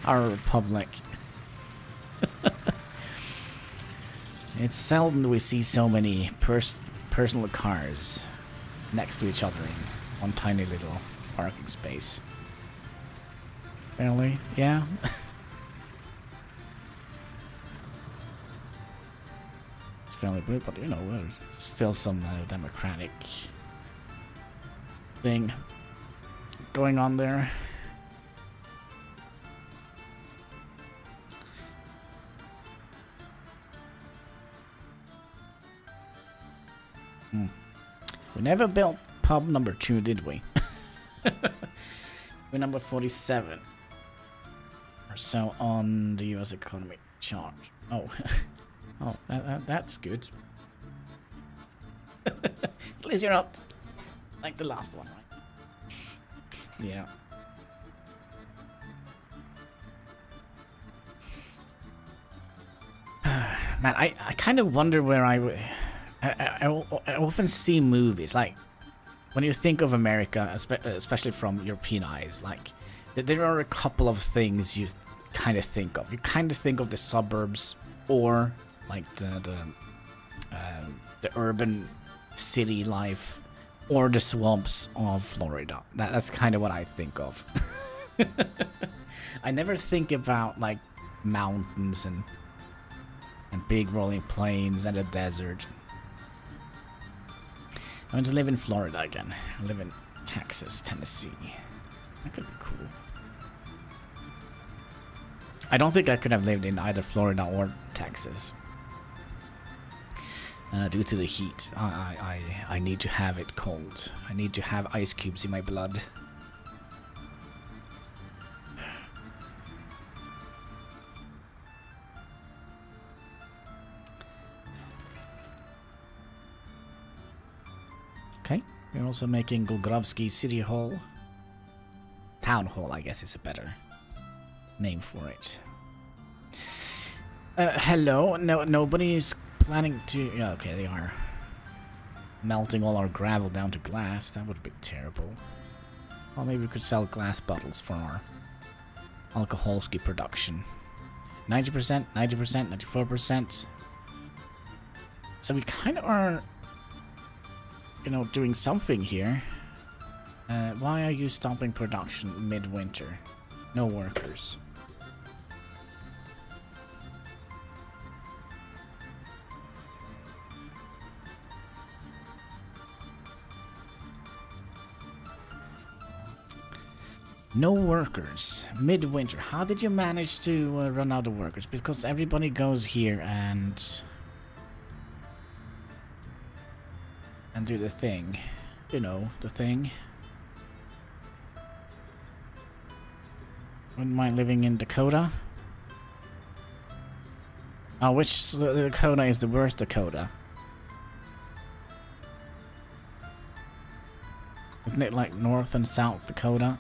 our republic. It's seldom we see so many personal cars next to each other in one tiny little parking space. Apparently, yeah. It's fairly good, but you know, there's still some democratic thing going on there. We never built pub number 2, did we? We're number 47 or so on the US economy chart. Oh, oh, that's good. At least you're not like the last one, right? Yeah. Man, I kind of wonder where I often see movies, like, when you think of America, especially from European eyes, like, there are a couple of things you kind of think of. You kind of think of the suburbs, or, like, the urban city life, or the swamps of Florida. That's kind of what I think of. I never think about, like, mountains and big rolling plains and a desert. I want to live in Florida again. I live in Texas, Tennessee. That could be cool. I don't think I could have lived in either Florida or Texas. Due to the heat. I need to have it cold. I need to have ice cubes in my blood. Okay, we're also making Golgrovsky City Hall. Town Hall, I guess, is a better name for it. Hello? No, nobody's planning to... Yeah, okay, they are melting all our gravel down to glass. That would be terrible. Well, maybe we could sell glass bottles for our Alkoholski production. 90%, 90%, 94%. So we kind of are... you know, doing something here. Why are you stopping production midwinter? No workers. No workers. Midwinter. How did you manage to run out of workers? Because everybody goes here and do the thing. You know, the thing. Wouldn't mind living in Dakota. Oh, which Dakota is the worst Dakota? Isn't it like North and South Dakota?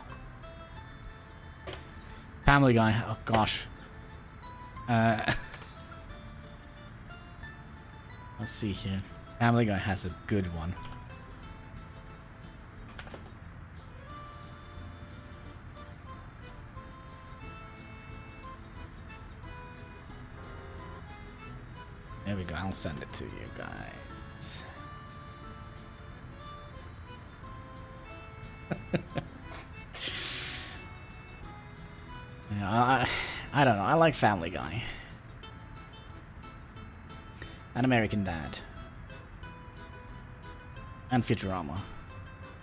Family Guy, oh gosh. Let's see here. Family Guy has a good one. There we go, I'll send it to you guys. Yeah, I don't know, I like Family Guy. And American Dad. And Futurama.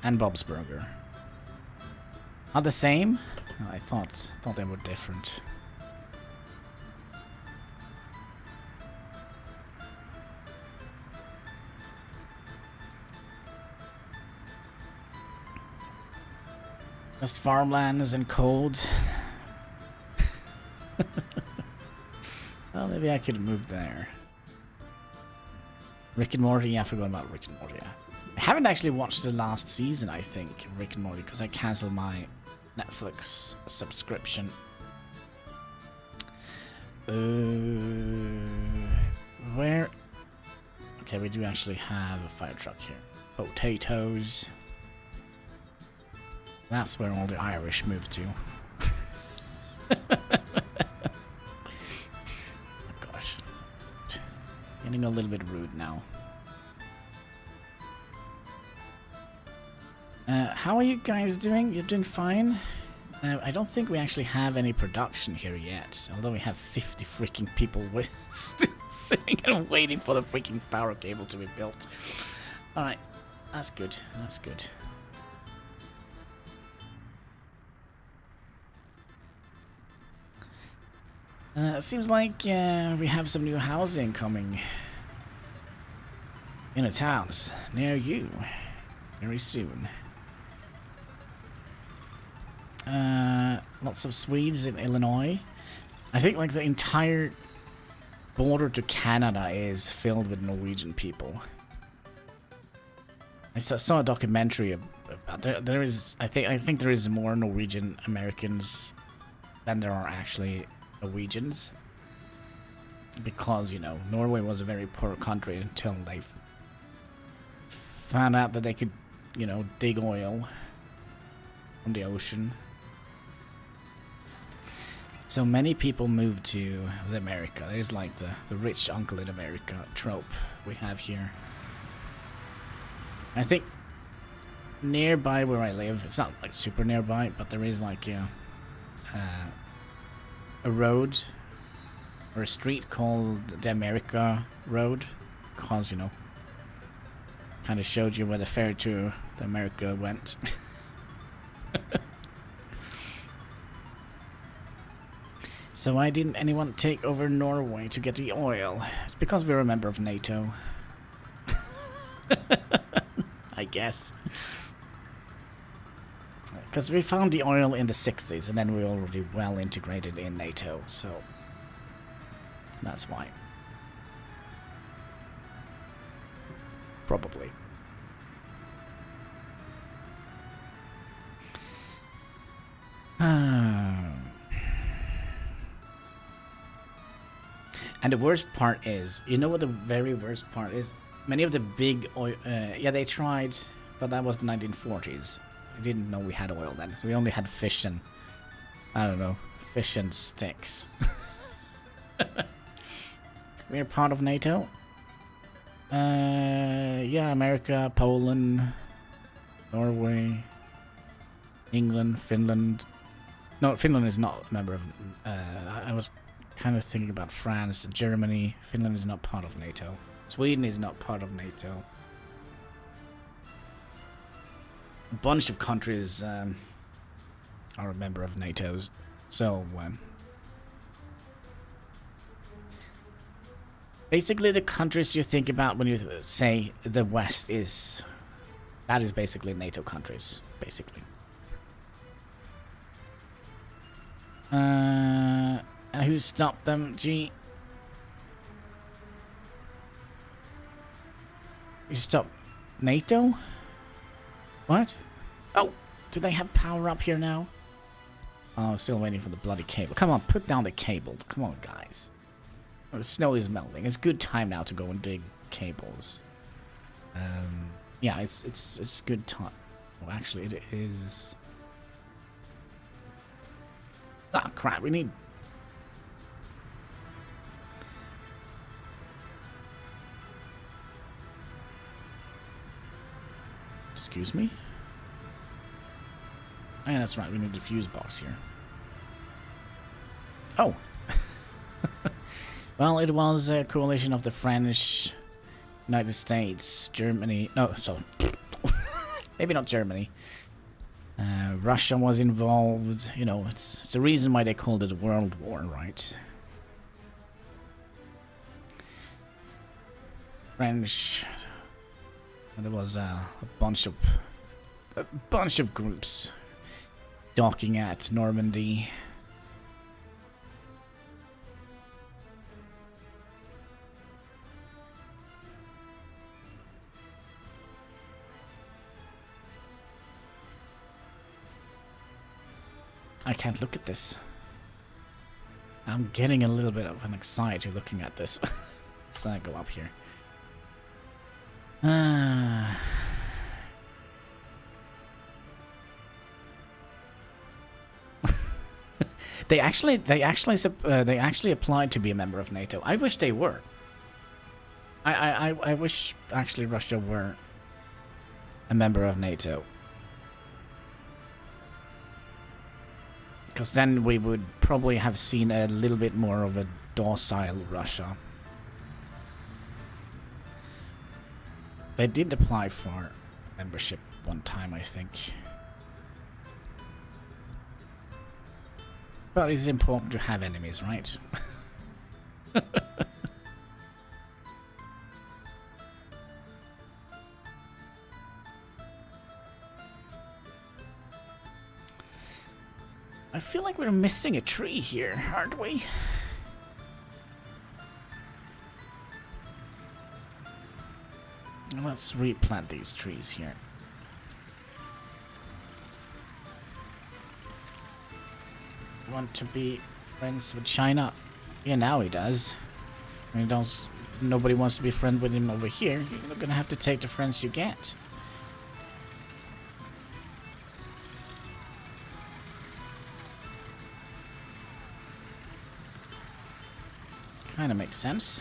And Bob's Burger. Are the same? Oh, I thought they were different. Just farmlands and cold. Well, maybe I could move there. Rick and Morty, yeah, I forgot about Rick and Morty. Yeah. I haven't actually watched the last season, I think, of Rick and Morty, because I canceled my Netflix subscription. Where? Okay, we do actually have a fire truck here. Potatoes. That's where all the Irish moved to. Oh gosh. Getting a little bit rude now. How are you guys doing? You're doing fine? I don't think we actually have any production here yet, although we have 50 freaking people still sitting and waiting for the freaking power cable to be built. Alright, that's good, that's good. Seems like we have some new housing coming in the towns near you very soon. Lots of Swedes in Illinois. I think like the entire border to Canada is filled with Norwegian people. I saw a documentary about there is I think there is more Norwegian Americans than there are actually Norwegians, because you know Norway was a very poor country until they found out that they could, you know, dig oil from the ocean. So many people moved to America. There's like the rich uncle in America trope we have here. I think nearby where I live, it's not like super nearby, but there is like a road or a street called the America Road, because, you know, kind of showed you where the ferry to the America went. So why didn't anyone take over Norway to get the oil? It's because we're a member of NATO. I guess. Because we found the oil in the 60s and then we're already well integrated in NATO, so that's why. Probably. And the worst part is, you know what the very worst part is? Many of the big oil, yeah, they tried, but that was the 1940s. We didn't know we had oil then, so we only had fish and, I don't know, fish and sticks. We're part of NATO. Yeah, America, Poland, Norway, England, Finland. No, Finland is not a member of, I was kind of thinking about France, Germany. Finland is not part of NATO. Sweden is not part of NATO. A bunch of countries are a member of NATO's. So, basically the countries you think about when you say the West is... That is basically NATO countries, basically. And who stopped them? Gee. You stopped NATO? What? Oh, do they have power up here now? Oh, still waiting for the bloody cable. Come on, put down the cable. Come on, guys. Oh, the snow is melting. It's good time now to go and dig cables. Yeah, it's good time. Oh, actually, it is. Ah, crap. We need. Excuse me? Oh, yeah, that's right. We need a fuse box here. Oh. Well, it was a coalition of the French, United States, Germany... No, so... maybe not Germany. Russia was involved. You know, it's the reason why they called it a World War, right? French... And there was a bunch of groups docking at Normandy. I can't look at this. I'm getting a little bit of an anxiety looking at this. Let's go up here. They actually applied to be a member of NATO. I wish they were. I wish actually Russia were a member of NATO. Because then we would probably have seen a little bit more of a docile Russia. They did apply for membership one time, I think. But it's important to have enemies, right? I feel like we're missing a tree here, aren't we? Let's replant these trees here. Want to be friends with China? Yeah, now he does. I mean, nobody wants to be friends with him over here. You're gonna have to take the friends you get. Kinda makes sense.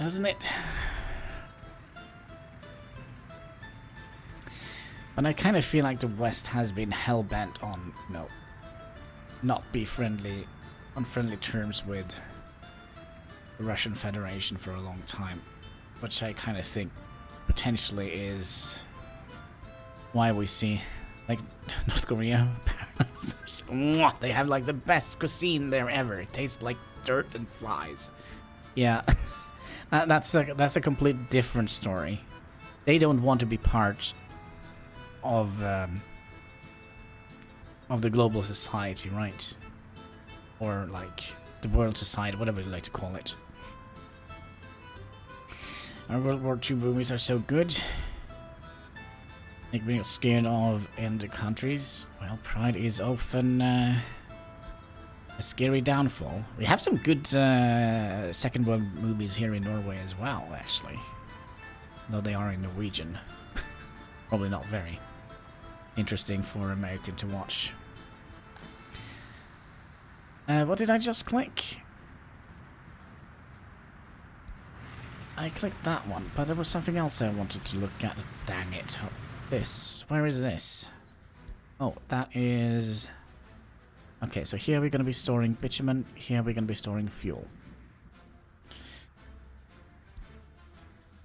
Doesn't it? But I kind of feel like the West has been hell-bent on, you know, not be friendly, on friendly terms with the Russian Federation for a long time. Which I kind of think potentially is why we see, like, North Korea. They have, like, the best cuisine there ever. It tastes like dirt and flies. Yeah. That's a complete different story. They don't want to be part of the global society, right? Or like the world society, whatever you like to call it. Our World War II movies are so good. Make me scared of in the countries. Well, pride is often a scary downfall. We have some good Second World movies here in Norway as well, actually. Though they are in Norwegian. Probably not very interesting for American to watch. What did I just click? I clicked that one, but there was something else I wanted to look at. Dang it. This. Where is this? Oh, that is... Okay, so here we're going to be storing bitumen. Here we're going to be storing fuel.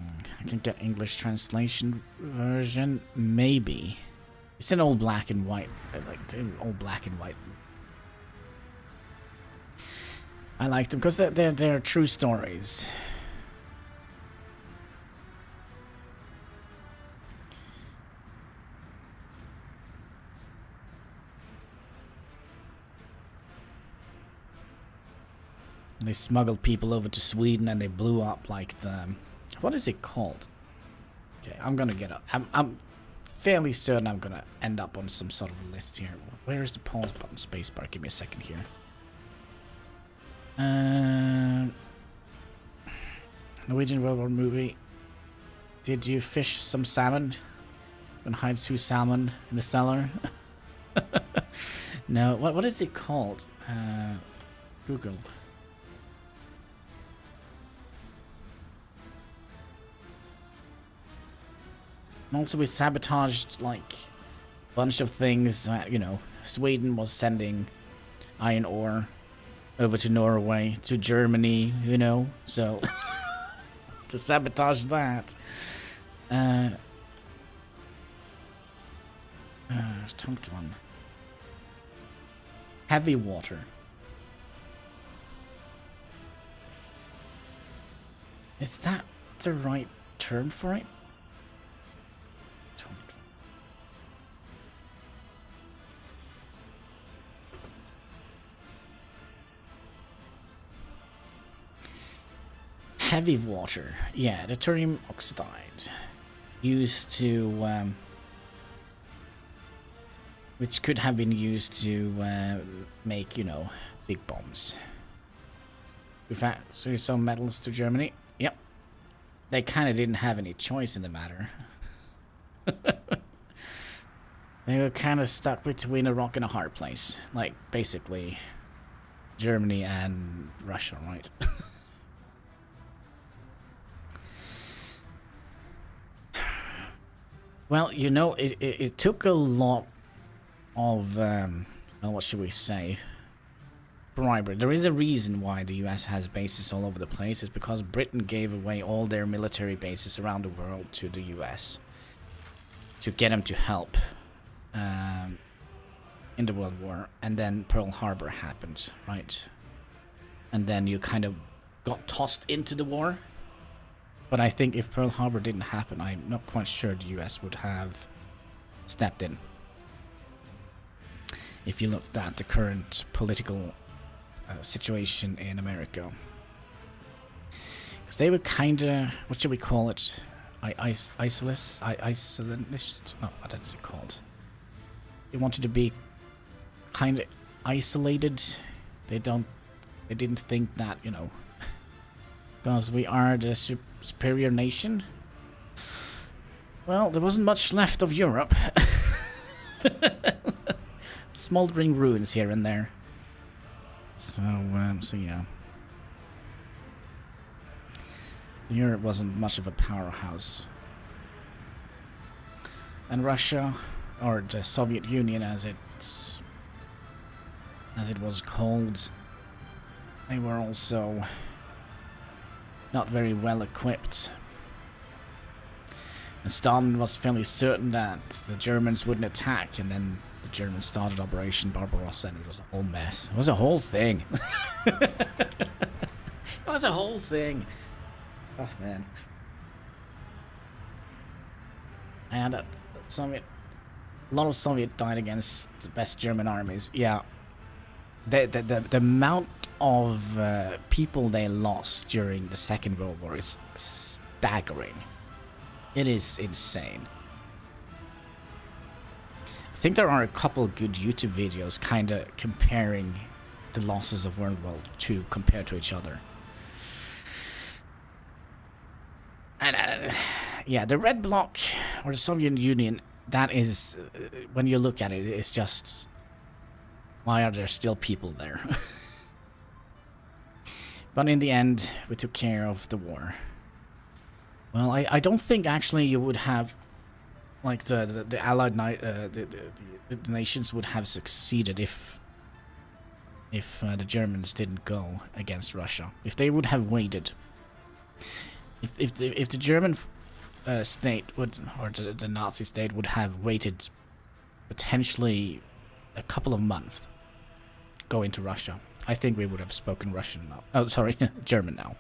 I can get English translation version. Maybe. It's in all black and white. Like, all black and white. I like them because they're true stories. They smuggled people over to Sweden and they blew up like the... What is it called? Okay, I'm gonna get up. I'm fairly certain I'm gonna end up on some sort of list here. Where is the pause button? Spacebar. Give me a second here. Norwegian World War movie. Did you fish some salmon? And hide 2 salmon in the cellar? No. What is it called? Google. And also we sabotaged, like, a bunch of things. You know, Sweden was sending iron ore over to Norway, to Germany, you know, so... to sabotage that. Tungt one. Heavy water. Is that the right term for it? Heavy water, yeah, deuterium oxide, used to, which could have been used to make, you know, big bombs. In fact, so some metals to Germany. Yep, they kind of didn't have any choice in the matter. They were kind of stuck between a rock and a hard place, like basically Germany and Russia, right? Well, you know, it took a lot of, well, what should we say? Bribery. There is a reason why the US has bases all over the place. It's because Britain gave away all their military bases around the world to the US to get them to help in the World War. And then Pearl Harbor happened, right? And then you kind of got tossed into the war. But I think if Pearl Harbor didn't happen, I'm not quite sure the US would have stepped in. If you looked at the current political situation in America. Because they were kind of, what should we call it? Isolist? Isolist? No, what is it called? They wanted to be kind of isolated. They didn't think that, you know, because we are the superior nation. Well, there wasn't much left of Europe. Smoldering ruins here and there. So yeah. Europe wasn't much of a powerhouse. And Russia, or the Soviet Union as it was called, they were also not very well equipped. And Stalin was fairly certain that the Germans wouldn't attack, and then the Germans started Operation Barbarossa, and it was a whole mess. It was a whole thing. It was a whole thing. Oh man. And a lot of Soviet died against the best German armies. Yeah. The amount of people they lost during the Second World War is staggering. It is insane. I think there are a couple good YouTube videos kind of comparing the losses of World War II compared to each other. And yeah, the Red Bloc or the Soviet Union, that is, when you look at it, it's just, why are there still people there? But in the end, we took care of the war. Well, I don't think actually you would have, like the Allied the nations would have succeeded if the Germans didn't go against Russia. If they would have waited. If the German state would, or the Nazi state would have waited potentially a couple of months go into Russia, I think we would have spoken Russian now. Oh, sorry, German now.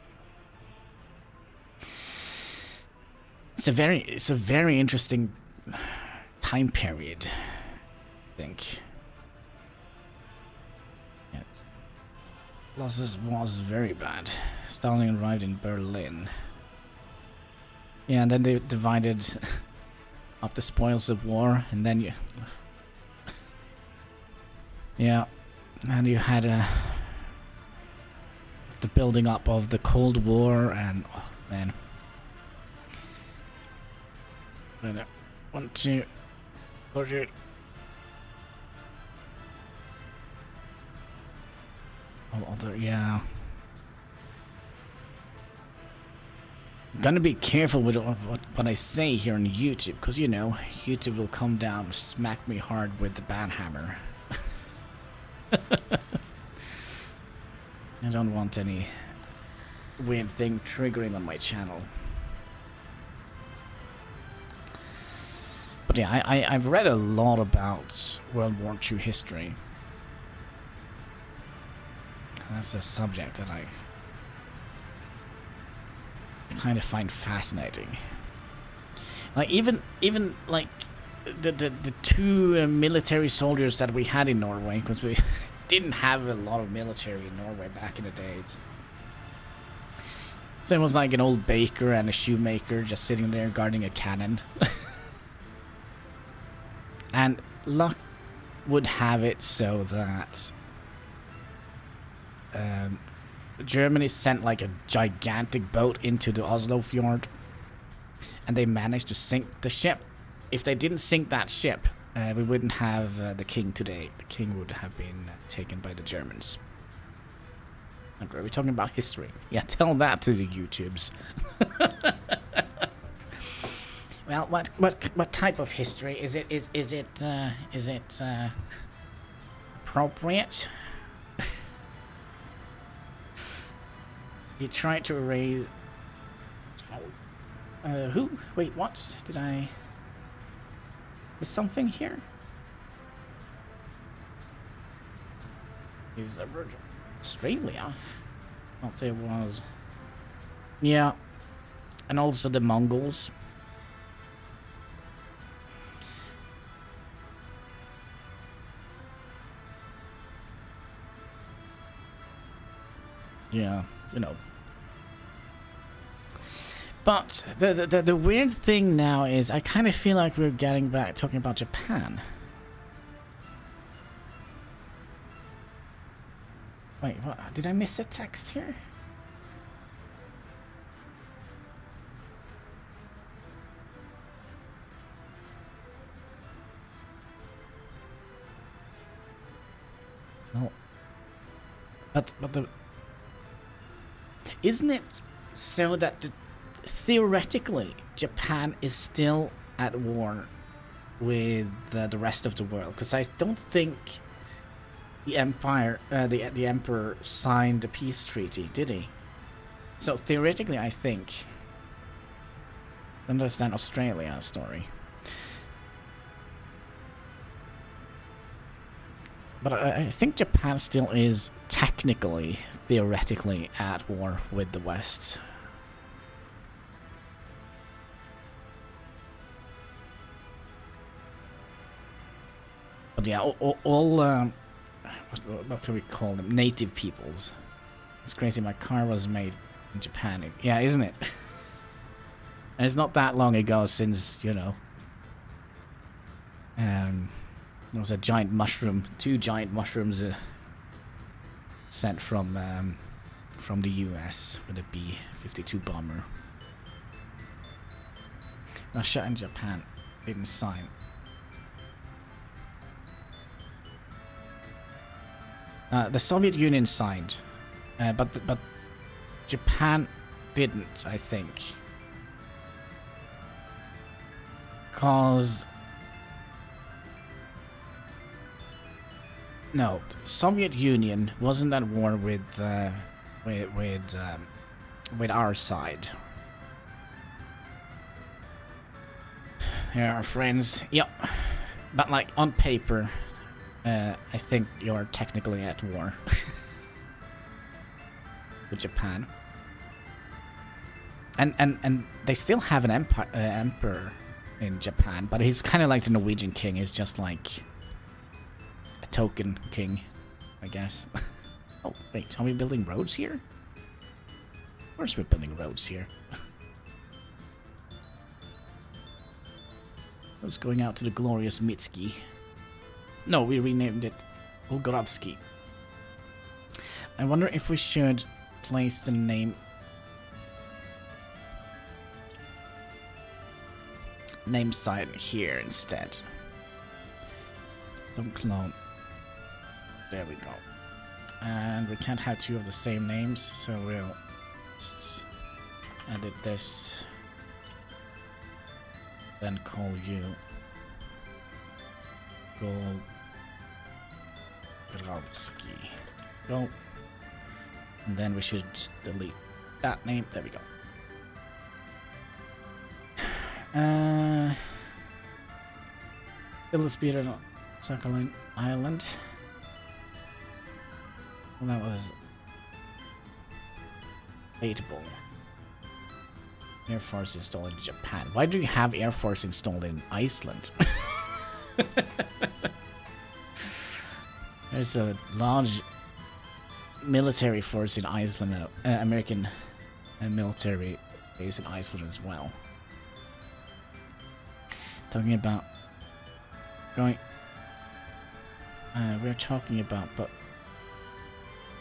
It's a very interesting time period, I think. Yes. Losses was very bad. Stalin arrived in Berlin. Yeah, and then they divided up the spoils of war, and then you... yeah, and you had the building up of the Cold War, and oh man. Right, 1, 2, 4, yeah. I'm gonna be careful with what I say here on YouTube, because you know, YouTube will come down and smack me hard with the ban hammer. I don't want any weird thing triggering on my channel. But yeah, I've read a lot about World War II history. That's a subject that I kind of find fascinating. Like even like the two military soldiers that we had in Norway, because we didn't have a lot of military in Norway back in the days. So it was like an old baker and a shoemaker just sitting there guarding a cannon. And luck would have it so that Germany sent like a gigantic boat into the Oslo fjord, and they managed to sink the ship. If they didn't sink that ship, we wouldn't have the king today. The king would have been taken by the Germans. Are we talking about history? Yeah, tell that to the YouTubes. Well, what type of history is it? Is it appropriate? You tried to erase. Who? Wait, what? Did I miss something here? Is Australia? I'll say it was. Yeah, and also the Mongols. Yeah, you know. But the weird thing now is I kind of feel like we're getting back talking about Japan. Wait, what? Did I miss a text here? No. But the... Isn't it so that theoretically Japan is still at war with the rest of the world? Because I don't think the empire, the emperor signed the peace treaty, did he? So theoretically, I think. Understand Australia's story. But I think Japan still is technically, theoretically, at war with the West. But yeah, all what can we call them? Native peoples. It's crazy, my car was made in Japan. Yeah, isn't it? And it's not that long ago since, you know, there was a giant mushroom, 2 giant mushrooms sent from the US with a B-52 bomber. Russia and Japan didn't sign. The Soviet Union signed, but Japan didn't, I think, cause. No, the Soviet Union wasn't at war with our side. Here are friends. Yep, but like on paper, I think you're technically at war with Japan. And they still have an emperor in Japan, but he's kind of like the Norwegian king. He's just like a token king, I guess. Oh, wait, are we building roads here? Of course we're building roads here. Roads going out to the glorious Mitski. No, we renamed it Olgorovsky. I wonder if we should place the name site here instead. Don't clone. There we go. And we can't have 2 of the same names, so we'll just edit this. Then call you Golgorowski. Go. And then we should delete that name. There we go. Build the speed on Sakhalin Island. Well, that was debatable. Air Force installed in Japan. Why do you have Air Force installed in Iceland? There's a large military force in Iceland, American military base in Iceland as well. Talking about going, we're talking about, but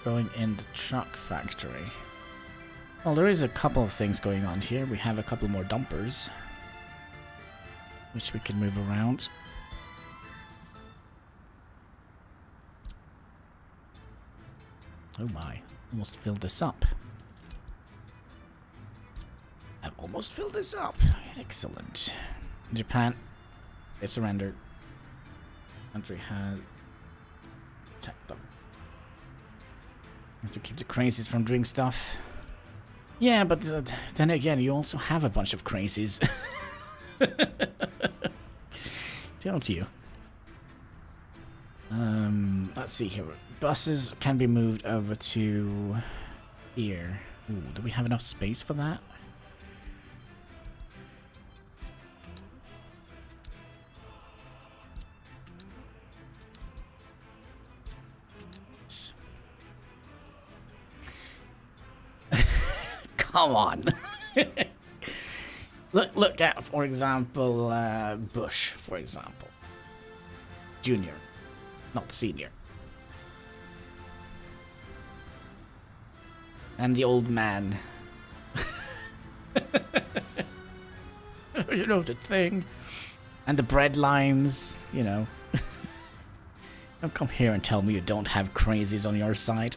going in the truck factory. Well, there is a couple of things going on here. We have a couple more dumpers, which we can move around. Oh my, almost filled this up. I've almost filled this up. Excellent. Japan, they surrendered. Country has attacked them. To keep the crazies from doing stuff. Yeah, but then again, you also have a bunch of crazies. Don't you? Let's see here. Buses can be moved over to here. Ooh, do we have enough space for that? Come on. Look at, for example, Bush, for example. Junior, not senior. And the old man. You know, the thing. And the bread lines, you know. Don't come here and tell me you don't have crazies on your side.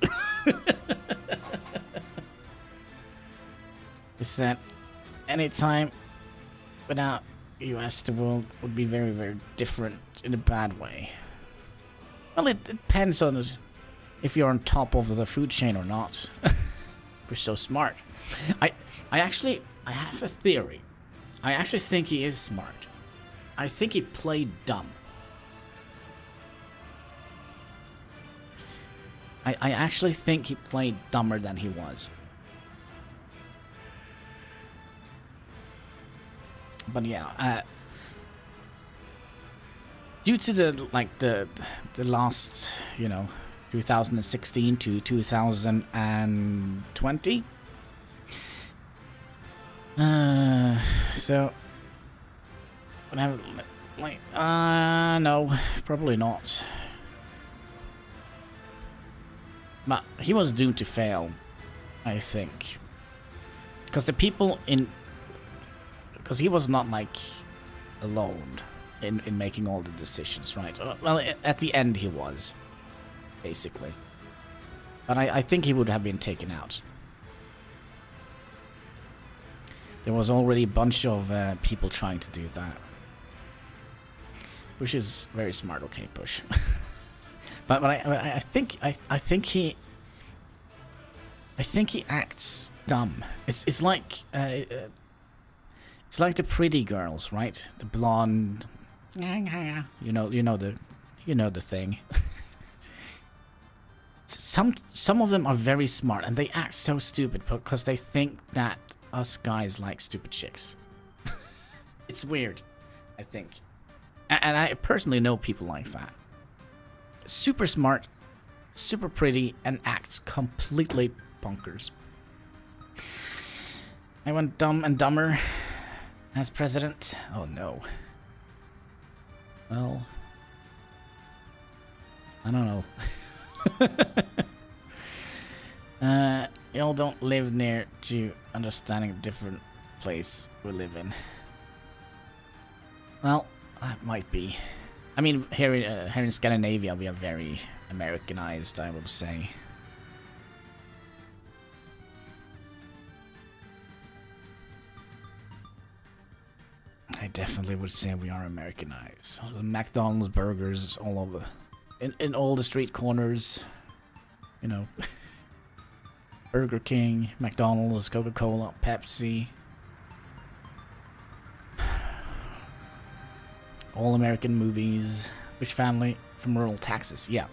Is that any time without US, the world would be very, very different in a bad way. Well, it depends on if you're on top of the food chain or not. We're so smart. I have a theory. I actually think he is smart. I think he played dumb. I actually think he played dumber than he was. But yeah, due to the last, you know, 2016 to 2020. So whatever, like, no, probably not. But he was doomed to fail, I think, because the people in. Because he was not, like, alone in making all the decisions, right? Well, at the end he was, basically. But I think he would have been taken out. There was already a bunch of people trying to do that. Bush is very smart, okay, Bush. but I think he acts dumb. It's like it's like the pretty girls, right? The blonde, you know the thing. Some of them are very smart and they act so stupid because they think that us guys like stupid chicks. It's weird, I think. And I personally know people like that. Super smart, super pretty, and acts completely bonkers. I went dumb and dumber as president. Oh no. Well, I don't know. Y'all don't live near to understanding a different place we live in. Well, that might be. I mean, here in Scandinavia, we are very Americanized, I would say. I definitely would say we are Americanized. The McDonald's burgers all over, in all the street corners, you know. Burger King, McDonald's, Coca-Cola, Pepsi. All American movies. Which family from rural Texas? Yeah.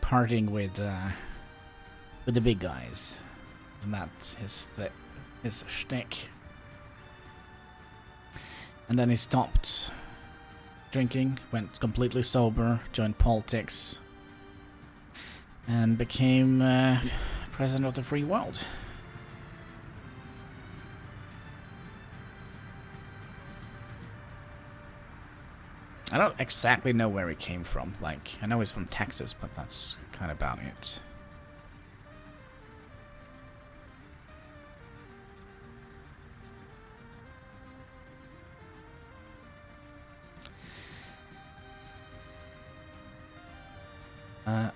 Partying with the big guys. Isn't that his shtick? And then he stopped drinking, went completely sober, joined politics, and became president of the free world. I don't exactly know where he came from. Like, I know he's from Texas, but that's kind of about it.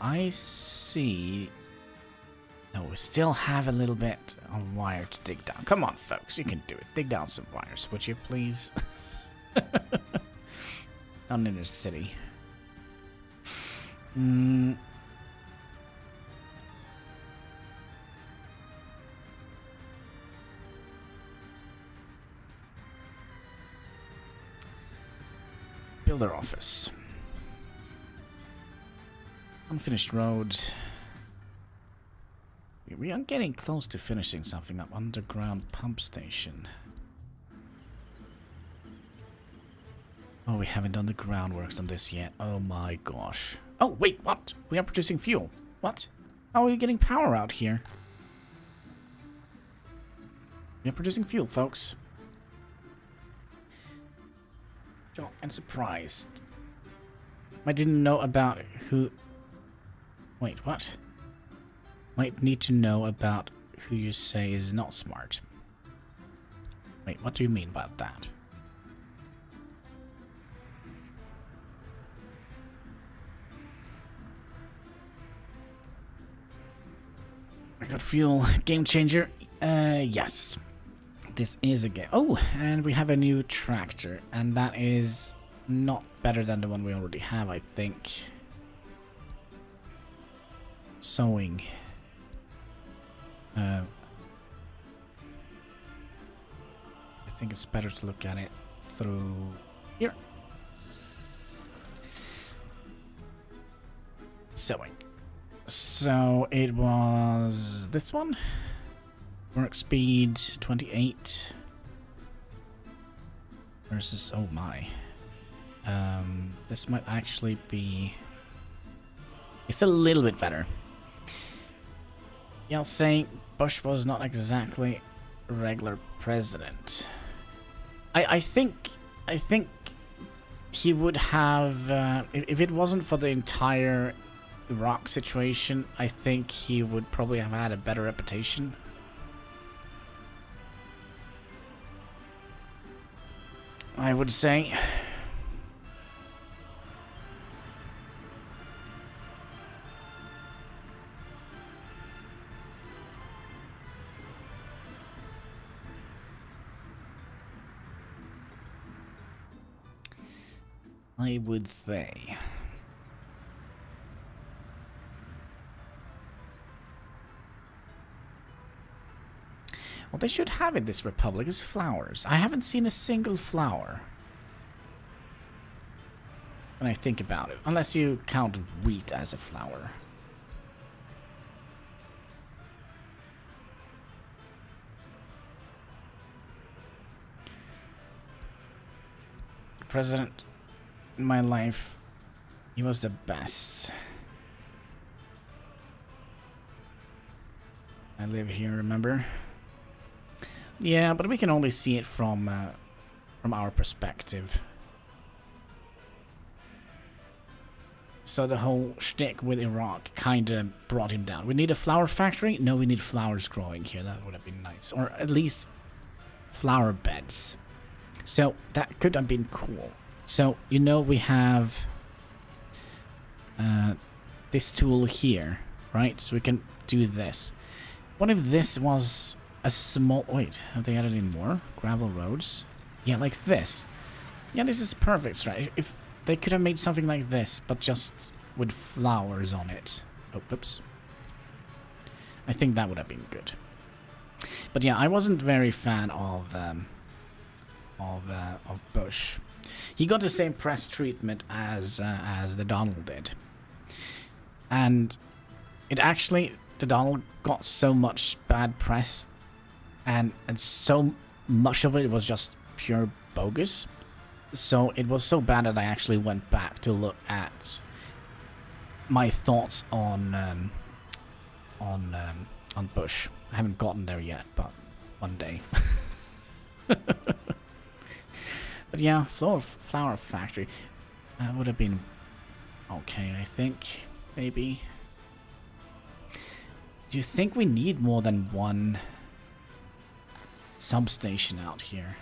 I see. No, we still have a little bit of wire to dig down. Come on, folks, you can do it. Dig down some wires, would you please? Down in the city. Builder office. Unfinished road. We are getting close to finishing something up. Underground pump station. Oh, we haven't done the groundworks on this yet. Oh my gosh. Oh, wait, what? We are producing fuel. What? How are we getting power out here? We are producing fuel, folks. Shocked and surprised. I didn't know about who... Wait, what? Might need to know about who you say is not smart. Wait, what do you mean about that? I got fuel. Game changer. Yes. This is a game. Oh, and we have a new tractor. And that is not better than the one we already have, I think. Sewing. I think it's better to look at it through here. Sewing. So it was this one. Work speed 28 versus, oh my. This might actually be, it's a little bit better. Yeah, I'll say Bush was not exactly a regular president. I think he would have, if it wasn't for the entire Iraq situation, I think he would probably have had a better reputation. I would say. I would say. What they should have in this republic is flowers. I haven't seen a single flower. When I think about it. Unless you count wheat as a flower. The president in my life, he was the best. I live here, remember? Yeah, but we can only see it from our perspective. So the whole shtick with Iraq kind of brought him down. We need a flower factory? No, we need flowers growing here. That would have been nice. Or at least flower beds. So that could have been cool. So, you know, we have this tool here, right? So we can do this. What if this was a small... Wait, have they added in more? Gravel roads? Yeah, like this. Yeah, this is perfect, right? If they could have made something like this, but just with flowers on it. Oh, oops. I think that would have been good. But yeah, I wasn't very fan of Bush. He got the same press treatment as the Donald did. And it actually... The Donald got so much bad press, and so much of it was just pure bogus. So it was so bad that I actually went back to look at my thoughts on Bush. I haven't gotten there yet, but one day. But yeah, flower factory would have been okay, I think. Maybe. Do you think we need more than one substation out here?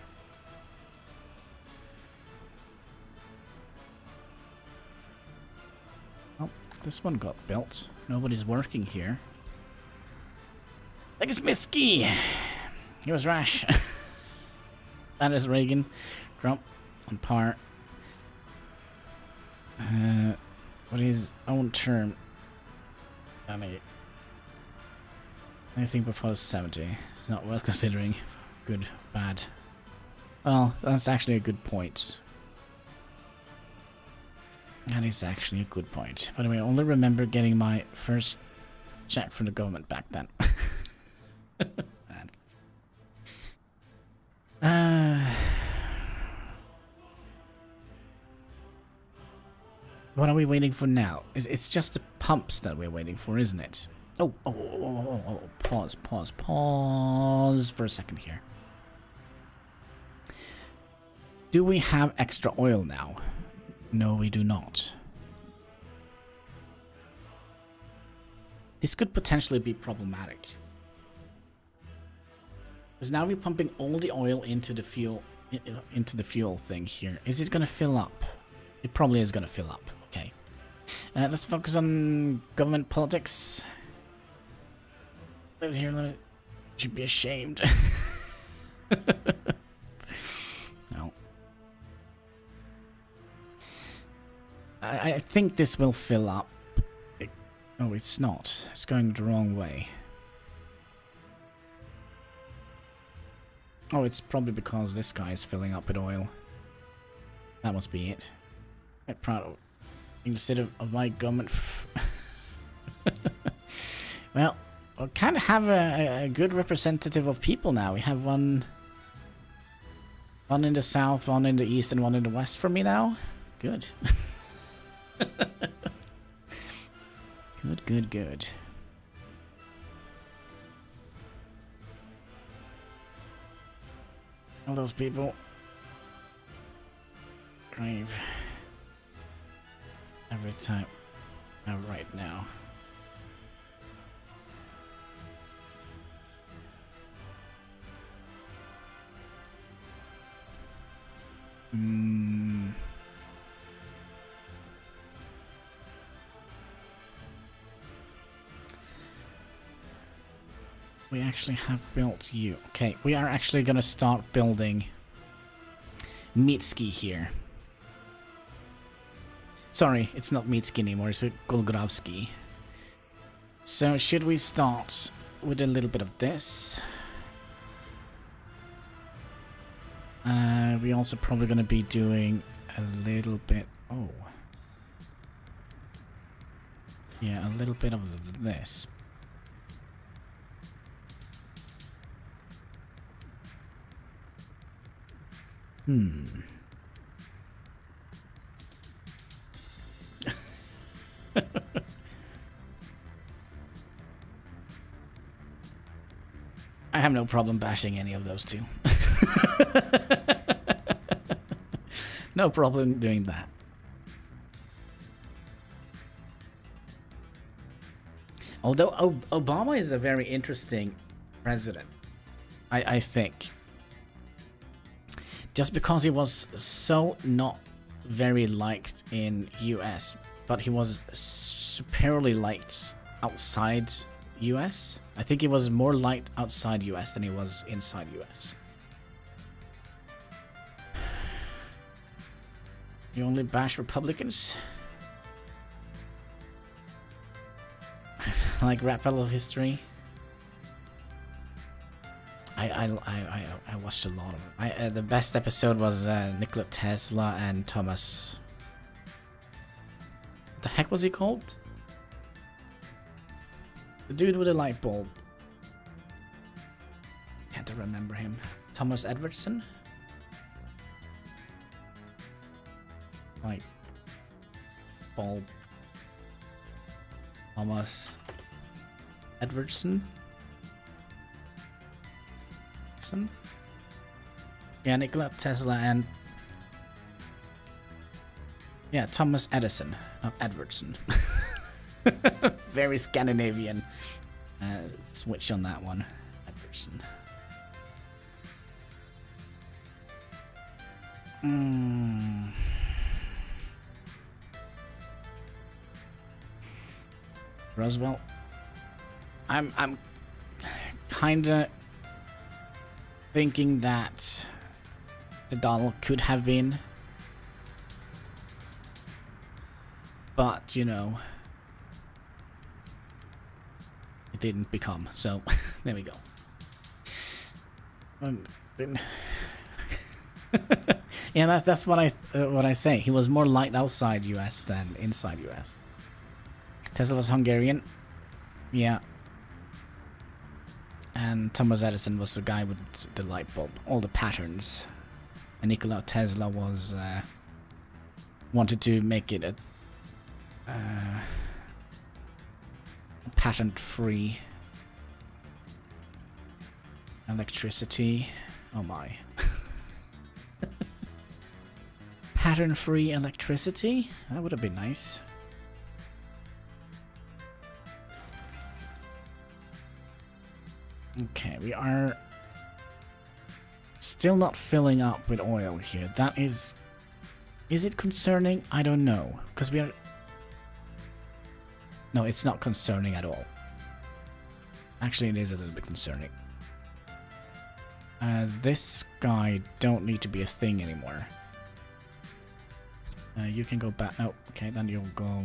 Oh, This one got built. Nobody's working here. Like a Smithski! He was rash. That is Reagan. Trump on par. What is own term? Anything before 70. It's not worth considering. Good, bad. Well, that's actually a good point. That is actually a good point. By the way, I only remember getting my first check from the government back then. What are we waiting for now? It's just the pumps that we're waiting for, isn't it? Oh, pause for a second here. Do we have extra oil now? No, we do not. This could potentially be problematic. Because now we're pumping all the oil into the fuel thing here. Is it gonna fill up? It probably is gonna fill up. Okay. Let's focus on government politics. Live here, should be ashamed. No. I think this will fill up. No, it's not. It's going the wrong way. Oh, it's probably because this guy is filling up with oil. That must be it. I'm proud of instead of my government. Well, we kind of have a good representative of people now. We have one in the south, one in the east, and one in the west for me now. Good. Good. All those people. Grave. Every time. Right now. We actually have built you. Okay, we are actually gonna start building Mitski here. Sorry, it's not Mitski anymore, it's a Golgrovsky. So should we start with a little bit of this? We're also probably gonna be doing a little bit. Oh. Yeah, a little bit of this. I have no problem bashing any of those two. No problem doing that. Although Obama is a very interesting president, I think. Just because he was so not very liked in US, but he was superiorly liked outside US. I think he was more liked outside US than he was inside US. You only bash Republicans? Like Rap Battle of History? I watched a lot of it. The best episode was Nikola Tesla and Thomas. What the heck was he called? The dude with a light bulb. Can't remember him. Thomas Edwardson? Light bulb. Thomas Edwardson? Yeah, Nikola Tesla and yeah, Thomas Edison, not Edwardson. Very Scandinavian switch on that one. Edwardson. Roosevelt. I'm kinda thinking that the Donald could have been, but you know, it didn't become. So there we go. Yeah, that's what I say. He was more liked outside US than inside US. Tesla was Hungarian. Yeah. And Thomas Edison was the guy with the light bulb, all the patterns. And Nikola Tesla was wanted to make it a patent-free electricity. Oh my. Pattern-free electricity? That would have been nice. Okay, we are still not filling up with oil here. That is it concerning? I don't know, because we are... No, it's not concerning at all. Actually, it is a little bit concerning. This guy don't need to be a thing anymore. You can go back... Oh, okay, then you'll go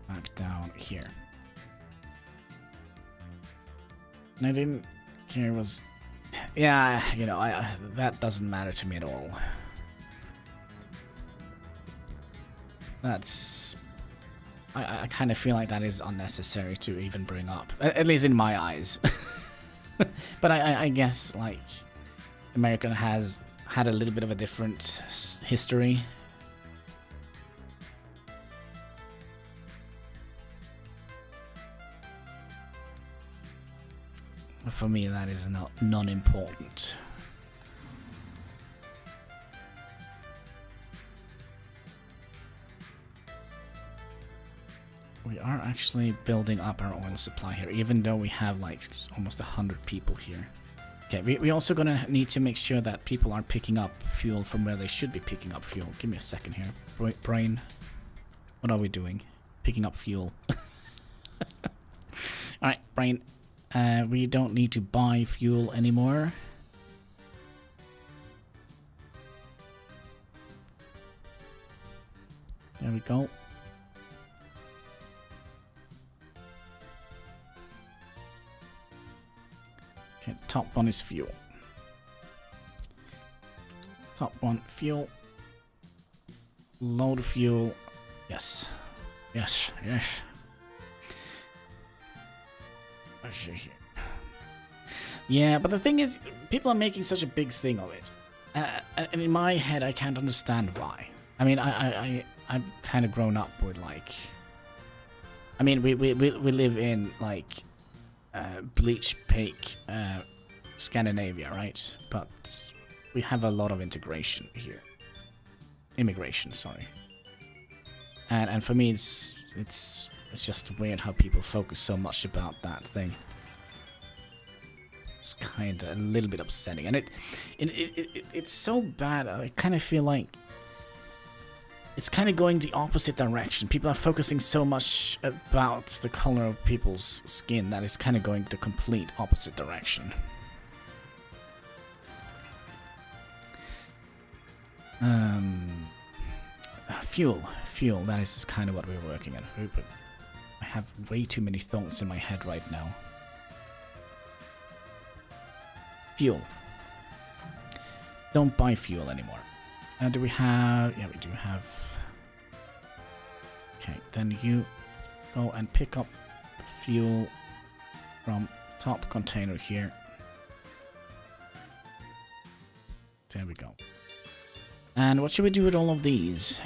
back down here. And I didn't care was... Yeah, you know, that doesn't matter to me at all. That's... I kind of feel like that is unnecessary to even bring up. At least in my eyes. But I guess, like, America has had a little bit of a different history. But for me, that is non-important. We are actually building up our oil supply here, even though we have like almost 100 people here. Okay, we also gonna need to make sure that people are picking up fuel from where they should be picking up fuel. Give me a second here. Brain, what are we doing? Picking up fuel. Alright, Brain. We don't need to buy fuel anymore. There we go. Okay, top one is fuel. Top one, fuel. Load of fuel. Yes. Yes, yes. Yeah, but the thing is, people are making such a big thing of it. And in my head, I can't understand why. I mean, I'm kind of grown up with, like... I mean, we live in, like... bleach peak Scandinavia, right? But we have a lot of integration here. Immigration, sorry. And for me, it's just weird how people focus so much about that thing. It's kind of a little bit upsetting, and it's so bad. I kind of feel like it's kind of going the opposite direction. People are focusing so much about the color of people's skin that is kind of going the complete opposite direction. Fuel, that is kind of what we're working on. I have way too many thoughts in my head right now. Fuel. Don't buy fuel anymore. Do we have... Yeah, we do have... Okay, then you go and pick up fuel from top container here. There we go. And what should we do with all of these?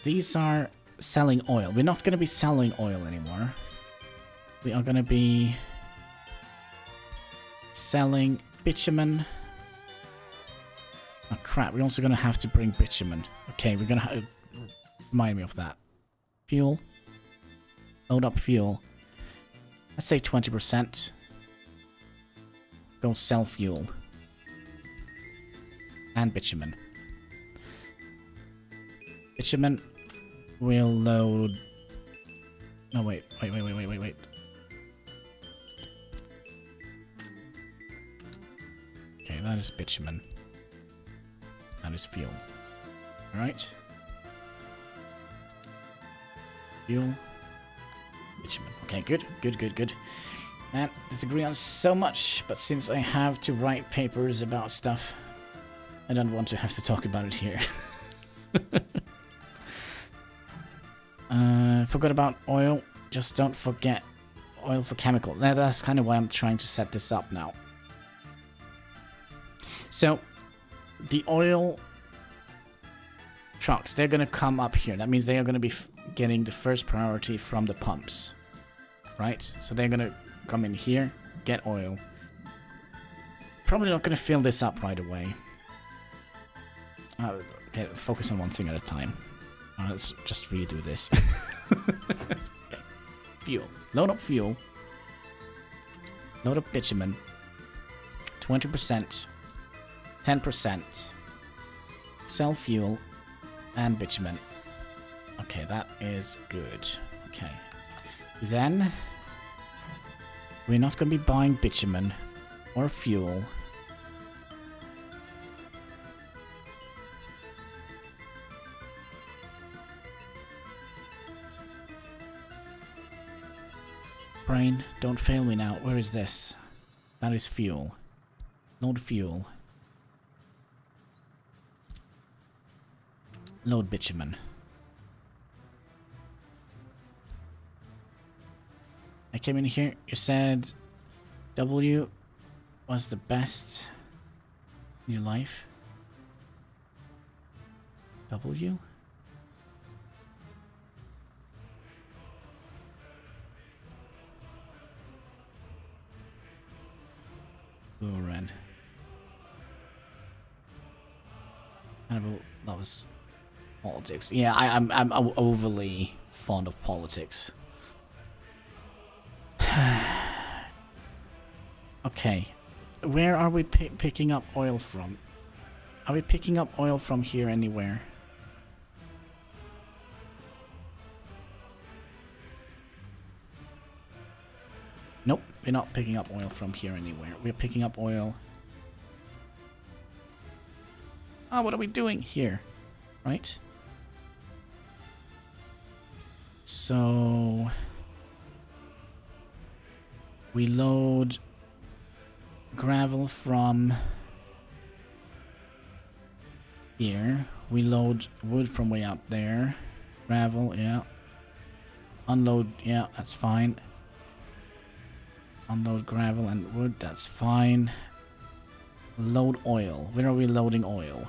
These are selling oil. We're not going to be selling oil anymore. We are going to be selling bitumen. Oh crap, we're also going to have to bring bitumen. Okay, we're going to remind me of that. Fuel. Load up fuel. Let's say 20%. Go sell fuel. And bitumen. Bitumen will load No, wait. Wait. Okay, that is bitumen. That is fuel. Alright. Fuel. Bitumen. Okay, good. And disagree on so much, but since I have to write papers about stuff, I don't want to have to talk about it here. Forgot about oil. Just don't forget oil for chemical. That's kind of why I'm trying to set this up now. So, the oil trucks, they're going to come up here. That means they are going to be getting the first priority from the pumps. Right? So they're going to come in here, get oil. Probably not going to fill this up right away. Okay, focus on one thing at a time. Let's just redo this. Okay. Fuel. Load up fuel. Load up bitumen. 20%. 10%. Sell fuel. And bitumen. Okay, that is good. Okay. Then, we're not going to be buying bitumen or fuel. Brain, don't fail me now. Where is this? That is fuel. Load fuel. Load bitumen. I came in here, you said W was the best in your life. W? Blue or red? Hannibal, that was politics. Yeah, I'm overly fond of politics. Okay, where are we picking up oil from? Are we picking up oil from here anywhere? Nope, we're not picking up oil from here anywhere. We're picking up oil. Oh, what are we doing here? Right? So we load gravel from here. We load wood from way up there. Gravel, yeah. Unload, yeah, that's fine. Unload gravel and wood, that's fine. Load oil. Where are we loading oil?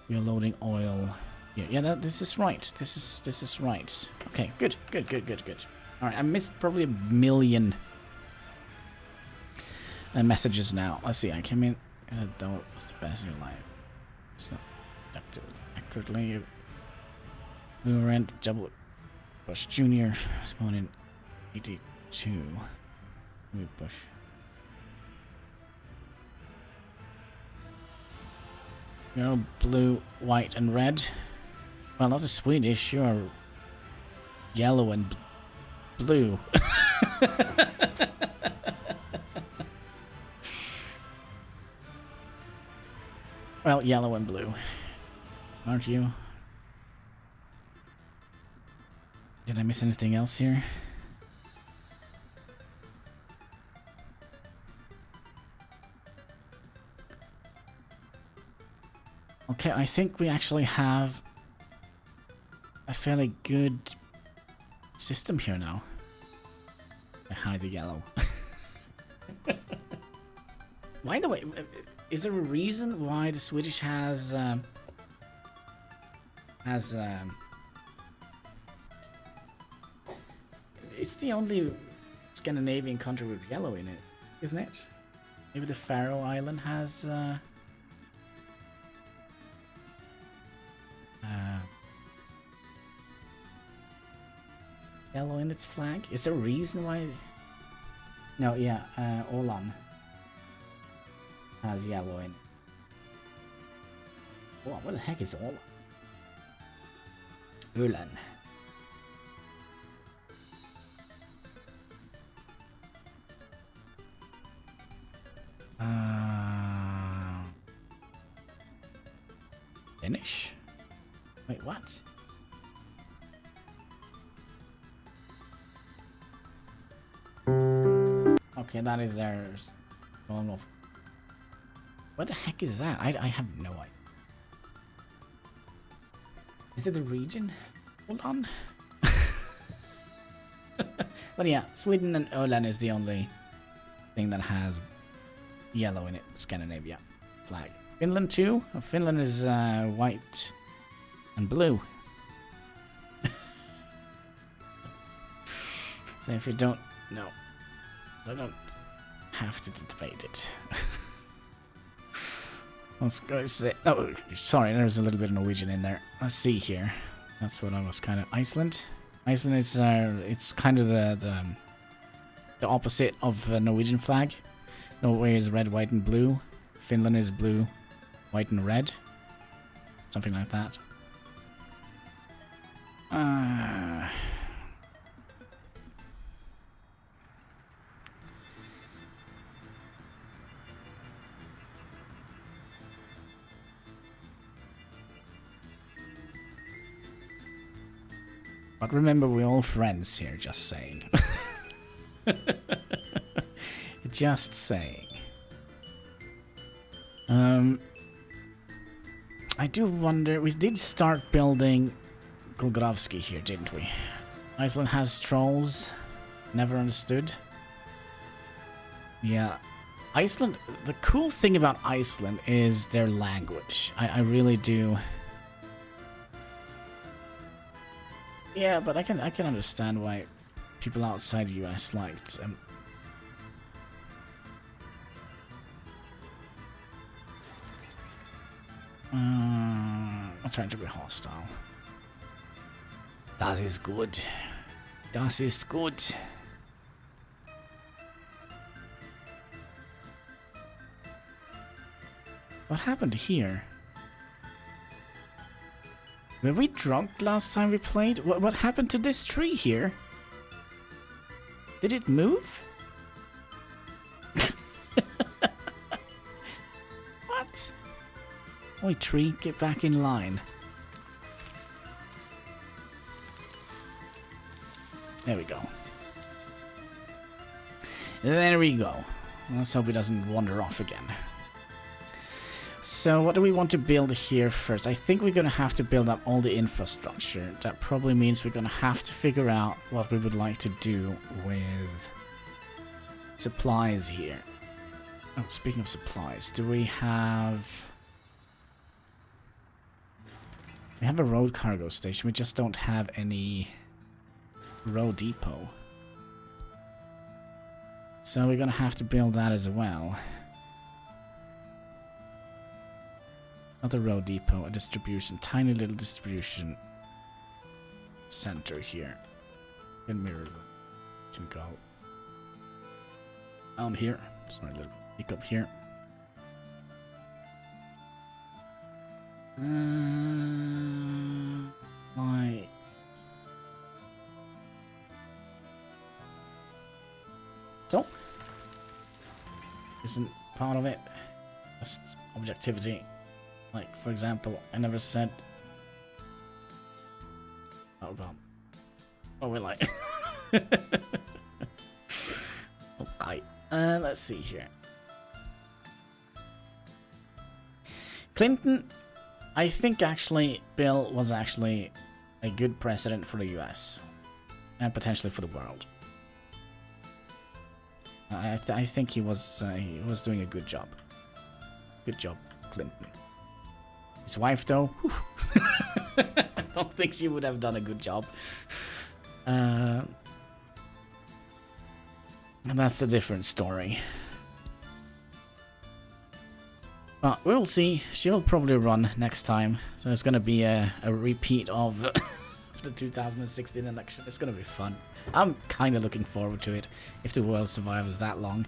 We are loading oil here. Yeah, this is right. This is right. Okay, good. Alright, I missed probably a million messages now. Let's see, I came in. I said, don't, what's the best in your life? It's not accurately. Blue Rent, Double Bush Jr. Spawned in 82. Blue Bush. You're blue, white, and red. Well, not the Swedish. You're yellow and blue. Well, yellow and blue. Aren't you? Did I miss anything else here? Okay, I think we actually have a fairly good system here now. I hide the yellow. By the way, is there a reason why the Swedish has it's the only Scandinavian country with yellow in it, isn't it? Maybe the Faroe Island has yellow in its flag. Is there a reason why? No, yeah, Åland has yellow in it. Oh, what the heck is Åland? Öland. Finish? Wait, what? Okay, that is theirs. Going off. What the heck is that? I have no idea. Is it a region? Hold on. But yeah, Sweden and Öland is the only thing that has yellow in it. Scandinavia flag. Finland too. Finland is white and blue. So if you don't know, I don't have to debate it. Let's go say. Oh, sorry, there's a little bit of Norwegian in there. Let's see here. That's what I was kind of. Iceland. Iceland is it's kind of the opposite of the Norwegian flag. Norway is red, white, and blue. Finland is blue, white, and red. Something like that. But remember, we're all friends here, just saying. Just saying. I do wonder, we did start building Golgorowski here, didn't we? Iceland has trolls. Never understood. Yeah. Iceland, the cool thing about Iceland is their language. I really do. Yeah, but I can understand why people outside the US liked I'm trying to be hostile. Das ist gut. Das ist gut. What happened here? Were we drunk last time we played? What happened to this tree here? Did it move? What? Oi, tree, get back in line. There we go. There we go. Let's hope he doesn't wander off again. So what do we want to build here first? I think we're going to have to build up all the infrastructure. That probably means we're going to have to figure out what we would like to do with supplies here. Oh, speaking of supplies, do we have... We have a road cargo station, we just don't have any road depot. So we're going to have to build that as well. Another road depot, a distribution, tiny little distribution center here. And mirrors can go down here. Sorry, a little hiccup here. Like so isn't part of it. Just objectivity. Like, for example, I never said... Oh, well. Oh, we're like... Okay. Let's see here. Clinton, I think actually Bill was actually a good president for the US. And potentially for the world. I think he was doing a good job. Good job, Clinton. His wife, though, I don't think she would have done a good job. And that's a different story. But we'll see. She'll probably run next time. So it's going to be a repeat of the 2016 election. It's going to be fun. I'm kind of looking forward to it, if the world survives that long.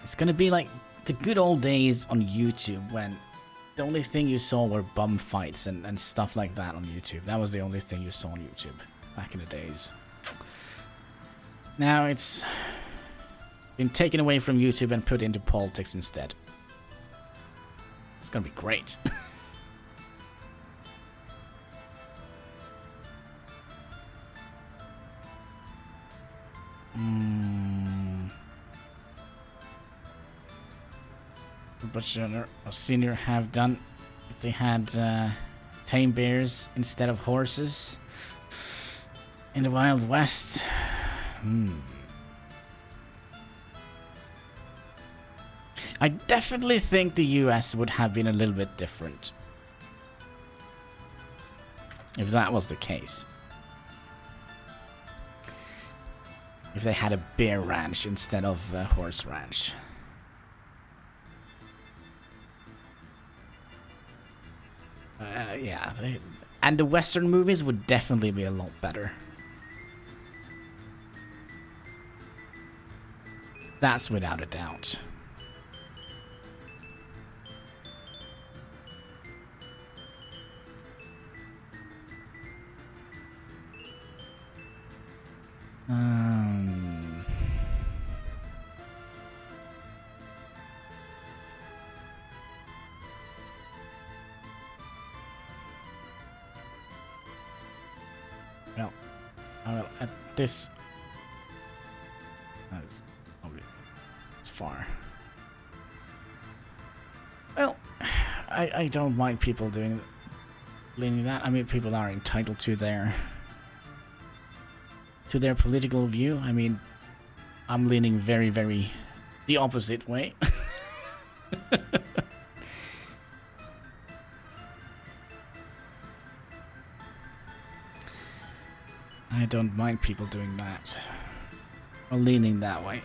It's gonna be like the good old days on YouTube when the only thing you saw were bum fights and stuff like that on YouTube. That was the only thing you saw on YouTube back in the days. Now it's been taken away from YouTube and put into politics instead. It's gonna be great. But Senior have done if they had tame bears instead of horses in the Wild West. I definitely think the US would have been a little bit different if that was the case. If they had a bear ranch instead of a horse ranch. Yeah, and the Western movies would definitely be a lot better. That's without a doubt. Well, at this... It's far. Well, I don't mind people leaning that. I mean, people are entitled to their political view. I mean, I'm leaning very, very the opposite way. I don't mind people doing that. Or leaning that way.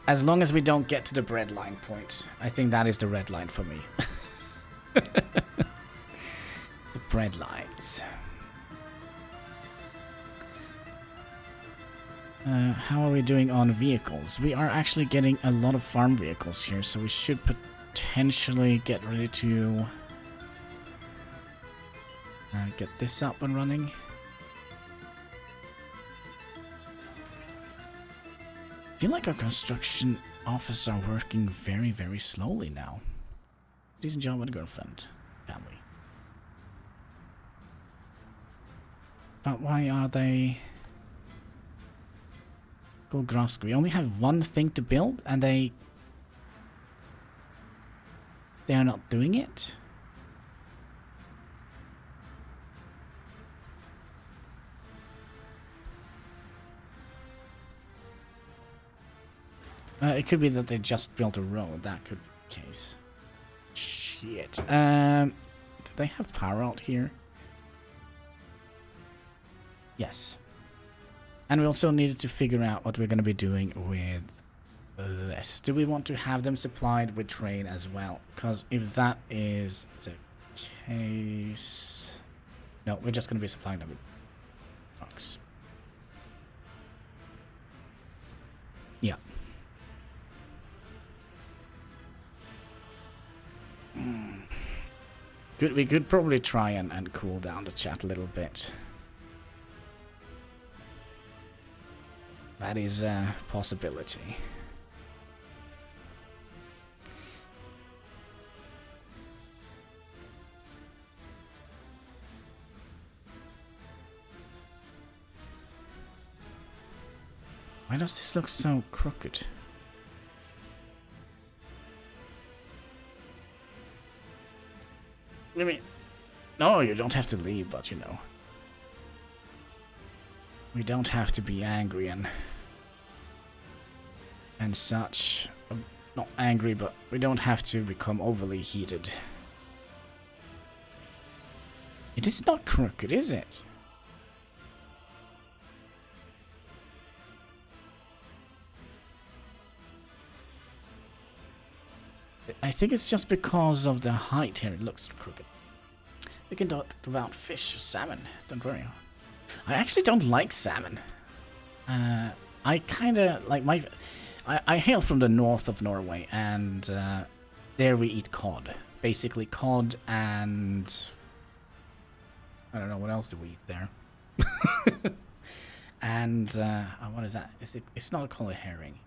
As long as we don't get to the bread line point. I think that is the red line for me. The bread lines. How are we doing on vehicles? We are actually getting a lot of farm vehicles here, so we should potentially get ready to get this up and running. I feel like our construction offices are working very, very slowly now. Decent job with a girlfriend. Family. But why are they... Golgrovsk, we only have one thing to build and they are not doing it? It could be that they just built a road. That could be the case. Shit. Do they have power out here? Yes. And we also needed to figure out what we're going to be doing with this. Do we want to have them supplied with trade as well? Because if that is the case... No, we're just going to be supplying them with trucks. Yeah. We could probably try and cool down the chat a little bit. That is a possibility. Why does this look so crooked? I mean, no, you don't have to leave, but you know. We don't have to be angry and such. Not angry, but we don't have to become overly heated. It is not crooked, is it? I think it's just because of the height here. It looks crooked. We can talk about fish, salmon. Don't worry. I actually don't like salmon. I kind of like I hail from the north of Norway, and there we eat cod. Basically cod and... I don't know, what else do we eat there? And, what is that? It's not called a herring.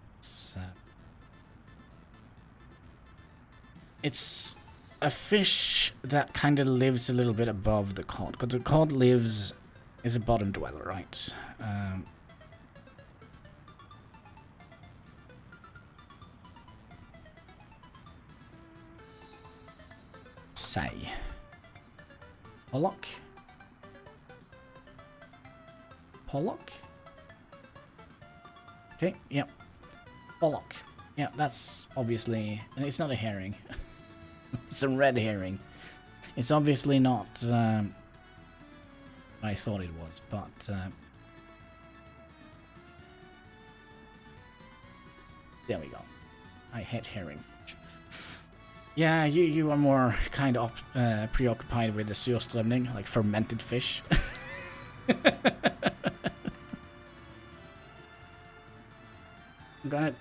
It's a fish that kind of lives a little bit above the cod. Because the cod is a bottom dweller, right? Say. Pollock? Pollock? Okay, yep. Pollock. Yeah, that's obviously... And it's not a herring. It's a red herring. It's obviously not... I thought it was, but... there we go. I hate herring fish. Yeah, you are more kind of preoccupied with the surströmming, like fermented fish. I'm gonna...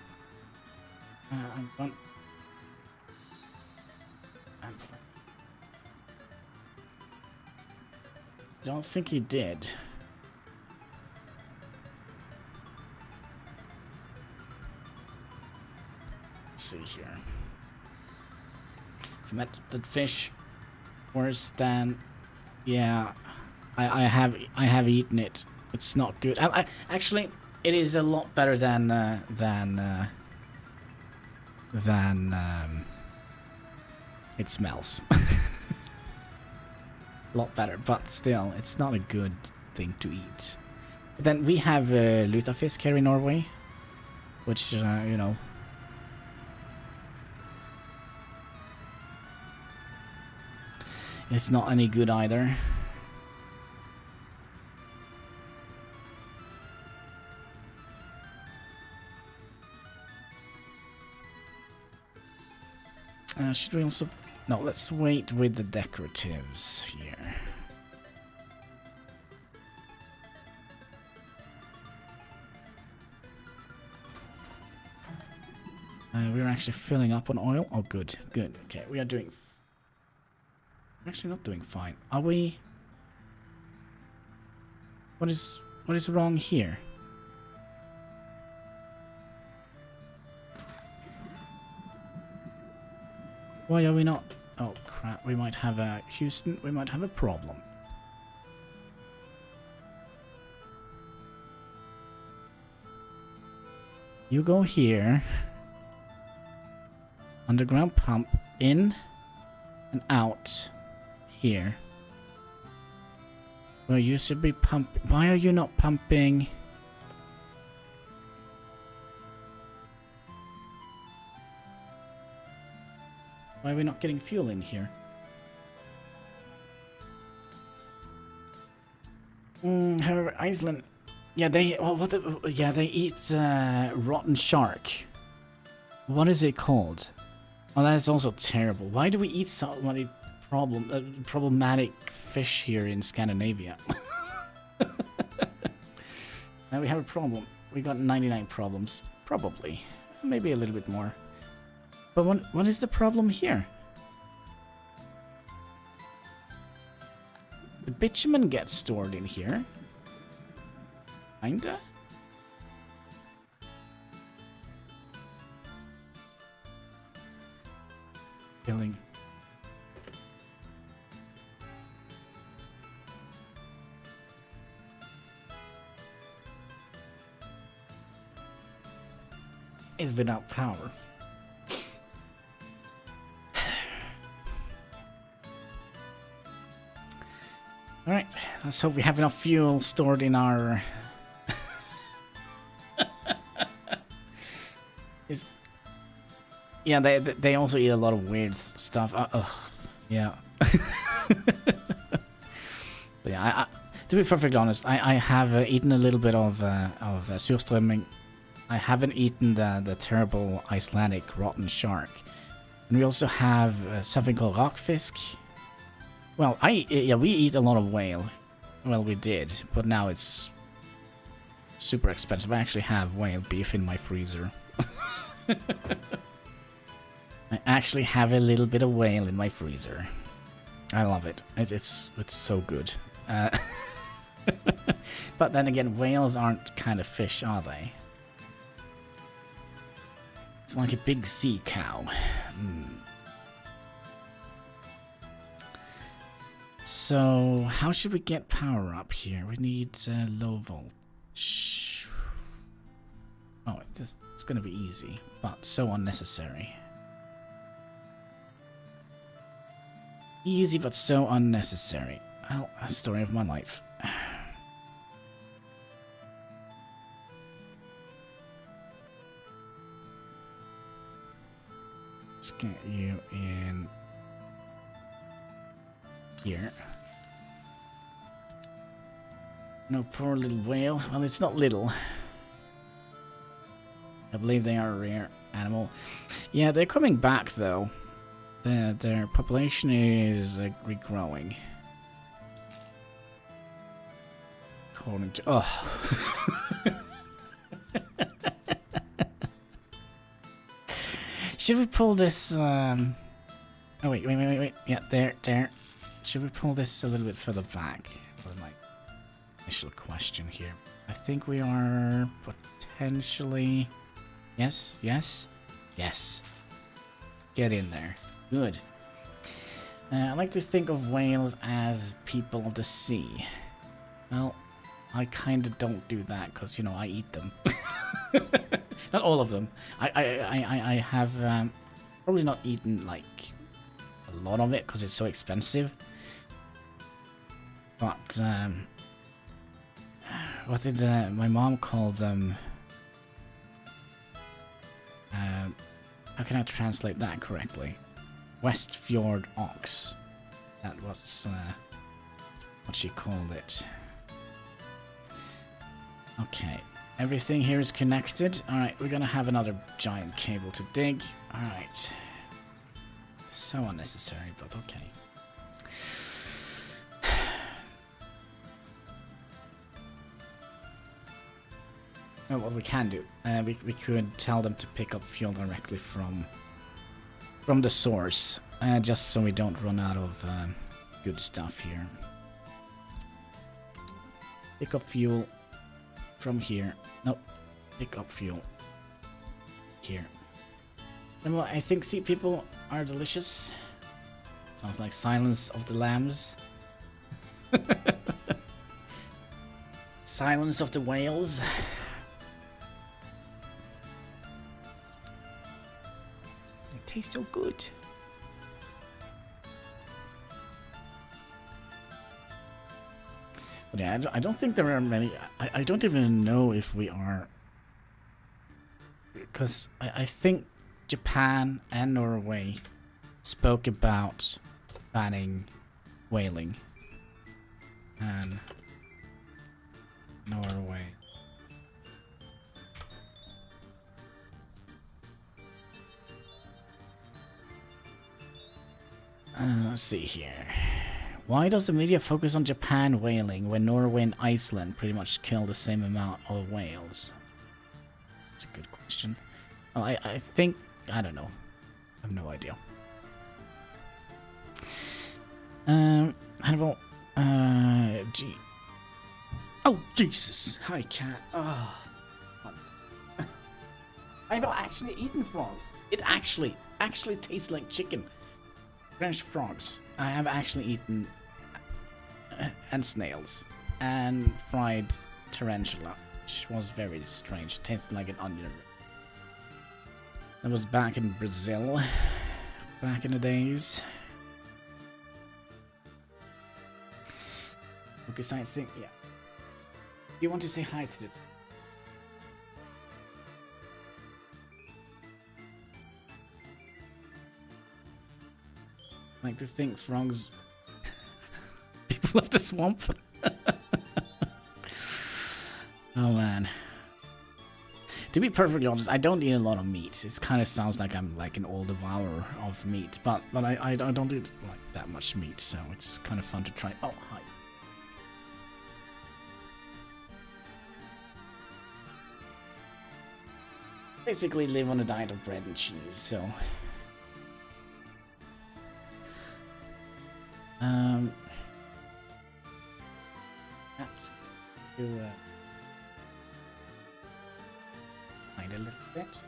I don't think he did. Let's see here. Fermented fish, worse than... Yeah, I have eaten it. It's not good. Actually, it is a lot better than it smells. A lot better, but still, it's not a good thing to eat. But then we have lutefisk here in Norway, which you know. It's not any good either. Should we also... No, let's wait with the decoratives here. We're actually filling up on oil. Oh, good, good. Okay, we are doing... We're actually not doing fine. Are we... What is wrong here? Why are we not... Oh, crap. We might have a... Houston, we might have a problem. You go here. Underground pump. In. And out. Here. Well, you should be pumping... Why are you not pumping... Why are we not getting fuel in here? However, Iceland, yeah, they yeah, they eat rotten shark. What is it called? Oh, that is also terrible. Why do we eat so many problematic fish here in Scandinavia? Now we have a problem. We got 99 problems, probably, maybe a little bit more. But what is the problem here? The bitumen gets stored in here. Kinda? Killing. Is without power. Alright, let's hope we have enough fuel stored in our... Yeah, they also eat a lot of weird stuff. Yeah. But yeah, to be perfectly honest, I have eaten a little bit of surströmming. I haven't eaten the terrible Icelandic rotten shark. And we also have something called rockfisk. Well, we eat a lot of whale. Well, we did, but now it's super expensive. I actually have whale beef in my freezer. I actually have a little bit of whale in my freezer. I love it. It's so good. But then again, whales aren't kind of fish, are they? It's like a big sea cow. So, how should we get power up here? We need low voltage. Oh, it's gonna be easy, but so unnecessary. Easy, but so unnecessary. Well, a story of my life. Let's get you in here. No, poor little whale. Well, it's not little. I believe they are a rare animal. Yeah, they're coming back though. Their population is regrowing. According to should we pull this? Oh wait. Yeah, there. Should we pull this a little bit further back? Was my initial question here. I think we are potentially. Yes. Get in there. Good. I like to think of whales as people of the sea. Well, I kind of don't do that because, you know, I eat them. Not all of them. I have probably not eaten like a lot of it because it's so expensive. But what did my mom call them? How can I translate that correctly? Westfjord ox. That was what she called it. Okay, everything here is connected. Alright, we're gonna have another giant cable to dig. Alright. So unnecessary, but okay. Oh, what we can do, we could tell them to pick up fuel directly from the source, just so we don't run out of good stuff here. Pick up fuel from here. Nope. Pick up fuel here. And well, I think sea people are delicious. Sounds like Silence of the Lambs. Silence of the Whales. Tastes so good. But yeah, I don't think there are many. I don't even know if we are, because I think Japan and Norway spoke about banning whaling, and Norway. Let's see here. Why does the media focus on Japan whaling when Norway and Iceland pretty much kill the same amount of whales? That's a good question. Oh, I think... I don't know. I have no idea. Hannibal... Gee. Oh, Jesus! Hi, cat. Oh. I've actually eaten frogs. It actually tastes like chicken. French frogs. I have actually eaten and snails and fried tarantula, which was very strange. It tasted like an onion. That was back in Brazil, back in the days. Okay, sightseeing. Yeah. You want to say hi to it? I like to think frogs... people of the swamp. Oh man. To be perfectly honest, I don't eat a lot of meat. It kind of sounds like I'm like an old devourer of meat, but I don't eat like that much meat, so it's kind of fun to try. Oh, hi. basically live on a diet of bread and cheese, so... Let's do hide a little bit.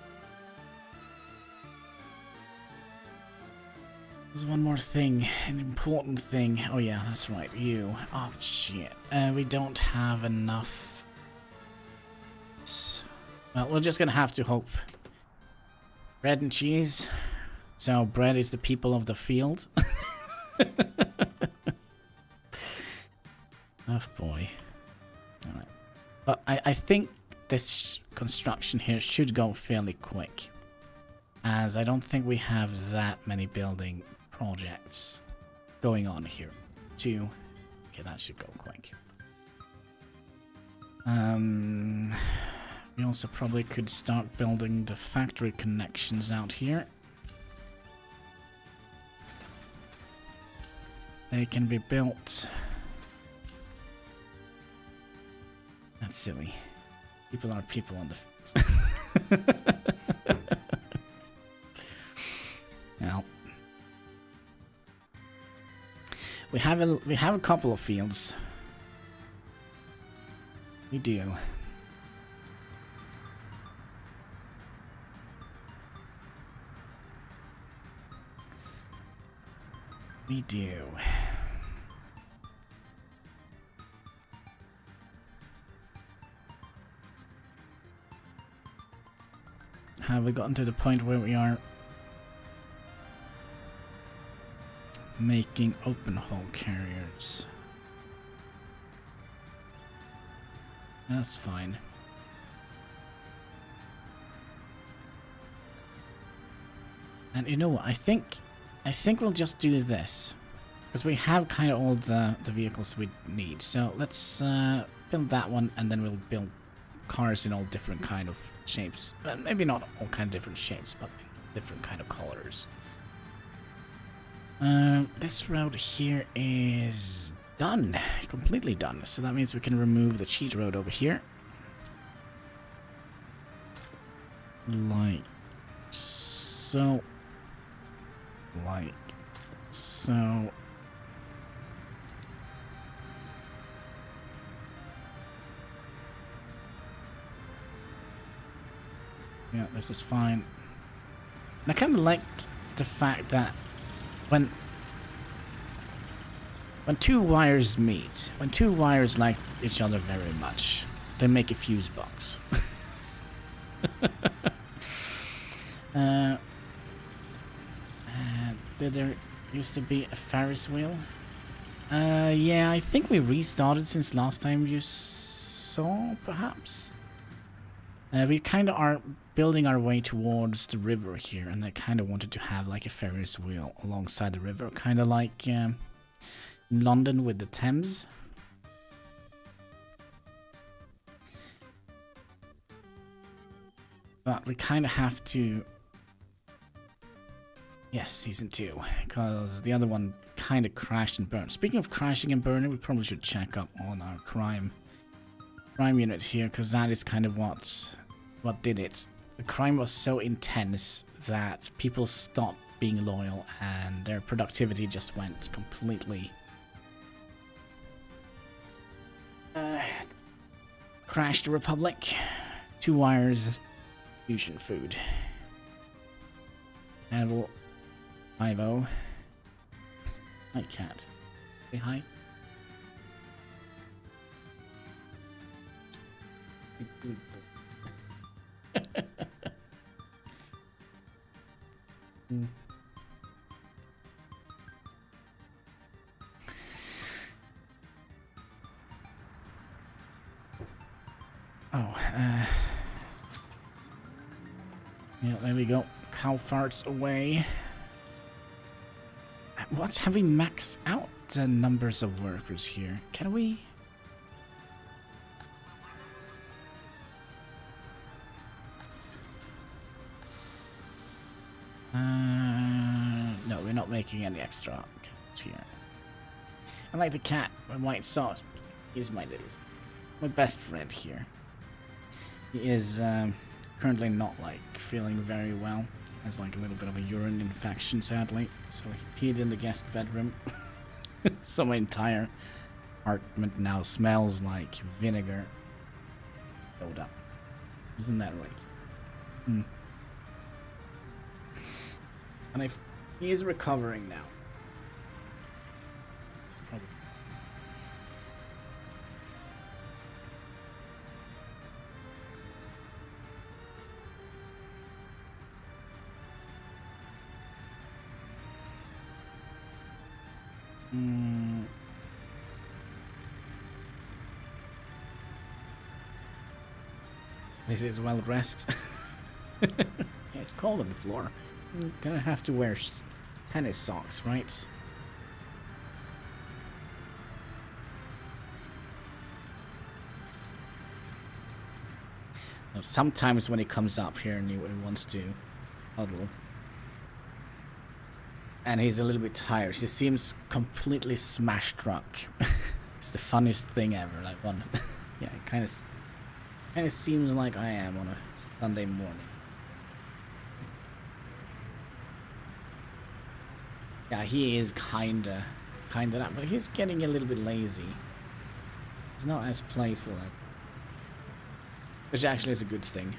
There's one more thing, an important thing. Oh yeah, that's right, you. Oh shit. We don't have enough. Well, we're just gonna have to hope. Bread and cheese. So bread is the people of the field. Oh boy. Alright. But I think this construction here should go fairly quick. As I don't think we have that many building projects going on here. Okay, that should go quick. We also probably could start building the factory connections out here. They can be built. That's silly. People are people on the field. Well, we have a couple of fields. We do. We do. Have we gotten to the point where we are making open hull carriers? That's fine. And you know what? I think we'll just do this because we have kind of all the vehicles we need. So let's build that one, and then we'll build cars in all different kind of shapes. Maybe not all kind of different shapes, but different kind of colors. This road here is done, completely done. So that means we can remove the cheat road over here, like so, like so. Yeah, this is fine. And I kind of like the fact that when two wires meet, when two wires like each other very much, they make a fuse box. Did there used to be a Ferris wheel? Yeah, I think we restarted since last time you saw, perhaps. We kind of are building our way towards the river here, and I kind of wanted to have like a Ferris wheel alongside the river, kind of like in London with the Thames. But we kind of have to... Yes, Season 2, because the other one kind of crashed and burned. Speaking of crashing and burning, we probably should check up on our crime unit here, because that is kind of what did it. The crime was so intense that people stopped being loyal and their productivity just went completely... Crashed the Republic. 2 wires, fusion food. Hannibal 5-0. Hi, cat. Say hi. Yeah, there we go. Cow farts away. What? Have we maxed out the numbers of workers here? Can we? No, we're not making any extra cows here. I like the cat, my white sauce. He's my best friend here. He is currently not like feeling very well. Has like a little bit of a urine infection, sadly. So he peed in the guest bedroom. So my entire apartment now smells like vinegar. Soda. Isn't that right? And if he is recovering now. It's probably. This is well rest. Yeah, it's cold on the floor. I'm gonna have to wear tennis socks, right? Now, sometimes when he comes up here and he wants to huddle, and he's a little bit tired, he seems completely smash drunk. It's the funniest thing ever. Like one, yeah, it kind of seems like I am on a Sunday morning. Yeah, he is kinda that, but he's getting a little bit lazy. He's not as playful as, which actually is a good thing,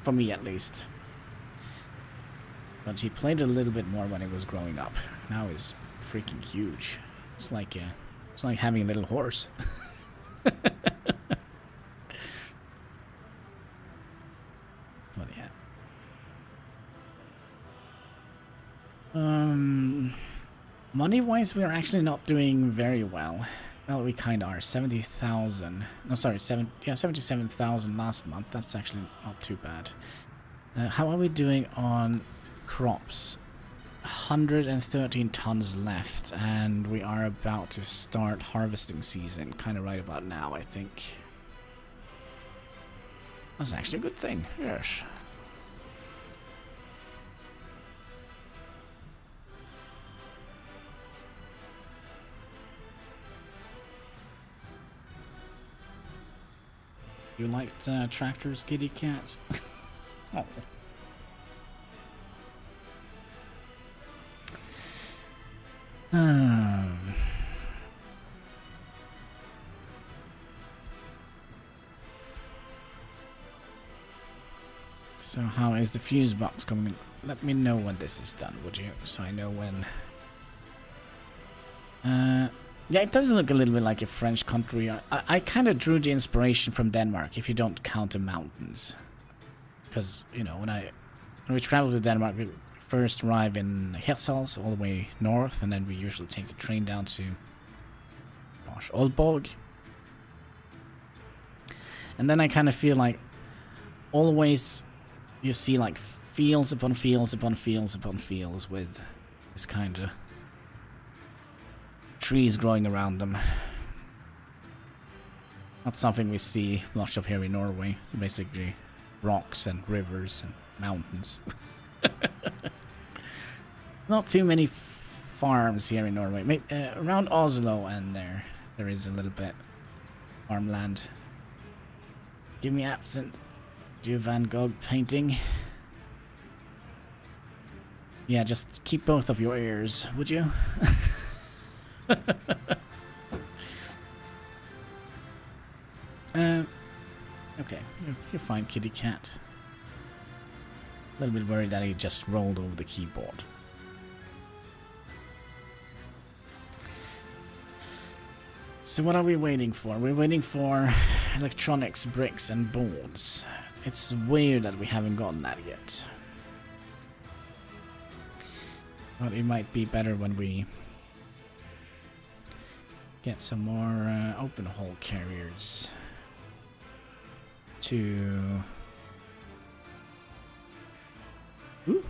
for me at least. But he played a little bit more when he was growing up. Now he's freaking huge. It's like having a little horse. But yeah. Money-wise, we are actually not doing very well. Well, we kind of are. 70,000. No, sorry, 77,000 last month. That's actually not too bad. How are we doing on crops? 113 tons left, and we are about to start harvesting season. Kind of right about now, I think. That's actually a good thing. Yes. You liked tractors, kitty cat? Oh. So how is the fuse box coming in? Let me know when this is done, would you? So I know when. Yeah, it does look a little bit like a French country. I kind of drew the inspiration from Denmark, if you don't count the mountains. Because, you know, when we travel to Denmark, we first arrive in Hirtshals, all the way north, and then we usually take the train down to, gosh, Aalborg. And then I kind of feel like always you see like fields upon fields upon fields upon fields with this kind of trees growing around them. Not something we see much of here in Norway. Basically rocks and rivers and mountains. Not too many farms here in Norway. Maybe, around Oslo and there is a little bit farmland. Give me absent. Do Van Gogh painting. Yeah, just keep both of your ears, would you? Okay, you're fine, kitty cat. A little bit worried that he just rolled over the keyboard. So what are we waiting for? We're waiting for electronics, bricks, and boards. It's weird that we haven't gotten that yet. But it might be better when we get some more open hole carriers to... Ooh.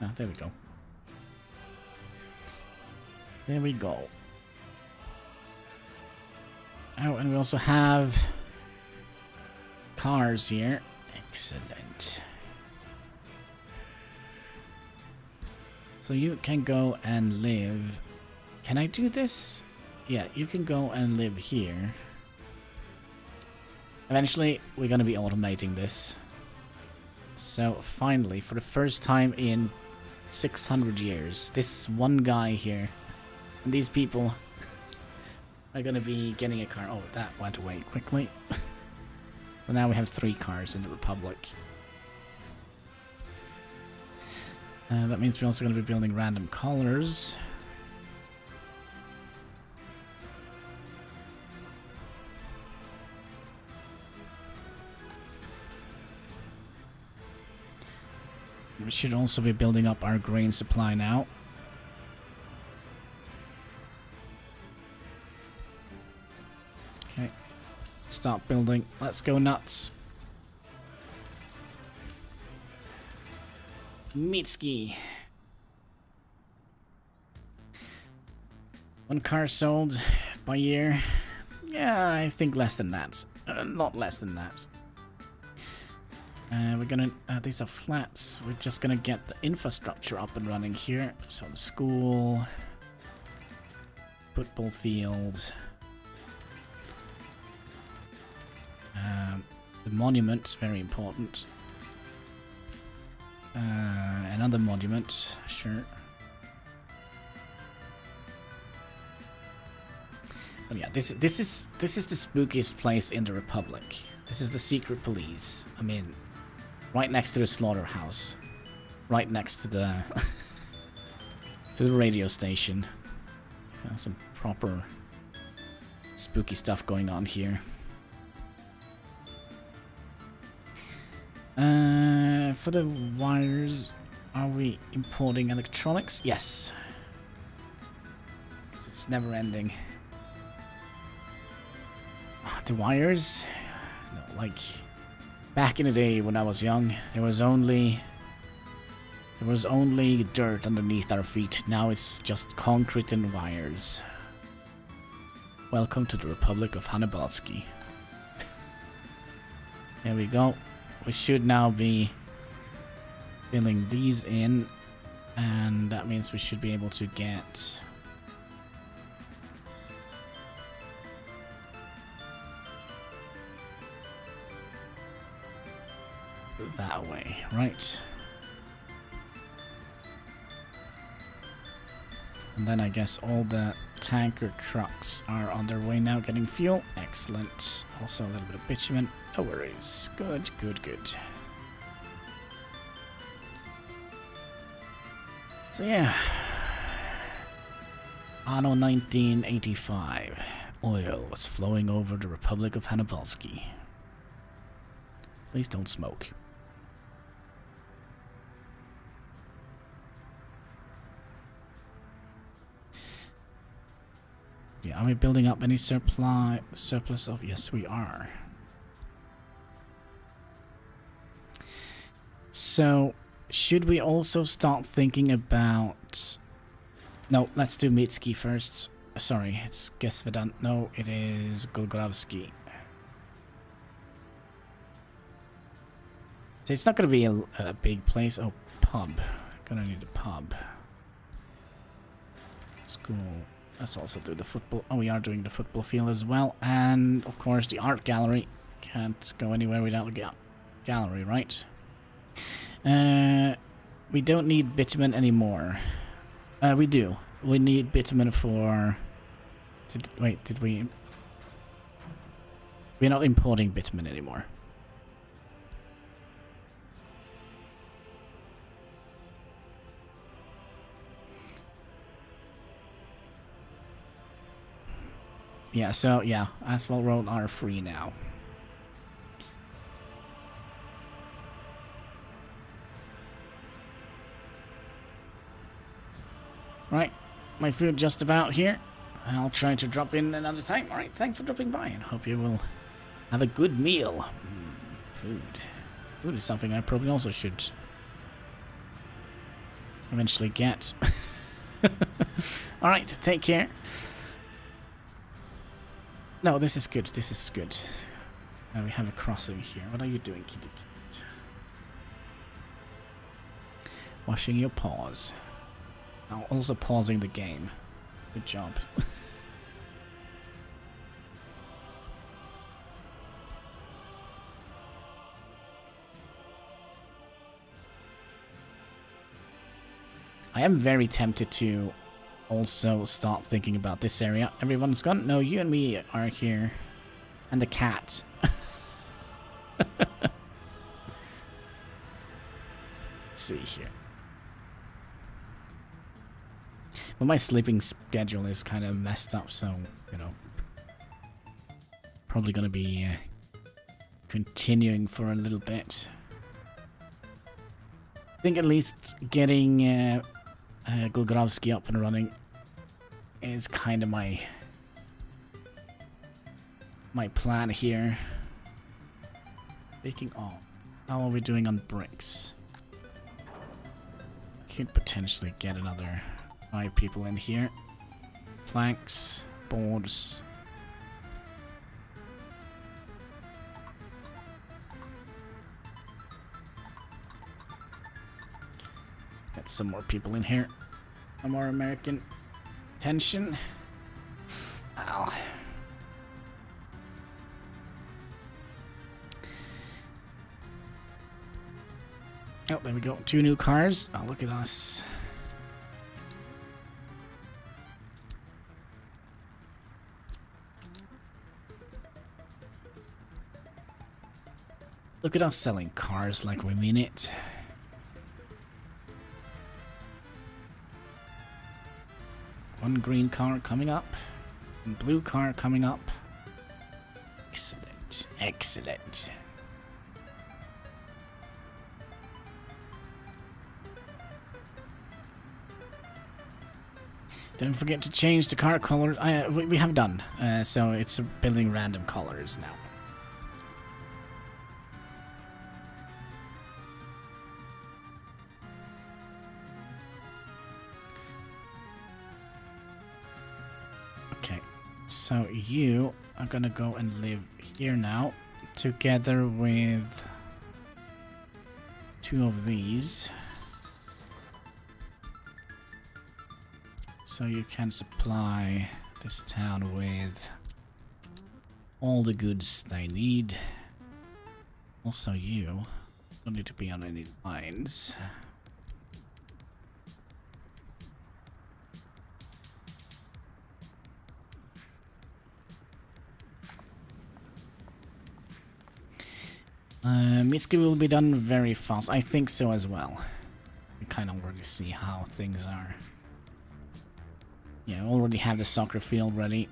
Ah, there we go. There we go. Oh, and we also have cars here. Excellent. So you can go and live. Can I do this? Yeah, you can go and live here. Eventually, we're gonna be automating this. So finally, for the first time in 600 years, this one guy here and these people are gonna be getting a car. Oh, that went away quickly. So now we have 3 cars in the Republic. That means we're also gonna be building random colors. We should also be building up our grain supply now. Okay, start building. Let's go nuts. Mitski. 1 car sold by year. Yeah, I think less than that. Not less than that. We're gonna, these are flats. We're just gonna get the infrastructure up and running here. So the school, football field, the monument is very important. Another monument, sure. Oh yeah, this is the spookiest place in the Republic. This is the secret police. I mean, right next to the slaughterhouse, right next to the to the radio station. Some proper spooky stuff going on here. For the wires, are we importing electronics? Yes. It's never ending. The wires? No, like back in the day when I was young, there was only dirt underneath our feet. Now it's just concrete and wires. Welcome to the Republic of Hannibalski. There we go. We should now be filling these in, and that means we should be able to get that way, right? And then I guess all the tanker trucks are on their way now getting fuel. Excellent. Also a little bit of bitumen. No worries. Good, good, good. So yeah. Anno 1985. Oil was flowing over the Republic of Hannibalski. Please don't smoke. Yeah, are we building up any surplus of? Yes, we are. So, should we also start thinking about... No, let's do Mitski first. Sorry, it's Gesvedant. No, it is Golgorovsky. So it's not going to be a big place. Oh, pub. Gonna need a pub. School. Let's also do the football. Oh, we are doing the football field as well. And, of course, the art gallery. Can't go anywhere without the gallery, right? We don't need bitumen anymore. We do. We need bitumen for... Wait, did we... We're not importing bitumen anymore. Yeah, so, yeah, asphalt roads are free now. Right, my food just about here. I'll try to drop in another time. Alright, thanks for dropping by, and hope you will have a good meal. Food. Food is something I probably also should eventually get. Alright, take care. No, this is good. This is good. Now we have a crossing here. What are you doing, kitty kid? Washing your paws. Now also pausing the game. Good job. I am very tempted to also start thinking about this area. Everyone's gone? No, you and me are here. And the cat. Let's see here. Well, my sleeping schedule is kind of messed up, so, you know. Probably gonna be continuing for a little bit. I think at least getting Gulgrovsky up and running is kind of my plan here. Speaking of, how are we doing on bricks? Could potentially get another 5 people in here. Planks, boards. Get some more people in here. Some more American tension. Ow. Oh, there we go. 2 new cars. Oh, look at us. Look at us selling cars like we mean it. One green car coming up. One blue car coming up. Excellent. Excellent. Don't forget to change the car color. We have done. So it's building random colors now. So you are gonna go and live here now, together with 2 of these. So you can supply this town with all the goods they need. Also you don't need to be on any lines. Mitsuki will be done very fast. I think so as well. We kind of already see how things are. Yeah, already have the soccer field ready.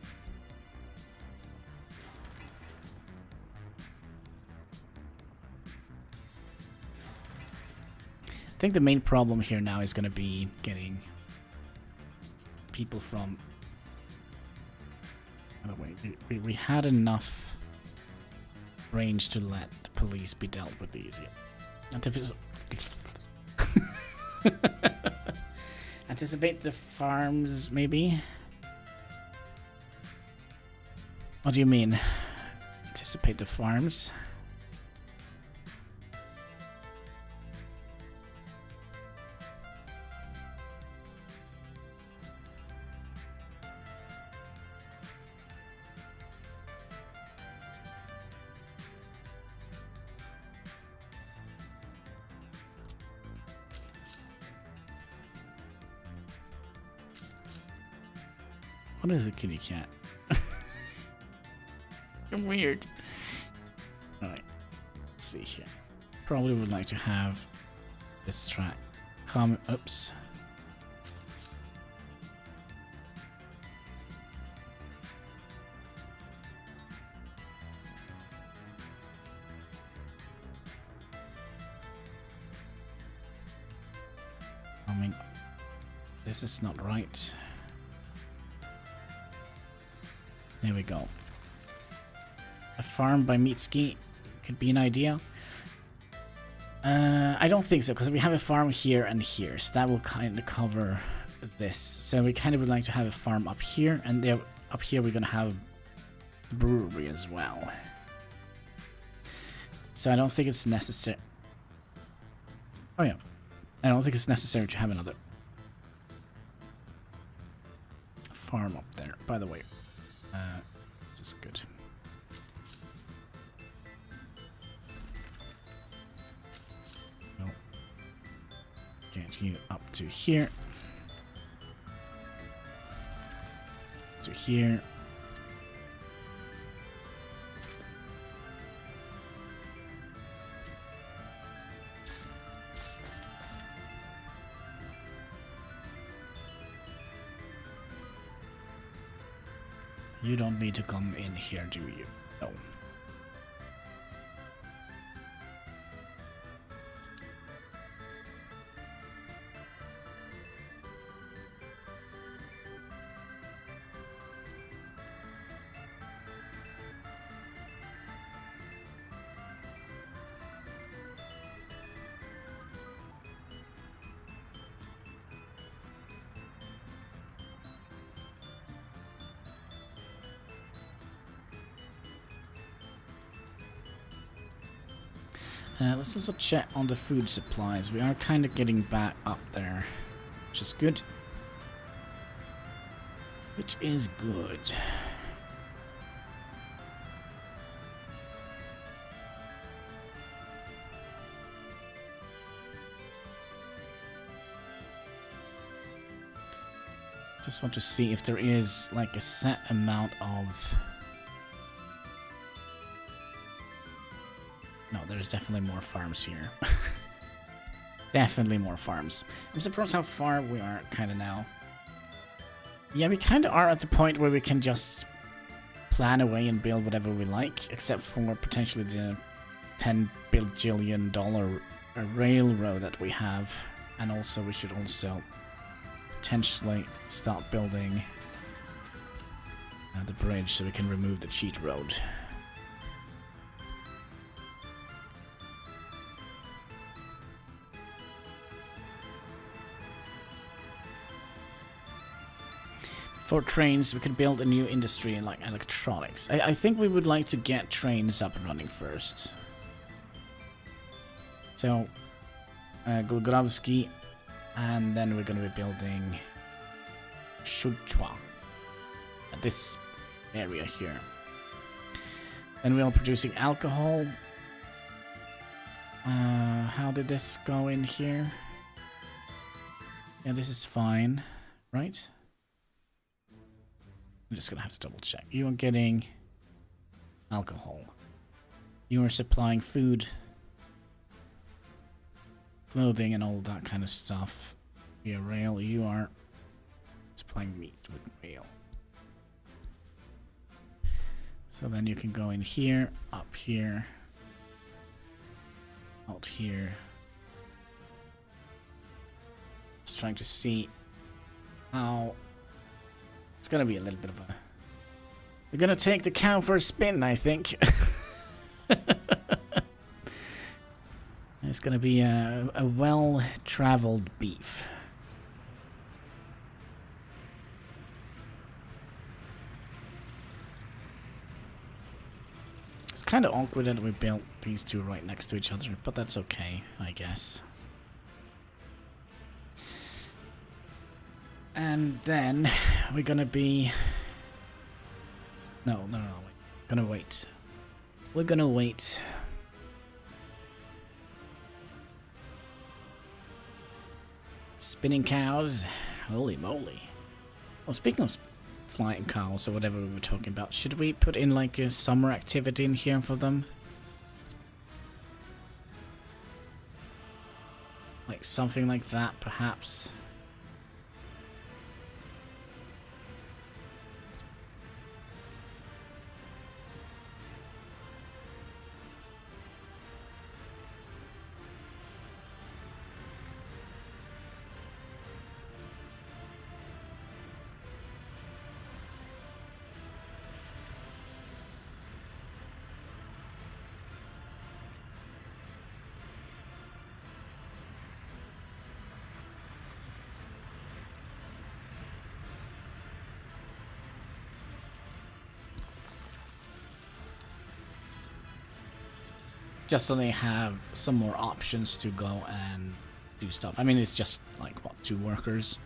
I think the main problem here now is going to be getting people from... By the way, we had enough range to let the police be dealt with easier. Anticipate the farms, maybe? What do you mean? Anticipate the farms? What is a kitty cat? Weird. Alright. Let's see here. Probably would like to have this track come. Oops. I mean, this is not right. There we go. A farm by Mitsuki could be an idea. I don't think so, because we have a farm here and here, so that will kind of cover this. So we kind of would like to have a farm up here, and there, up here we're going to have a brewery as well. So I don't think it's necessary. Oh yeah. I don't think it's necessary to have another farm up there, by the way. This is good. No. Get you up to here. to here. You don't need to come in here, do you? No. Let's also check on the food supplies. We are kind of getting back up there, which is good. Which is good. Just want to see if there is like a set amount of... No, there's definitely more farms here. Definitely more farms. I'm surprised how far we are kind of now. Yeah, we kind of are at the point where we can just plan away and build whatever we like, except for potentially the $10 billion railroad that we have. And also, we should also potentially start building the bridge so we can remove the cheat road. For trains, we could build a new industry in like electronics. I think we would like to get trains up and running first. So, Golgorovsky, and then we're going to be building Shuchwa at this area here. Then we are producing alcohol. How did this go in here? Yeah, this is fine, right? I'm just gonna have to double check. You are getting alcohol. You are supplying food, clothing, and all that kind of stuff via rail. You are supplying meat with rail. So then you can go in here, up here, out here. Just trying to see how... It's gonna be a little bit of a... We're gonna take the cow for a spin, I think. It's gonna be a well-traveled beef. It's kind of awkward that we built these two right next to each other, but that's okay, I guess. And then we're gonna be... No, wait. Gonna wait. We're gonna wait. Spinning cows. Holy moly. Well, speaking of flying cows or whatever we were talking about, should we put in like a summer activity in here for them? Like something like that, perhaps. Just so they have some more options to go and do stuff. I mean, it's just like, what, 2 workers?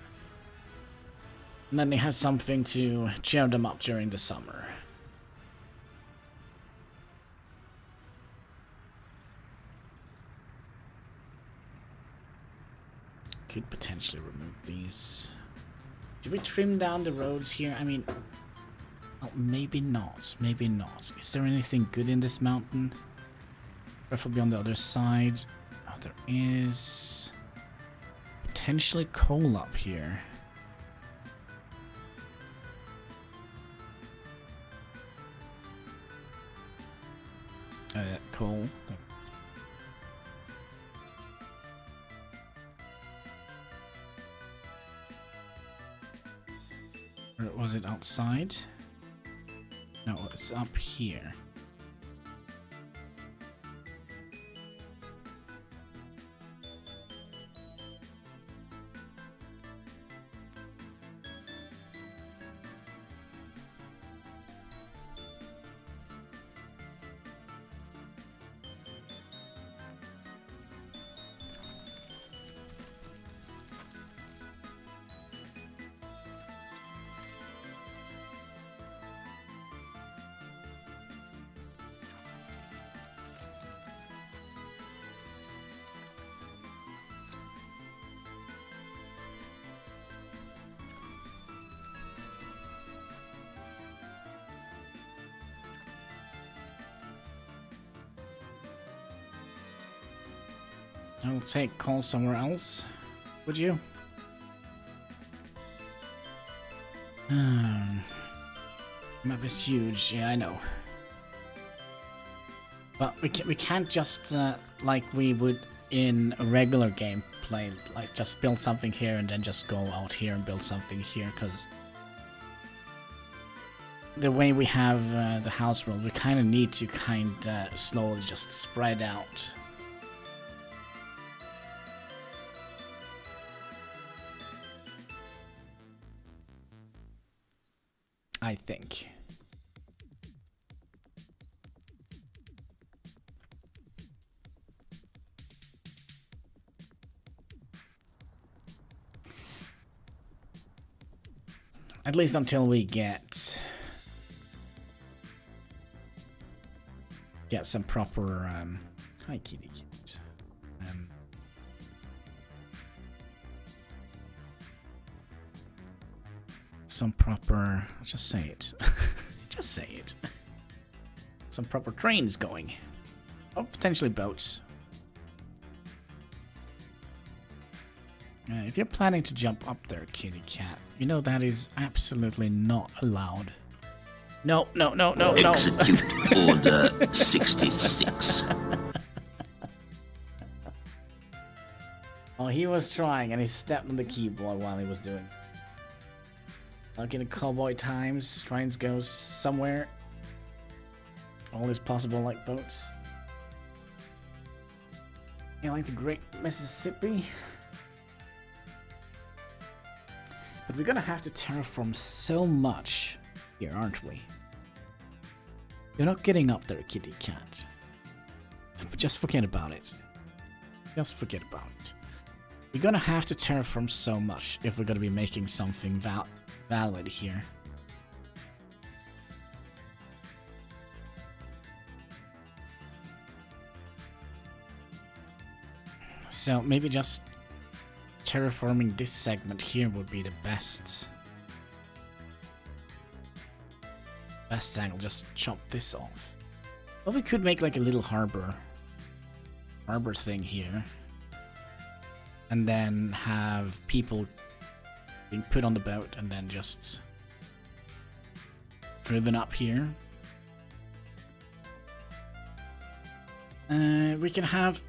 And then they have something to cheer them up during the summer. Could potentially remove these. Should we trim down the roads here? I mean, Oh, maybe not. Maybe not. Is there anything good in this mountain? Preferably on the other side. Oh, there is potentially coal up here. Coal. Or was it outside? No, it's up here. I'll take coal somewhere else. Would you? Map is huge. Yeah, I know. But we can't just like we would in a regular gameplay, like just build something here and then just go out here and build something here, because the way we have the house world, we kind of need to slowly just spread out. I think. At least until we get some proper hi kitty kit. Some proper, just say it. Just say it. Some proper trains going. Or potentially boats. If you're planning to jump up there, kitty cat, you know that is absolutely not allowed. No, no, no, no, no. Execute Order 66. Oh, he was trying and he stepped on the keyboard while he was doing. Like in the cowboy times, trains go somewhere. All is possible like boats. Yeah, like the Great Mississippi. But we're gonna have to terraform so much here, aren't we? You're not getting up there, kitty cat. But just forget about it. Just forget about it. We're gonna have to terraform so much if we're gonna be making something valid here. So maybe just terraforming this segment here would be the best angle. Just chop this off. Well, we could make like a little harbor thing here, and then have people being put on the boat and then just driven up here. We can have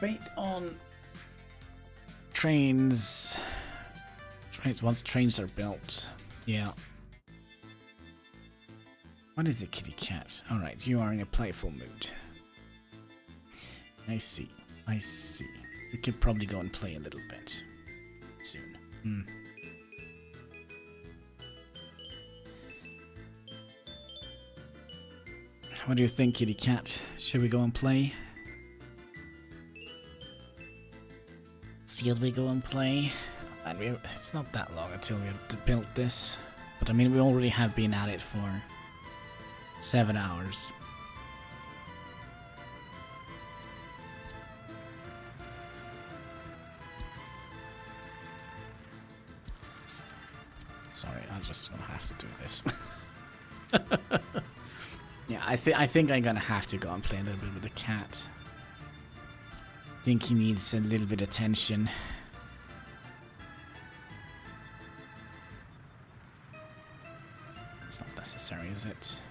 wait on trains once trains are built. Yeah. What is it, kitty cat? Alright, you are in a playful mood. I see. I see. We could probably go and play a little bit soon. What do you think, kitty cat? Should we go and play? Should we go and play? And it's not that long until we have built this. But I mean, we already have been at it for 7 hours. Sorry, I'm just gonna have to do this. Yeah, I think I'm gonna have to go and play a little bit with the cat. I think he needs a little bit of attention. It's not necessary, is it?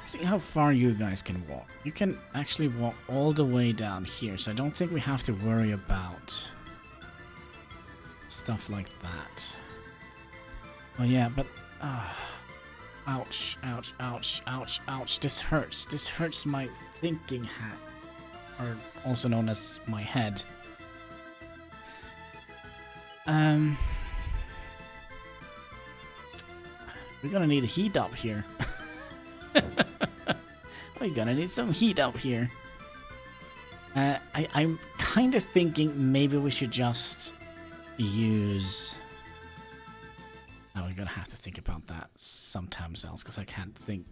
See how far you guys can walk. You can actually walk all the way down here, so I don't think we have to worry about stuff like that. Oh yeah, but ouch, ouch, ouch, ouch, ouch. This hurts. This hurts my thinking hat, or also known as my head. We're gonna need a heat up here. We're gonna need some heat up here. I'm kind of thinking maybe we should just use... Oh, we're gonna have to think about that sometimes else, because I can't think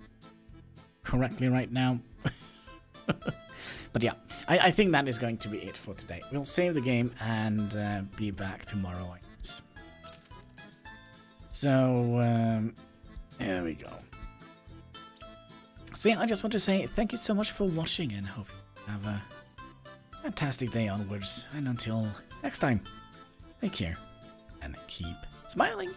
correctly right now. But yeah, I think that is going to be it for today. We'll save the game and be back tomorrow, I guess. So, there we go. So yeah, I just want to say thank you so much for watching, and hope you have a fantastic day onwards. And until next time, take care and keep smiling.